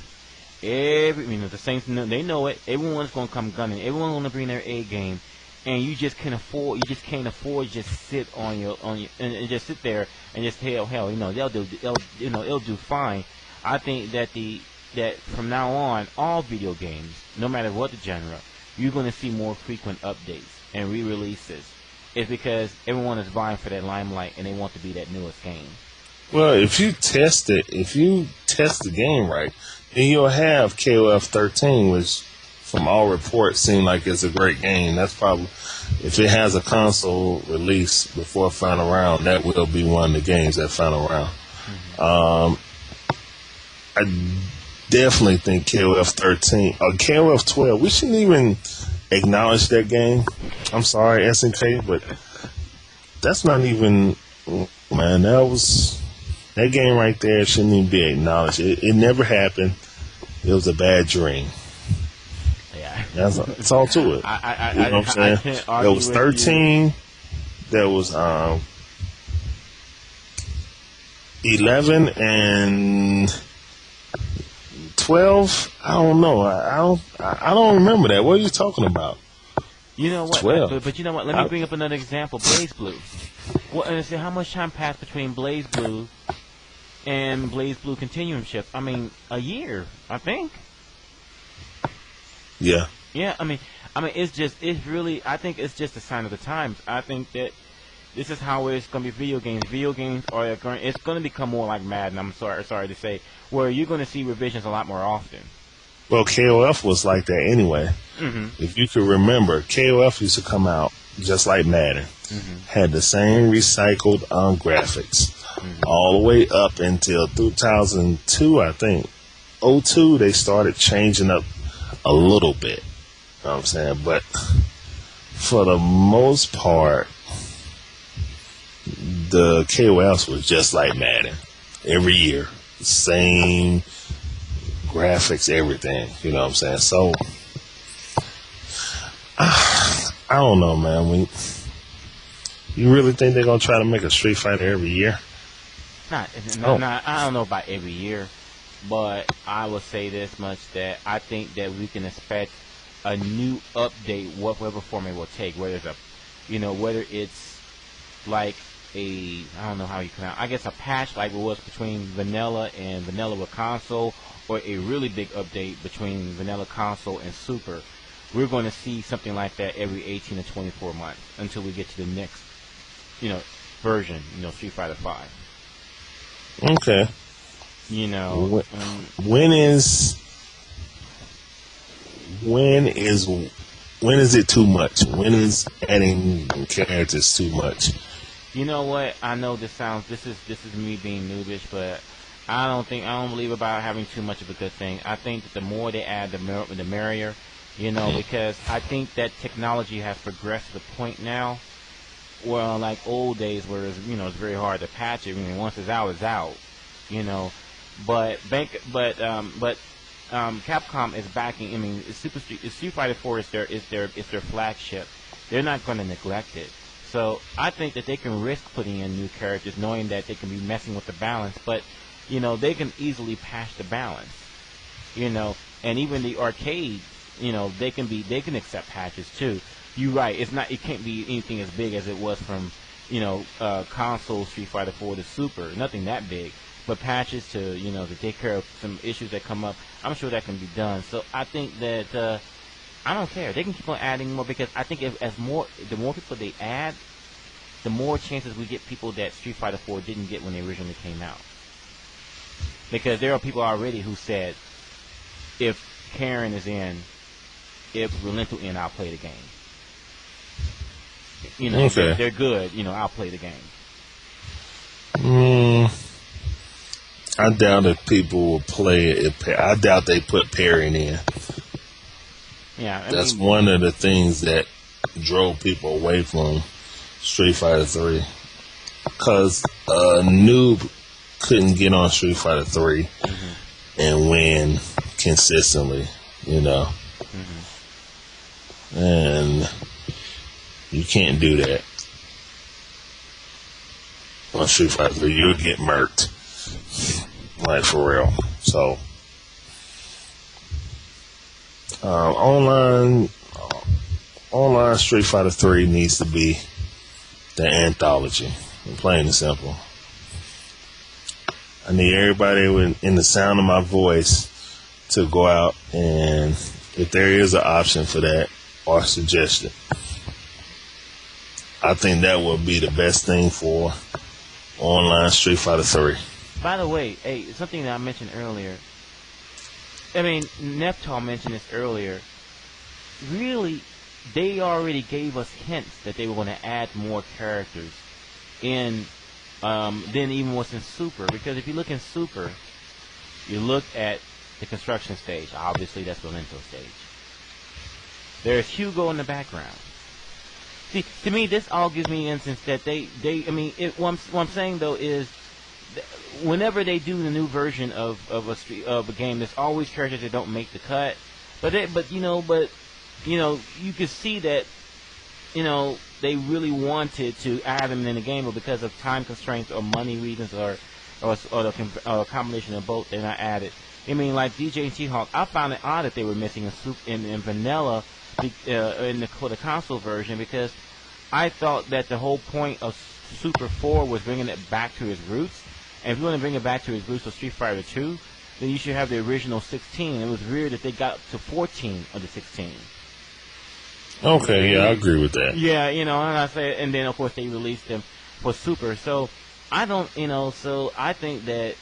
the Saints, they know it. Everyone's going to come gunning. Everyone's going to bring their A game. And you just can't afford to just sit on your and just sit there and just hell, it'll do fine. I think that from now on, all video games, no matter what the genre, you're going to see more frequent updates and re-releases. It's because everyone is vying for that limelight and they want to be that newest game. Well, if you test the game right, then you'll have KOF 13, which from all reports seem like it's a great game. That's probably, if it has a console release before final round, that will be one of the games that final round. Mm-hmm. I definitely think KOF 13 or KOF 12. We shouldn't even acknowledge that game. I'm sorry, SNK, but that's not even, man. That game right there shouldn't even be acknowledged. It never happened. It was a bad dream. Yeah, that's all to it. You know what I'm saying? There was 13. There was 11 and 12. I don't know. I don't remember that. What are you talking about? You know what? 12. But you know what? Let me bring up another example. Blaze Blue. Well, and how much time passed between Blaze Blue and Blaze Blue Continuum Shift? I mean, a year, I think. Yeah. Yeah. I mean, it's really. I think it's just a sign of the times. I think that this is how it's going to be. Video games. It's going to become more like Madden. I'm sorry to say, where you're going to see revisions a lot more often. Well, KOF was like that anyway. Mm-hmm. If you could remember, KOF used to come out just like Madden. Mm-hmm. Had the same recycled graphics all the way up until 2002, I think. 2002, they started changing up a little bit. You know what I'm saying? But for the most part, the KOFs was just like Madden. Every year, same graphics, everything. You know what I'm saying? So, I don't know, man. You really think they're going to try to make a Street Fighter every year? I don't know about every year, but I will say this much, that I think that we can expect a new update, whatever form it will take, whether it's like I don't know how you pronounce, I guess a patch like it was between vanilla and vanilla with console, or a really big update between vanilla console and super. We're going to see something like that every 18 to 24 months until we get to the next, version, Street Fighter 5. Okay. When is it too much? When is adding characters too much? You know what? I know this is me being noobish, but I don't believe about having too much of a good thing. I think that the more they add, the merrier, because I think that technology has progressed to the point now, well, like old days where it's very hard to patch it. I mean, once it's out, But Capcom is backing. I mean, Street Fighter 4 is their flagship. They're not going to neglect it. So I think that they can risk putting in new characters, knowing that they can be messing with the balance. But they can easily patch the balance. And even the arcade, they can accept patches too. You're right. It can't be anything as big as it was from, console Street Fighter 4 to Super. Nothing that big. But patches to, to take care of some issues that come up, I'm sure that can be done. So I think that, I don't care. They can keep on adding more, because I think the more people they add, the more chances we get people that Street Fighter 4 didn't get when they originally came out. Because there are people already who said, if Karen is in, if Relental in, I'll play the game. Okay. They're good. I'll play the game. I doubt if people will play it. I doubt they put pairing in. Yeah, that's one of the things that drove people away from Street Fighter 3, because a noob couldn't get on Street Fighter 3 and win consistently, and you can't do that on Street Fighter 3. You'll get murked, like for real. So online Street Fighter 3 needs to be the anthology, plain and simple. I need everybody in the sound of my voice to go out, and if there is an option for that or suggestion, I think that would be the best thing for online Street Fighter 3. By the way, something that I mentioned earlier, Neptal mentioned this earlier. Really, they already gave us hints that they were going to add more characters in than even what's in Super. Because if you look in Super, you look at the construction stage. Obviously, that's the Lento stage. There's Hugo in the background. See, to me, this all gives me instance that what I'm saying though is, whenever they do the new version of a game, there's always characters that don't make the cut. But you can see that, they really wanted to add them in the game, but because of time constraints or money reasons or a combination of both, they're not added. Like DJ and T-Hawk, I found it odd that they were missing in vanilla for the console version, because I thought that the whole point of Super 4 was bringing it back to its roots. And if you want to bring it back to its roots of Street Fighter 2, then you should have the original 16. It was weird that they got to 14 of the 16. Okay, yeah, I agree with that. Yeah, and then of course they released them for Super. So I don't, so I think that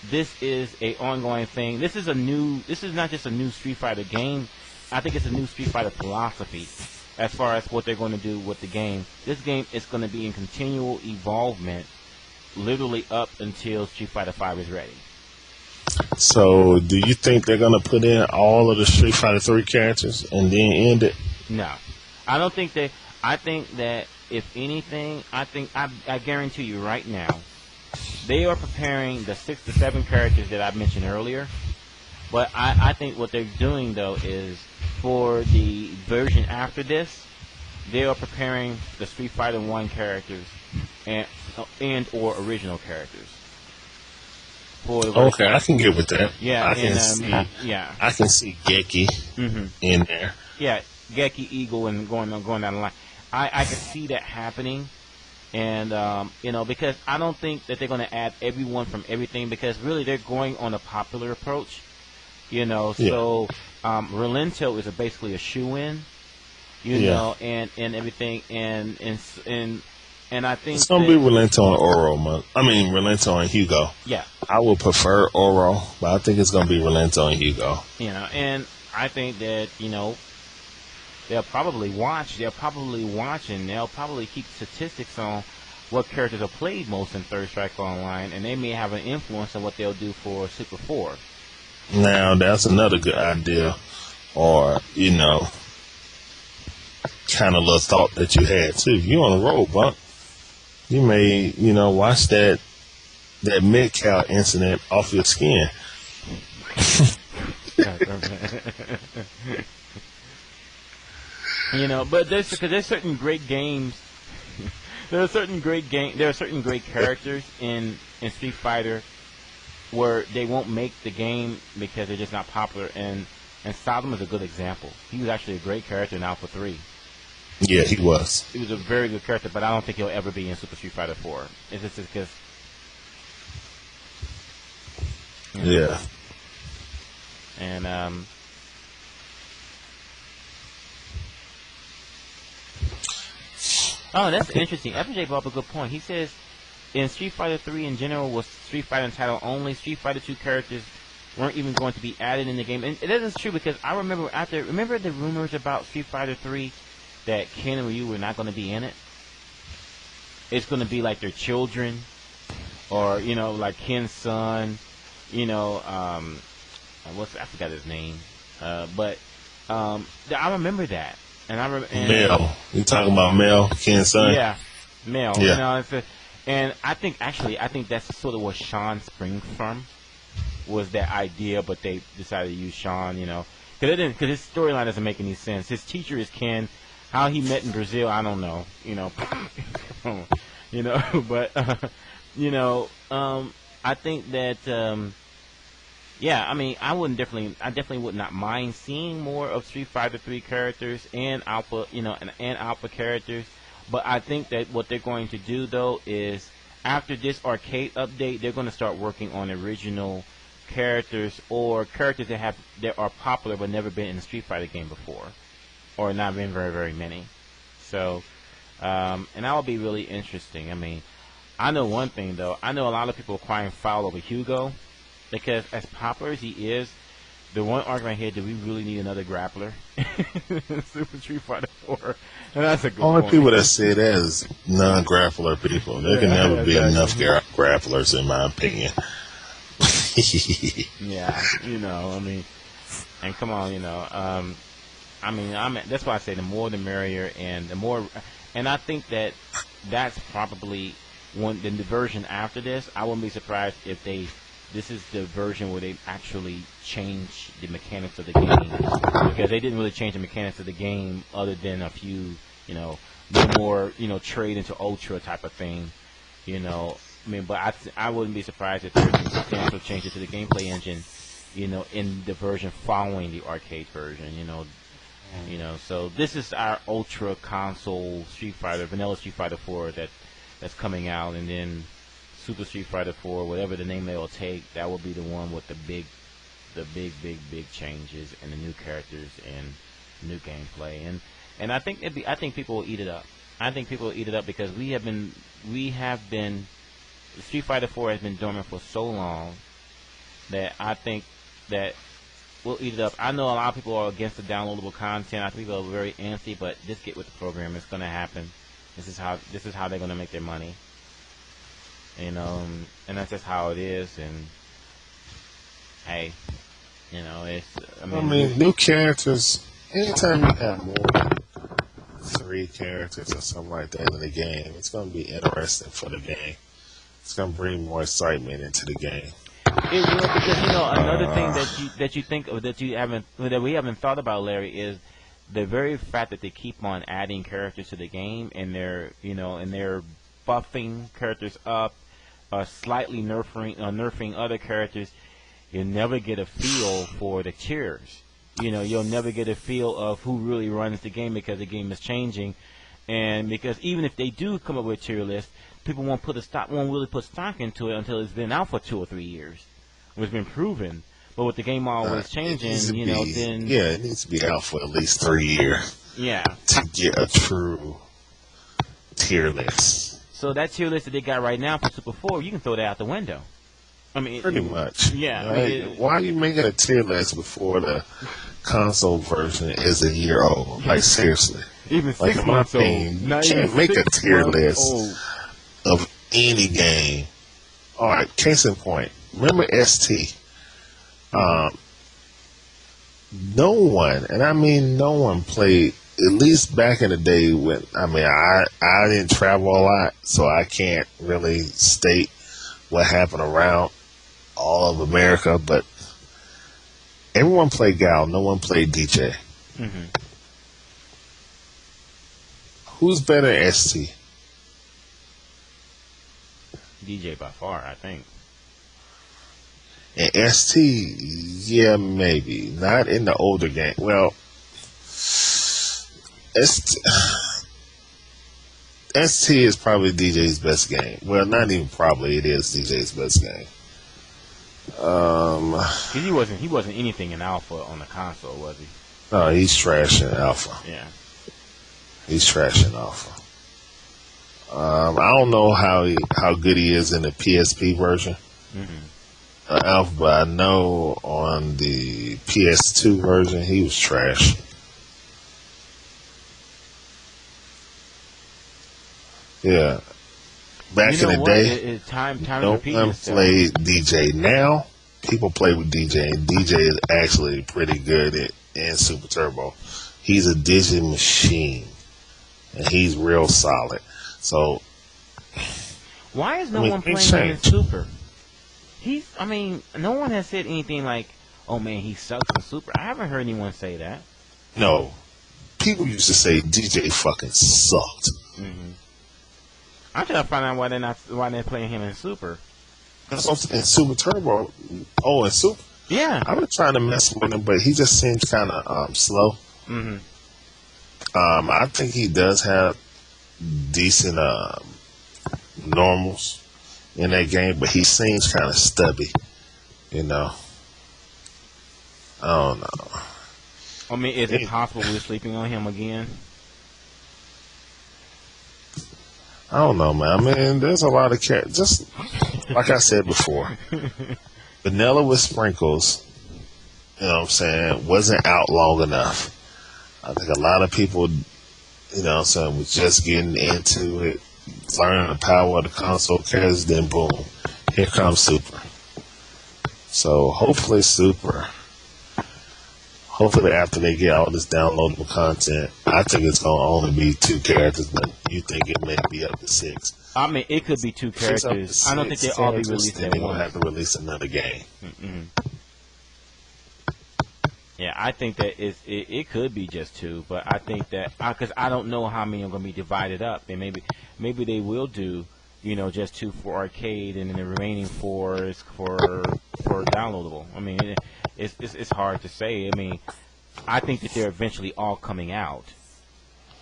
this is a ongoing thing. This is not just a new Street Fighter game. I think it's a new Street Fighter philosophy as far as what they're going to do with the game. This game is going to be in continual evolvement, literally up until Street Fighter 5 is ready. So, do you think they're going to put in all of the Street Fighter 3 characters and then end it? No. I don't think they... I think that, if anything, I guarantee you right now, they are preparing the 6 to 7 characters that I mentioned earlier. But I think what they're doing though is for the version after this, they are preparing the Street Fighter 1 characters and or original characters. For the Okay, I can get with that. Yeah, I can see. Yeah, I can see Geki in there. yeah, Geki, Eagle, and going down the line. I can see that happening, and because I don't think that they're going to add everyone from everything, because really they're going on a popular approach. So Relento is basically a shoe-in. And everything, and I think it's gonna be Relento and Oro, man. I mean Relento and Hugo. Yeah, I would prefer Oro, but I think it's gonna be Relento and Hugo. And I think that they'll probably watch. They'll probably watch, and they'll probably keep statistics on what characters are played most in Third Strike Online, and they may have an influence on what they'll do for Super 4. Now that's another good idea, or kind of little thought that you had too. You on the road, Bunk. You may, watch that mid-cal incident off your skin. But there's certain great games. There are certain great characters in Street Fighter where they won't make the game because they're just not popular. And Sodom is a good example. He was actually a great character in Alpha 3. Yeah, he was. He was a very good character, but I don't think he'll ever be in Super Street Fighter 4. It's just because. Yeah. And oh, that's interesting. FJ brought up a good point. He says in Street Fighter 3 in general was Street Fighter title only. Street Fighter 2 characters weren't even going to be added in the game, and that is true because I remember the rumors about Street Fighter 3. That Ken and Ryu were not going to be in it. It's going to be like their children, or like Ken's son. I forgot his name, but I remember that, and Mel. You talking about Mel, Ken's son? Yeah, Mel. Yeah. And I think that's sort of where Sean springs from, was that idea, but they decided to use Sean. Because his storyline doesn't make any sense. His teacher is Ken. How he met in Brazil, I don't know. But I think that I definitely would not mind seeing more of Street Fighter 3 characters and Alpha, and Alpha characters. But I think that what they're going to do though is after this arcade update, they're going to start working on original characters or characters that are popular but never been in a Street Fighter game before. Or not been very, very many. So, and that will be really interesting. I mean, I know one thing, though. I know a lot of people are crying foul over Hugo. Because as popular as he is, the one argument here, do we really need another grappler in Super Street Fighter 4? And that's a good Only point. people that say that is non-grappler people. There can never be enough grapplers, in my opinion. Yeah, and come on, that's why I say the more the merrier, and I think that's probably the version after this. I wouldn't be surprised if this is the version where they actually change the mechanics of the game, because they didn't really change the mechanics of the game other than a few, no more, trade into Ultra type of thing, but I wouldn't be surprised if there's some substantial changes to the gameplay engine, in the version following the arcade version, so this is our Ultra console vanilla Street Fighter 4 that's coming out, and then Super Street Fighter 4, whatever the name they will take, that will be the one with the big changes and the new characters and new gameplay, and I think people will eat it up. I think people will eat it up because we have been Street Fighter 4 has been dormant for so long that I think that we'll eat it up. I know a lot of people are against the downloadable content. I think people are very antsy, but just get with the program. It's going to happen. This is how they're going to make their money. And that's just how it is. And hey, I mean, new characters. Anytime you have more than 3 characters or something like that in the game, it's going to be interesting for the game. It's going to bring more excitement into the game. It will, because another thing that you think of that we haven't thought about, Larry, is the very fact that they keep on adding characters to the game, and they're buffing characters up, slightly nerfing other characters. You'll never get a feel for the tiers. You'll never get a feel of who really runs the game, because the game is changing, and because even if they do come up with a tier list, people won't really put stock into it until it's been out for 2 or 3 years. It's been proven. But with the game always changing, then it needs to be out for at least 3 years. Yeah. To get a true tier list. So that tier list that they got right now for Super 4, you can throw that out the window. I mean, pretty much. Yeah. Why are you making a tier list before the console version is a year old? Like, seriously. Even 6 months old. You can't make a tier list of any game. All right, case in point. Remember ST? No one, and I mean no one, played, at least back in the day when, I didn't travel a lot, so I can't really state what happened around all of America, but everyone played Gal, no one played DJ. Mm-hmm. Who's better at ST? DJ by far, I think. And ST, yeah, maybe. Not in the older game. Well, ST is probably DJ's best game. Well, not even probably, it is DJ's best game. He wasn't anything in Alpha on the console, was he? No, he's trash in Alpha. Yeah. He's trash in Alpha. I don't know how good he is in the PSP version. Mm-hmm. Alpha, but I know on the PS2 version he was trash. Yeah, back in the day, no one played DJ. Now people play with DJ, and DJ is actually pretty good in Super Turbo. He's a digi machine, and he's real solid. So why is no one playing him in Super? No one has said anything like, "Oh man, he sucks in Super." I haven't heard anyone say that. No, people used to say DJ fucking sucked. Mm-hmm. I'm trying to find out why they're playing him in Super. That's what in Super Turbo. Oh, in Super. Yeah, I've been trying to mess with him, but he just seems kind of slow. Mm-hmm. I think he does have decent normals in that game, but he seems kind of stubby, I don't know. Is it possible we're sleeping on him again? I don't know, man. There's a lot of just like I said before, Vanilla with Sprinkles, wasn't out long enough. I think a lot of people, was just getting into it, learning the power of the console carriers, then boom, here comes Super. So hopefully after they get all this downloadable content, I think it's going to only be 2 characters, but you think it may be up to 6. It could be 2 characters. I don't think they'll all be released at once. They're going to have to release another game. Mm-mm. Yeah, I think that it could be just 2, but I think that because I don't know how many are going to be divided up, and maybe they will do just 2 for arcade, and then the remaining 4 is for downloadable. It's hard to say. I think that they're eventually all coming out.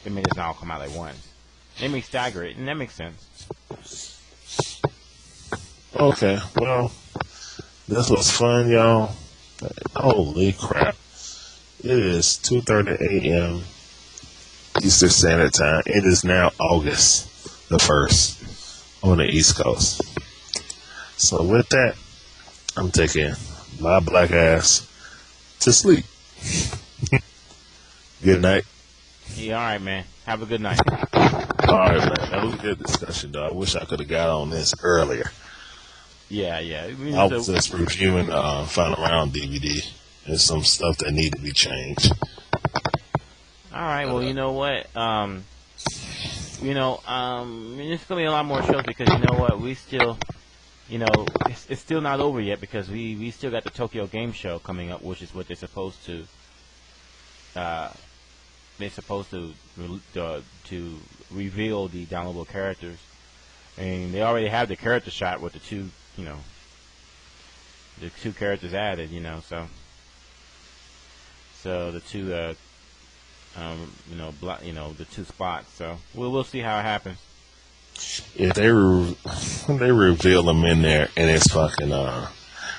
They may just not all come out at once. They may stagger it, and that makes sense. Okay, well, this was fun, y'all. Holy crap. It is 2:30 a.m. Eastern Standard Time. It is now August the 1st on the East Coast. So with that, I'm taking my black ass to sleep. Good night. Yeah, all right, man. Have a good night. All right, man. That was a good discussion, though. I wish I could have got on this earlier. Yeah. I was just reviewing the Final Round DVD and some stuff that need to be changed. All right. Well, you know what? It's gonna be a lot more shows because you know what? We still you know, it's still not over yet because we still got the Tokyo Game Show coming up, which is what they're supposed to. They're supposed to reveal the downloadable characters, and they already have the character shot with the two, you know, the two characters added, you know, so the two, the two spots. So we'll see how it happens. If they reveal them in there, and it's fucking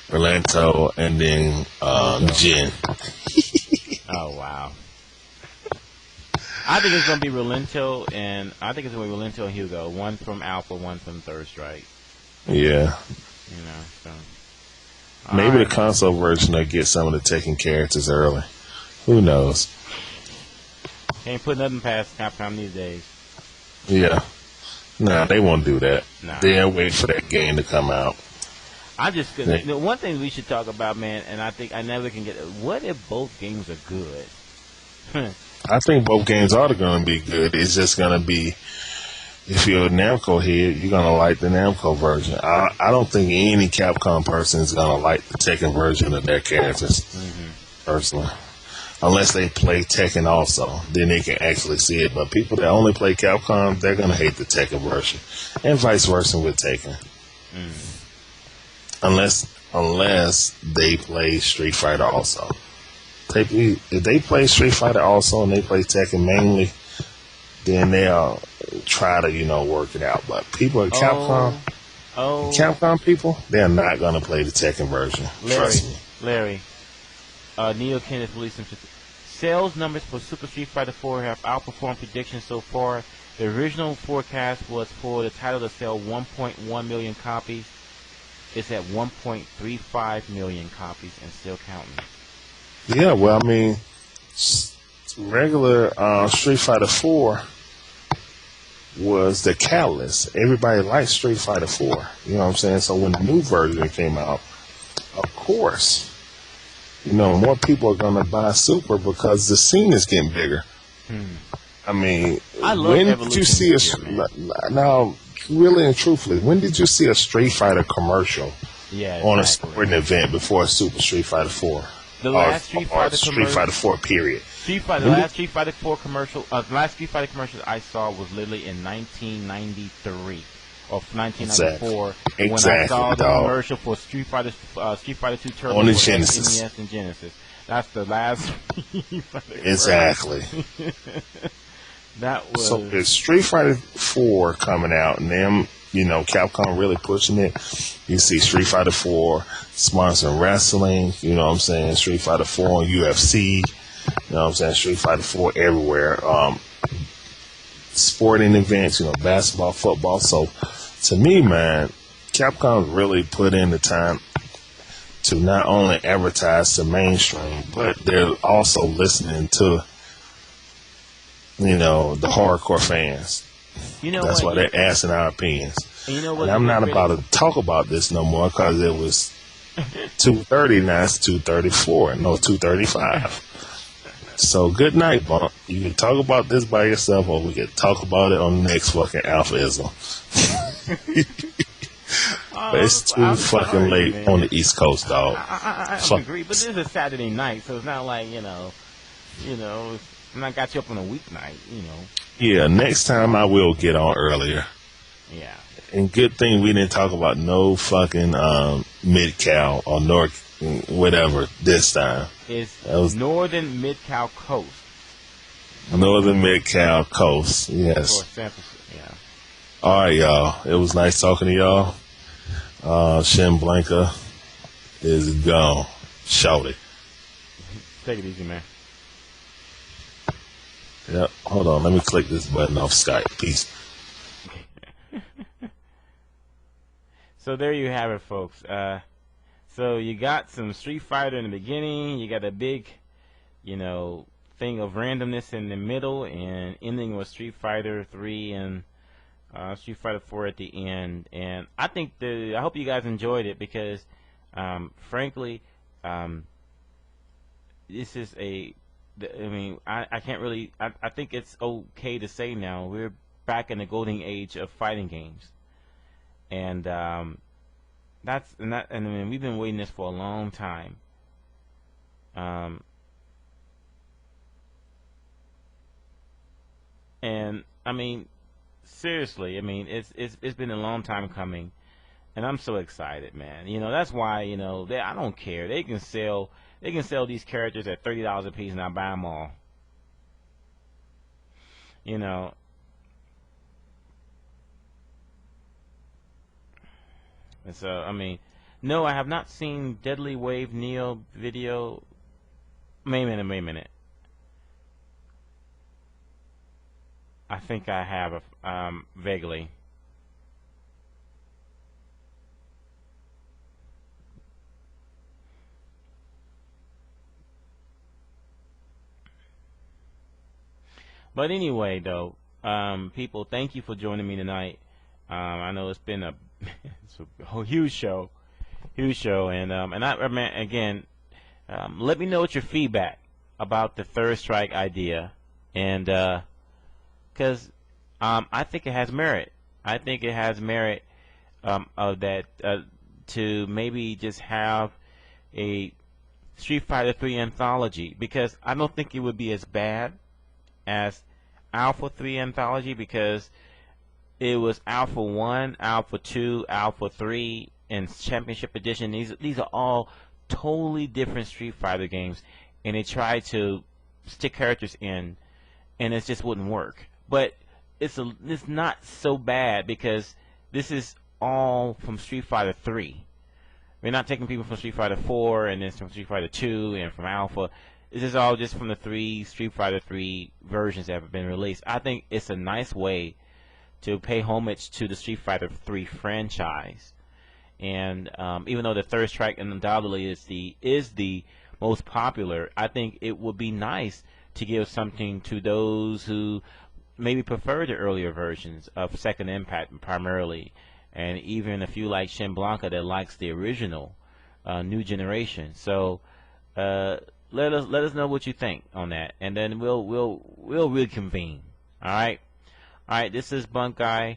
Rolento and then Jin. Oh wow. I think it's gonna be Rolento and Hugo. One from Alpha, one from Third Strike. Yeah. You know, so maybe the console version will get some of the Tekken characters early. Who knows? Can't put nothing past Capcom these days. Yeah. Nah, they won't do that. Nah. They'll wait for that game to come out. The one thing we should talk about, man, and I think I never can get it. What if both games are good? I think both games are going to be good. It's just going to be, if you're a Namco head, you're going to like the Namco version. I don't think any Capcom person is going to like the Tekken version of their characters, personally. Unless they play Tekken also, then they can actually see it. But people that only play Capcom, they're going to hate the Tekken version. And vice versa with Tekken. Unless they play Street Fighter also. If they play Street Fighter also and they play Tekken mainly, then they'll try to, work it out. But people at Capcom people, they're not going to play the Tekken version. Trust me. Larry, Neo Ken is releasing sales numbers for Super Street Fighter 4 have outperformed predictions so far. The original forecast was for the title to sell 1.1 million copies. It's at 1.35 million copies and still counting. Yeah, well, I mean, regular Street Fighter 4 was the catalyst. Everybody liked Street Fighter 4. You know what I'm saying? So when the new version came out, of course, more people are going to buy Super because the scene is getting bigger. I mean, when did you see now, really and truthfully, when did you see a Street Fighter commercial on a sporting event before Super Street Fighter 4? The last Street Fighter Fighter 4 period. The last Street Fighter 4 commercial, last Street Fighter commercial I saw was literally in 1993 or 1994 when I saw the commercial for Street Fighter 2 Turbo on the Genesis. NES and Genesis. That's the last Street Fighter exactly. That was so. It's Street Fighter 4 coming out, and them, Capcom really pushing it. You see Street Fighter 4 sponsoring wrestling, you know what I'm saying? Street Fighter 4 on UFC, you know what I'm saying? Street Fighter 4 everywhere. Sporting events, basketball, football. So, to me, man, Capcom really put in the time to not only advertise to mainstream, but they're also listening to, the hardcore fans. That's why they're asking our opinions. And I'm not about to talk about this no more because it was 2:30, now it's 2:34. No, 2:35. So good night, Bump. You can talk about this by yourself, or we can talk about it on the next fucking AlphaISM. But it's too fucking late, man, on the East Coast, dog. I agree, but this is a Saturday night, so it's not like, I'm not got you up on a weeknight, Yeah, next time I will get on earlier. Yeah. And good thing we didn't talk about no fucking Mid-Cal or North whatever this time. It's Northern Mid-Cal Coast. Northern Mid-Cal Coast, yes. Yeah. All right, y'all. It was nice talking to y'all. Shin Blanca is gone. Shout it. Take it easy, man. Yep. Hold on. Let me click this button off Skype. Peace. So there you have it, folks. So you got some Street Fighter in the beginning. You got a big, thing of randomness in the middle, and ending with Street Fighter 3 and Street Fighter 4 at the end. And I think I hope you guys enjoyed it because, frankly, this is I can't really. I think it's okay to say now we're back in the golden age of fighting games, and I mean, we've been waiting this for a long time. And I mean, seriously, I mean, it's been a long time coming, and I'm so excited, man. You know, that's why, you know, I don't care. They can sell these characters at $30 a piece, and I buy them all. You know. And so, I mean, no, I have not seen Deadly Wave Neo video. Wait a minute. I think I have vaguely. But anyway, though, people, thank you for joining me tonight. I know it's been it's a huge show, and I mean, again, let me know what your feedback about the third strike idea, and because I think it has merit. I think it has merit of that to maybe just have a Street Fighter 3 anthology, because I don't think it would be as bad as Alpha 3 anthology, because it was Alpha 1, Alpha 2, Alpha 3, and Championship Edition. These are all totally different Street Fighter games, and they tried to stick characters in, and it just wouldn't work. But it's not so bad, because this is all from Street Fighter 3. We're not taking people from Street Fighter 4 and then from Street Fighter 2 and from Alpha. This is all just from the 3 Street Fighter 3 versions that have been released. I think it's a nice way to pay homage to the Street Fighter 3 franchise. And even though the third strike undoubtedly is the most popular, I think it would be nice to give something to those who maybe prefer the earlier versions of Second Impact primarily, and even a few like Shin Blanca that likes the original new generation. So let us know what you think on that, and then we'll reconvene. All right. This is Bunkei,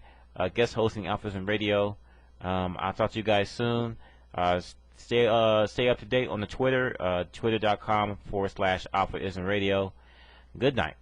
guest hosting AlphaISM Radio. I'll talk to you guys soon. Stay up to date on the Twitter, twitter.com/AlphaISM Radio. Good night.